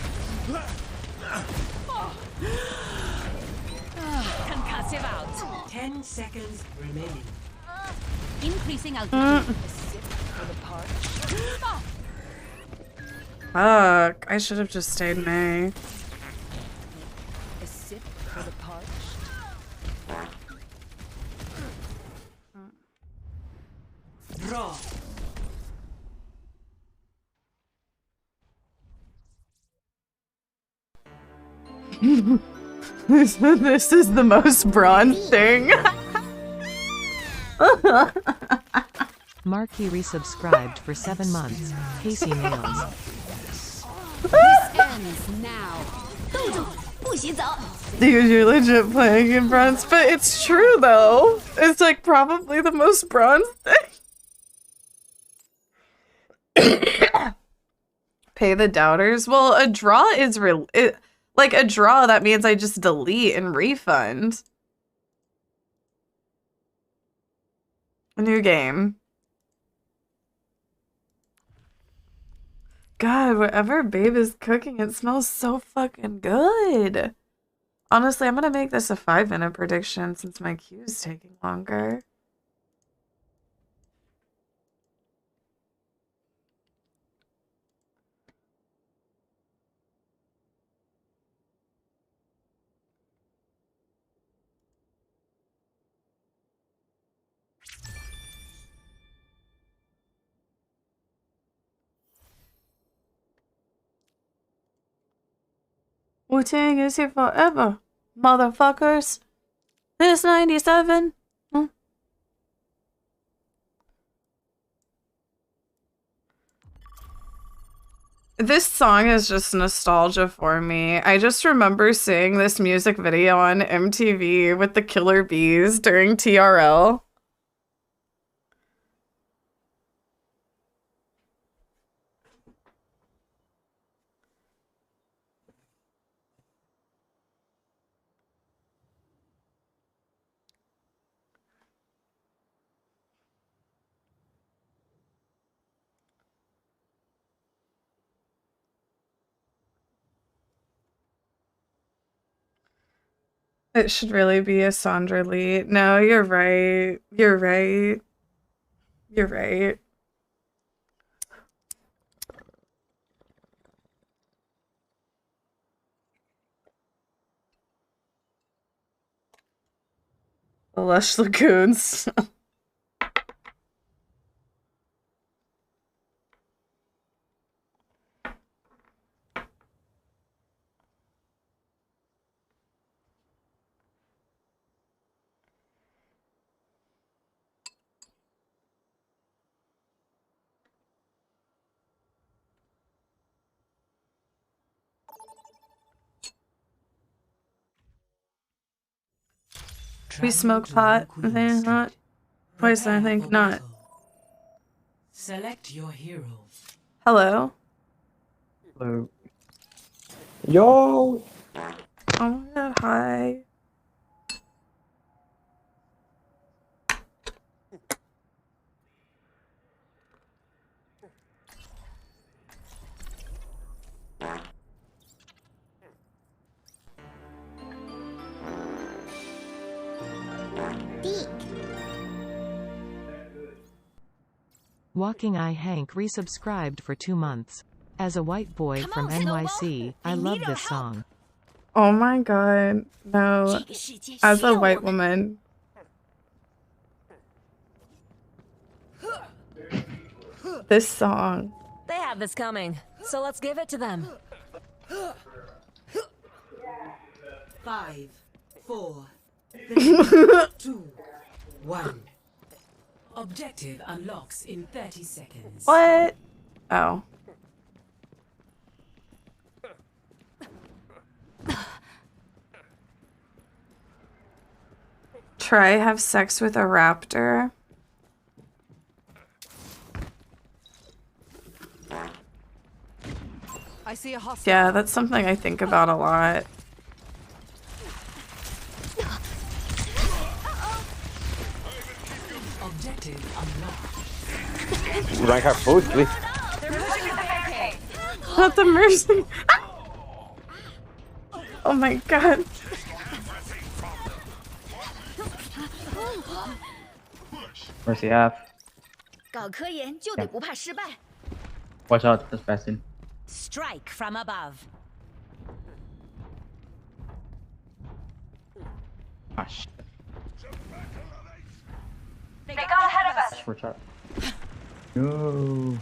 Concussive out. 10 seconds remaining. Increasing altitude. Fuck. I should have just stayed May. A sip for the parched. Draw. This is the most bronze thing. Marky resubscribed for 7 months. Casey Nails. This ends now. Dude, you're legit playing in bronze, but it's true though. It's like probably the most bronze thing. Pay the doubters. Well, a draw is like a draw. That means I just delete and refund. A new game. God, whatever Babe is cooking, it smells so fucking good. Honestly, I'm gonna make this a 5-minute prediction since my queue is taking longer. Wu-Tang is here forever, motherfuckers. This 97. Huh? This song is just nostalgia for me. I just remember seeing this music video on MTV with the Killer Bees during TRL. It should really be a Sandra Lee. No, you're right. You're right. You're right. The Lush Lagoons. We smoke pot. I think not. Poison, I think not. Select your hero. Hello? Hello. Yo! Oh my god, hi. Walking Eye Hank resubscribed for 2 months. As a white boy from NYC, I love this song. Oh my god. No. As a white woman. This song. They have this coming, so let's give it to them. 5, 4, 3, 2, 1. Objective unlocks in 30 seconds. What? Oh. Try have sex with a raptor. I see a hostile. Yeah, that's something I think about a lot. Objective unlocked. Rank our food, please. Not the mercy. Oh my god. Mercy half. 搞科研就得不怕失败。 Watch out, that's passing. Strike from above. Ah, shit. They got ahead of us. Watch out. No.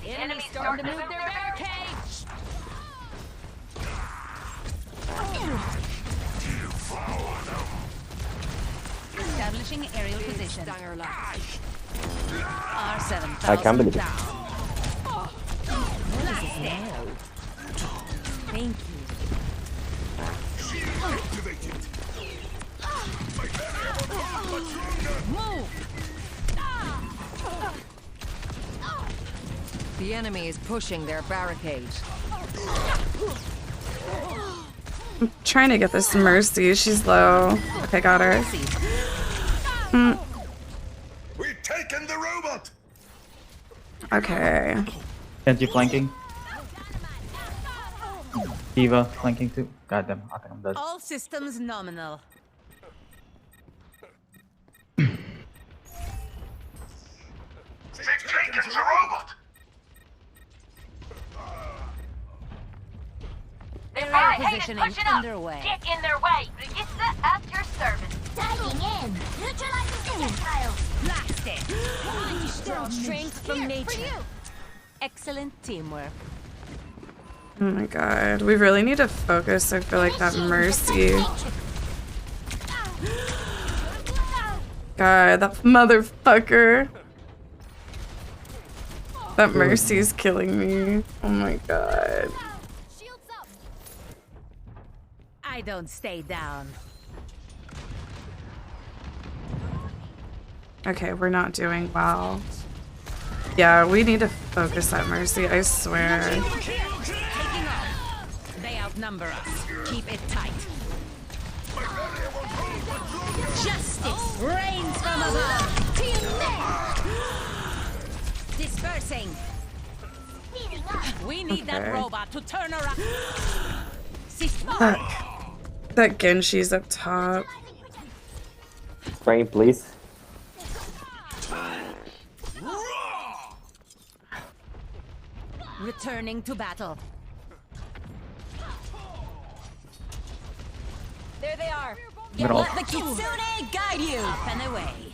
The enemy's starting to move their barricades. Establishing aerial position. R7,000 I can't believe it. down. Thank you. Move. The enemy is pushing their barricades. I'm trying to get this Mercy. She's low. Okay, got her. We've taken the robot. Okay. Genji flanking. Diva flanking too. God damn, I think I'm dead. All systems nominal. They've taken the robot. Aerial positioning underway. Get in their way. Register at your service. Diving in. Neutralizing projectiles. Blast it. Strong strength from nature. Excellent teamwork. Oh my god. We really need to focus. I feel like that Mercy. God, that motherfucker. That Mercy's killing me. Oh my god. I don't stay down. Okay, we're not doing well. Yeah, we need to focus that Mercy, I swear. They outnumber us. Keep it tight. Justice reigns from above. Dispersing. We need that Okay. robot to turn around. That Genshi's up top. Frame, please. Returning to battle. There they are. Middle. Let the Kitsune guide you. Up and away.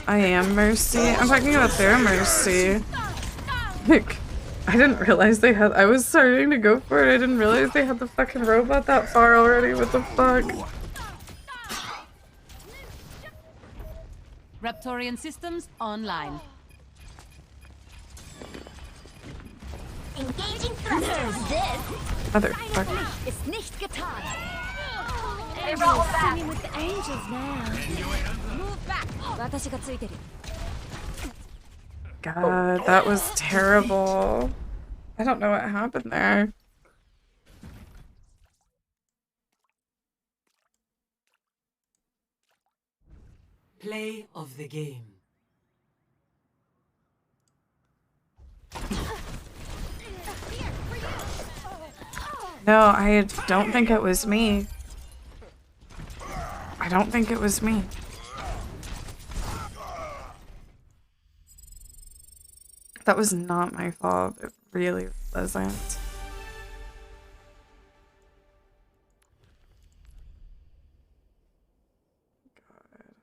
I am Mercy. I'm talking about their Mercy. Like, I didn't realize they had. I was starting to go for it. I didn't realize they had the fucking robot that far already. What the fuck? Raptorian systems online. Engaging thrusters. This Motherfucker. ist nicht getan. They roll back. Singing with the angels now. Move back. God, that was terrible. I don't know what happened there. Play of the game. No, I don't think it was me. I don't think it was me. That was not my fault. It really wasn't. God.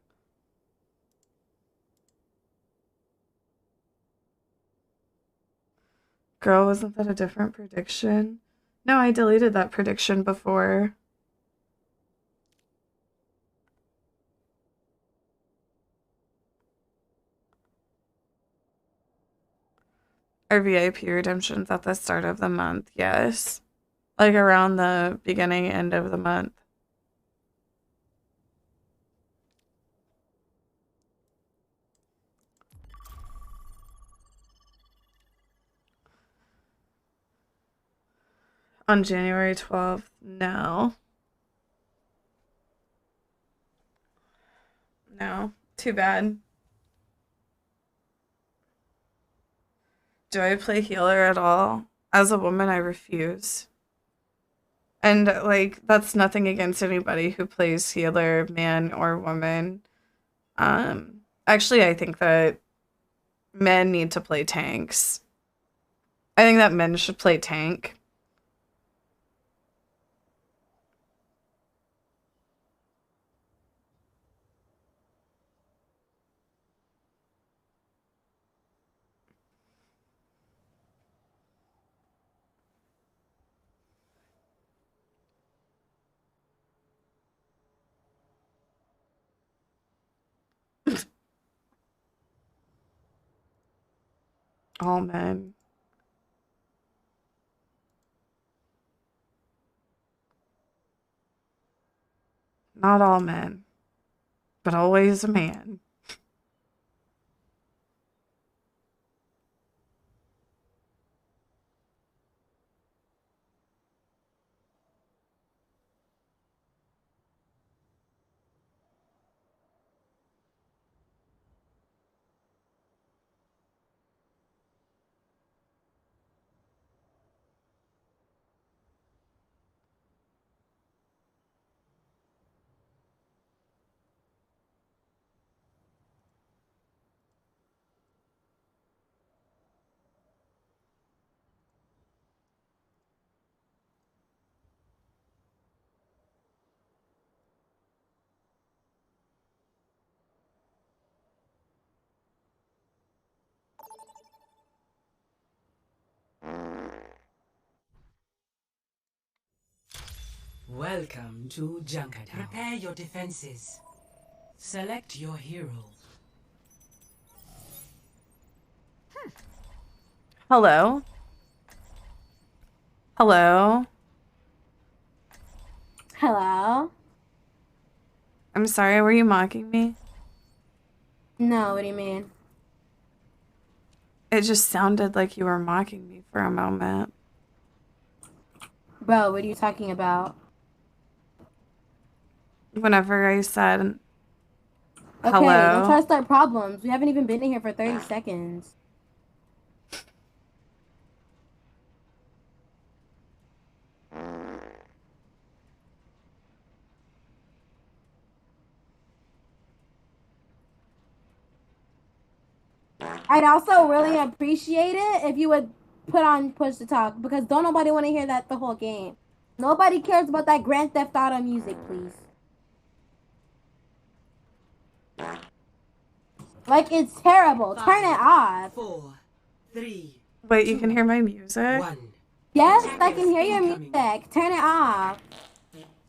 Girl, wasn't that a different prediction? No, I deleted that prediction before. Our VIP redemptions at the start of the month, yes. Like around the beginning, end of the month. On January 12th, no. No, too bad. Do I play healer at all? As a woman, I refuse. And, like, that's nothing against anybody who plays healer, man or woman. Actually, I think that men need to play tanks. I think that men should play tank. All men. Not all men, but always a man. Welcome to Junkertown. Prepare your defenses. Select your hero. Hello? Hello? Hello? I'm sorry, were you mocking me? No, what do you mean? It just sounded like you were mocking me for a moment. Bro, what are you talking about? Whenever I said Okay, hello. don't try to start problems. We haven't even been in here for 30 seconds. I'd also really appreciate it if you would put on push to talk, because don't nobody want to hear that the whole game. Nobody cares about that Grand Theft Auto music, please. Like, it's terrible. Turn it off. 4, 3. Wait, you can hear my music? 1. Yes, I can hear your music. Turn it off.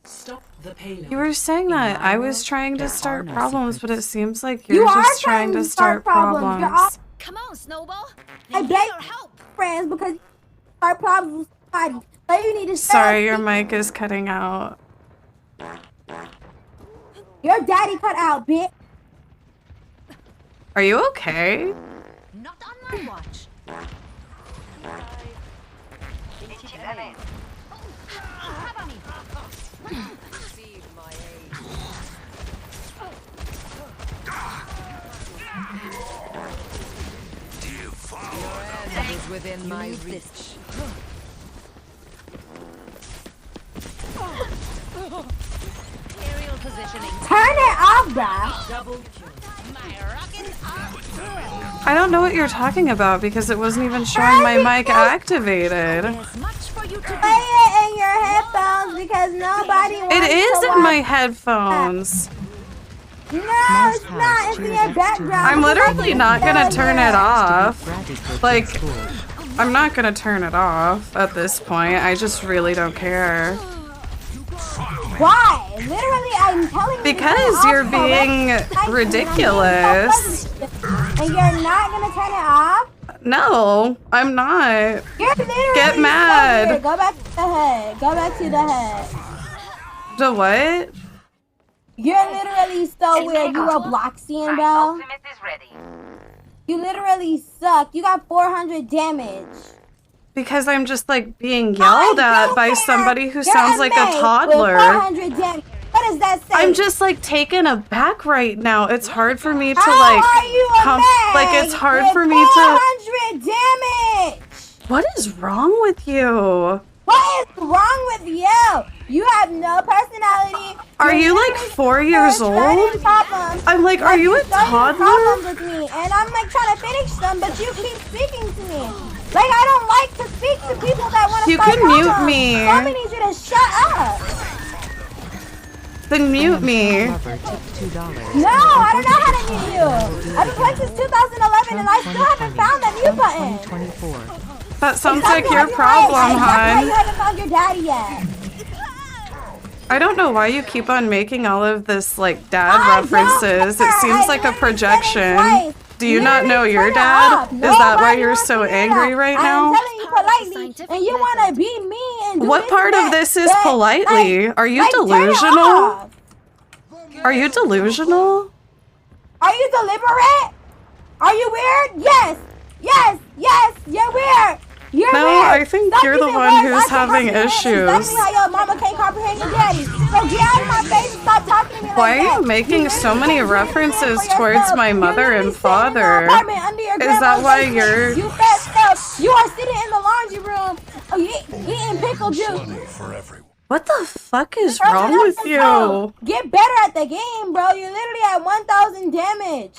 Stop the payload. You were saying that I was trying to start problems, but it seems like you're just trying to start problems. You're all Come on, Snowball. I beg your help, friends, because you start problems with somebody. So you need to Sorry, your mic is cutting out. Your daddy cut out, bitch. Are you okay? Not on my watch. That is within my reach. Aerial positioning. Turn it off, bruh. Double kill. My rocket arm. I don't know what you're talking about because it wasn't even showing my mic activated. There's much for you to do. Play it in your headphones because nobody wants It is to in watch my headphones. No, it's not. It's in your background. I'm literally not gonna turn it off. Like, I'm not gonna turn it off at this point. I just really don't care. Why? Literally, I'm telling you. Because you're being ridiculous. And you're not gonna turn it off? No, I'm not. You're literally Get so mad. weird. Go back to the head. Go back to the head. The what? You're literally so weird. You a Bloxian, bro. You literally suck. You got 400 damage. Because I'm just like being yelled at by somebody who sounds like a toddler. 400 damage. What does that say? I'm just like taken aback right now. It's hard for me to How like are you a like it's hard with for me to 400 damage. What is wrong with you? What is wrong with you? You have no personality. Are you like 4 years old? I'm like, are you a toddler? Problems with me, and I'm like trying to finish them, but you keep speaking to me. Like I don't like to speak to people that want to. You can mute me. Somebody needs you to shut up. Then mute me. No, I don't know how to mute you. I've been playing since 2011, and I still haven't found that mute button. That sounds like your problem, hon. You haven't found your daddy yet. I don't know why you keep on making all of this like dad references. It seems like a projection. Do you not know your dad? Is that why you're so angry right now? I'm telling you politely, and you want to be me and do What this part and of that, this is but, politely? like- Are you like, turn it delusional? off. Are you delusional? Are you deliberate? Are you weird? Yes. Yes. Yes. You're weird. You're No, weird. I think Stop you're the using one words who's I can't having comprehend. issues. Exactly how your mama can't comprehend your daddy. So get out of my face and stop talking to me like Why that. are you making so many references towards my mother and father? Apartment under your Is that grandma's why basement. you're... You fat stuff. You are sitting in the laundry room eating pickle juice. What the fuck is wrong with you? Get better at the game, bro. You're literally at 1,000 damage.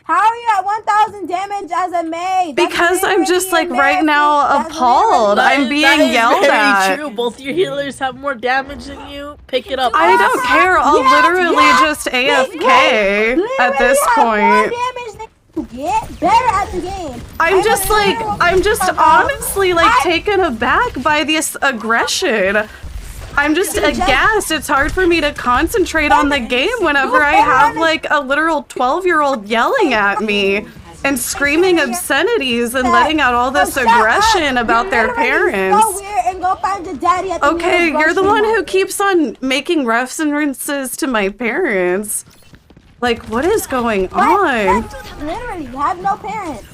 How are you at 1,000 damage as a maid? That's Because I'm just like literally right now appalled. I'm being yelled at. True. Both your healers have more damage than you. Pick it up. I don't care. I'll literally just AFK at this point. Get better at the game. I'm just honestly like taken aback by this aggression. I'm just aghast. It's hard for me to concentrate on the game whenever I have like a literal 12-year-old yelling at me and screaming obscenities and letting out all this aggression about their parents. So weird and go find your daddy at the Okay, nearest you're the grocery one who market. keeps on making references to my parents. Like, what is going on? Literally, you have no parents.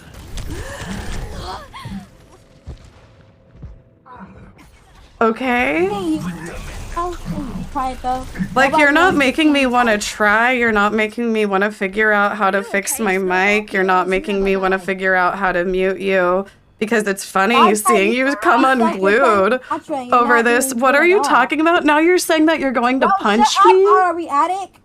Okay? Try it though. Like, you're not making me want to try. You're not making me want to figure out how to fix my mic. You're not making me want to figure out how to mute you. Because it's funny seeing you come unglued over this. What are you talking about? Now you're saying that you're going to punch me? Are we addict?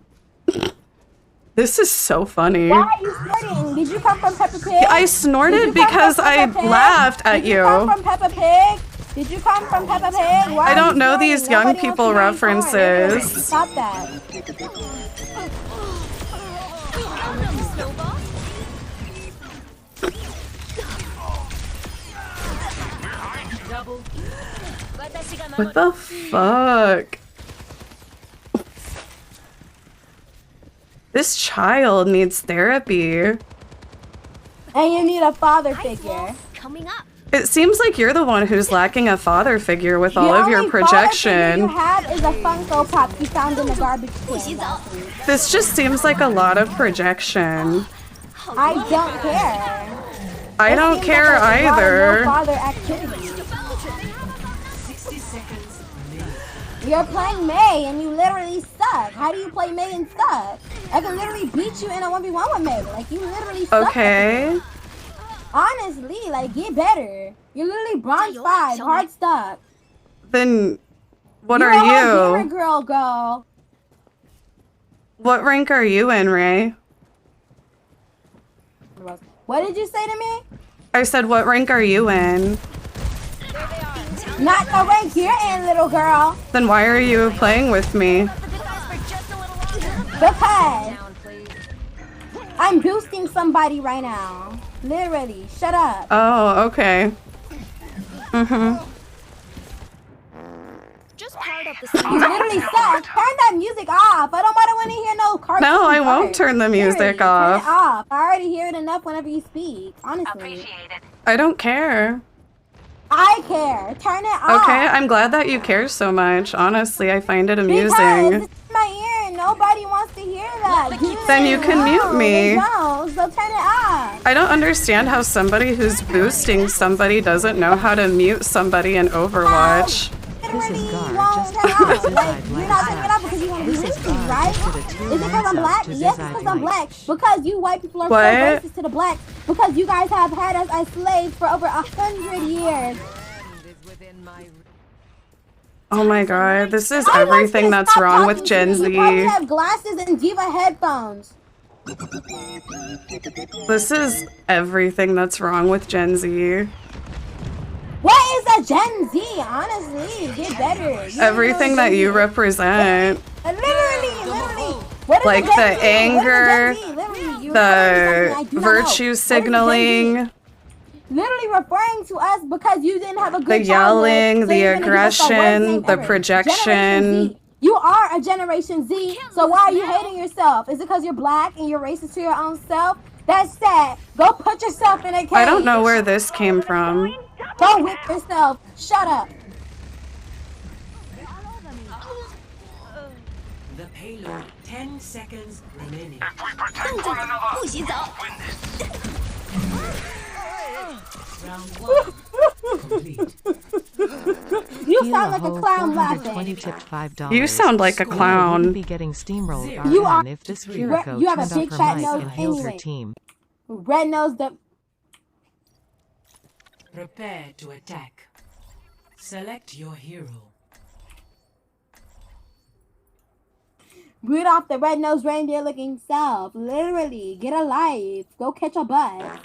This is so funny. Why are you snorting? Did you come from Peppa Pig? I snorted because I laughed at you. Did you come from Peppa Pig? Did you come from Peppa Pig? Why I are don't you know snorting? these young Nobody people wants to hear you snort. references. Stop that. What the fuck? This child needs therapy. And you need a father figure. Coming up. It seems like you're the one who's lacking a father figure with all of your The projection. only father figure you have is a Funko Pop you found in the garbage can last week. This just seems like a lot of projection. I don't care. I don't care either. No father activity. You're playing May and you literally suck. How do you play May and suck? I can literally beat you in a 1v1 with May. Like, you literally suck. Okay. Honestly, like, get better. You're literally bronze 5, hard stuck. Then what You're are a you? gamer girl. What rank are you in, Ray? What did you say to me? I said, what rank are you in? Not the rank you're in, little girl. Then why are you playing with me? Because I'm boosting somebody right now. Literally, shut up. Oh, okay. Just part of the You literally suck. Turn that music off. I don't want to hear no cartoon. No, I won't parts. turn the music Literally, off. Turn it off. I already hear it enough whenever you speak. Honestly. I don't care. I care. Turn it off. Okay, I'm glad that you care so much. Honestly, I find it Because amusing. it's in my ear and nobody wants to hear that. Then you can mute me. They don't, so turn it off. I don't understand how somebody who's boosting somebody doesn't know how to mute somebody in Overwatch. This is Gar, just like, you're not turning it off because you want to be racist, right? Is it because I'm black? Yes, it's because I'm black. Because you white people are so racist to the black. Because you guys have had us as slaves for over 100 years. Oh my god, this is everything that's wrong with Gen Z. You probably have glasses and Diva headphones. This is everything that's wrong with Gen Z. What is a Gen Z? Honestly, get better. Everything that you represent. Literally. What is Like a Gen the Z? anger, What is a Gen Z? Literally, you're the do not know. virtue signaling, Literally referring to us because you didn't have a good the yelling, childhood, so the you're gonna give us the worst aggression, name the ever. projection. Generation Z. You are a Generation Z, so why are you hating yourself? Is it because you're black and you're racist to your own self? That's sad. Go put yourself in a cage. I don't know where this came from. Go whip yourself. Shut up. The payload, 10 seconds remaining. If we protect one another, we'll win this. Round 1 complete. You sound like a clown laughing. You sound like a clown. Be getting steamrolled You are. if this Kiriko You have turned a big off her fat mic nose and healed her anyway. team. Red nose. The Prepare to attack. Select your hero. Rudolph the red-nosed reindeer-looking self. Literally, get a life. Go catch a bus.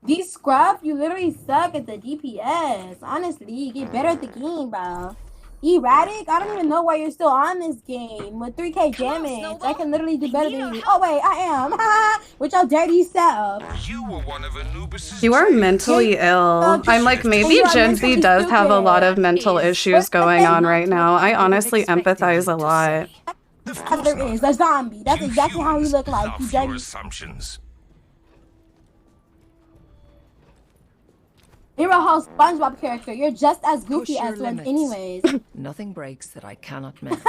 These scrubs, you literally suck at the DPS. Honestly, get better at the game, bro. Erratic? I don't even know why you're still on this game. With 3k damage, I can literally do better than you. Oh wait, I am. With your dirty self. You were one of Anubis's You are mentally ill. I'm like, maybe Gen Z does have a lot of mental issues going on right now. I honestly empathize a lot. There is a zombie. That's exactly how you look like. You dirty. assumptions. You're a whole SpongeBob character. You're just as goofy as one anyways. Nothing breaks that I cannot mend.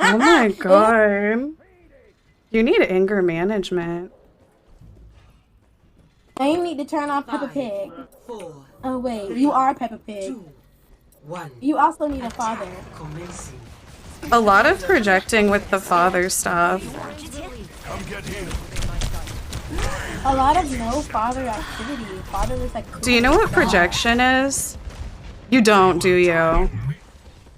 Oh my god. You need anger management. And you need to turn off Peppa Pig. Oh wait, you are Peppa Pig. You also need a father. A lot of projecting with the father stuff. A lot of no father activity. Fatherless activity. Do you know what projection is? You don't, do you?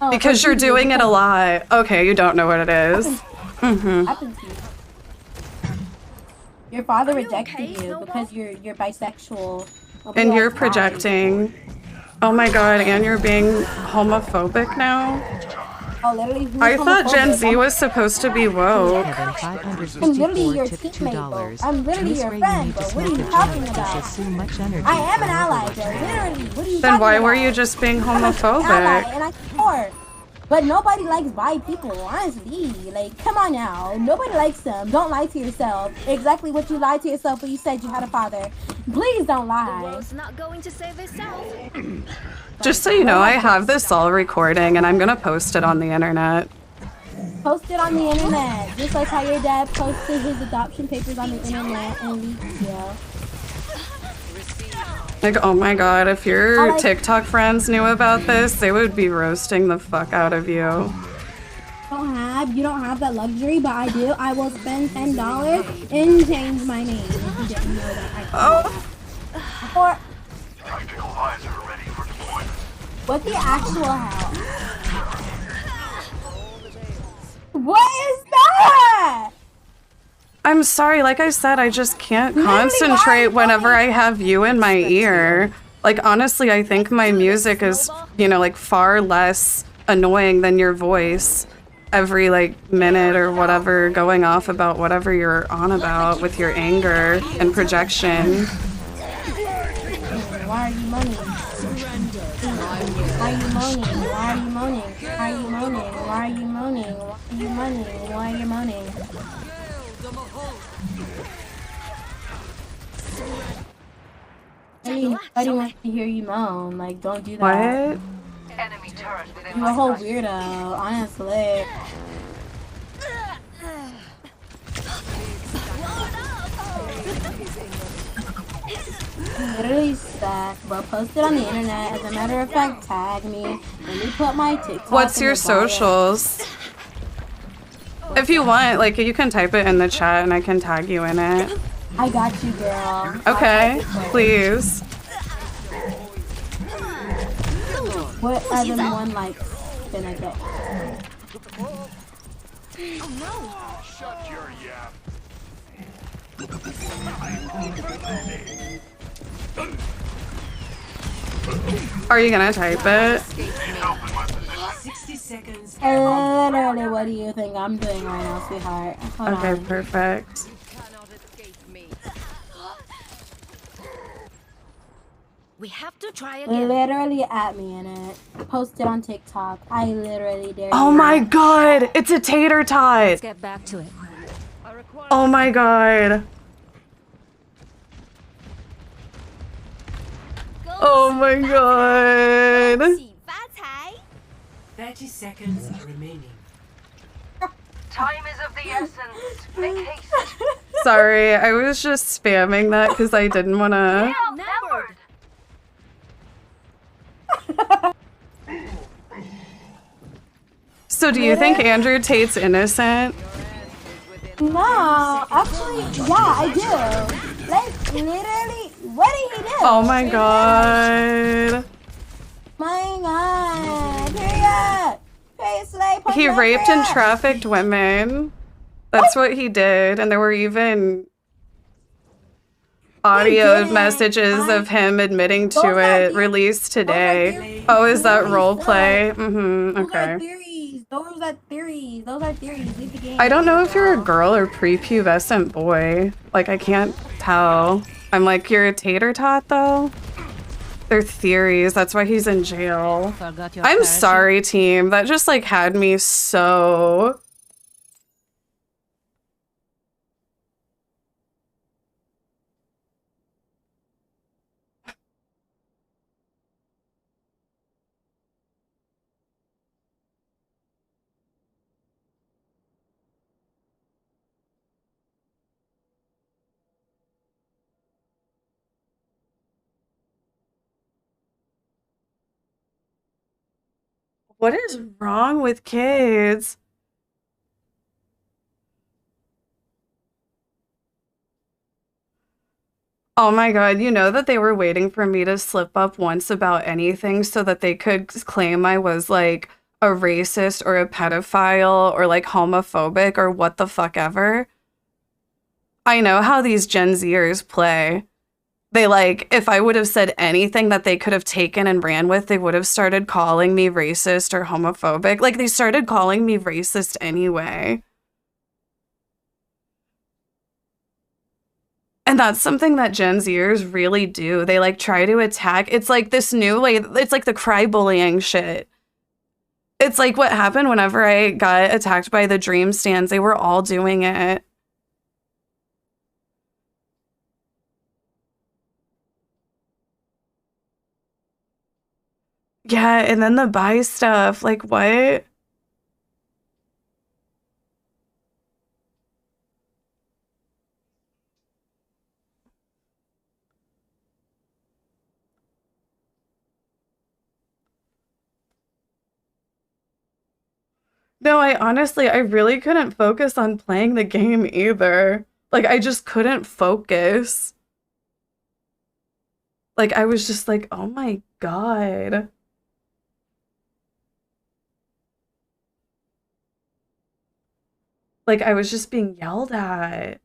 Oh, Because you're doing it a lot. Okay, you don't know what it is. Happens to you. Your father rejected you because you're bisexual. And you're projecting. Oh my god, and you're being homophobic now? Oh, literally, I thought Gen Z was supposed to be woke. I'm literally your teammate, bro. I'm literally your friend, bro. What are you talking about? I am an ally, bro. Literally, what are you Then why talking were about? you just being I'm an ally, homophobic? and I support. But nobody likes bi people, honestly. Like, come on now. Nobody likes them. Don't lie to yourself. Exactly what you lied to yourself when you said you had a father. Please don't lie. The world's not going to save itself. Just so you know, I have this all recording and I'm gonna post it on the internet. Post it on the internet. Just like how your dad posted his adoption papers on the internet and leaked, yeah. Like, oh my god, if your TikTok friends knew about this, they would be roasting the fuck out of you. You don't have that luxury, but I do. I will spend $10 and change my name if you didn't know that. Or what the actual hell? What is that? I'm sorry, like I said, I just can't concentrate whenever I have you in my ear. Like, honestly, I think my music is, you know, like far less annoying than your voice every like minute or whatever, going off about whatever you're on about with your anger and projection. Why are you moaning? Why are you moaning? Why are you moaning? Why are you moaning? Why are you moaning? Why are you moaning? Why are you moaning? Nobody wants to hear you moan. Like, don't do that. What? You're a whole weirdo, honestly. Literally stuck, but post it on the internet. As a matter of fact, tag me. Let me put my TikTok. What's your socials? If you want, like, you can type it in the chat and I can tag you in it. I got you, girl. Okay, please. What other one like can I get? Oh no! Shut your yap. Are you gonna type it? 60 seconds. Literally, what do you think I'm doing right now, sweetheart? Hold Okay, on. perfect. We have to try again. Literally at me in it. Post it on TikTok. I literally dare you. Oh my god! It's a tater tot! Let's get back to it. Oh my god. Oh my god. 30 seconds remaining. Time is of the essence. Make haste. Sorry, I was just spamming that because I didn't want to. Outnumbered. So do you think Andrew Tate's innocent? No, actually, yeah, I do. Like, literally, what did he do? Oh my god. My god. Period. Period, slay, punch He that raped and period. trafficked women. That's what he did. And there were even audio messages of him admitting to it released today. Oh, is that role play? Mm-hmm. Okay. Those are theories. Those are theories. Leave the game. I don't know if you're a girl or prepubescent boy. Like, I can't tell. I'm like, you're a tater tot, though? They're theories. That's why he's in jail. I'm sorry, team. That just, like, had me so... What is wrong with kids? Oh my god, you know that they were waiting for me to slip up once about anything so that they could claim I was like a racist or a pedophile or like homophobic or what the fuck ever. I know how these Gen Zers play. They like, if I would have said anything that they could have taken and ran with, they would have started calling me racist or homophobic. Like, they started calling me racist anyway. And that's something that Gen Zers really do. They like try to attack. It's like this new way, it's like the cry bullying shit. It's like what happened whenever I got attacked by the dream stands. They were all doing it. Yeah, and then the buy stuff. Like, what? No, I really couldn't focus on playing the game either. Like, I just couldn't focus. Like, I was just like, oh my God. Like, I was just being yelled at.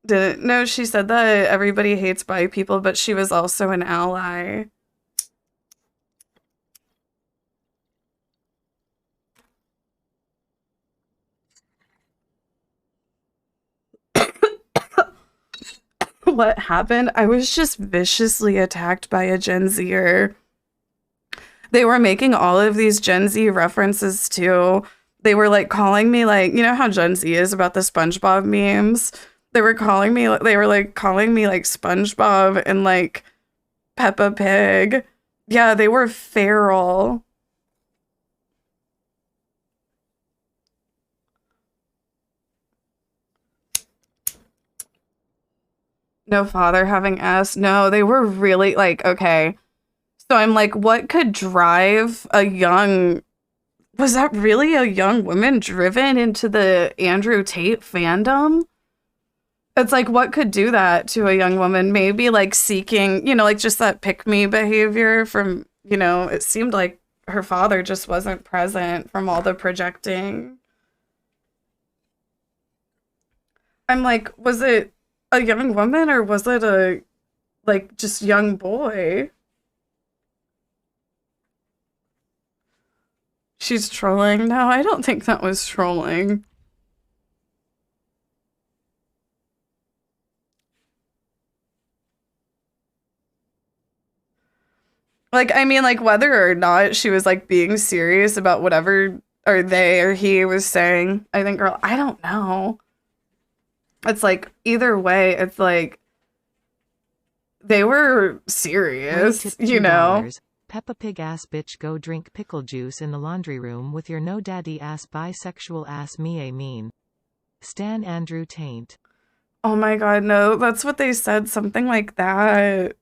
Didn't no, she said that everybody hates bi people, but she was also an ally. What happened? I was just viciously attacked by a Gen Zer. They were making all of these Gen Z references too. They were like calling me like, you know how Gen Z is about the SpongeBob memes? They were like calling me like SpongeBob and like Peppa Pig. Yeah, they were feral. No father having S. No, they were really like, okay. So I'm like, what could drive a young... Was that really a young woman driven into the Andrew Tate fandom? It's like, what could do that to a young woman? Maybe like seeking, you know, like just that pick-me behavior from, you know, it seemed like her father just wasn't present from all the projecting. I'm like, was it a young woman or was it a, like, just young boy? She's trolling? No, I don't think that was trolling. Like, I mean, like, whether or not she was, like, being serious about whatever or they or he was saying, I think, girl, I don't know. It's like, either way, it's like, they were serious, you know? Peppa Pig ass bitch, go drink pickle juice in the laundry room with your no daddy ass bisexual ass me mean. Stan Andrew Taint. Oh my God, no, that's what they said, something like that.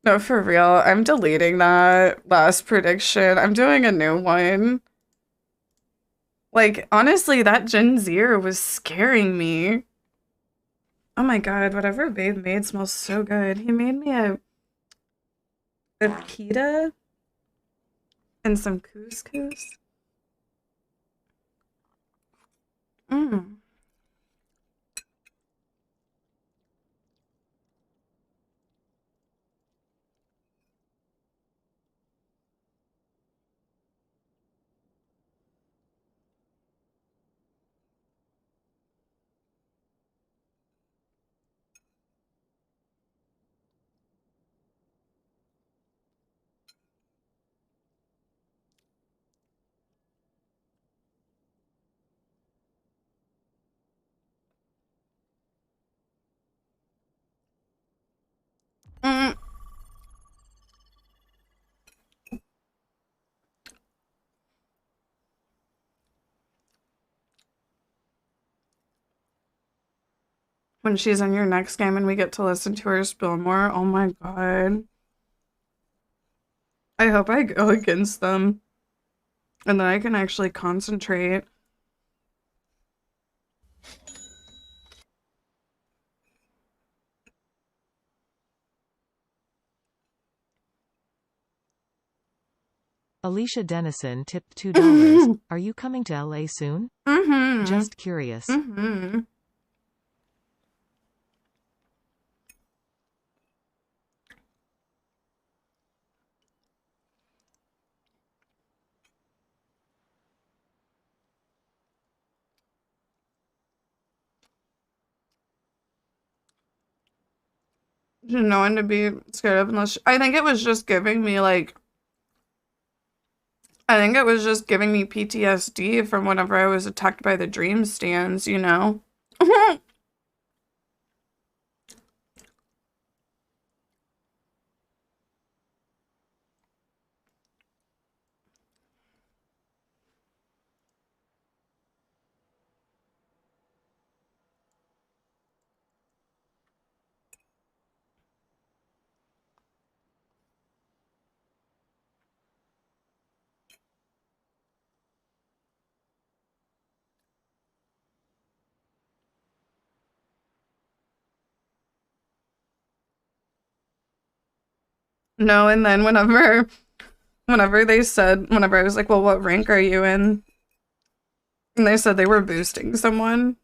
No, for real, I'm deleting that last prediction. I'm doing a new one. Like, honestly, that Gen Zer was scaring me. Oh my God, whatever Babe made smells so good. He made me a pita and some couscous. Mmm. Mm. When she's in your next game and we get to listen to her spill more, oh my God. I hope I go against them. And then I can actually concentrate. Alicia Dennison tipped $2. Are you coming to LA soon? Mm-hmm. Just curious. Mm-hmm. No one to be scared of unless I think it was just giving me like PTSD from whenever I was attacked by the dream stands, you know? No, and then whenever I was like, well, what rank are you in? And they said they were boosting someone.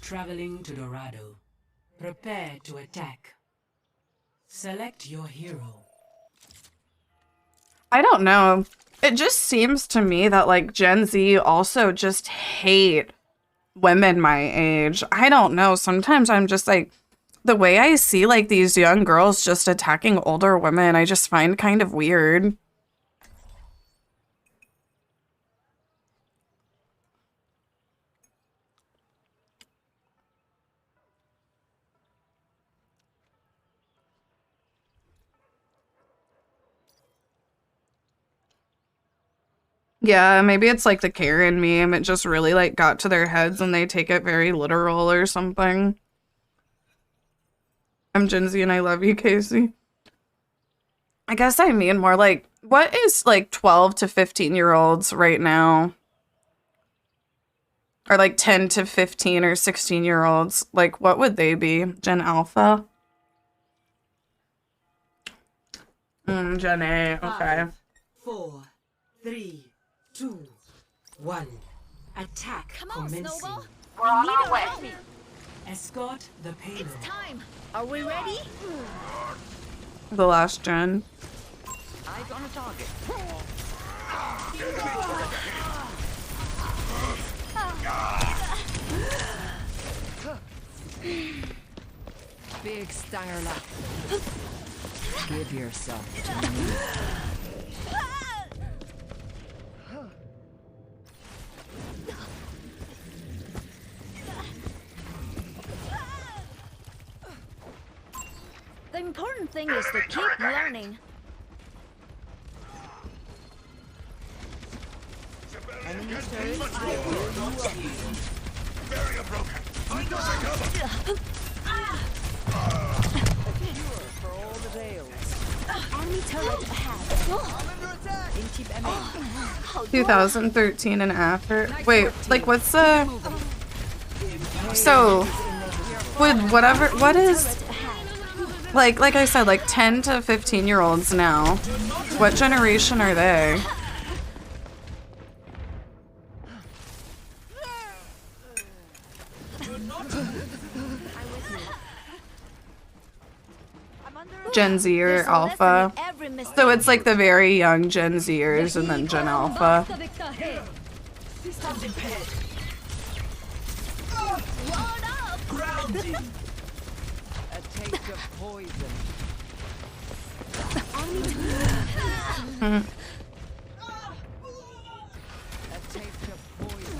Traveling to Dorado. Prepare to attack. Select your hero. I don't know. It just seems to me that like Gen Z also just hate women my age. I don't know. Sometimes I'm just like, the way I see like these young girls just attacking older women, I just find kind of weird. Yeah, maybe it's like the Karen meme. It just really like got to their heads and they take it very literal or something. I'm Gen Z and I love you, Casey. I guess I mean more like, what is like 12 to 15-year-olds right now? Or like 10 to 15 or 16-year-olds. Like, what would they be? Gen Alpha? Gen A, okay. 5, 4, 3, 2, 1. Attack commencing. We're on our way. Escort the payload. It's time. Are we ready? The last gen. Eyes on a target. Big Stanger luck. Give yourself to me. The important thing is to keep learning. Barrier broken. Find us a cover. For all the tales. Enemy turret ahead. 2013 and after. Wait, like what's the... So, with whatever... What is... Like I said, like 10 to 15-year-olds now. What generation are they? Gen Z or Alpha. So it's like the very young Gen Zers and then Gen Alpha. A taste of poison. A taste of poison.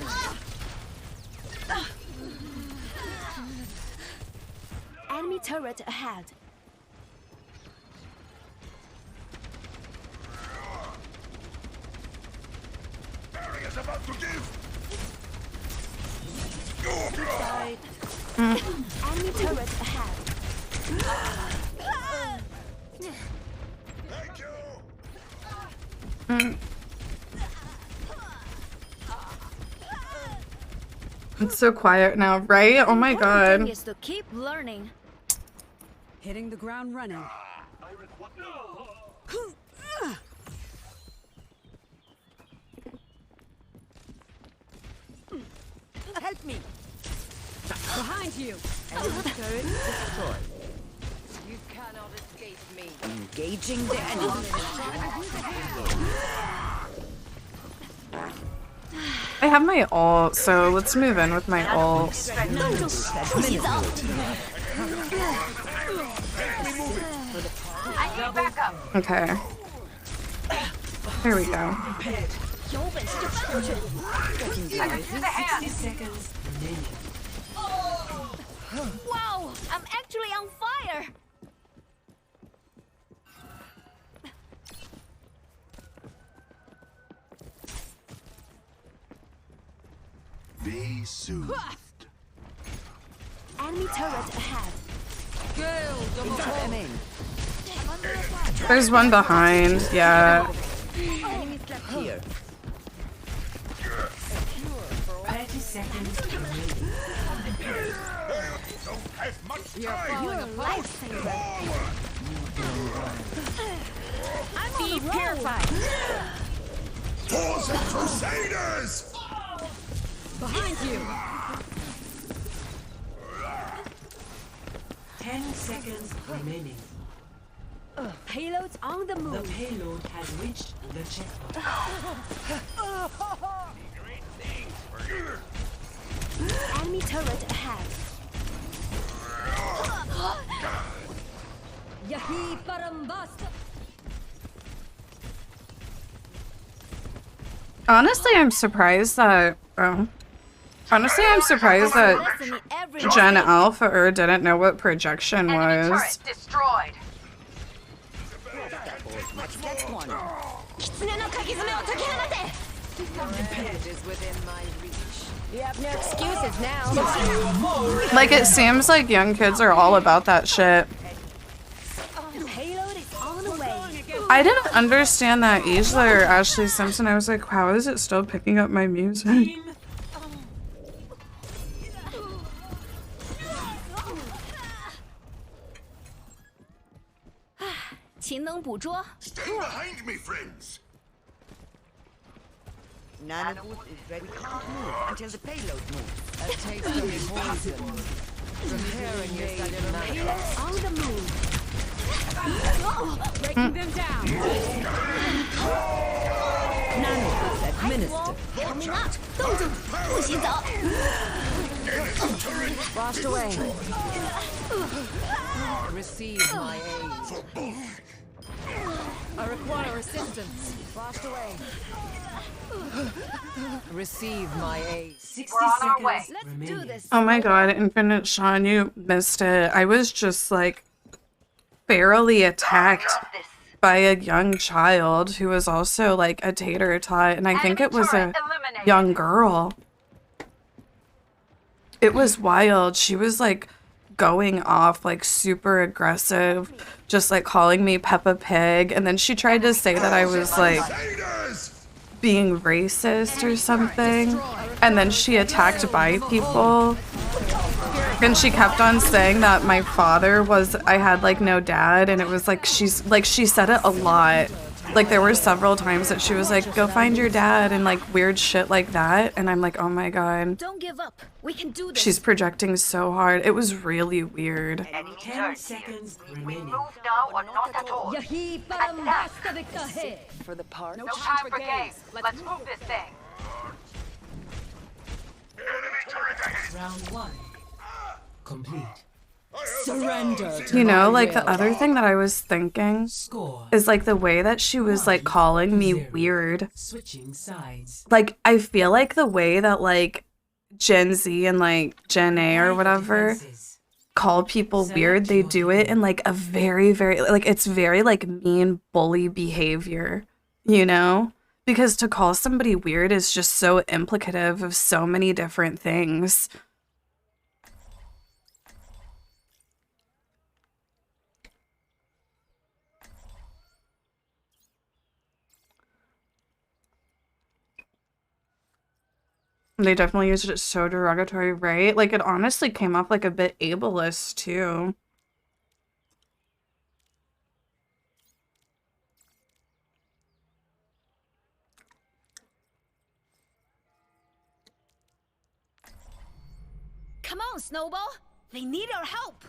Enemy turret ahead. Barrier's about to give. Enemy turret ahead. Thank you. It's so quiet now, right? Oh my god. Thing is to keep learning. Hitting the ground running. Help me. Behind you. Enemy turret destroyed. You cannot escape me. Engaging the enemy. I have my ult, so let's move in with my ult. Okay. Here we go. Wow, I'm actually on fire. Be soothed. Enemy turret ahead. There's one behind, yeah. Enemies left here. 30 seconds remaining. Don't have much You're time. falling apart. I'm on the purified. Force of Crusaders! Behind you. 10 seconds remaining. Payloads on the The move. payload has reached the checkpoint. Enemy turret ahead. Yahi Parambasta. Honestly, I'm surprised that. Honestly, I'm surprised that Gen Alpha didn't know what projection was. Destroyed. Next one. Is within my reach. You have no excuses now. Like, it seems like young kids are all about that shit. Payload is on the way. I didn't understand that either, Ashley Simpson. I was like, how is it still picking up my music? Stay behind me, friends. Nanobooth is ready. Can't move until the payload moves. A taste of poison. Preparing your Payload on the move. Breaking them down. Nanobooth administered. Coming up. 动住，不许走。 Washed away. Receive my aid. I require assistance. Washed away. Receive my aid. 60 We're on our way. seconds Let's do remaining. this. Oh my god, Infinite Sean, you missed it. I was just like barely attacked by a young child who was also like a tater tot, and I think it was a young girl. It was wild. She was like going off like super aggressive, just like calling me Peppa Pig, and then she tried to say that I was like being racist or something, and then she attacked bi people, and she kept on saying that my father was, I had like no dad, and it was like she said it a lot. Like there were several times that she was like, go find your dad, and like weird shit like that, and I'm like, oh my god. Don't give up. We can do this. She's projecting so hard. It was really weird. 10 seconds remaining. Move now or not at all. Yahi Parambasta Vikahe. For the part. No time for games. Let's move this thing. Round 1. Complete. Surrender. You know, like the other thing that I was thinking is like the way that she was like calling me weird. Switching sides. Like I feel like the way that like Gen Z and like Gen A or whatever call people weird, they do it in like a very, very, like it's very like mean bully behavior, you know? Because to call somebody weird is just so implicative of so many different things. They definitely used it so derogatory, right? Like, it honestly came off like a bit ableist, too. Come on, Snowball. They need our help.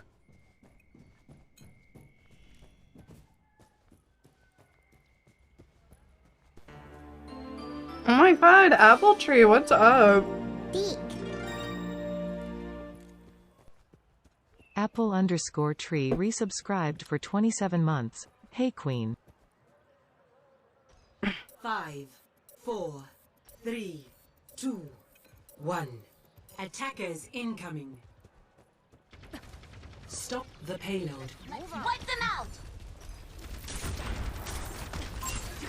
Oh my god, Apple Tree, what's up? Apple_tree resubscribed for 27 months. Hey Queen. 5, 4, 3, 2, 1. Attackers incoming. Stop the payload. Let's wipe them out.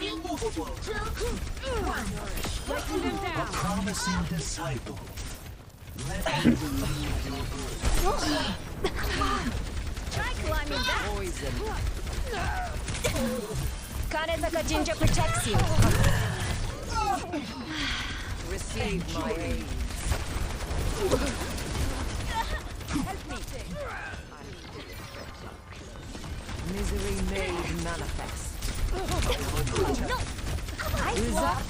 Immovable. 2, 1. Breaking them down. A promising disciple. Let me believe your words. Try climbing that. Poison. Kanezaka Ginger protects you. Receive my aid. Help me. Misery made manifest. No. Is up.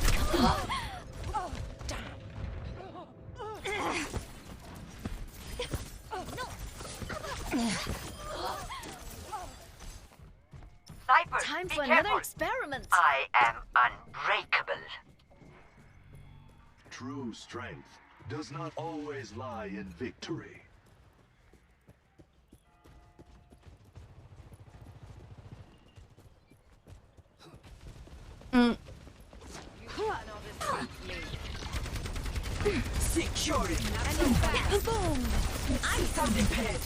Sniper, time for another experiment. I am unbreakable. True strength does not always lie in victory. Security. Boom. Ice on the pit.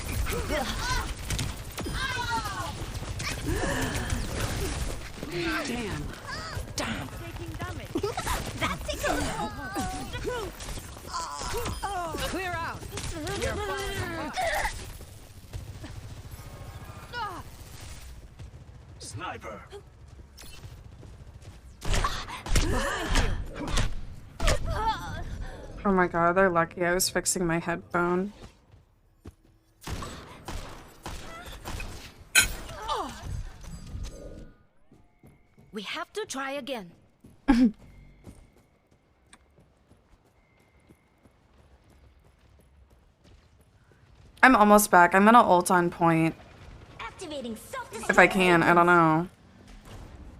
Damn. Damn. Taking damage. That's it. Clear out. You're fine. Sniper. Oh my god, they're lucky I was fixing my headphone. We have to try again. I'm almost back. I'm gonna ult on point. Activating self-destruct. If I can, I don't know.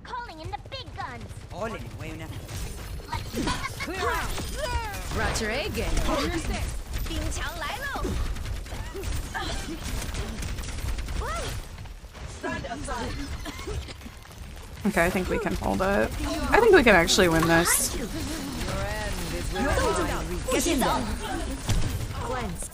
Calling in the big guns. Clear out. Roger again. Hold your six. 冰墙来喽 Stand aside. Okay, I think we can hold it. I think we can actually win this. Your end is with Get in there. Cleanse.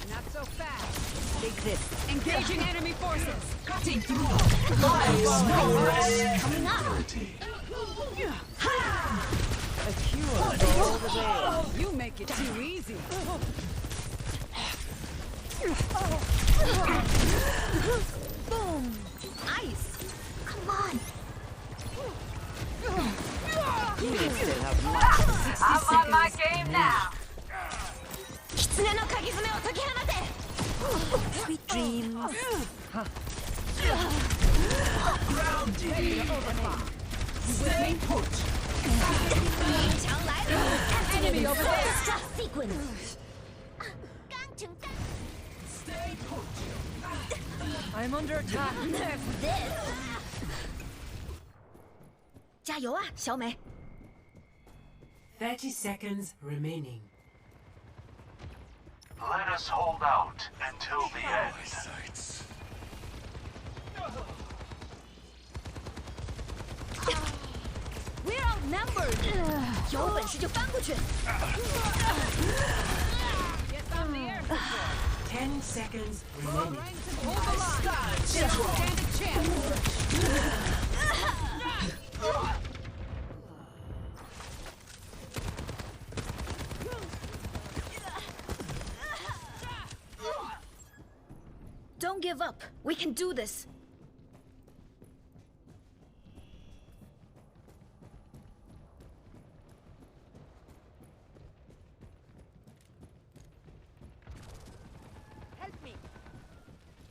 Not so fast. Take this. Engaging enemy forces. Cutting through. Coming up. A cure for all the way. You make it too easy. Boom. Ice. Come on. You still have lots of 60 I'm seconds. on my game now. 狐の鍵爪を解き放て Sweet dreams. Stay put. 冰墙来了 Enemy over there. Stop sequence. 钢成钢 Stay put. I'm under attack. Nerf this. 加油啊，小美 30 seconds remaining. Let us hold out until the end. We're outnumbered. 有本事就翻过去 Get on the air support. 10 seconds remaining. Hold the line. Stand a chance. Don't give up. We can do this. Help me.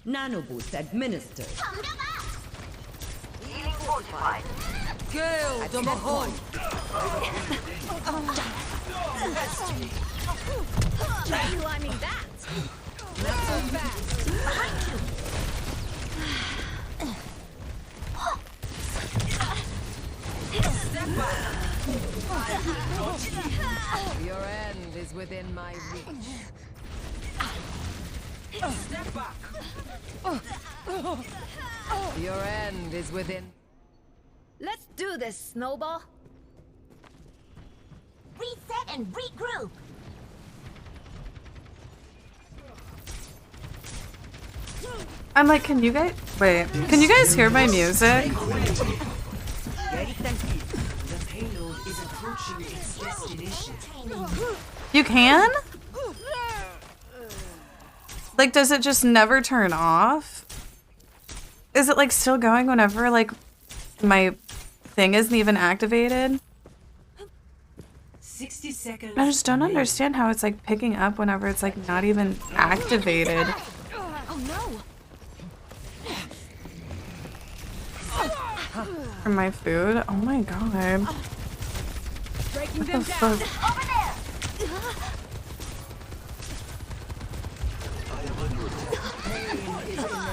Nano boost administered. Healing fortified. Scale the Mahon. You lining that? Not so fast. Behind you. Step back. Your end is within my reach. Step back. Your end is within. Let's do this, Snowball. Reset and regroup. I'm like, can you guys wait? Can you guys hear my music? The payload is approaching its destination. You can? Like, does it just never turn off? Is it like still going whenever like my thing isn't even activated? 60 seconds. I just don't understand how it's like picking up whenever it's like not even activated. Oh no. For my food? Oh my god. What the fuck?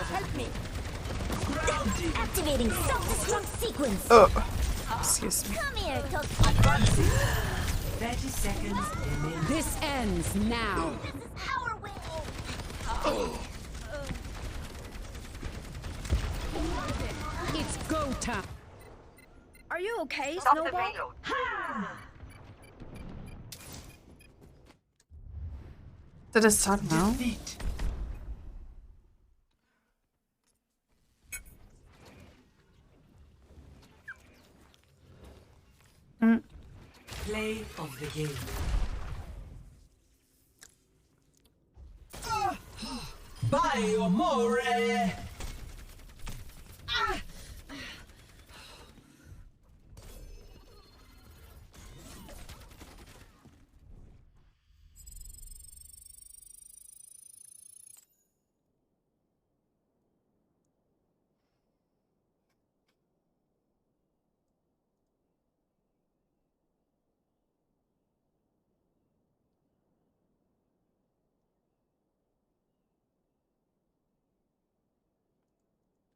Help me. Activating self-destruct sequence. Oh, excuse me. Come here, 30 seconds. This ends now. This is our way. It's go time. Are you okay, Stop the Snowball? payload. Did it stop now? Play of the game. By amore.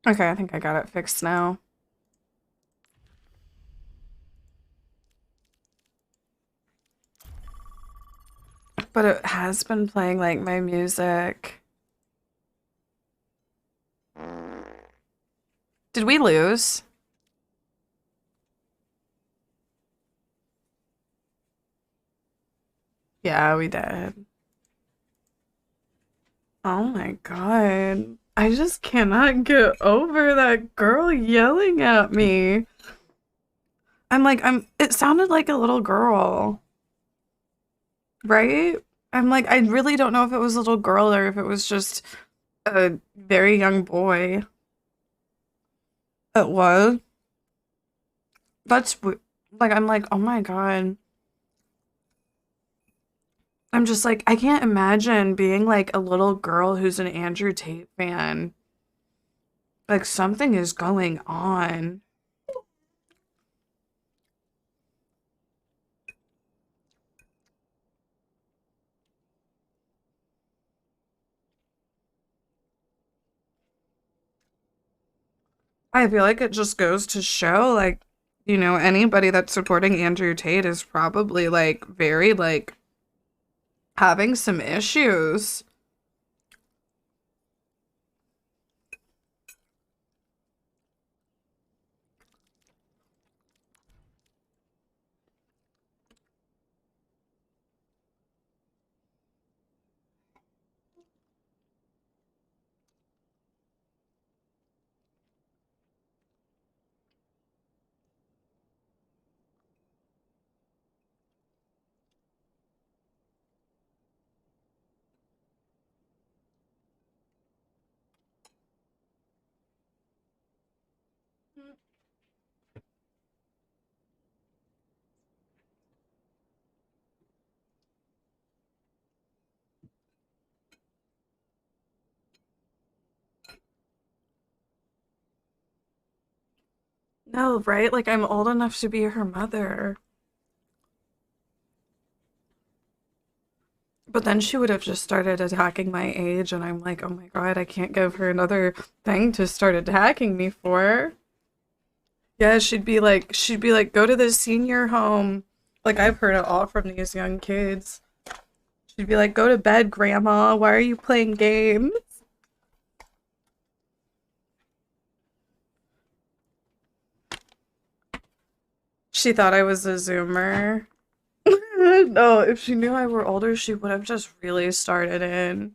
Okay, I think I got it fixed now. But it has been playing like my music. Did we lose? Yeah, we did. Oh my god. I just cannot get over that girl yelling at me. It sounded like a little girl. Right? I'm like, I really don't know if it was a little girl or if it was just a very young boy. It was. I'm like, oh my god. I'm just like, I can't imagine being like a little girl who's an Andrew Tate fan. Like, something is going on. I feel like it just goes to show, like, you know, anybody that's supporting Andrew Tate is probably like very like having some issues. No, right? Like, I'm old enough to be her mother. But then she would have just started attacking my age, and I'm like, oh my god, I can't give her another thing to start attacking me for. Yeah, she'd be like, go to the senior home. Like, I've heard it all from these young kids. She'd be like, go to bed, Grandma. Why are you playing games? She thought I was a Zoomer. No, if she knew I were older, she would have just really started in.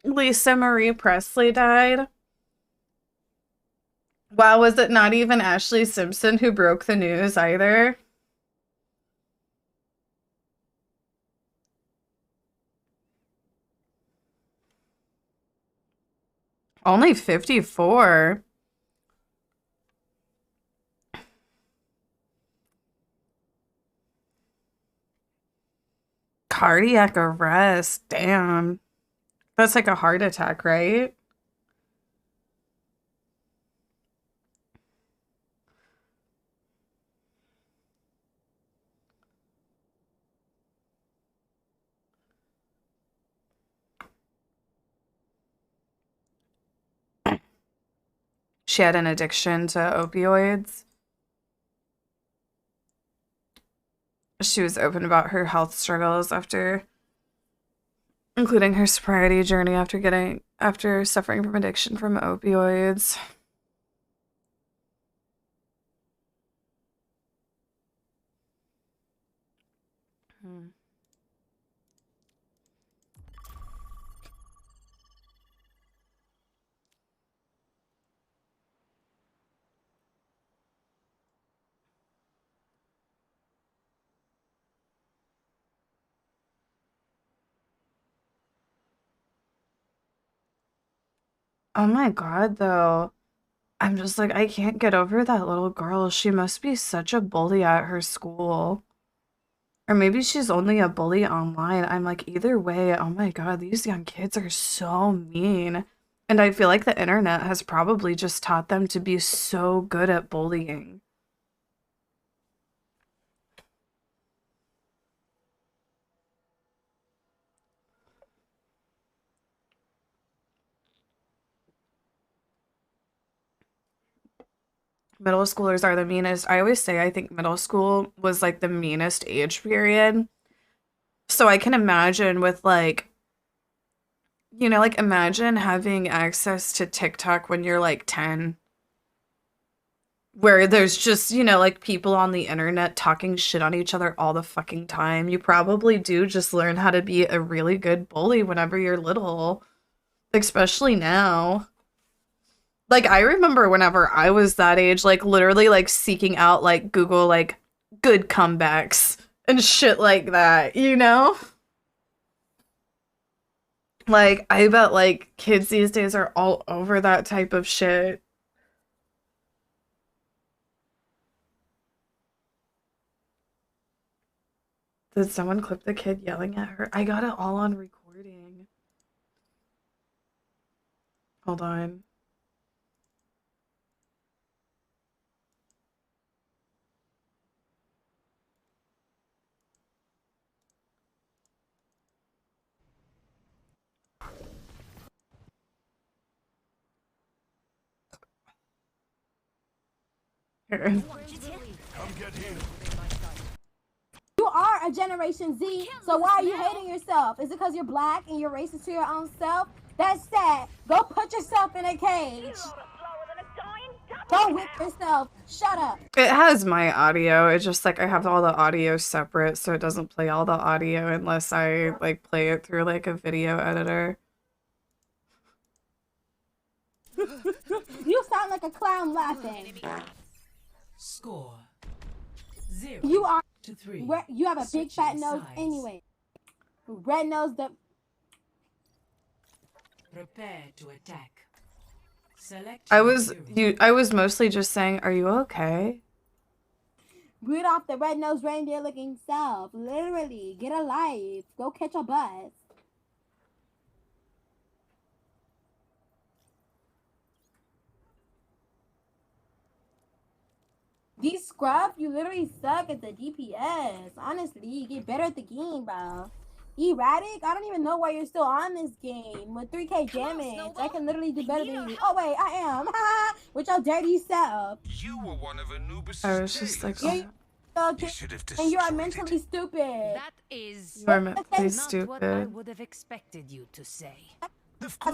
Lisa Marie Presley died. Wow, was it not even Ashley Simpson who broke the news either? Only 54. Cardiac arrest. Damn. That's like a heart attack, right? she had an addiction to opioids. She was open about her health struggles after, including her sobriety journey after suffering from addiction from opioids. Oh my God, though. I'm just like, I can't get over that little girl. She must be such a bully at her school. Or maybe she's only a bully online. I'm like, either way, oh my God, these young kids are so mean. And I feel like the internet has probably just taught them to be so good at bullying. Middle schoolers are the meanest. I always say I think middle school was like the meanest age period. So I can imagine with like, you know, like imagine having access to TikTok when you're like 10, where there's just, you know, like people on the internet talking shit on each other all the fucking time. You probably do just learn how to be a really good bully whenever you're little, especially now. Like, I remember whenever I was that age, like, literally, like, seeking out, like, Google, like, good comebacks and shit like that, you know? Like, I bet, like, kids these days are all over that type of shit. Did someone clip the kid yelling at her? I got it all on recording. Hold on. Here. You are a Generation Z, so why are you hating yourself? Is it because you're black and you're racist to your own self? That's sad. Go put yourself in a cage. Go whip yourself. Shut up. It has my audio. It's just like I have all the audio separate, so it doesn't play all the audio unless I like play it through like a video editor. You sound like a clown laughing. Score 0 You are to 3. you have a big fat nose sides. anyway. Red nose the Prepare to attack. Select I was mostly just saying, are you okay? Rudolph the red-nosed reindeer looking self. Literally, get a life. Go catch a bus. These scrubs, you literally suck at the DPS. Honestly, get better at the game, bro. Erratic? I don't even know why you're still on this game. With 3k damage, I can literally do better than you. Oh wait, I am. With your dirty self. You were one of Anubis' I was just like, and you are mentally stupid. That is you are mentally not what I stupid. would have expected you to say.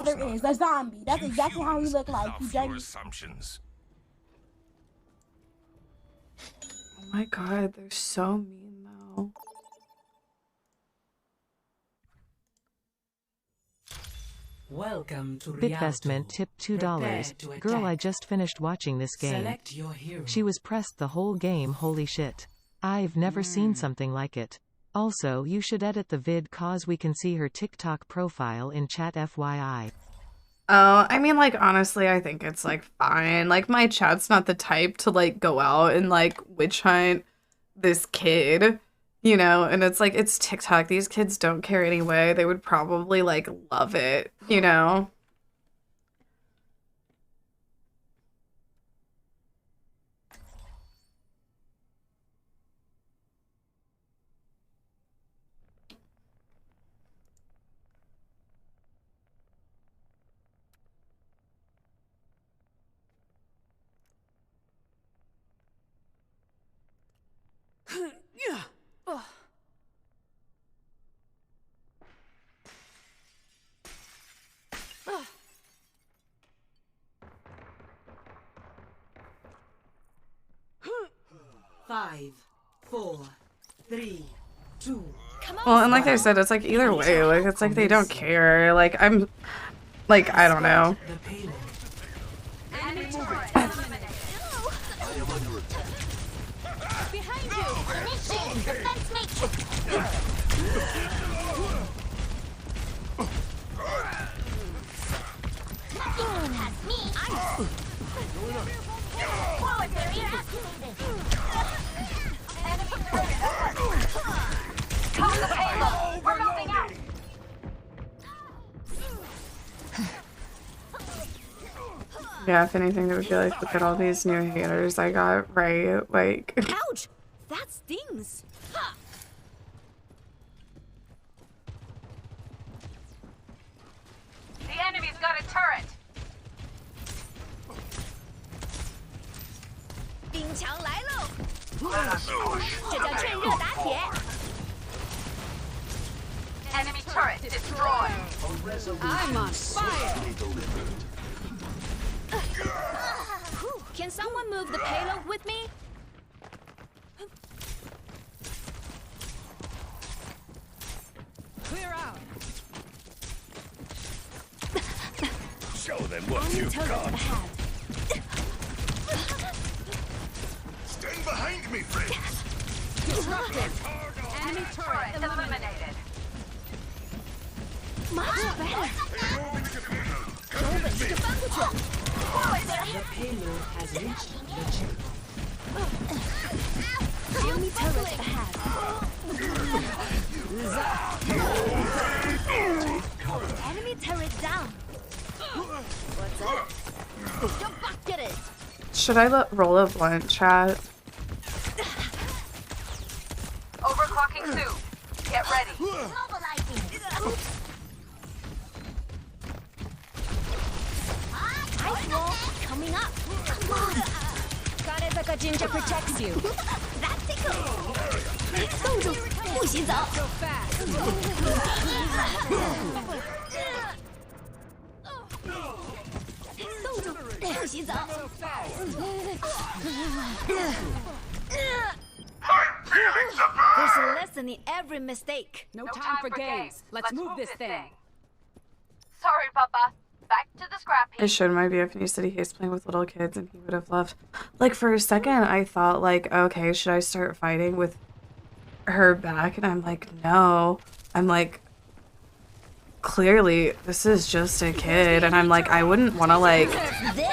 There is a zombie. That's exactly how he look like. You dirty. Assumptions. Oh my God, they're so mean though. Welcome to Bitvestment tip $2. Girl, I just finished watching this game. Select your hero. She was pressed the whole game, holy shit. I've never seen something like it. Also, you should edit the vid cause we can see her TikTok profile in chat FYI. Oh, I mean, like, honestly, I think it's, like, fine. Like, my chat's not the type to, like, go out and, like, witch hunt this kid, you know? And it's, like, it's TikTok. These kids don't care anyway. They would probably, like, love it, you know? 5, 4, 3, 2. Well, and like I said, it's like either way, like it's like they don't care. Like I don't know. Behind you! Initiate defense matrix! Nothing can pass me! Forward barrier activated! Cover the payload! We're moving out! Yeah, if anything, they would be like, look at all these new haters I got, right? Like. Ouch! That stings. The enemy's got a turret! 冰墙来喽！ Let us push. 这叫趁热打铁。 Enemy turret destroyed! I'm on fire! Can someone move the payload with me? Clear out. Show them what you've got. Stand behind me, friends. Disrupted. Enemy turret eliminated. Much better. The payload has reached the chip. Enemy turret ahead. Enemy turret down. What's up? Go bucket it. Should I roll a blunt, chat? Overclocking 2. Get ready. Mobilizing. Ice wall coming up. Come on. Karezaka Jinja protects you. That tickles. 冻住，不许走。So fast. 冻住，不许走。There's a lesson in every mistake. No time for games. Let's move this thing. Sorry, Papa. Back to the scrap heap. I showed my BF said he hates playing with little kids and he would have left. Like for a second I thought like, okay, should I start fighting with her back? And I'm like, no. I'm like, clearly this is just a kid. And I'm like, I wouldn't want to like,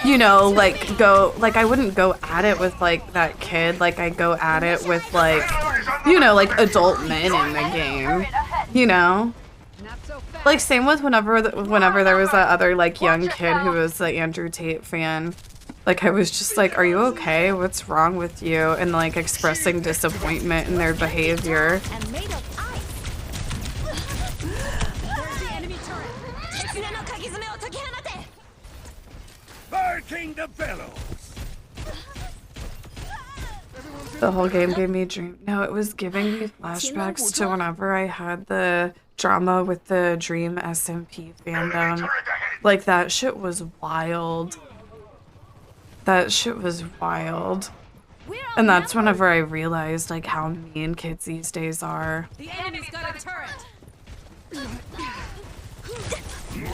you know, like go, like I wouldn't go at it with like that kid. Like I go at it with like, you know, like adult men in the game, you know? Like same with whenever there was that other like young kid who was the Andrew Tate fan. Like I was just like, are you okay? What's wrong with you? And like expressing disappointment in their behavior. Barking the bellows. The whole game gave me a dream. No, it was giving me flashbacks to whenever I had the drama with the Dream SMP fandom. Like that shit was wild. That shit was wild. And that's whenever I realized like how mean kids these days are. The enemy's got a turret.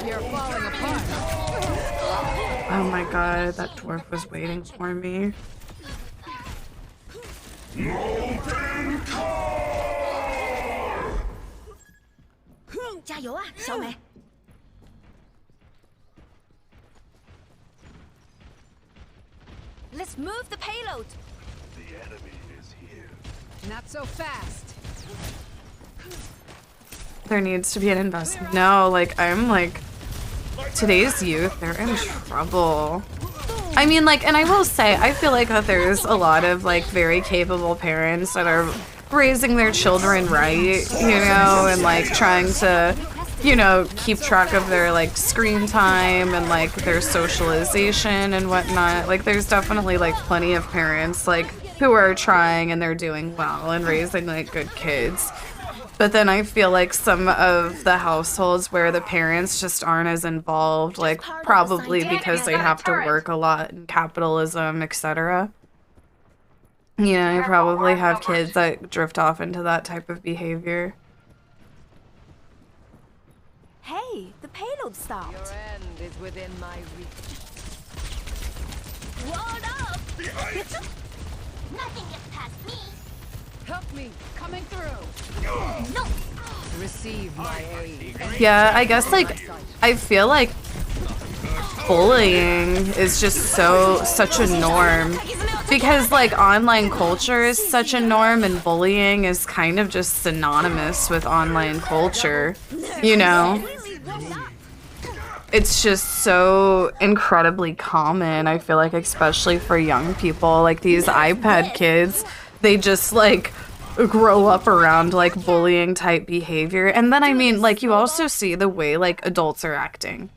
You're falling apart. Oh my god, that dwarf was waiting for me. Let's move the payload. The enemy is here. Not so fast. There needs to be an investment. No, like I'm like today's youth, they're in trouble. I mean, like, and I will say, I feel like that there's a lot of like very capable parents that are raising their children right, you know, and like trying to, you know, keep track of their like screen time and like their socialization and whatnot. Like there's definitely like plenty of parents like who are trying and they're doing well and raising like good kids. But then I feel like some of the households where the parents just aren't as involved, like probably because they have to work a lot in capitalism, etc. You know, you probably have kids that drift off into that type of behavior. Hey, the payload stopped. Your end is within my reach. Walled up! Nothing gets past me. Help me, coming through. No. Receive my aid. Yeah, I guess like I feel like bullying is just such a norm because like online culture is such a norm and bullying is kind of just synonymous with online culture, you know? It's just so incredibly common, I feel like, especially for young people, like these iPad kids, they just like grow up around like bullying type behavior. And then I mean, like, you also see the way like adults are acting.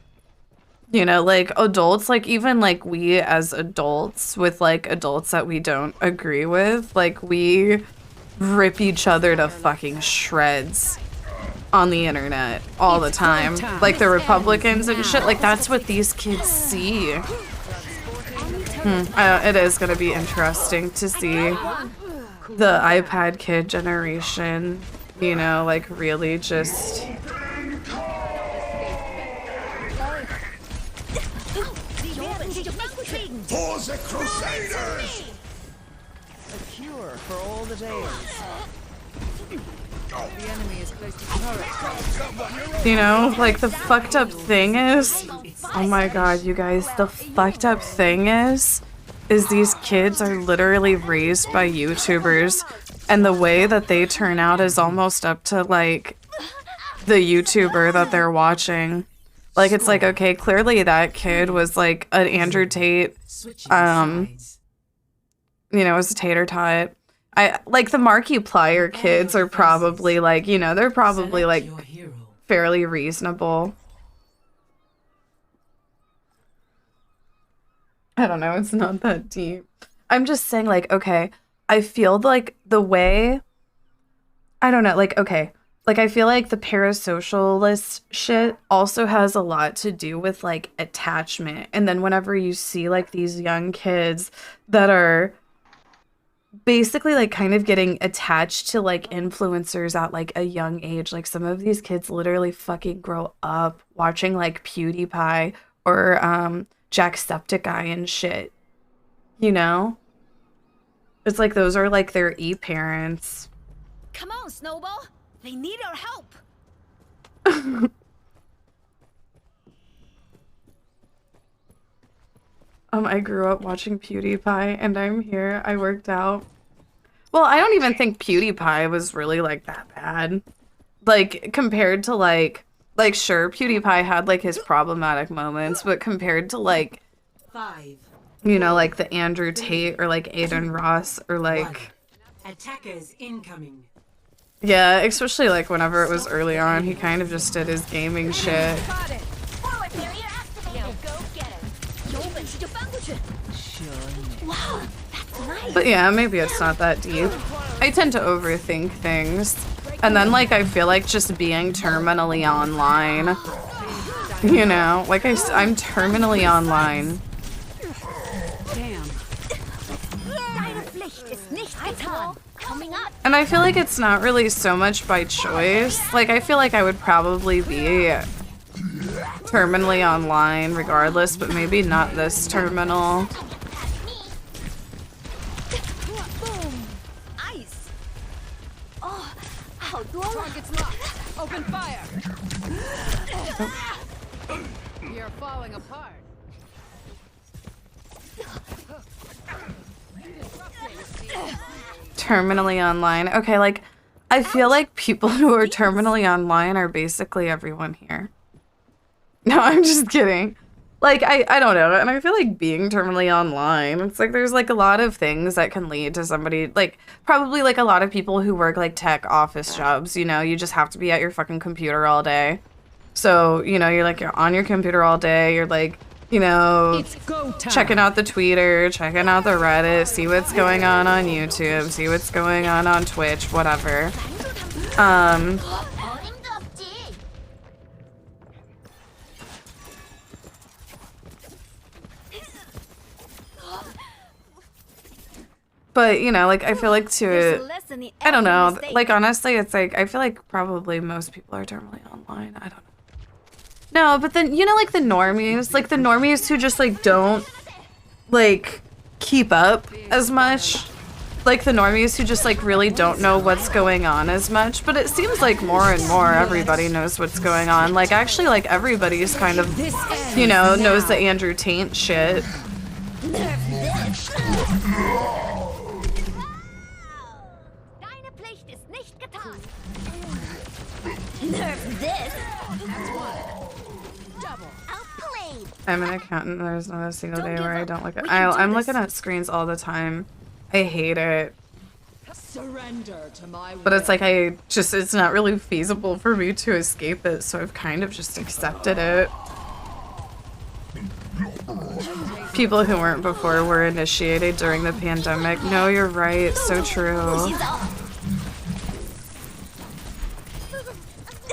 You know, like adults, like even like we as adults with like adults that we don't agree with, like we rip each other to fucking shreds on the internet all the time. Like the Republicans and shit, like that's what these kids see. It is gonna be interesting to see the iPad kid generation, you know, like really just For the Crusaders! A cure for all the days. The enemy is close to turret. you know, like the fucked up thing is, oh my god, you guys, the fucked up thing is these kids are literally raised by YouTubers, and the way that they turn out is almost up to like the YouTuber that they're watching. Like it's like, okay, clearly that kid was like an Andrew Tate, you know, was a tater tot. I like the Markiplier kids are probably like, you know, they're probably like fairly reasonable. I don't know, it's not that deep. I'm just saying like, okay, I feel like the way, I don't know, like, okay, like I feel like the parasocialist shit also has a lot to do with like attachment. And then whenever you see like these young kids that are basically like kind of getting attached to like influencers at like a young age, like some of these kids literally fucking grow up watching like PewDiePie or Jacksepticeye and shit, you know? It's like those are like their e-parents. Come on, Snowball. They need our help. I grew up watching PewDiePie and I'm here. I worked out. Well, I don't even think PewDiePie was really like that bad. Like compared to like sure, PewDiePie had like his problematic moments, but compared to like, you know, like the Andrew Tate or like Aiden Ross or like attackers incoming. Yeah, especially like whenever it was early on, he kind of just did his gaming shit. Wow, that's nice. But yeah, maybe it's not that deep. I tend to overthink things. And then like I feel like just being terminally online, you know, like I'm terminally online. And I feel like it's not really so much by choice. Like I feel like I would probably be terminally online regardless, but maybe not this terminal. Ice. Oh, target's locked. Open fire. You're falling apart. Terminally online. Okay, like I feel like people who are terminally online are basically everyone here. No, I'm just kidding. Like I don't know, and I feel like being terminally online, it's like there's like a lot of things that can lead to somebody, like probably like a lot of people who work like tech office jobs, you know, you just have to be at your fucking computer all day. So, you know, you're on your computer all day, you're like, you know, checking out the Twitter, checking out the Reddit, see what's going on YouTube, see what's going on Twitch, whatever. But, you know, like, I feel like I don't know. Like, honestly, it's like, I feel like probably most people are normally online. I don't know. No, but then, you know, like the normies who just, like, don't, like, keep up as much. Like, the normies who just, like, really don't know what's going on as much. But it seems like more and more everybody knows what's going on. Like, actually, like, everybody's kind of, you know, knows the Andrew Tate shit. Nerf this. I'm an accountant. There's not a single day where I don't look at. I'm looking at screens all the time. I hate it. Surrender to my But it's like it's not really feasible for me to escape it, so I've kind of just accepted it. People who weren't before were initiated during the pandemic. No, you're right. So true.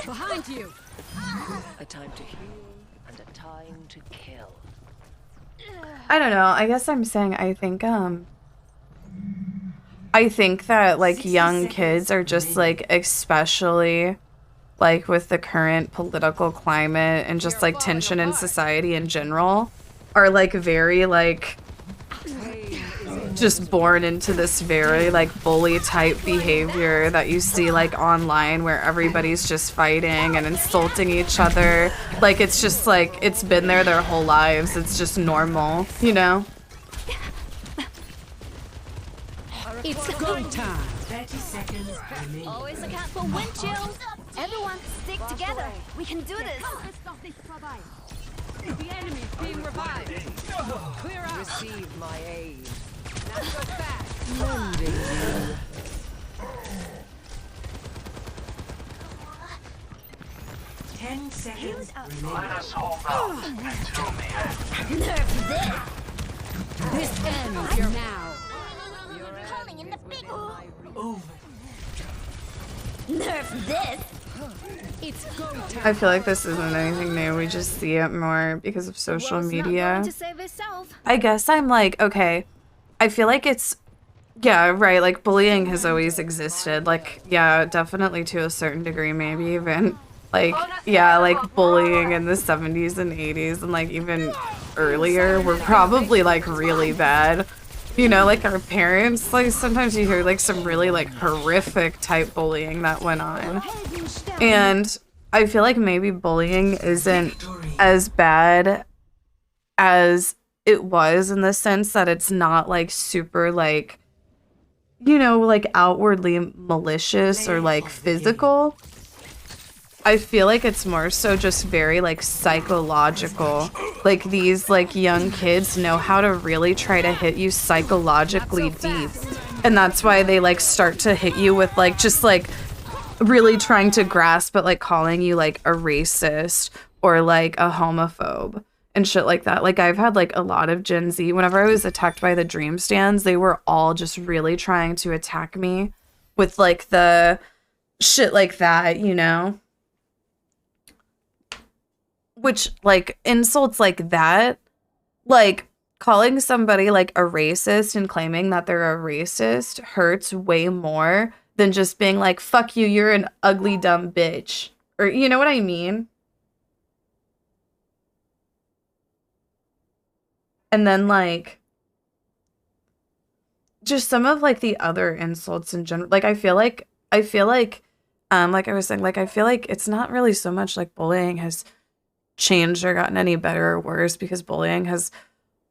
Behind you. A time to heal and a time to kill. I don't know. I guess I'm saying I think that like young kids are just like, especially like with the current political climate and just like tension in society in general, are like very like just born into this very like bully type behavior that you see like online, where everybody's just fighting and insulting each other. Like it's just like it's been there their whole lives. It's just normal, you know? It's go time. 30 seconds remaining. Always account for wind chills. Everyone, stick together. We can do this. The enemy's being revived. Clear out. Receive my aid. Now go fast. Lending you. Ten seconds remaining. Let us hold out until the end. Nerf this. This ends now. Calling in the big Over. Nerf this. It's go time. I feel like this isn't anything new. We just see it more because of social media. To save itself. I guess I'm like, okay, I feel like it's, yeah, right, like bullying has always existed. Like, yeah, definitely to a certain degree, maybe even like, yeah, like bullying in the 70s and 80s and like even earlier were probably like really bad. You know, like our parents, like sometimes you hear like some really like horrific type bullying that went on. And I feel like maybe bullying isn't as bad as it was, in the sense that it's not like super like, you know, like outwardly malicious or like physical. I feel like it's more so just very like psychological. Like these like young kids know how to really try to hit you psychologically deep. And that's why they like start to hit you with like just like really trying to grasp at like calling you like a racist or like a homophobe and shit like that. Like I've had like a lot of Gen Z, whenever I was attacked by the Dream Stands, they were all just really trying to attack me with like the shit like that, you know? Which, like, insults like that, like, calling somebody, like, a racist and claiming that they're a racist hurts way more than just being like, fuck you, you're an ugly, dumb bitch. Or, you know what I mean? And then, like, just some of, like, the other insults in general. Like, I feel like, like I was saying, like, I feel like it's not really so much like bullying has changed or gotten any better or worse, because bullying has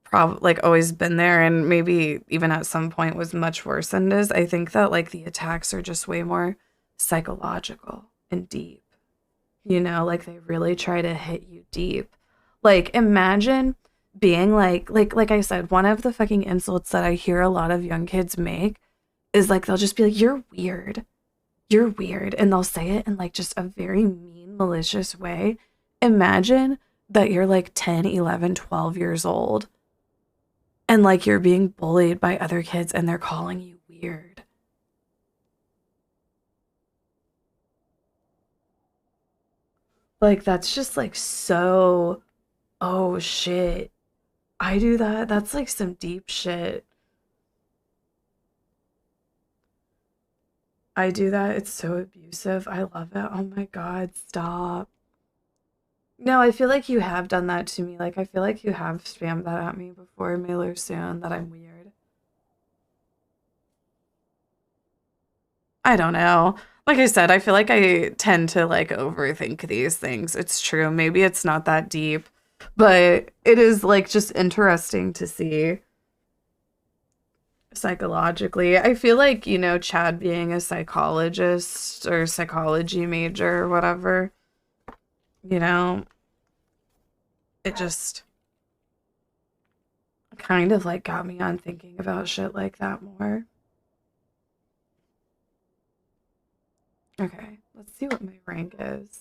probably like always been there, and maybe even at some point was much worse than it is. I think that like the attacks are just way more psychological and deep, you know, like they really try to hit you deep. Like imagine being like I said, one of the fucking insults that I hear a lot of young kids make is like they'll just be like, you're weird, and they'll say it in like just a very mean, malicious way. Imagine that you're like 10, 11, 12 years old and like you're being bullied by other kids and they're calling you weird. Like that's just like so, oh shit, I do that? That's like some deep shit. I do that. It's so abusive. I love it. Oh my god, stop. No, I feel like you have done that to me. Like, I feel like you have spammed that at me before, Mailer Soon, that I'm weird. I don't know. Like I said, I feel like I tend to, like, overthink these things. It's true. Maybe it's not that deep, but it is, like, just interesting to see psychologically. I feel like, you know, Chad being a psychologist or psychology major or whatever, you know, it just kind of like got me on thinking about shit like that more. Okay, let's see what my rank is.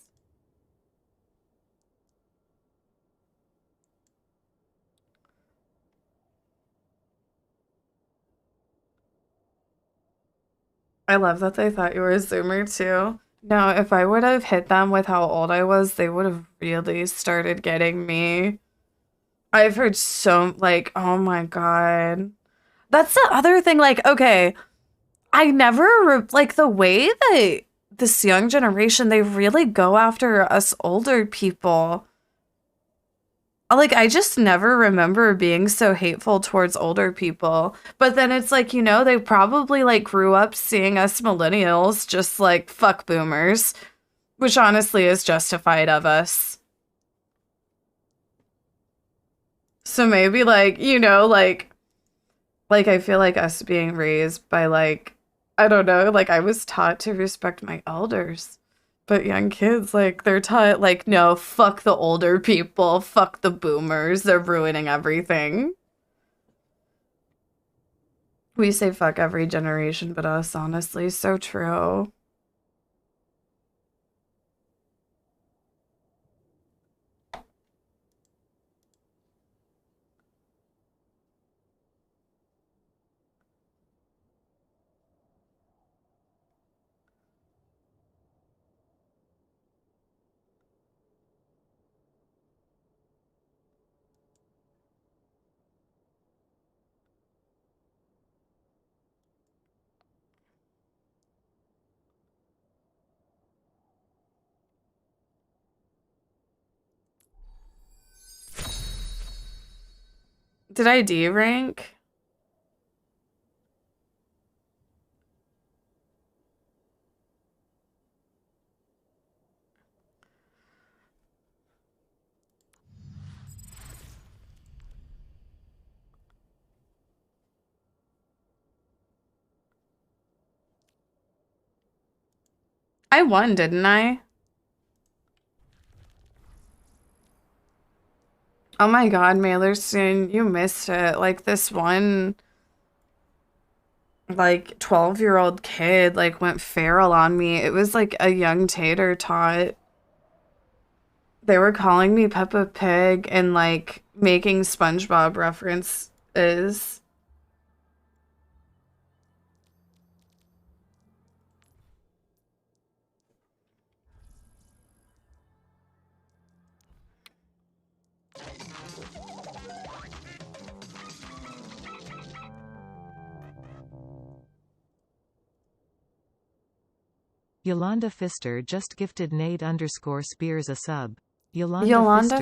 I love that they thought you were a Zoomer too. No, if I would have hit them with how old I was, they would have really started getting me. I've heard so, like, oh my god. That's the other thing, like, okay, I never, like, the way that this young generation, they really go after us older people. Like, I just never remember being so hateful towards older people. But then it's like, you know, they probably, like, grew up seeing us millennials just, like, fuck boomers. Which honestly is justified of us. So maybe, like, you know, like, I feel like us being raised by, like, I don't know, like, I was taught to respect my elders. But young kids, like, they're taught, like, no, fuck the older people, fuck the boomers, they're ruining everything. We say fuck every generation but us, honestly, so true. Did I D rank? I won, didn't I? Oh my god, Mailerson, you missed it. Like, this one, like, 12-year-old kid, like, went feral on me. It was, like, a young tater tot. They were calling me Peppa Pig and, like, making SpongeBob references. Yolanda Pfister just gifted Nate _ Spears a sub. Yolanda